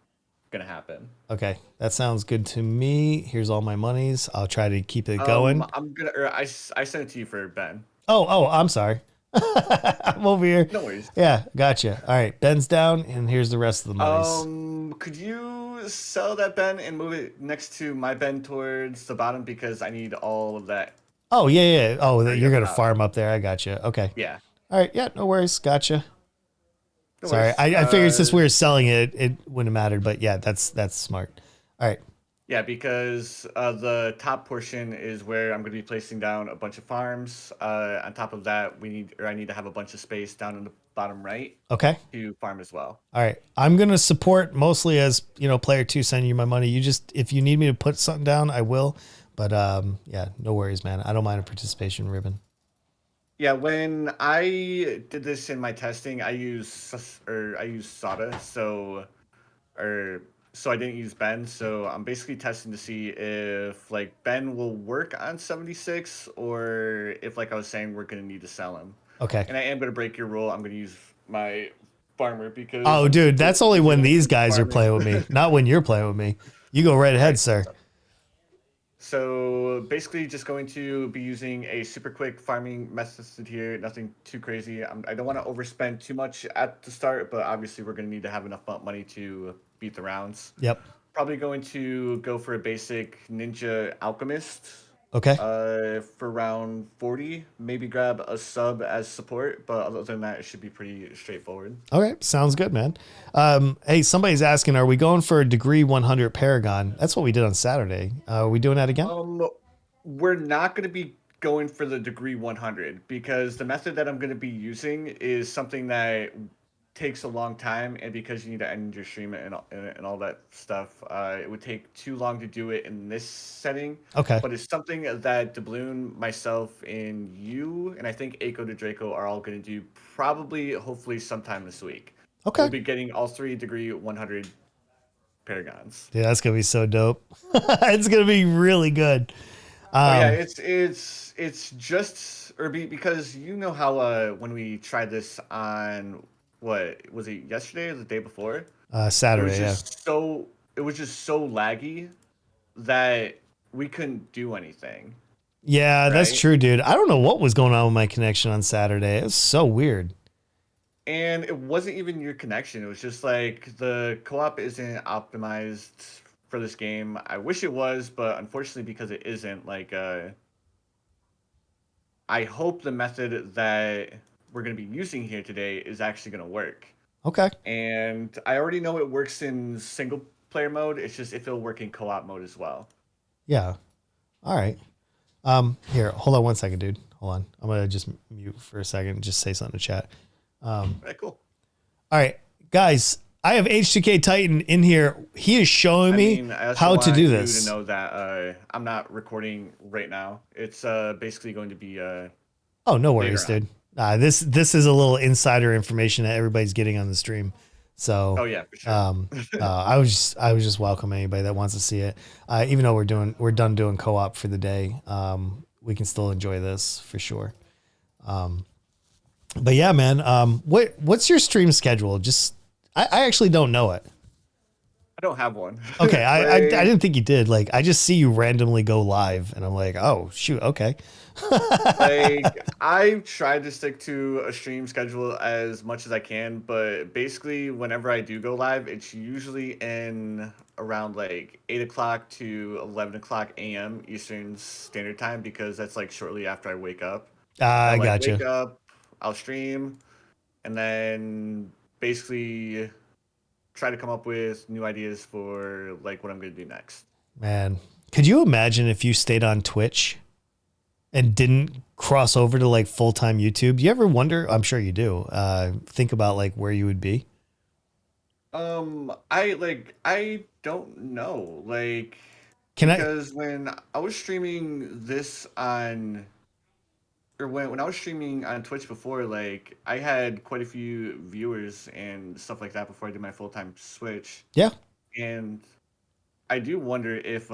going to happen. Okay. That sounds good to me. Here's all my monies. I'll try to keep it going. I sent it to you for Ben. Oh, I'm sorry. I'm over here. No worries. Yeah, gotcha. All right, Ben's down, and here's the rest of the monies. Could you sell that Ben and move it next to my Ben towards the bottom because I need all of that. Oh, yeah. Oh, you're going to farm up there. I gotcha. Okay. Yeah. All right. Yeah, no worries. Gotcha. No Sorry. worries. I figured since we were selling it, it wouldn't have mattered, but yeah, that's smart. All right. Yeah, because the top portion is where I'm going to be placing down a bunch of farms. On top of that, I need to have a bunch of space down in the bottom right Okay. to farm as well. All right. I'm going to support mostly as, player 2 sending you my money. If you need me to put something down, I will. But yeah, no worries, man. I don't mind a participation ribbon. Yeah, when I did this in my testing, I used Sada, so I didn't use Ben. So I'm basically testing to see if Ben will work on 76 or if, like I was saying, we're gonna need to sell him. Okay. And I am gonna break your rule. I'm gonna use my farmer because. Oh, dude, that's only when these guys are playing with me, not when you're playing with me. You go right ahead, sir. So basically just going to be using a super quick farming method here, nothing too crazy. I don't want to overspend too much at the start, but obviously we're going to need to have enough money to beat the rounds. Yep. Probably going to go for a basic Ninja Alchemist. Okay. For round 40, maybe grab a sub as support, but other than that, it should be pretty straightforward. Okay, sounds good, man. Hey, somebody's asking, are we going for a degree 100 Paragon? That's what we did on Saturday. Are we doing that again? We're not going to be going for the degree 100 because the method that I'm going to be using is something that takes a long time, and because you need to end your stream and all that stuff, it would take too long to do it in this setting. Okay. But it's something that Doubloon, myself, and you, and I think Aiko to Draco are all going to do hopefully sometime this week. Okay. We'll be getting all 3 degree 100 Paragons. Dude, that's gonna be so dope. It's gonna be really good. Yeah, it's just because you know how when we tried this on. What was it, yesterday or the day before? Saturday, it was just so laggy that we couldn't do anything. Yeah, that's right? true, dude. I don't know what was going on with my connection on Saturday. It was so weird. And it wasn't even your connection. It was just like the co-op isn't optimized for this game. I wish it was, but unfortunately because it isn't, I hope the method that we're going to be using here today is actually going to work. Okay. And I already know it works in single player mode. It's just if it'll work in co-op mode as well. Yeah. All right. Here, hold on one second, dude. Hold on. I'm going to just mute for a second and just say something to chat. All right, cool. All right, guys, I have H2K Titan in here. He is showing me how to do this. To know that I'm not recording right now. It's basically going to be oh, no worries, dude. This is a little insider information that everybody's getting on the stream. So, oh yeah, for sure. I was just welcoming anybody that wants to see it. Even though we're done doing co-op for the day, we can still enjoy this for sure. But yeah, man, what's your stream schedule? Just I actually don't know it. I don't have one. Okay, I Like, didn't think you did. Like, I just see you randomly go live, and I'm like, oh shoot, okay. like I try to stick to a stream schedule as much as I can, but basically whenever I do go live, it's usually in around like 8 o'clock to 11 o'clock a.m. Eastern Standard Time because that's like shortly after I wake up. I I'll like gotcha. wake up, I'll stream, and then basically try to come up with new ideas for like what I'm gonna do next. Man, could you imagine if you stayed on Twitch and didn't cross over to like full-time YouTube? You ever wonder? I'm sure you do. Think about like where you would be. I don't know. Like Can I? because when I was streaming this on or when I was streaming on Twitch before, like I had quite a few viewers and stuff like that before I did my full-time switch. Yeah. And I do wonder if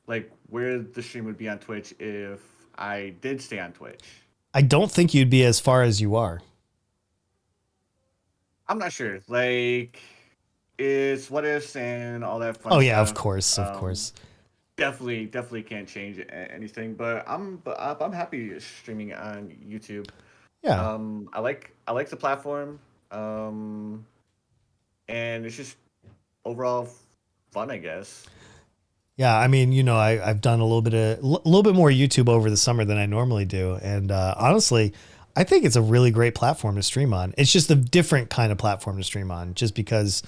like where the stream would be on Twitch if I did stay on Twitch. I don't think you'd be as far as you are. I'm not sure. Like it's what ifs and all that fun Oh yeah, stuff. of course, of course. Definitely can't change anything, but I'm happy streaming on YouTube. Yeah. I like the platform. And it's just overall fun, I guess. Yeah, I mean, you know, I've done a little bit more YouTube over the summer than I normally do, and honestly, I think it's a really great platform to stream on. It's just a different kind of platform to stream on, just because,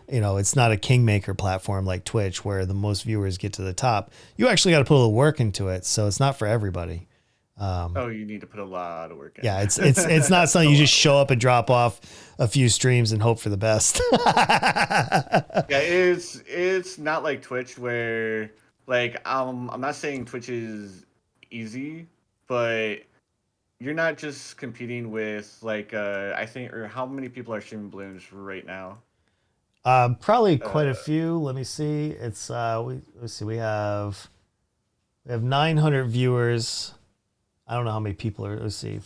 you know, it's not a kingmaker platform like Twitch where the most viewers get to the top. You actually got to put a little work into it, so it's not for everybody. Oh, you need to put a lot of work in. Yeah, it's not something you just show up and drop off a few streams and hope for the best. Yeah, it's not like Twitch where like I'm not saying Twitch is easy, but you're not just competing with like I think or how many people are streaming balloons right now? Probably quite a few. Let me see. It's let's see. We have 900 viewers. I don't know how many people are. Let's see,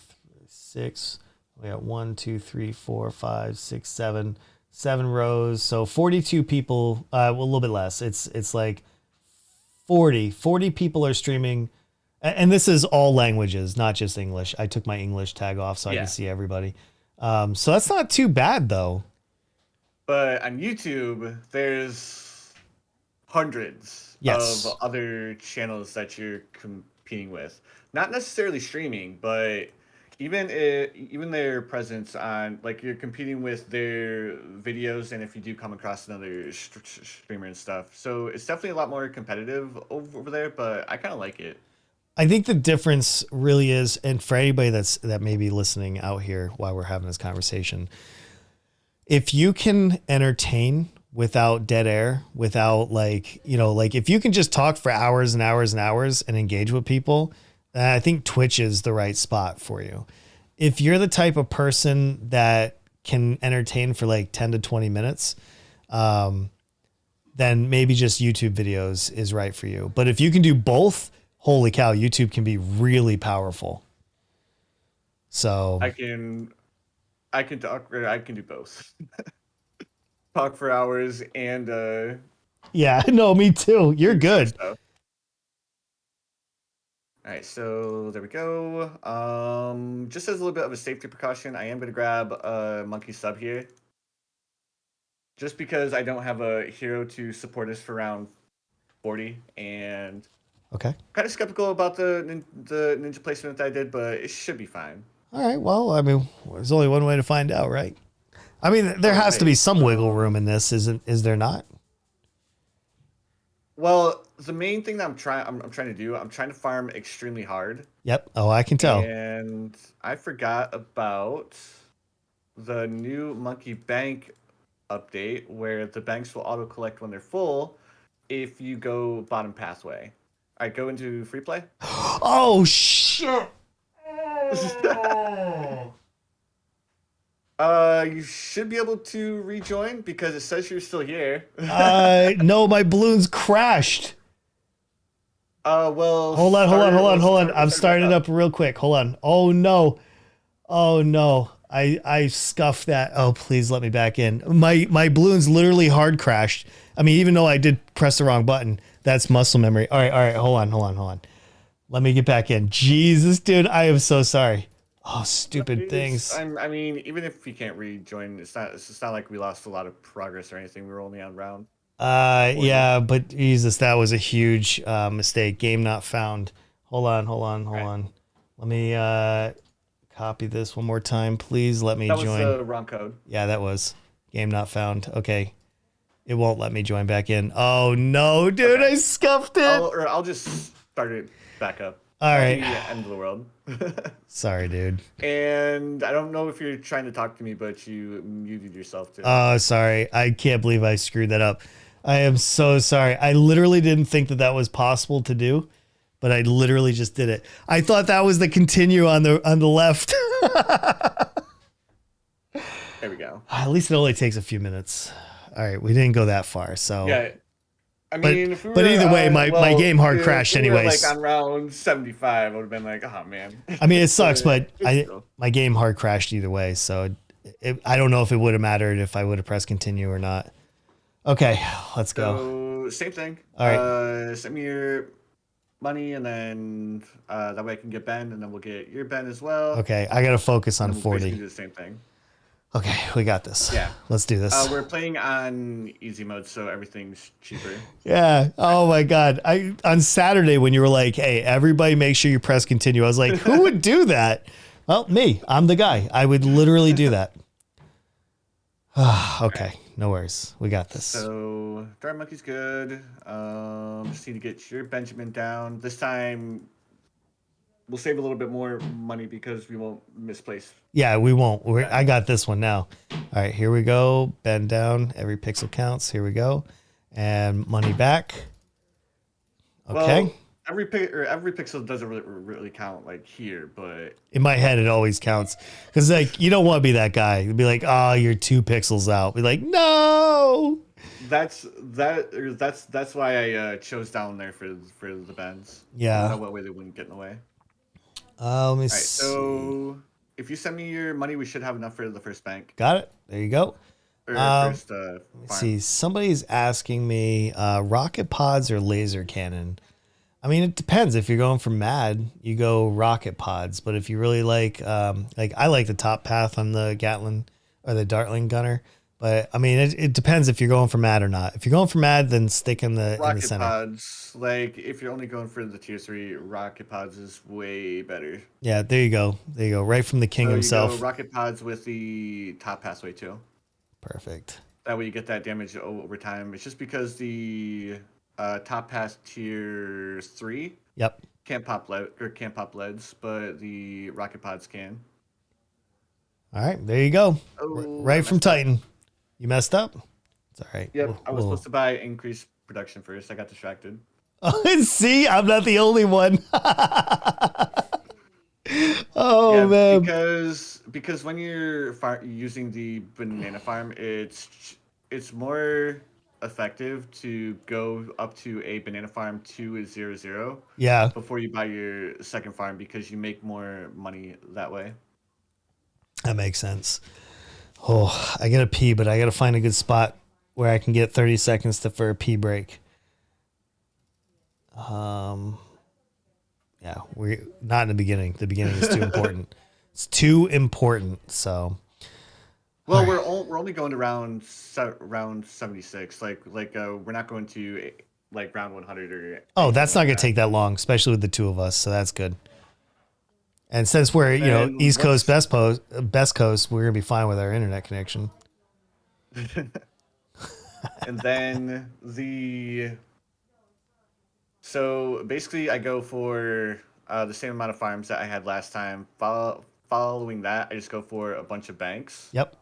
6. We got 1, 2, 3, 4, 5, 6, 7, 7 rows. So 42 people. Well, a little bit less. It's like 40 people are streaming, and this is all languages, not just English. I took my English tag off so I Yeah. can see everybody. So that's not too bad though. But on YouTube, there's hundreds Yes. of other channels that you're competing with. Not necessarily streaming, but even their presence on like you're competing with their videos, and if you do come across another streamer and stuff, so it's definitely a lot more competitive over there. But I kind of like it. I think the difference really is, and for anybody that may be listening out here while we're having this conversation, if you can entertain without dead air, without like, you know, like if you can just talk for hours and hours and hours and engage with people, I think Twitch is the right spot for you. If you're the type of person that can entertain for like 10 to 20 minutes, then maybe just YouTube videos is right for you. But if you can do both, holy cow, YouTube can be really powerful. So I can talk. Or I can do both. Talk for hours and yeah, no, me too. You're good. stuff. All right, so there we go. Just as a little bit of a safety precaution, I am going to grab a monkey sub here. Just because I don't have a hero to support us for round 40, and Okay. kind of skeptical about the ninja placement that I did, but it should be fine. All right. Well, I mean, there's only one way to find out, right? I mean, there has to be some wiggle room in this, is there not? Well, the main thing that I'm trying to do, I'm trying to farm extremely hard. Yep. Oh, I can tell. And I forgot about the new Monkey Bank update where the banks will auto collect when they're full if you go bottom pathway. All right, go into free play. Oh shit! You should be able to rejoin because it says you're still here. No, my balloons crashed. Well. Hold on. I'm starting it back up real quick. Hold on. Oh no. I scuffed that. Oh, please let me back in. My balloons literally hard crashed. I mean, even though I did press the wrong button, that's muscle memory. All right. Hold on. Let me get back in. Jesus, dude, I am so sorry. Oh, stupid things. I mean, even if we can't rejoin, it's not like we lost a lot of progress or anything. We were only on round. Yeah, but Jesus, that was a huge mistake. Game not found. Hold on. Let me copy this one more time. Please let me That join. was the wrong code. Yeah, that was game not found. Okay. It won't let me join back in. Oh no, dude, Okay. I scuffed it. I'll just start it back up. All right. End of the world. Sorry, dude. And I don't know if you're trying to talk to me, but you muted yourself too. Oh, sorry. I can't believe I screwed that up. I am so sorry. I literally didn't think that that was possible to do, but I literally just did it. I thought that was the continue on the left. There we go. At least it only takes a few minutes. All right, we didn't go that far, so Yeah. I But- mean, if we but were either way, my game hard if crashed we were, anyways. Like on round 75, I would have been like, oh man. I mean, it sucks, but Still. my game hard crashed either way, so I don't know if it would have mattered if I would have pressed continue or not. Okay, let's go. So same thing. All right. Send me your money, and then that way I can get Ben, and then we'll get your Ben as well. Okay, I gotta focus on And we'll basically 40. do the same thing. Okay, we got this. Yeah. Let's do this. We're playing on easy mode, so everything's cheaper. Yeah. Oh my God. On Saturday when you were like, "Hey, everybody, make sure you press continue," I was like, "Who would do that?" Well, me. I'm the guy. I would literally do that. Okay. No worries. We got this. So Dart Monkey's good. Just need to get your Benjamin down. This time we'll save a little bit more money because we won't misplace. Yeah, we won't. I got this one now. All right, here we go. Bend down. Every pixel counts. Here we go. And money back. Okay. Well, every pixel doesn't really count like here, but In my head, it always counts. Because, like, you don't want to be that guy. You'd be like, "Oh, you're 2 pixels out." Be like, "No." that's why I chose down there for the bends. Yeah. That way they wouldn't get in the way. Let me All right, see. so if you send me your money, we should have enough for the first bank Got it. There you go. or first Let's farm. see. Somebody's asking me rocket pods or laser cannon. I mean, it depends. If you're going for mad, you go rocket pods. But if you really like I like the top path on the Gatling or the Dartling gunner. But I mean, it depends if you're going for mad or not. If you're going for mad, then stick in the Rocket center. pods, like if you're only going for the tier 3, rocket pods is way better. Yeah, there you go. There you go. Right from the king So himself. you go rocket pods with the top pathway too. Perfect. That way you get that damage over time. It's just because the top pass tier 3 Yep. can't pop leads, but the rocket pods can. All right. There you go. Oh, Right I from messed up. Titan. You messed up. It's all right. Yep, We'll- I was we'll- supposed to buy increased production first. I got distracted. See, I'm not the only one. Oh Yeah, man. because when you're using the banana farm, it's more effective to go up to a banana farm 200 Yeah. before you buy your second farm because you make more money that way. That makes sense. Oh, I gotta pee, but I gotta find a good spot where I can get 30 seconds for a pee break. Yeah, we're not in the beginning. The beginning is too important. It's too important. So Well, we're only going to round 76. Like we're not going to like round 100 or. that's not gonna take that long, especially with the two of us. So that's good. And since we're And East Coast, best coast, we're gonna be fine with our internet connection. And then so basically I go for the same amount of farms that I had last time. Following that, I just go for a bunch of banks. Yep.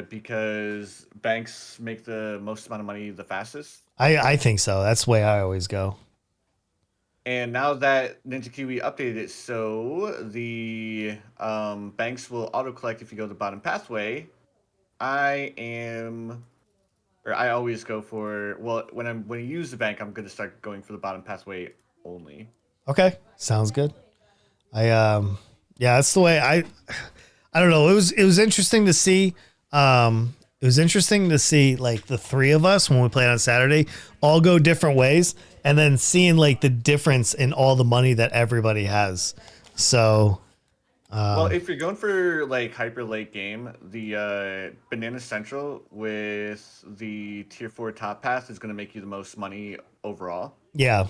Because banks make the most amount of money the fastest. I think so. That's the way I always go. And now that Ninja Kiwi updated it, so the banks will auto collect if you go to the bottom pathway. I always go for when I use the bank, I'm going to start going for the bottom pathway only. Okay, sounds good. Yeah, that's the way I don't know. It was interesting to see. It was interesting to see like the three of us when we played on Saturday all go different ways, and then seeing like the difference in all the money that everybody has. So Well, if you're going for like hyper late game, the Banana Central with the tier 4 top path is going to make you the most money overall. yeah,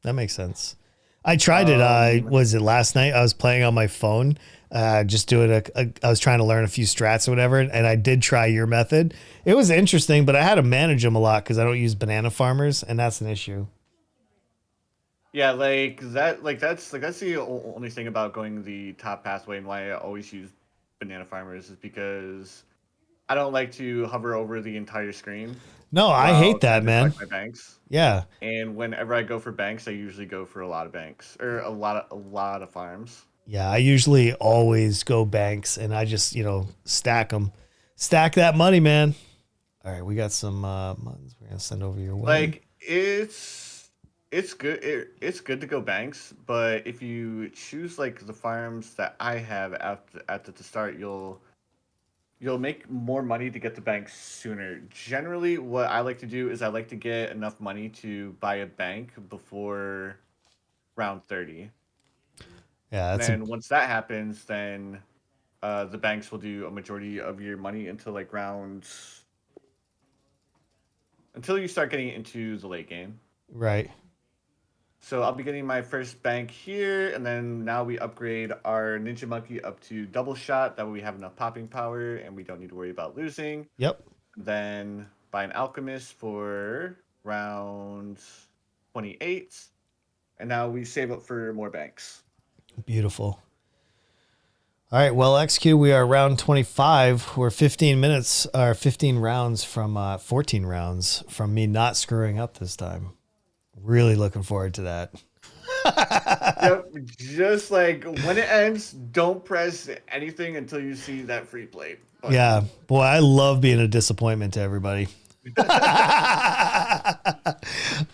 that makes sense. I tried it. Was it last night? I was playing on my phone, just doing I was trying to learn a few strats or whatever, and I did try your method. It was interesting, but I had to manage them a lot because I don't use banana farmers, and that's an issue. Yeah, that's the only thing about going the top pathway and why I always use banana farmers is because I don't like to hover over the entire screen. No, I while hate that, trying to man. collect my banks. Yeah, And whenever I go for banks, I usually go for a lot of banks or a lot of farms. yeah. I usually always go banks, and I just stack them, stack that money, man. All right, we got some muttons we're gonna send over your way. Like it's good. It's good to go banks, but if you choose like the farms that I have at the start, you'll make more money to get the bank sooner. Generally, what I like to do is I like to get enough money to buy a bank before round 30. Yeah, that's Then once that happens, then the banks will do a majority of your money until like until you start getting into the late game. right. So I'll be getting my first bank here, and then now we upgrade our Ninja Monkey up to double shot. That way we have enough popping power, and we don't need to worry about losing. Yep. Then buy an Alchemist for round 28, and now we save up for more banks. Beautiful. All right, well, XQ, we are round 25. We're 15 minutes or 15 rounds from 14 rounds from me not screwing up this time. Really looking forward to that. Yep, just like when it ends, don't press anything until you see that free play button. Yeah, boy, I love being a disappointment to everybody.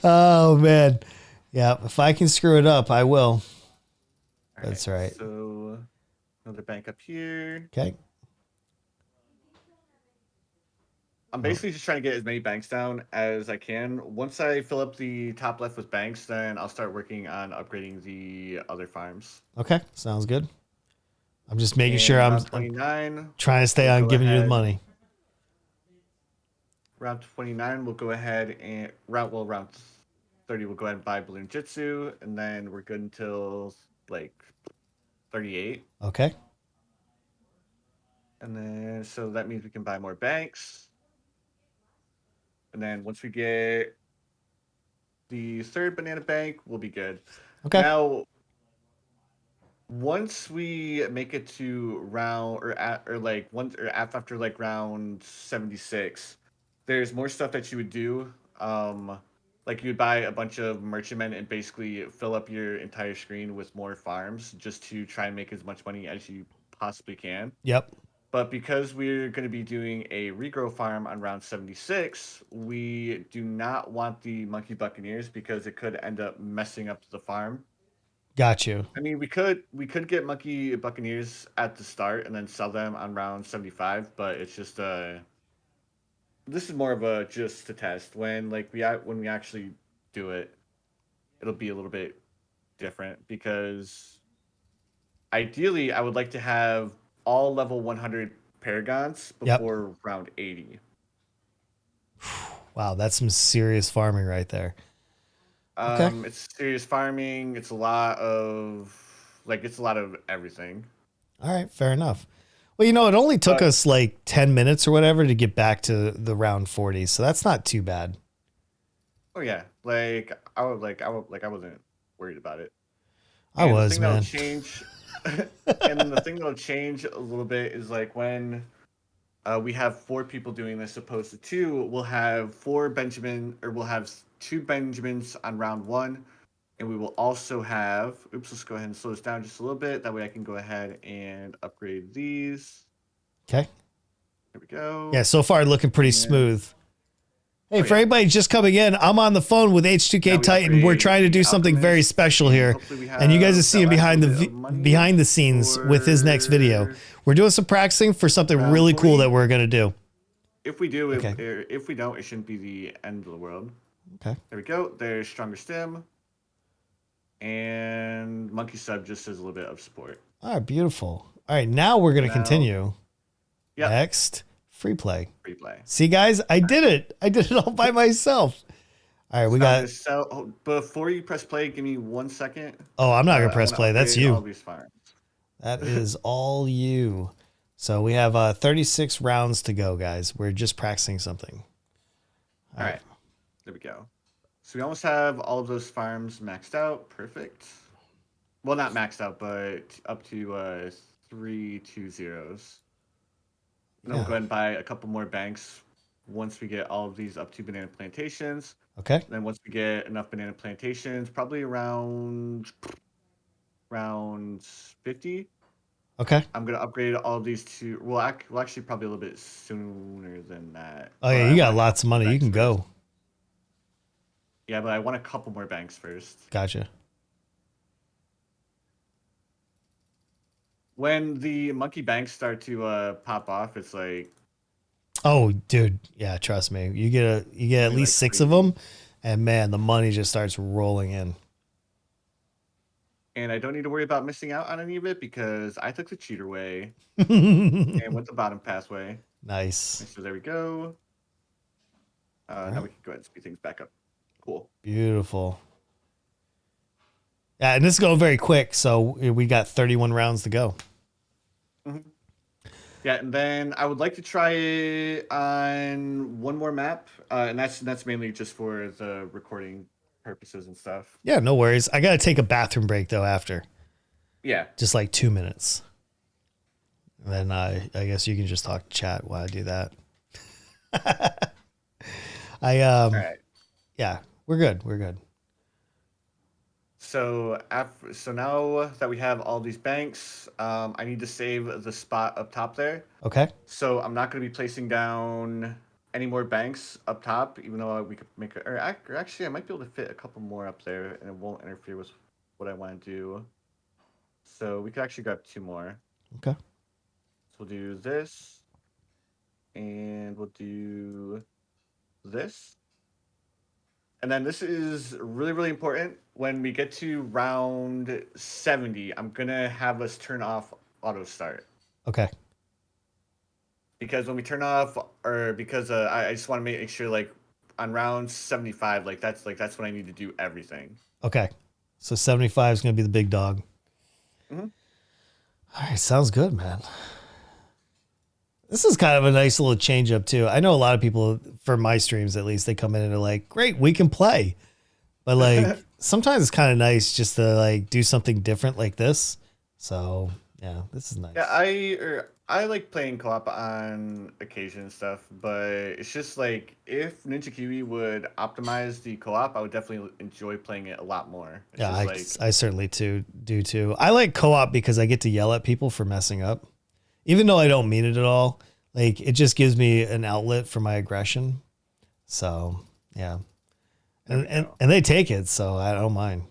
Oh, man. Yeah, if I can screw it up, I will. All That's right. So another bank up here. Okay. I'm basically just trying to get as many banks down as I can. Once I fill up the top left with banks, then I'll start working on upgrading the other farms. Okay, sounds good. I'm just making sure And I'm round 29. trying to stay on Go giving you the ahead. money. Round 29, we'll go ahead and round 30, we'll go ahead and buy Balloon Jitsu, and then we're good until like 38. Okay. And then so that means we can buy more banks. And then once we get the third banana bank, we'll be good. Okay. Now, once we make it to after like round 76, there's more stuff that you would do. Like you would buy a bunch of merchantmen and basically fill up your entire screen with more farms just to try and make as much money as you possibly can. Yep. But because we're going to be doing a regrow farm on round 76, we do not want the Monkey Buccaneers because it could end up messing up the farm. Got you. I mean, we could get Monkey Buccaneers at the start and then sell them on round 75, but it's just this is more of a just to test. When we actually do it, it'll be a little bit different because ideally I would like to have all level 100 Paragons Yep. before round 80. Wow, that's some serious farming right there. Okay. It's serious farming. It's a lot of everything. All right, fair enough. Well, it only took us like 10 minutes or whatever to get back to the round 40, so that's not too bad. Oh yeah, I wasn't worried about it. I And was, the thing that'll man. change, and then the thing that'll change a little bit is like when we have 4 people doing this opposed to 2, we'll have 4 Benjamin, or we'll have 2 Benjamins on round 1, and we will also have. Oops, let's go ahead and slow this down just a little bit. That way I can go ahead and upgrade these. Okay. There we go. Yeah, so far looking pretty smooth. Hey, for anybody just coming in, I'm on the phone with H2K Titan. We're trying to do something very special here, and you guys are seeing behind the scenes with his next video. We're doing some practicing for something really cool that we're gonna do. If we do, if we don't, it shouldn't be the end of the world. Okay. There we go. There's Stronger Stim. And Monkey Sub just as a little bit of support. All right, beautiful. All right, now we're going to continue. Yep. Next, free play. Free play. See, guys, I did it. I did it all by myself. All right, we got... Before you press play, give me 1 second. Oh, I'm not going to press play. That's you. All these farms. That is all you. So we have 36 rounds to go, guys. We're just practicing something. All right. There we go. So we almost have all of those farms maxed out. Perfect. Well, not maxed out, but up to 3 2 zeros. And then we'll go ahead and buy a couple more banks once we get all of these up to banana plantations. Okay. And then once we get enough banana plantations, probably around 50. Okay. I'm going to upgrade all of these to... Well, actually probably a little bit sooner than that. Oh, yeah, you got lots of money. You can go. Yeah, but I want a couple more banks first. Gotcha. When the monkey banks start to pop off, it's like... Oh, dude. Yeah, trust me. You get at least 6 of them, and man, the money just starts rolling in. And I don't need to worry about missing out on any of it because I took the cheater way and went the bottom pass way. Nice. And so there we go. Now we can go ahead and speed things back up. Cool. Beautiful. Yeah, and this is going very quick, so we got 31 rounds to go. Mm-hmm. Yeah, and then I would like to try it on one more map, and that's mainly just for the recording purposes and stuff. Yeah, no worries. I got to take a bathroom break, though, after. Yeah. Just like 2 minutes. And then I guess you can just talk to chat while I do that. All right. Yeah, we're good. We're good. So now that we have all these banks, I need to save the spot up top there. Okay. So I'm not going to be placing down any more banks up top, even though we could make or actually I might be able to fit a couple more up there, and it won't interfere with what I want to do. So we could actually grab 2 more. Okay. So we'll do this, and we'll do this. And then this is really, really important. When we get to round 70, I'm going to have us turn off auto start. Okay. Because when we turn off, or because I just want to make sure, like, on round 75, that's when I need to do everything. Okay. So 75 is going to be the big dog. Mm-hmm. All right. Sounds good, man. This is kind of a nice little change up too. I know a lot of people, for my streams at least, they come in and are like, great, we can play. But like sometimes it's kind of nice just to like do something different like this. So yeah, this is nice. Yeah, I like playing co-op on occasion and stuff, but it's just like if Ninja Kiwi would optimize the co-op, I would definitely enjoy playing it a lot more. It's I certainly do too. I like co-op because I get to yell at people for messing up. Even though I don't mean it at all, like it just gives me an outlet for my aggression. So yeah, and they take it, so I don't mind.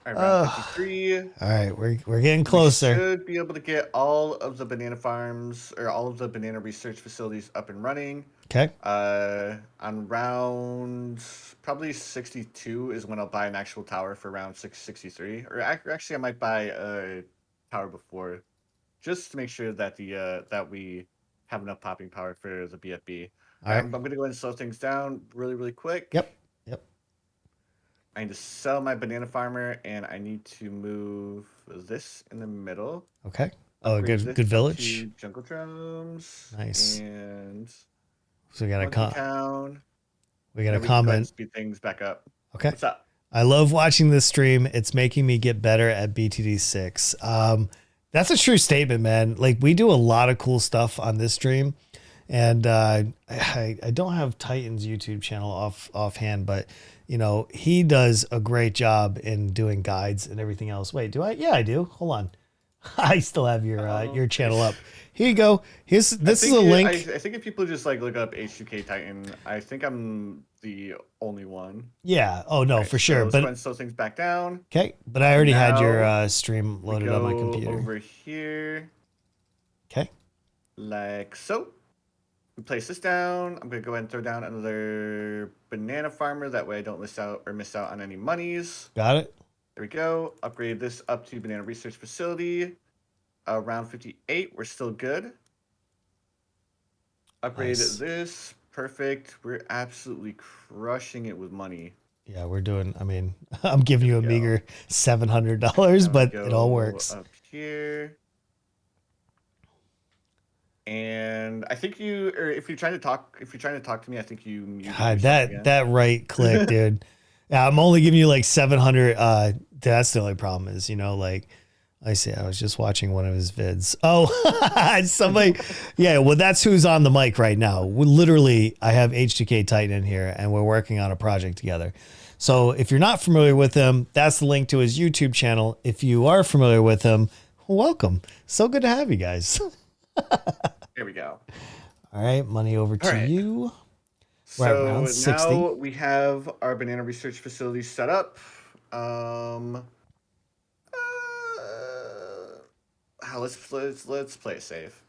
All right, round 53. All right, we're getting closer. We should be able to get all of the banana farms or all of the banana research facilities up and running. Okay. On round probably 62 is when I'll buy an actual tower for round 663. Or actually, I might buy a tower before, just to make sure that that we have enough popping power for the BFB. All right. I'm gonna go ahead and slow things down really, really quick. Yep. I need to sell my banana farmer, and I need to move this in the middle. Okay. Oh, good village. Jungle drums. Nice. And so we got a town. We got a comment. Speed things back up. Okay. What's up? I love watching this stream. It's making me get better at BTD6. That's a true statement, man. Like we do a lot of cool stuff on this stream, and I don't have Titan's YouTube channel offhand, but you know he does a great job in doing guides and everything else. Wait, do I? Yeah, I do. Hold on. I still have your channel up. Here you go. This is a think link. I think if people just like look up H2K Titan, I think I'm the only one. Yeah. Oh no, Alright, for so sure. let's go ahead But and slow things back down. okay. But I already had your Now stream We loaded go on my computer. over here Okay. like so. We place this down. I'm gonna go ahead and throw down another banana farmer. That way I don't miss out on any monies. Got it. There we go. Upgrade this up to banana research facility. Round 58. We're still good. Upgrade Nice. this. Perfect. We're absolutely crushing it with money. Yeah, we're doing. I mean, I'm giving you a There we go. meager $700, Now we but it all go works. Up here. And I think or if you're trying to talk to me, I think you muted God, yourself again. that right click, dude. Yeah, I'm only giving you like 700. That's the only problem is, like I say, I was just watching one of his vids. Oh, somebody. Yeah, well, that's who's on the mic right now. Literally, I have H2K Titan in here, and we're working on a project together. So if you're not familiar with him, that's the link to his YouTube channel. If you are familiar with him, welcome. So good to have you guys. There we go. All right, money over to right. you. We're at So round 60. now we have our banana research facility set up. Let's play it safe.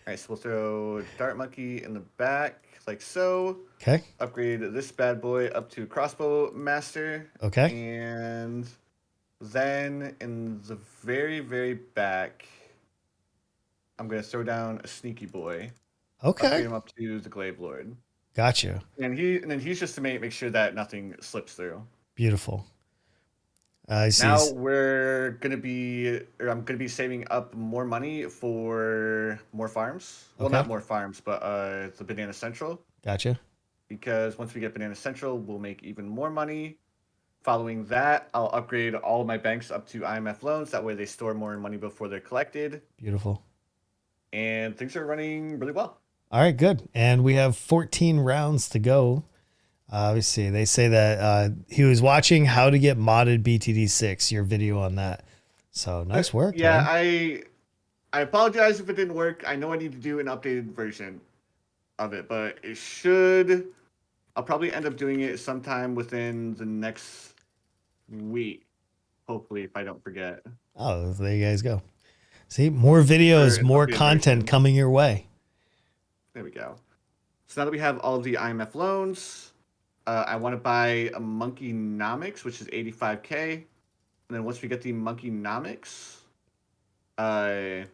All right, so we'll throw Dart Monkey in the back like so. Okay. Upgrade this bad boy up to Crossbow Master. Okay. And then in the very, very back, I'm gonna throw down a Sneaky Boy. Upgrade Okay. him up to the Glaive Lord. Gotcha. And then he's just to make sure that nothing slips through. Beautiful. I see. Now I'm gonna be saving up more money for more farms. Well, Okay. not more farms, but the Banana Central. Gotcha. Because once we get Banana Central, we'll make even more money. Following that, I'll upgrade all of my banks up to IMF loans. That way they store more money before they're collected. Beautiful. And things are running really well. All right, good. And we have 14 rounds to go. Obviously, they say that he was watching how to get modded BTD6, your video on that. So nice work. Yeah, man. I apologize if it didn't work. I know I need to do an updated version of it, but it should. I'll probably end up doing it sometime within the next week, hopefully, if I don't forget. Oh, there you guys go. See, more videos, Or more updated content version. coming your way. There we go. So now that we have all of the IMF loans, I want to buy a Monkeynomics, which is 85K. And then once we get the Monkeynomics, I'm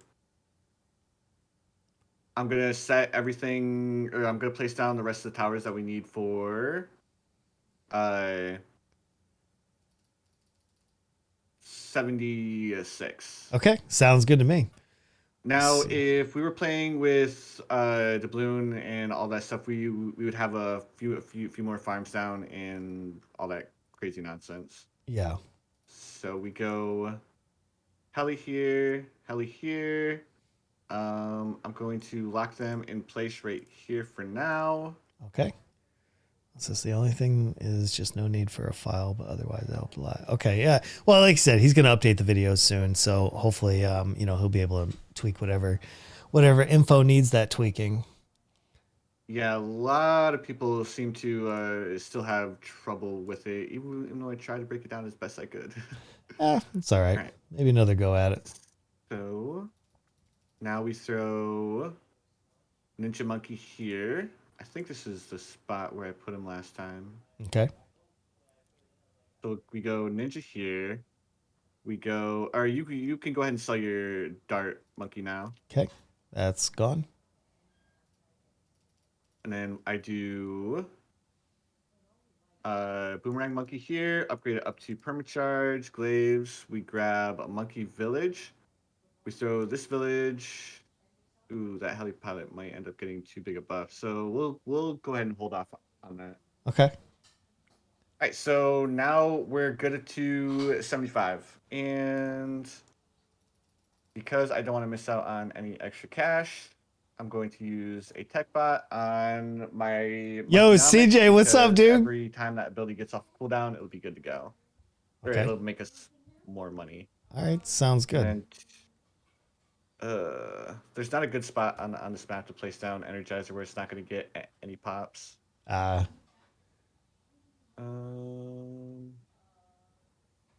going to set everything, or I'm going to place down the rest of the towers that we need for 76. Okay, sounds good to me. Now, Let's see. if we were playing with doubloon and all that stuff, we would have a few more farms down and all that crazy nonsense. Yeah. So we go heli here, heli here. I'm going to lock them in place right here for now. Okay. This is the only thing is just no need for a file, but otherwise that helped a lot. Okay, yeah. Well, like I said, he's going to update the videos soon, so hopefully, he'll be able to tweak whatever info needs that tweaking. Yeah, a lot of people seem to still have trouble with it, even though I tried to break it down as best I could. It's all right. All right. Maybe another go at it. So now we throw Ninja Monkey here. I think this is the spot where I put him last time. Okay. So we go Ninja here. We go, or you can go ahead and sell your Dart Monkey now. Okay. That's gone. And then I do Boomerang Monkey here, upgrade it up to Permacharge, Glaives. We grab a Monkey Village. We throw this village. Ooh, that heli pilot might end up getting too big a buff. So we'll go ahead and hold off on that. Okay. All right, so now we're good at 275. And because I don't want to miss out on any extra cash, I'm going to use a tech bot on my Yo, Monkeynomics, CJ, what's up, because dude? Every time that ability gets off cooldown, it'll be good to go. Or Okay. it'll make us more money. All right. Sounds good. And there's not a good spot on this map to place down Energizer where it's not going to get any pops. Let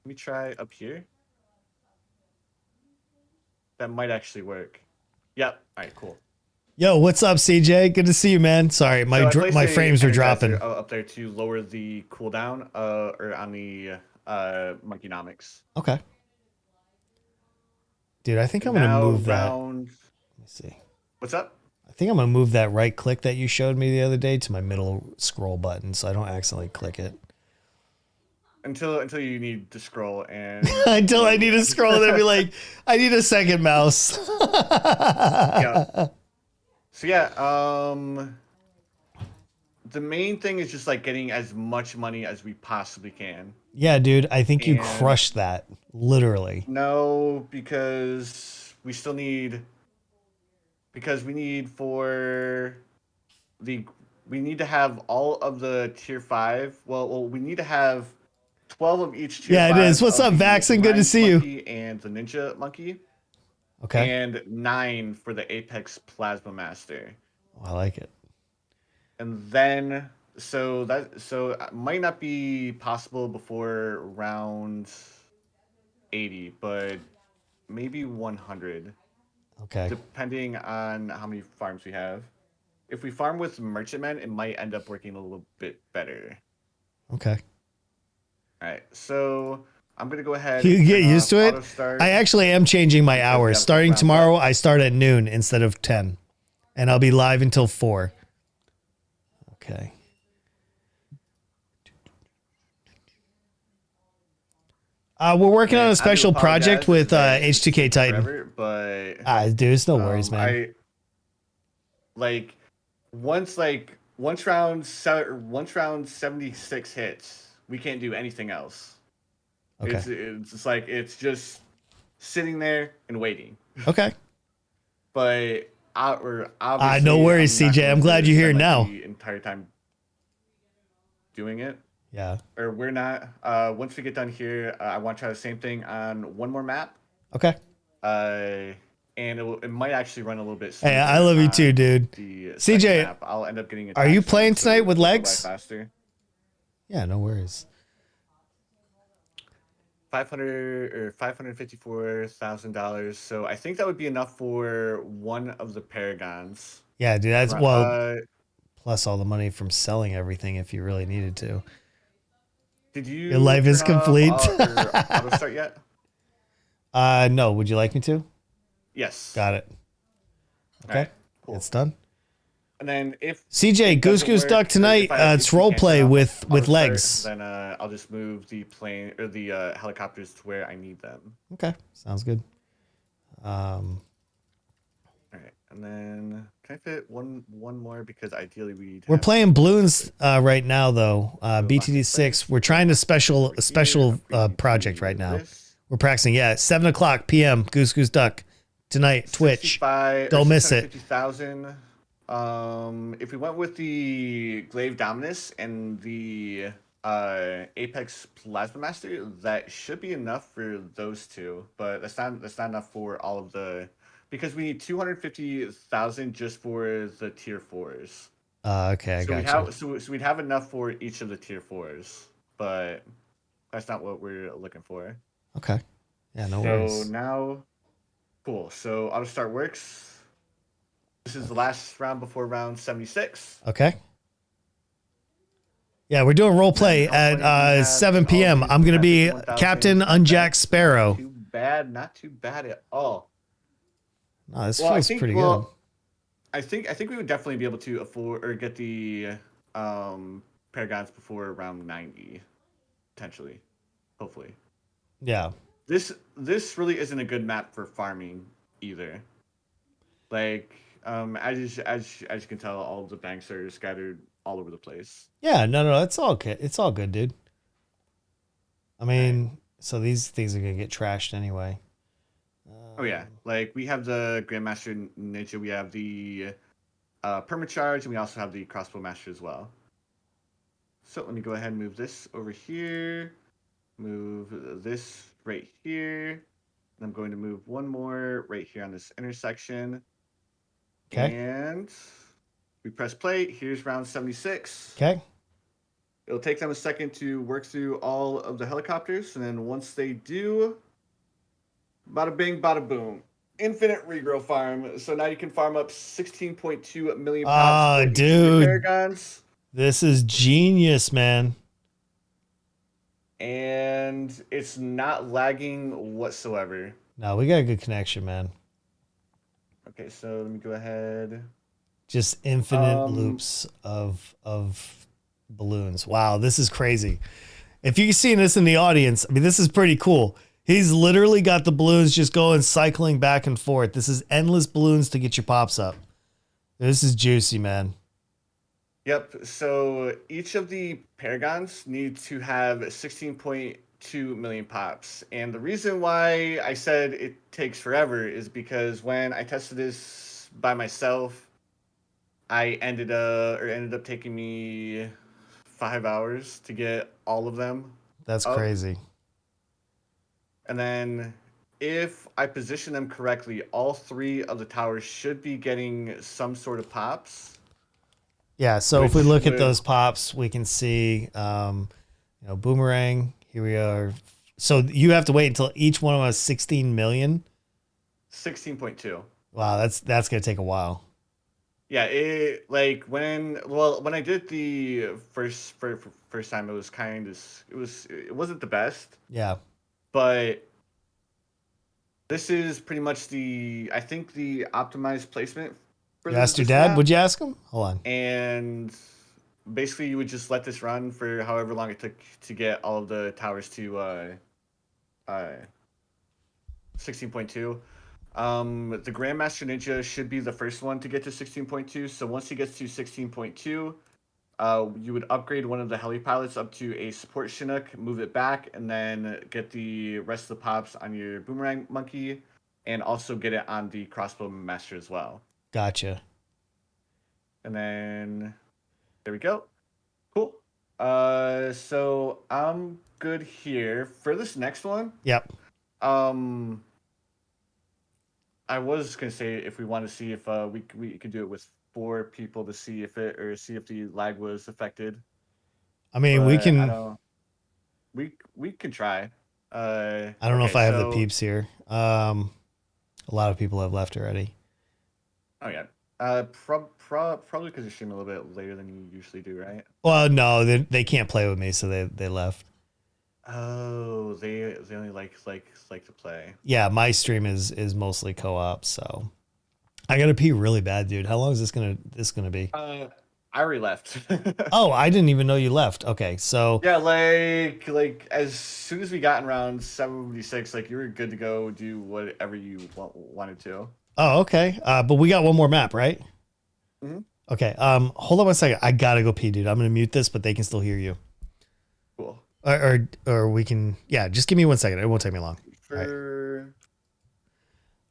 me try up here. That might actually work. Yep. All right. Cool. Yo, what's up, CJ? Good to see you, man. Sorry, So I placed my a frames were Energizer dropping. up there to lower the cooldown, or on the Monkeynomics. Okay. Dude, I think I'm gonna Now move that. round. Let me see. What's up? I think I'm gonna move that right click that you showed me the other day to my middle scroll button, so I don't accidentally click it. Until you need to scroll and Until I need to scroll and then be like, I need a second mouse. yeah. So yeah, the main thing is just like getting as much money as we possibly can. Yeah, dude, I think you And- crushed that. Literally. No, because we still need we need we need to have all of the tier 5. Well, we need to have 12 of each tier Yeah, it 5 is. What's of up, the Vaxen? Good to Lion see you. Monkey and the Ninja Monkey. Okay. And 9 for the Apex Plasma Master. I like it. And then so it might not be possible before round 80, but maybe 100, Okay. depending on how many farms we have. If we farm with Merchantmen, it might end up working a little bit better. Okay. All right, so I'm gonna go ahead. You and get turn used off to it. auto start. I actually am changing my Because we hours. have Starting rounds tomorrow, up. I start at noon instead of 10. And I'll be live until 4. Okay. We're working on And a I do special project apologize with that it's H2K taken Titan. forever, but Dude, it's no worries, man. Once round 76 hits, we can't do anything else. Okay. It's just like it's just sitting there and waiting. Okay. But obviously, no worries, I'm not CJ. going I'm glad to you're here spend, like, now. The entire time doing it, Yeah. or we're not. Once we get done here, I want to try the same thing on one more map. Okay. And it might actually run a little bit. Hey, I smoother love you on too, dude. the CJ, second map. I'll end up getting. are you attached playing so tonight with it'll go by legs? faster. Yeah, no worries. $554,000. So I think that would be enough for one of the Paragons. Yeah, dude. That's Uh, plus all the money from selling everything if you really needed to. did you? Your life is turn off complete. auto start yet? No. Would you like me to? Yes. Got it. Okay. Alright, cool. It's done. And then if CJ, it Goose doesn't Goose work, Duck or tonight. if I It's can't role turn play off with auto start, legs. Then I'll just move the plane or the helicopters to where I need them. Okay. Sounds good. All right, and then can I fit one more because ideally We're playing balloons right now though. BTD6. We're trying a special project right now. We're practicing. Yeah, 7:00 p.m. Goose Goose Duck tonight. Twitch. Don't miss it. 650,000. If we went with the Glaive Dominus and the Apex Plasma Master, that should be enough for those two. But that's not enough for all of the, because we need 250,000 just for the tier 4s. Okay, I got you. So we'd have enough for each of the tier 4s, but that's not what we're looking for. Okay. Yeah, no So worries. now, cool. So auto start works. This is the last round before round 76. Okay. Yeah, we're doing role play at 7 p.m. I'm gonna be Captain Unjack Sparrow. Not too bad at all. No, this Well, feels pretty good. I think we would definitely be able to afford or get the Paragons before round 90, potentially, hopefully. Yeah. This really isn't a good map for farming either. Like as you can tell, all of the banks are scattered all over the place. Yeah, no, it's all good. It's all good, dude. I mean, so these things are gonna get trashed anyway. Oh yeah, like we have the Grandmaster Ninja, we have the Permacharge, and we also have the Crossbow Master as well. So let me go ahead and move this over here. Move this right here. I'm going to move one more right here on this intersection. Okay. And we press play. Here's round 76. Okay. It'll take them a second to work through all of the helicopters. And then once they do, bada bing, bada boom. Infinite regrow farm. So now you can farm up 16.2 million pops Ah, for each of your dude. paragons. This is genius, man. And it's not lagging whatsoever. No, we got a good connection, man. Okay, so let me go ahead. Just infinite Um, loops of balloons. Wow, this is crazy. If you can see this in the audience, I mean, this is pretty cool. He's literally got the balloons just going cycling back and forth. This is endless balloons to get your pops up. This is juicy, man. Yep. So each of the paragons need to have 16.2 million pops. And the reason why I said it takes forever is because when I tested this by myself, I ended up taking me 5 hours to get all of them That's up. crazy. And then if I position them correctly, all three of the towers should be getting some sort of pops. Yeah, so if we Which look at would- those pops, we can see, boomerang. Here we are. So you have to wait until each one of us 16 million. 16.2. Wow, that's gonna take a while. Yeah, when I did the first time, it was it wasn't the best, Yeah, but this is pretty much I think the optimized placement for you asked your this dad. map. Would you ask him? Hold on. And basically you would just let this run for however long it took to get all of the towers to 16.2. The Grandmaster Ninja should be the first one to get to 16.2. So once he gets to 16.2, you would upgrade one of the heli pilots up to a support Chinook, move it back, and then get the rest of the pops on your Boomerang Monkey, and also get it on the Crossbow Master as well. Gotcha. And then there we go. Cool. So I'm good here for this next one. Yep. I was gonna say if we want to see if we could do it with 4 people to see if the lag was affected. I mean, we But can. I don't. We can try. I don't know if okay, I have the so- peeps here. A lot of people have left already. Oh yeah. Probably because you stream a little bit later than you usually do, right? Well, no, they can't play with me, so they left. Oh, they only like to play. Yeah, my stream is mostly co-op, so I gotta pee really bad, dude. How long is this gonna be? I already left. Oh, I didn't even know you left. Okay, so Yeah, like as soon as we got in round 76, like you were good to go do whatever you wanted to. oh, okay. But we got one more map, right? Mhm. Okay. Hold on one second. I gotta go pee, dude. I'm gonna mute this, but they can still hear you. Cool. Or we can. Yeah, just give me 1 second. It won't take me long.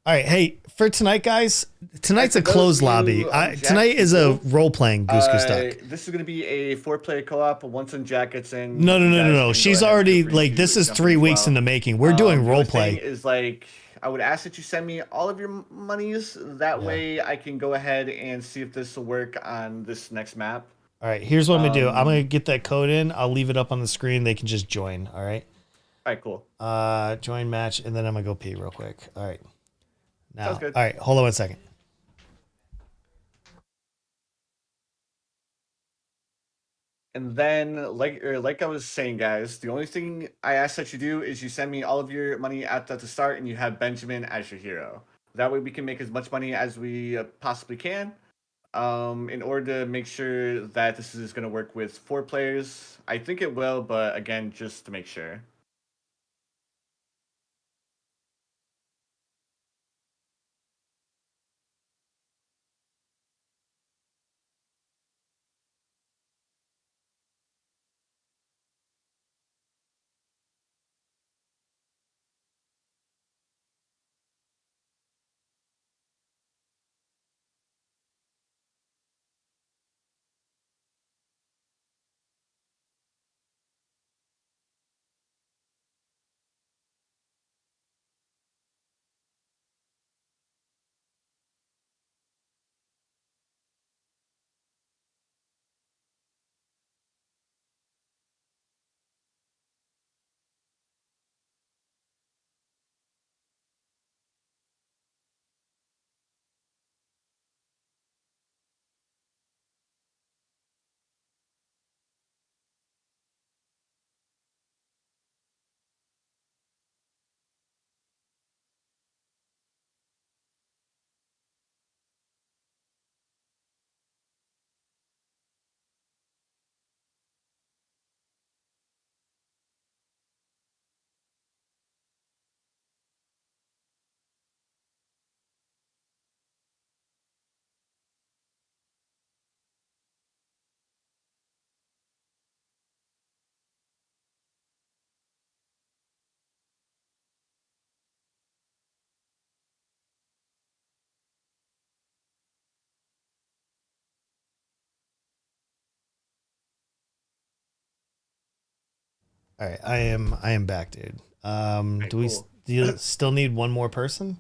All right. Hey, for tonight, guys. Tonight's Hey, a for those closed of you, lobby. Jack Tonight is a people, role playing Goose Goose Duck. This is gonna be a 4-player co-op. Once in Jack gets in. No. you guys can go She's ahead and already feel free like to this is jump 3 as weeks well. in the making. We're doing The role only play. thing is like I would ask that you send me all of your monies. That way I can go ahead and see if this will work on this next map. All right. Here's what I'm gonna do. I'm Um, gonna get that code in. I'll leave it up on the screen. They can just join. All right. All right, cool. Join match, and then I'm gonna go pee real quick. All right. Now, Sounds good. all right. Hold on 1 second. And then, like I was saying, guys, the only thing I ask that you do is you send me all of your money at the start, and you have Benjamin as your hero. That way, we can make as much money as we possibly can. In order to make sure that this is going to work with 4 players, I think it will, but again, just to make sure. All right, I am back, dude. Cool. Do you still need one more person?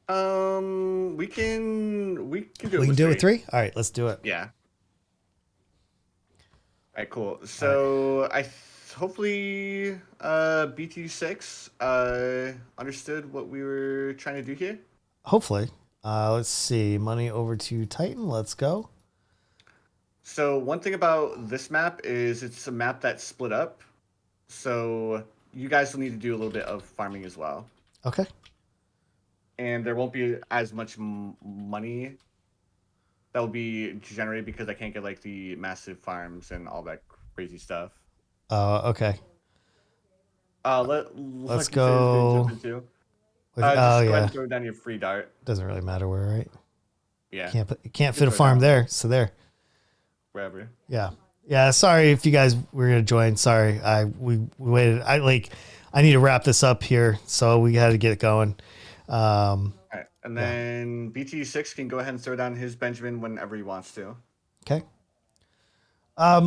We can do We it can with do it with 3. All right, let's do it. Yeah. All right, cool. So hopefully BT6 understood what we were trying to do here. Hopefully. Let's see. Money over to Titan. Let's go. So one thing about this map is it's a map that's split up. So you guys will need to do a little bit of farming as well. Okay. And there won't be as much money that will be generated because I can't get like the massive farms and all that crazy stuff. Okay. Let's go. Just go Oh ahead yeah. and throw down your free dart. Doesn't really matter where, right? Yeah, Can't fit a throw it farm down. there. So there. Wherever. Yeah. Yeah. Sorry if you guys were gonna join. Sorry. We waited. I need to wrap this up here, so we had to get it going. All right, and then BT6 can go ahead and throw down his Benjamin whenever he wants to. Okay.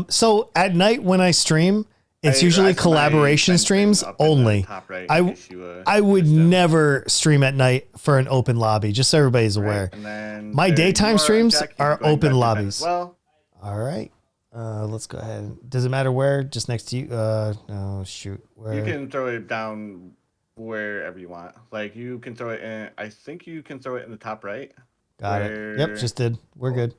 So at night when I stream, it's usually I see my collaboration Benjamin streams up in the only. top right, in I case you, I would missed it. never stream at night for an open lobby, just so everybody's Right, aware. and then My there you daytime are, streams Jack. You can are go ahead and open grab your Ben lobbies. as well. All right. Let's go ahead. Does it matter where? Just next to you? No, shoot. Where? You can throw it down wherever you want. Like you can throw it in. I think you can throw it in the top right. Got it. Yep, just did. We're good.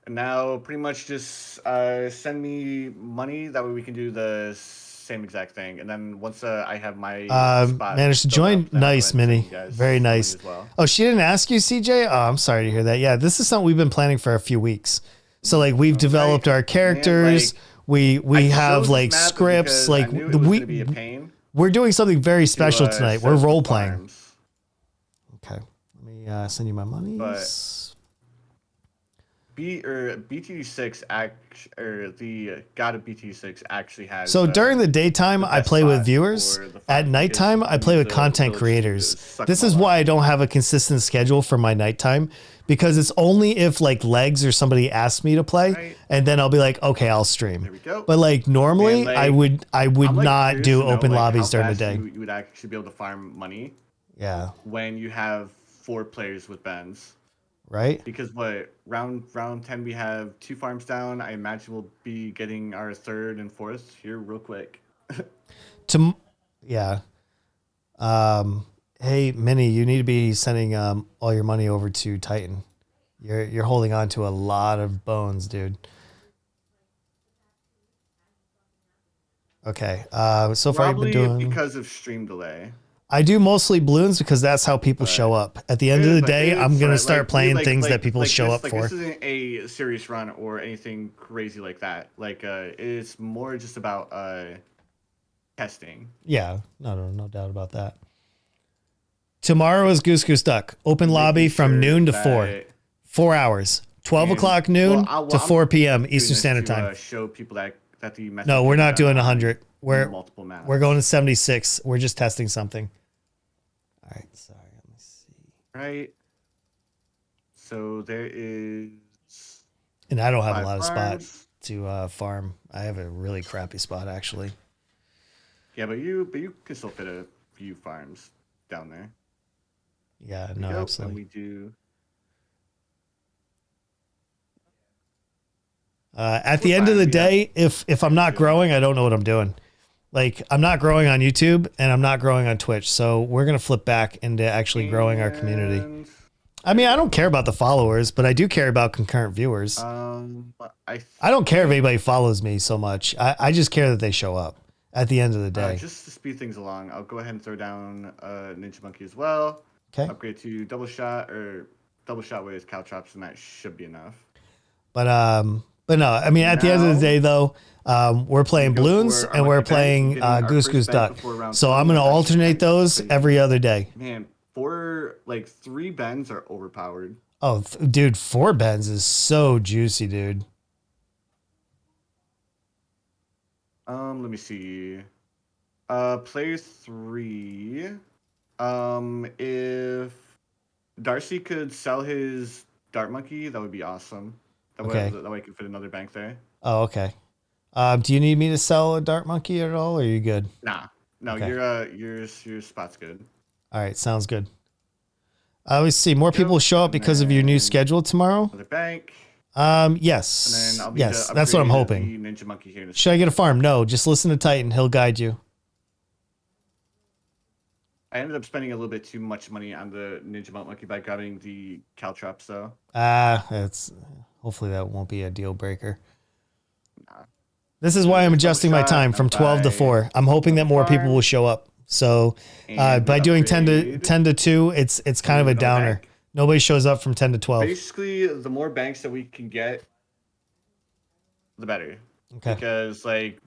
And now, pretty much just send me money. That way we can do the same exact thing. And then once I have my spot Managed to filled join. up, then I'll go Nice, ahead and send Minnie. you guys Very money nice. as well. Oh, she didn't ask you, CJ? Oh, I'm sorry to hear that. Yeah, this is something we've been planning for a few weeks. So like we've developed our characters. We I have chose like this map scripts. because Like I knew it was gonna be a pain we're doing something very special to, tonight. set We're some role playing. farms. Okay. Let me send you my money. BT6 or the God of BT6 actually has. So during the daytime, I best play with spot viewers. for the farm At because nighttime, I you play use with the content village to creators. suck This them is all why up. I don't have a consistent schedule for my nighttime, because it's only if like Legs or somebody asks me to play, Right. and then I'll be like, okay, I'll There stream. we go. But like normally, Man, I like, would I'm, like, not curious do to know, open like, lobbies how during the fast day. You would actually be able to farm money Yeah. when you have 4 players with Bens. Right. Because what round 10 we have 2 farms down. I imagine we'll be getting our 3rd and 4th here real quick. Yeah. Hey, Minnie, you need to be sending all your money over to Titan. You're holding on to a lot of bones, dude. Okay. So far you've Probably been doing. because of stream delay. I do mostly balloons because that's how people show up. At the end of the day, I'm gonna start playing things that people show up for. This isn't a serious run or anything crazy like that. Like it's more just about testing. Yeah, no doubt about that. Tomorrow is Goose Goose Duck. Open lobby Making from sure noon to that- 4. 4 hours. 12 and- o'clock noon well, to I'm 4 p.m. doing Eastern this Standard to, Time. show people that the message No, we're can be not doing done on 100. We're multiple maps. We're going to 76. We're just testing something. All right, sorry. Let me see. right. So there is. And I don't have 5 a lot of farms. spots to farm. I have a really crappy spot actually. Yeah, but you can still fit a few farms down there. Yeah, There we no, go, absolutely. And we do. At the end of the day, if I'm not growing, I don't know what I'm doing. Like I'm not growing on YouTube and I'm not growing on Twitch. So we're gonna flip back into actually growing our community. And, I mean, I don't care about the followers, but I do care about concurrent viewers. I don't care if anybody follows me so much. I just care that they show up at the end of the day. just to speed things along, I'll go ahead and throw down Ninja Monkey as well. Okay. Upgrade to double shot with caltrops, and that should be enough. But no, I mean, at the end of the Now- day, though, we're playing go balloons for our and we're lucky bag, playing getting our Goose first Goose bag Duck. before round So 20. I'm gonna That's alternate those crazy. every other day. Man, 3 bends are overpowered. Oh, dude, 4 bends is so juicy, dude. Let me see. Player 3. If Darcy could sell his Dart Monkey, that would be awesome. That Okay. way I could fit another bank there. Oh, okay. Do you need me to sell a dart monkey at all, or are you good? Nah, no, Okay. your spot's good. All right, sounds good. I always see more people Go, show up and because of your new then schedule tomorrow. Another bank, Yes, and then I'll need yes, to that's what I'm upgrade hoping. the Ninja Monkey here. In a Should I get a farm? No, just listen to Titan. He'll guide you. I ended up spending a little bit too much money on the Ninja Monkey by grabbing the Caltrops, though. It's hopefully that won't be a deal breaker. Nah. This is why I'm adjusting my time from 12 to 4. I'm hoping that more people will show up. So And by doing 10 upgrade. to 2, it's kind of a Another downer. bank. Nobody shows up from 10 to 12. Basically, the more banks that we can get, the better. Okay. Because like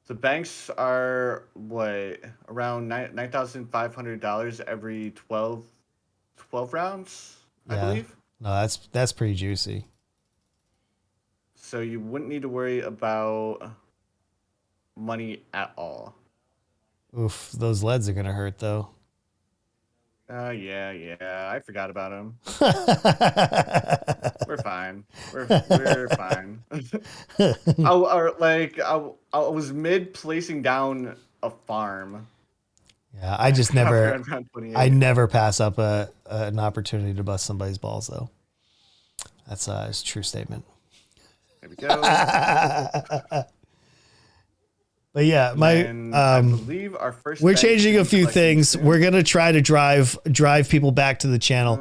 the banks are what around $9,500 every 12 rounds, I Yeah. believe. No, that's pretty juicy. So you wouldn't need to worry about money at all. Oof, those leads are gonna hurt though. Yeah. I forgot about them. We're fine. We're fine. I was mid placing down a farm. Yeah, I just After never, I'm around 28. I never pass up an opportunity to bust somebody's balls though. That's a true statement. There we go. But yeah, And I believe our first. we're bank changing a is few collecting things. soon. We're gonna try to drive people back to the channel.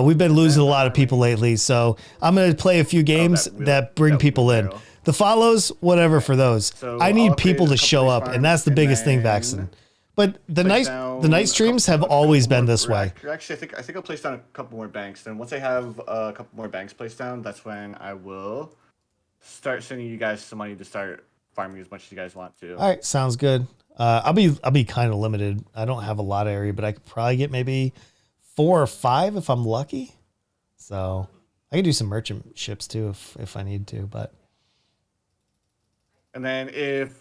We've been losing a lot of people lately, so I'm gonna play a few games that bring people in. wheelbarrow. The follows, whatever for those. So I I'll need upgrade people a to couple show of up, farms, and that's the and biggest thing, then Vaxon. But the place night down streams a have couple always been more- this way. Actually, I think I'll place down a couple more banks. Then once I have a couple more banks placed down, that's when I will start sending you guys some money to start farming as much as you guys want to. All right, sounds good. I'll be kind of limited. I don't have a lot of area, but I could probably get maybe 4 or 5 if I'm lucky. So I can do some merchant ships too if I need to. But And then if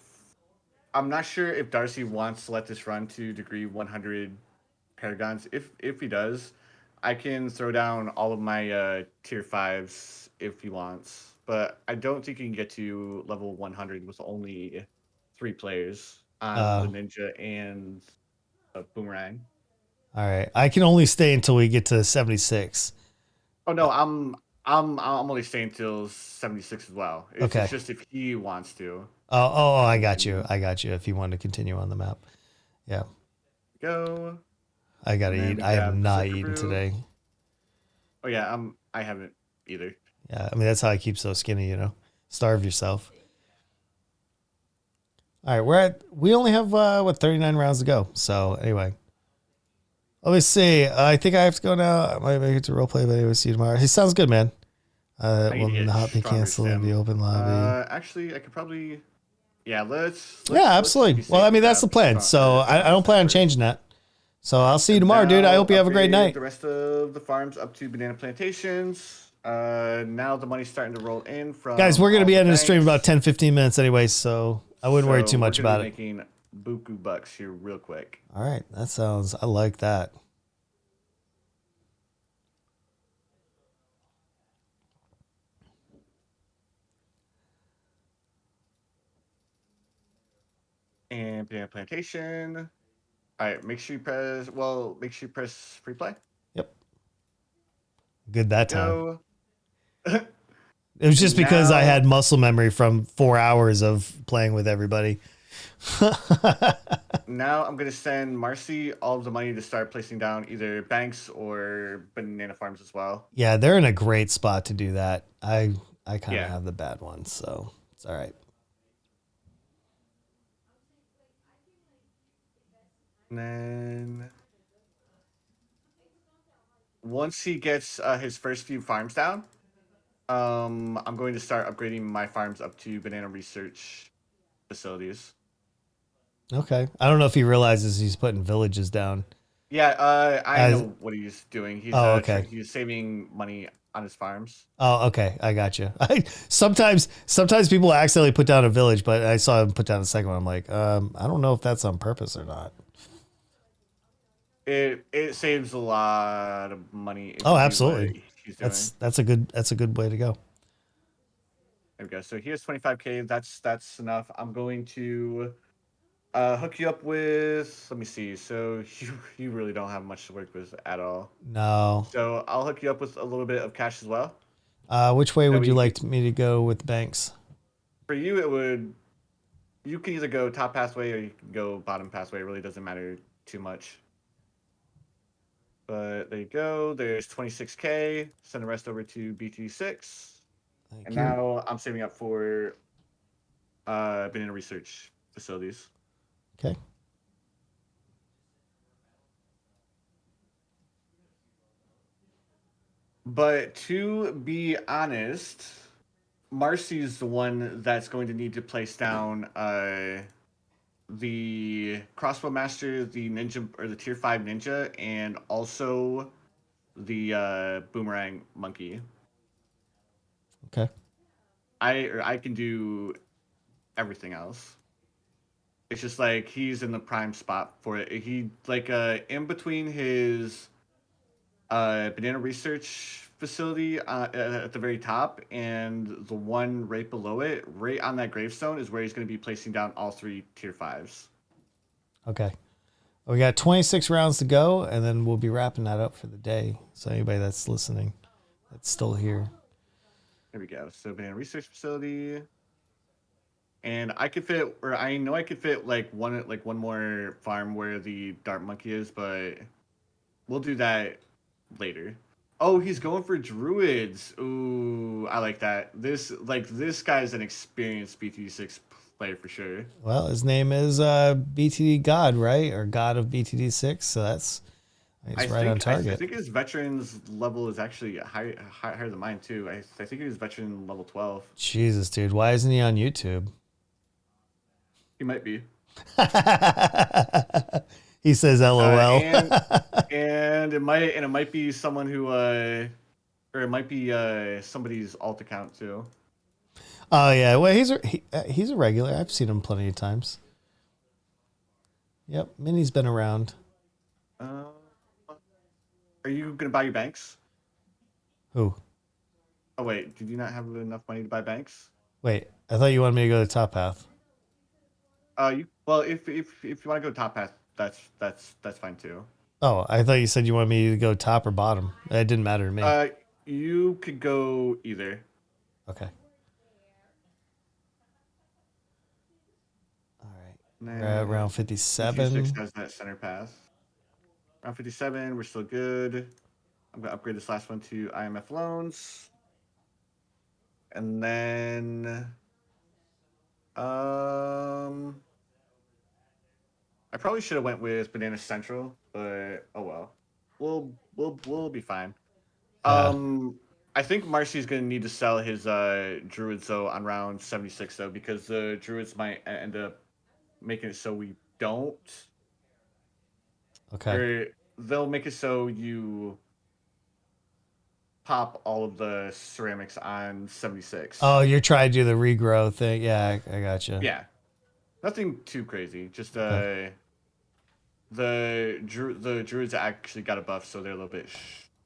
I'm not sure if Darcy wants to let this run to degree 100 paragons. If he does, I can throw down all of my tier 5s if he wants. But I don't think he can get to level 100 with only 3 players on the Ninja and Boomerang. all right, I can only stay until we get to 76. Oh no, I'm only staying till 76 as well. Okay. It's just if he wants to. Oh, I got you. If you want to continue on the map, yeah. Go. I gotta And then eat. we I have grab not Citrus eaten Brew. today. Oh yeah, I haven't either. Yeah, I mean that's how I keep so skinny. Starve yourself. All right, we only have 39 rounds to go. So anyway, let me see. I think I have to go now. I might make it to roleplay, but anyway, see you tomorrow. He sounds good, man. need Will to get not be stronger canceled in stem. the open lobby. Actually, I could probably. Yeah, let's Yeah, absolutely. be Well, I safe mean, and that's the grab plan. So I don't plan on changing that. So I'll see you tomorrow, dude. I Now hope you have a great upgrade night. The rest of the farms up to banana plantations. Now the money's starting to roll in from. Guys, we're going to all be the ending the stream in banks. about 10, 15 minutes anyway, so I wouldn't worry So too much we're gonna about be it. Making buku bucks here real quick. All right. I like that. And banana plantation. All right, make sure you press free play. Yep. Good that time. Go. It was just because I Now- had muscle memory from 4 hours of playing with everybody. Now I'm gonna send Marcy all of the money to start placing down either banks or banana farms as well. Yeah, they're in a great spot to do that. I kind of Yeah. have the bad ones, so it's all right. And then once he gets his first few farms down, I'm going to start upgrading my farms up to banana research facilities. Okay. I don't know if he realizes he's putting villages down. Yeah, I As- know what he's doing. He's okay. he's saving money on his farms. Oh, okay. I got you. Sometimes people accidentally put down a village, but I saw him put down a second one. I'm like, I don't know if that's on purpose or not. It saves a lot of money. if Oh, you do what absolutely. he's doing. That's a good way to go. There There we go. So he has 25k. That's enough. I'm going to hook you up with. Let me see. So you really don't have much to work with at all. No. So I'll hook you up with a little bit of cash as well. Which way That would way you you like me to go with banks? For you, it would. You can either go top pathway or you can go bottom pathway. It really doesn't matter too much. But there you go. There's 26k. Send the rest over to BT6. Thank And you. now I'm saving up for banana research facilities. Okay. But to be honest, Marcy's the one that's going to need to place down the crossbow master, the ninja or the tier 5 ninja, and also the boomerang monkey. Okay. I can do everything else. It's just like he's in the prime spot for it. He like in between his banana research facility at the very top and the one right below it, right on that gravestone, is where he's going to be placing down all 3 tier 5s. Okay. We got 26 rounds to go, and then we'll be wrapping that up for the day. So anybody that's listening, that's still here. There we go. So banana research facility. And I could fit, or I know I could fit like one more farm where the dart monkey is, but we'll do that later. Oh, he's going for druids. Ooh, I like that. This guy's an experienced BT6 player for sure. Well, his name is BTD God, right? Or God of BTD6. So that's it's right on target. I think his veterans level is actually higher than mine too. I think he was veteran level 12. Jesus, dude. Why isn't he on YouTube? He might be. He says LOL. And it might be someone who or it might be somebody's alt account too. Oh yeah, well he's a regular. I've seen him plenty of times. Yep, Minnie's been around. Are you gonna buy your banks? Who? Oh wait, did you not have enough money to buy banks? Wait, I thought you wanted me to go to Top Path. If you want to go top path, that's fine too. Oh, I thought you said you wanted me to go top or bottom. It didn't matter to me. You could go either. Okay. All right. Nah, We're at round 57. 56 has that center path. Round 57, we're still good. I'm gonna upgrade this last one to IMF loans, and then I probably should have went with Banana Central, but oh well. We'll be fine. Yeah. I think Marcy's gonna need to sell his druids though on round 76 though, because the druids might end up making it so we don't. Okay. Or they'll make it so you pop all of the ceramics on 76. Oh, you're trying to do the regrow thing. Yeah, I got you. Yeah. Nothing too crazy. Just Okay. the druids actually got a buff, so they're a little bit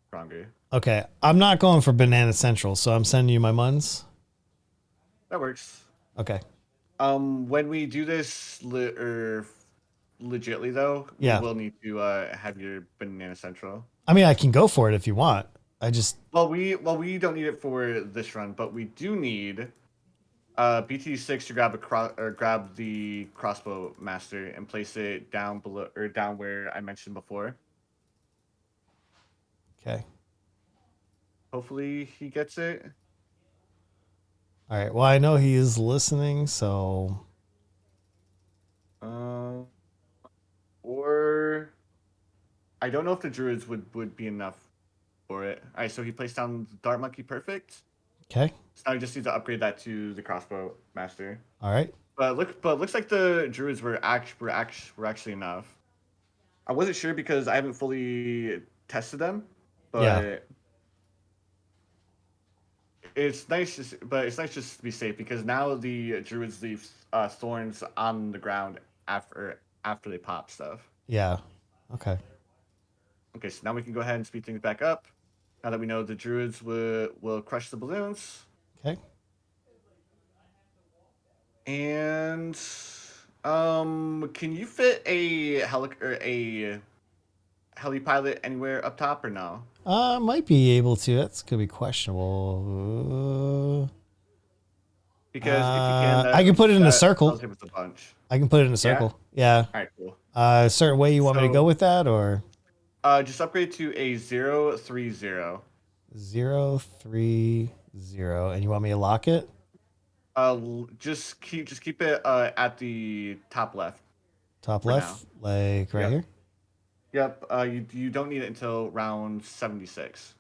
stronger. Okay. I'm not going for Banana Central, so I'm sending you my muns. That works. Okay. When we do this legitly though, Yeah. we will need to have your Banana Central. I mean, I can go for it if you want. I just We don't need it for this run, but we do need BT6 to grab the crossbow master and place it down below or down where I mentioned before. okay. Hopefully he gets it. All right. Well, I know he is listening, so Or I don't know if the druids would be enough for it. All right, so he placed down the dart monkey, perfect. okay. So now he just needs to upgrade that to the crossbow master. All right. But looks like the druids were actually enough. I wasn't sure because I haven't fully tested them, but Yeah. it's nice just to be safe because now the druids leave thorns on the ground after they pop stuff. Yeah. Okay. Okay, so now we can go ahead and speed things back up. Now that we know the druids will crush the balloons. Okay. And can you fit a heli pilot anywhere up top or no? Might be able to. That's gonna be questionable. Because if you can, I can put it in a that circle. tells him it's a bunch. I can put it in a Yeah? circle. Yeah. All right, cool. A certain way you want me to So- go with that, or Just upgrade to a 030. 030, and you want me to lock it? Just keep it at the top left. Top For left, like right Yep. here. Yep. You don't need it until round 76.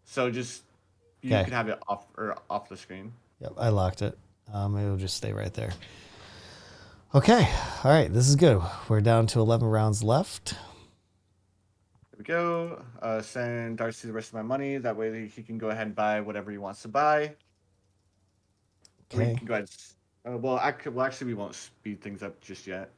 So just you Okay. can have it off the screen. Yep, I locked it. It'll just stay right there. Okay. All right. This is good. We're down to 11 rounds left. There we go. Send Darcy the rest of my money. That way he can go ahead and buy whatever he wants to buy. We Okay. can go ahead. Actually, we won't speed things up just yet.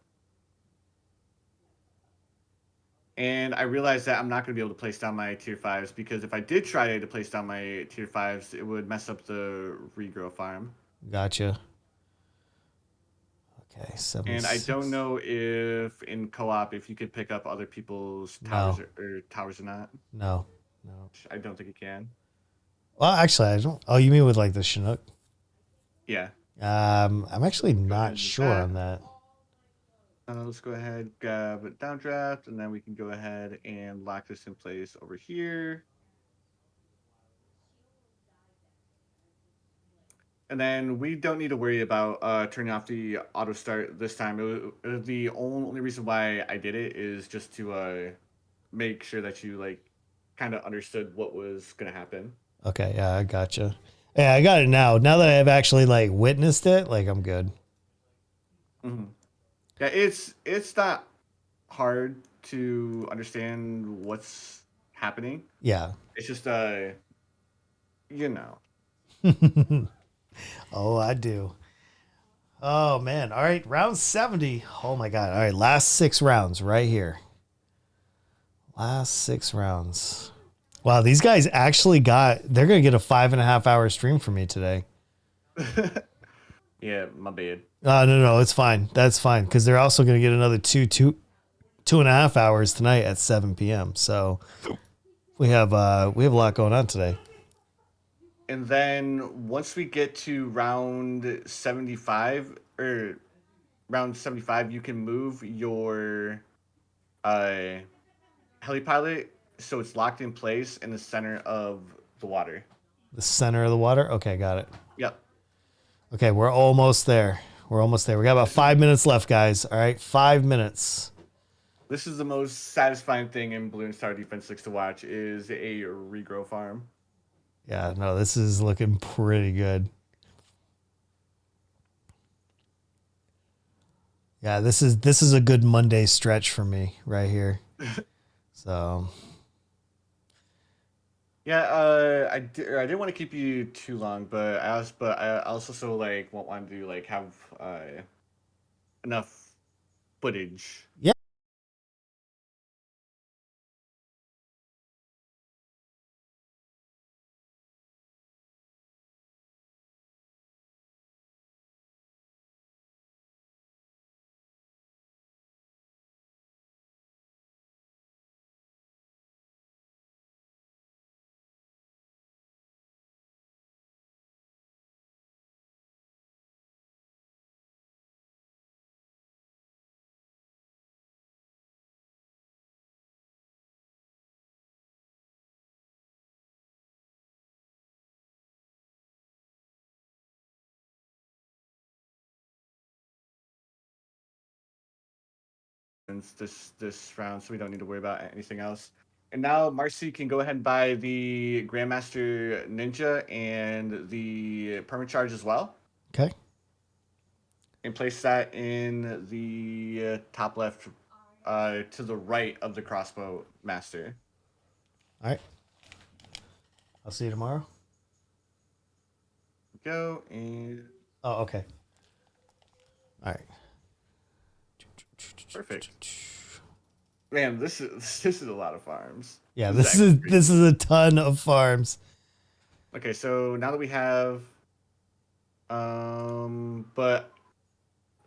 And I realized that I'm not going to be able to place down my tier 5s because if I did try to place down my tier 5s, it would mess up the regrow farm. Gotcha. Okay. 76. And I don't know if in co-op if you could pick up other people's towers or towers or not. No. I don't think you can. Well, actually, I don't. Oh, you mean with like the Chinook? Yeah. I'm actually ahead not and do sure that. on that. Let's go ahead, grab a downdraft, and then we can go ahead and lock this in place over here. And then we don't need to worry about turning off the auto start this time. The only reason why I did it is just to make sure that you like kind of understood what was gonna happen. Okay, yeah, I gotcha. Yeah, I got it now. Now that I've actually like witnessed it, like I'm good. Mm-hmm. Yeah, it's not hard to understand what's happening. Yeah. It's just you know. Oh, I do. Oh man. All right, round 70. Oh my god. All right, last 6 rounds right here. Last 6 rounds. Wow, these guys actually they're gonna get a 5.5 hour stream from me today. Yeah, my bad. No, it's fine. That's fine. Because they're also gonna get another 2.5 hours tonight at 7 p.m. So we have a lot going on today. And then once we get to round 75 you can move your heli pilot so it's locked in place in the center of the water. The center of the water. Okay, got it. Yep. Okay, we're almost there. We got about 5 minutes left, guys. All right, 5 minutes. This is the most satisfying thing in Balloon Star Defense 6 to watch is a regrow farm. Yeah, no, this is looking pretty good. Yeah, this is a good Monday stretch for me right here. So yeah, I didn't want to keep you too long, but I also like want to like have enough footage. yeah. This round, so we don't need to worry about anything else. And now Marcy can go ahead and buy the Grandmaster Ninja and the Permacharge as well, Okay. and place that in the top left, to the right of the Crossbow Master. All right. I'll see you tomorrow. Go and Oh, okay. All right. perfect. Man, this is a lot of farms. Yeah, This this is is actually this is a ton of farms. Okay, so now that we have But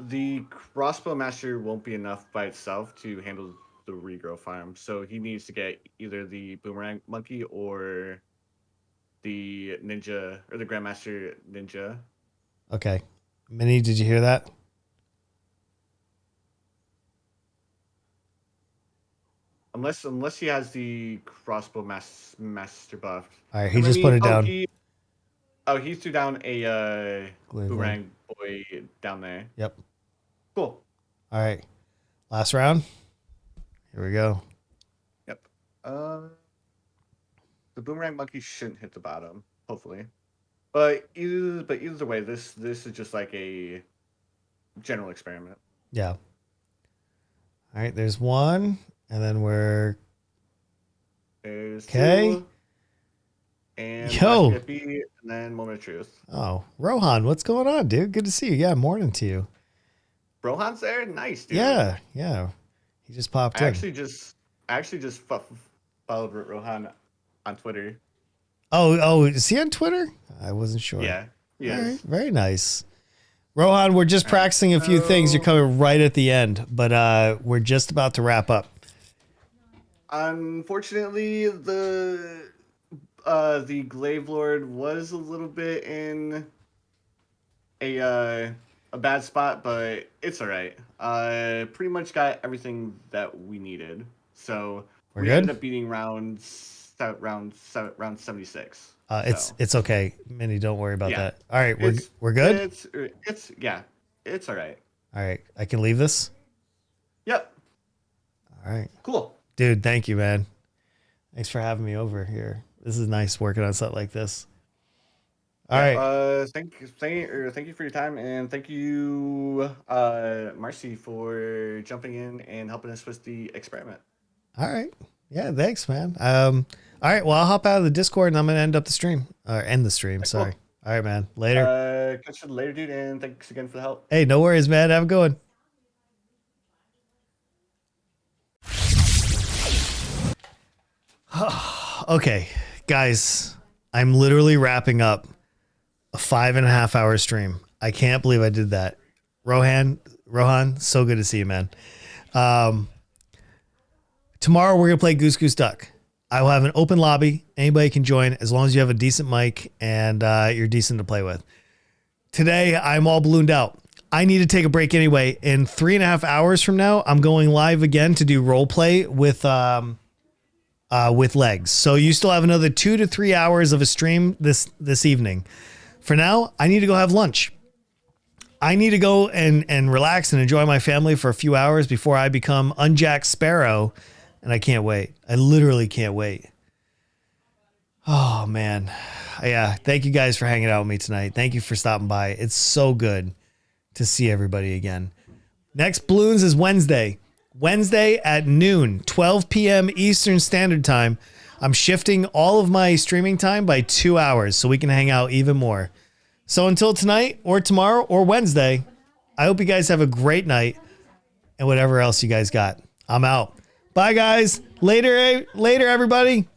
the crossbow master won't be enough by itself to handle the regrow farm. So he needs to get either the boomerang monkey or the ninja or the grandmaster ninja. Okay. Minnie, did you hear that? Unless he has the crossbow master buff. All right, he just put it down. He threw down a Glaive boomerang boy down there. Yep. Cool. All right. Last round. Here we go. Yep. The boomerang monkey shouldn't hit the bottom, hopefully. But either way, this is just like a general experiment. Yeah. All right, there's one, and then we're There's okay. two, and Yo. Skippy, and then Moment of Truth. Oh, Rohan, what's going on, dude? Good to see you. Yeah, morning to you. Rohan's there, nice, dude. Yeah. He just popped I in. actually just followed Rohan on Twitter. Oh, is he on Twitter? I wasn't sure. Yeah. All right, very nice. Rohan, we're just practicing a few things. You're coming right at the end, but we're just about to wrap up. Unfortunately, the Glaive Lord was a little bit in a bad spot, but it's all right. Pretty much got everything that we needed. So We're we good? ended up beating round 76. It's okay, Minnie. Don't worry about Yeah. that. All right, It's- we're good. It's all right. All right, I can leave this. Yep. All right, Cool. dude. Thank you, man. Thanks for having me over here. This is nice working on stuff like this. All right. Thank you for your time, and thank you, Marcy, for jumping in and helping us with the experiment. All right. Yeah, thanks, man. All right, well, I'll hop out of the Discord and I'm gonna end the stream. Sorry. Cool. All right, man. Later. Catch you later, dude, and thanks again for the help. Hey, no worries, man. Have a good one. Okay, guys, I'm literally wrapping up a 5.5 hour stream. I can't believe I did that. Rohan, so good to see you, man. Tomorrow we're gonna play Goose Goose Duck. I will have an open lobby. Anybody can join as long as you have a decent mic and you're decent to play with. Today I'm all ballooned out. I need to take a break anyway. In 3.5 hours from now, I'm going live again to do role play with legs. So you still have another 2 to 3 hours of a stream this evening. For now, I need to go have lunch. I need to go and relax and enjoy my family for a few hours before I become Unjack Sparrow. And I can't wait. I literally can't wait. Oh, man. Yeah. Thank you guys for hanging out with me tonight. Thank you for stopping by. It's so good to see everybody again. Next Balloons is Wednesday. Wednesday at noon, 12 p.m. Eastern Standard Time. I'm shifting all of my streaming time by 2 hours so we can hang out even more. So until tonight or tomorrow or Wednesday, I hope you guys have a great night and whatever else you guys got. I'm out. Bye, guys. Later, everybody.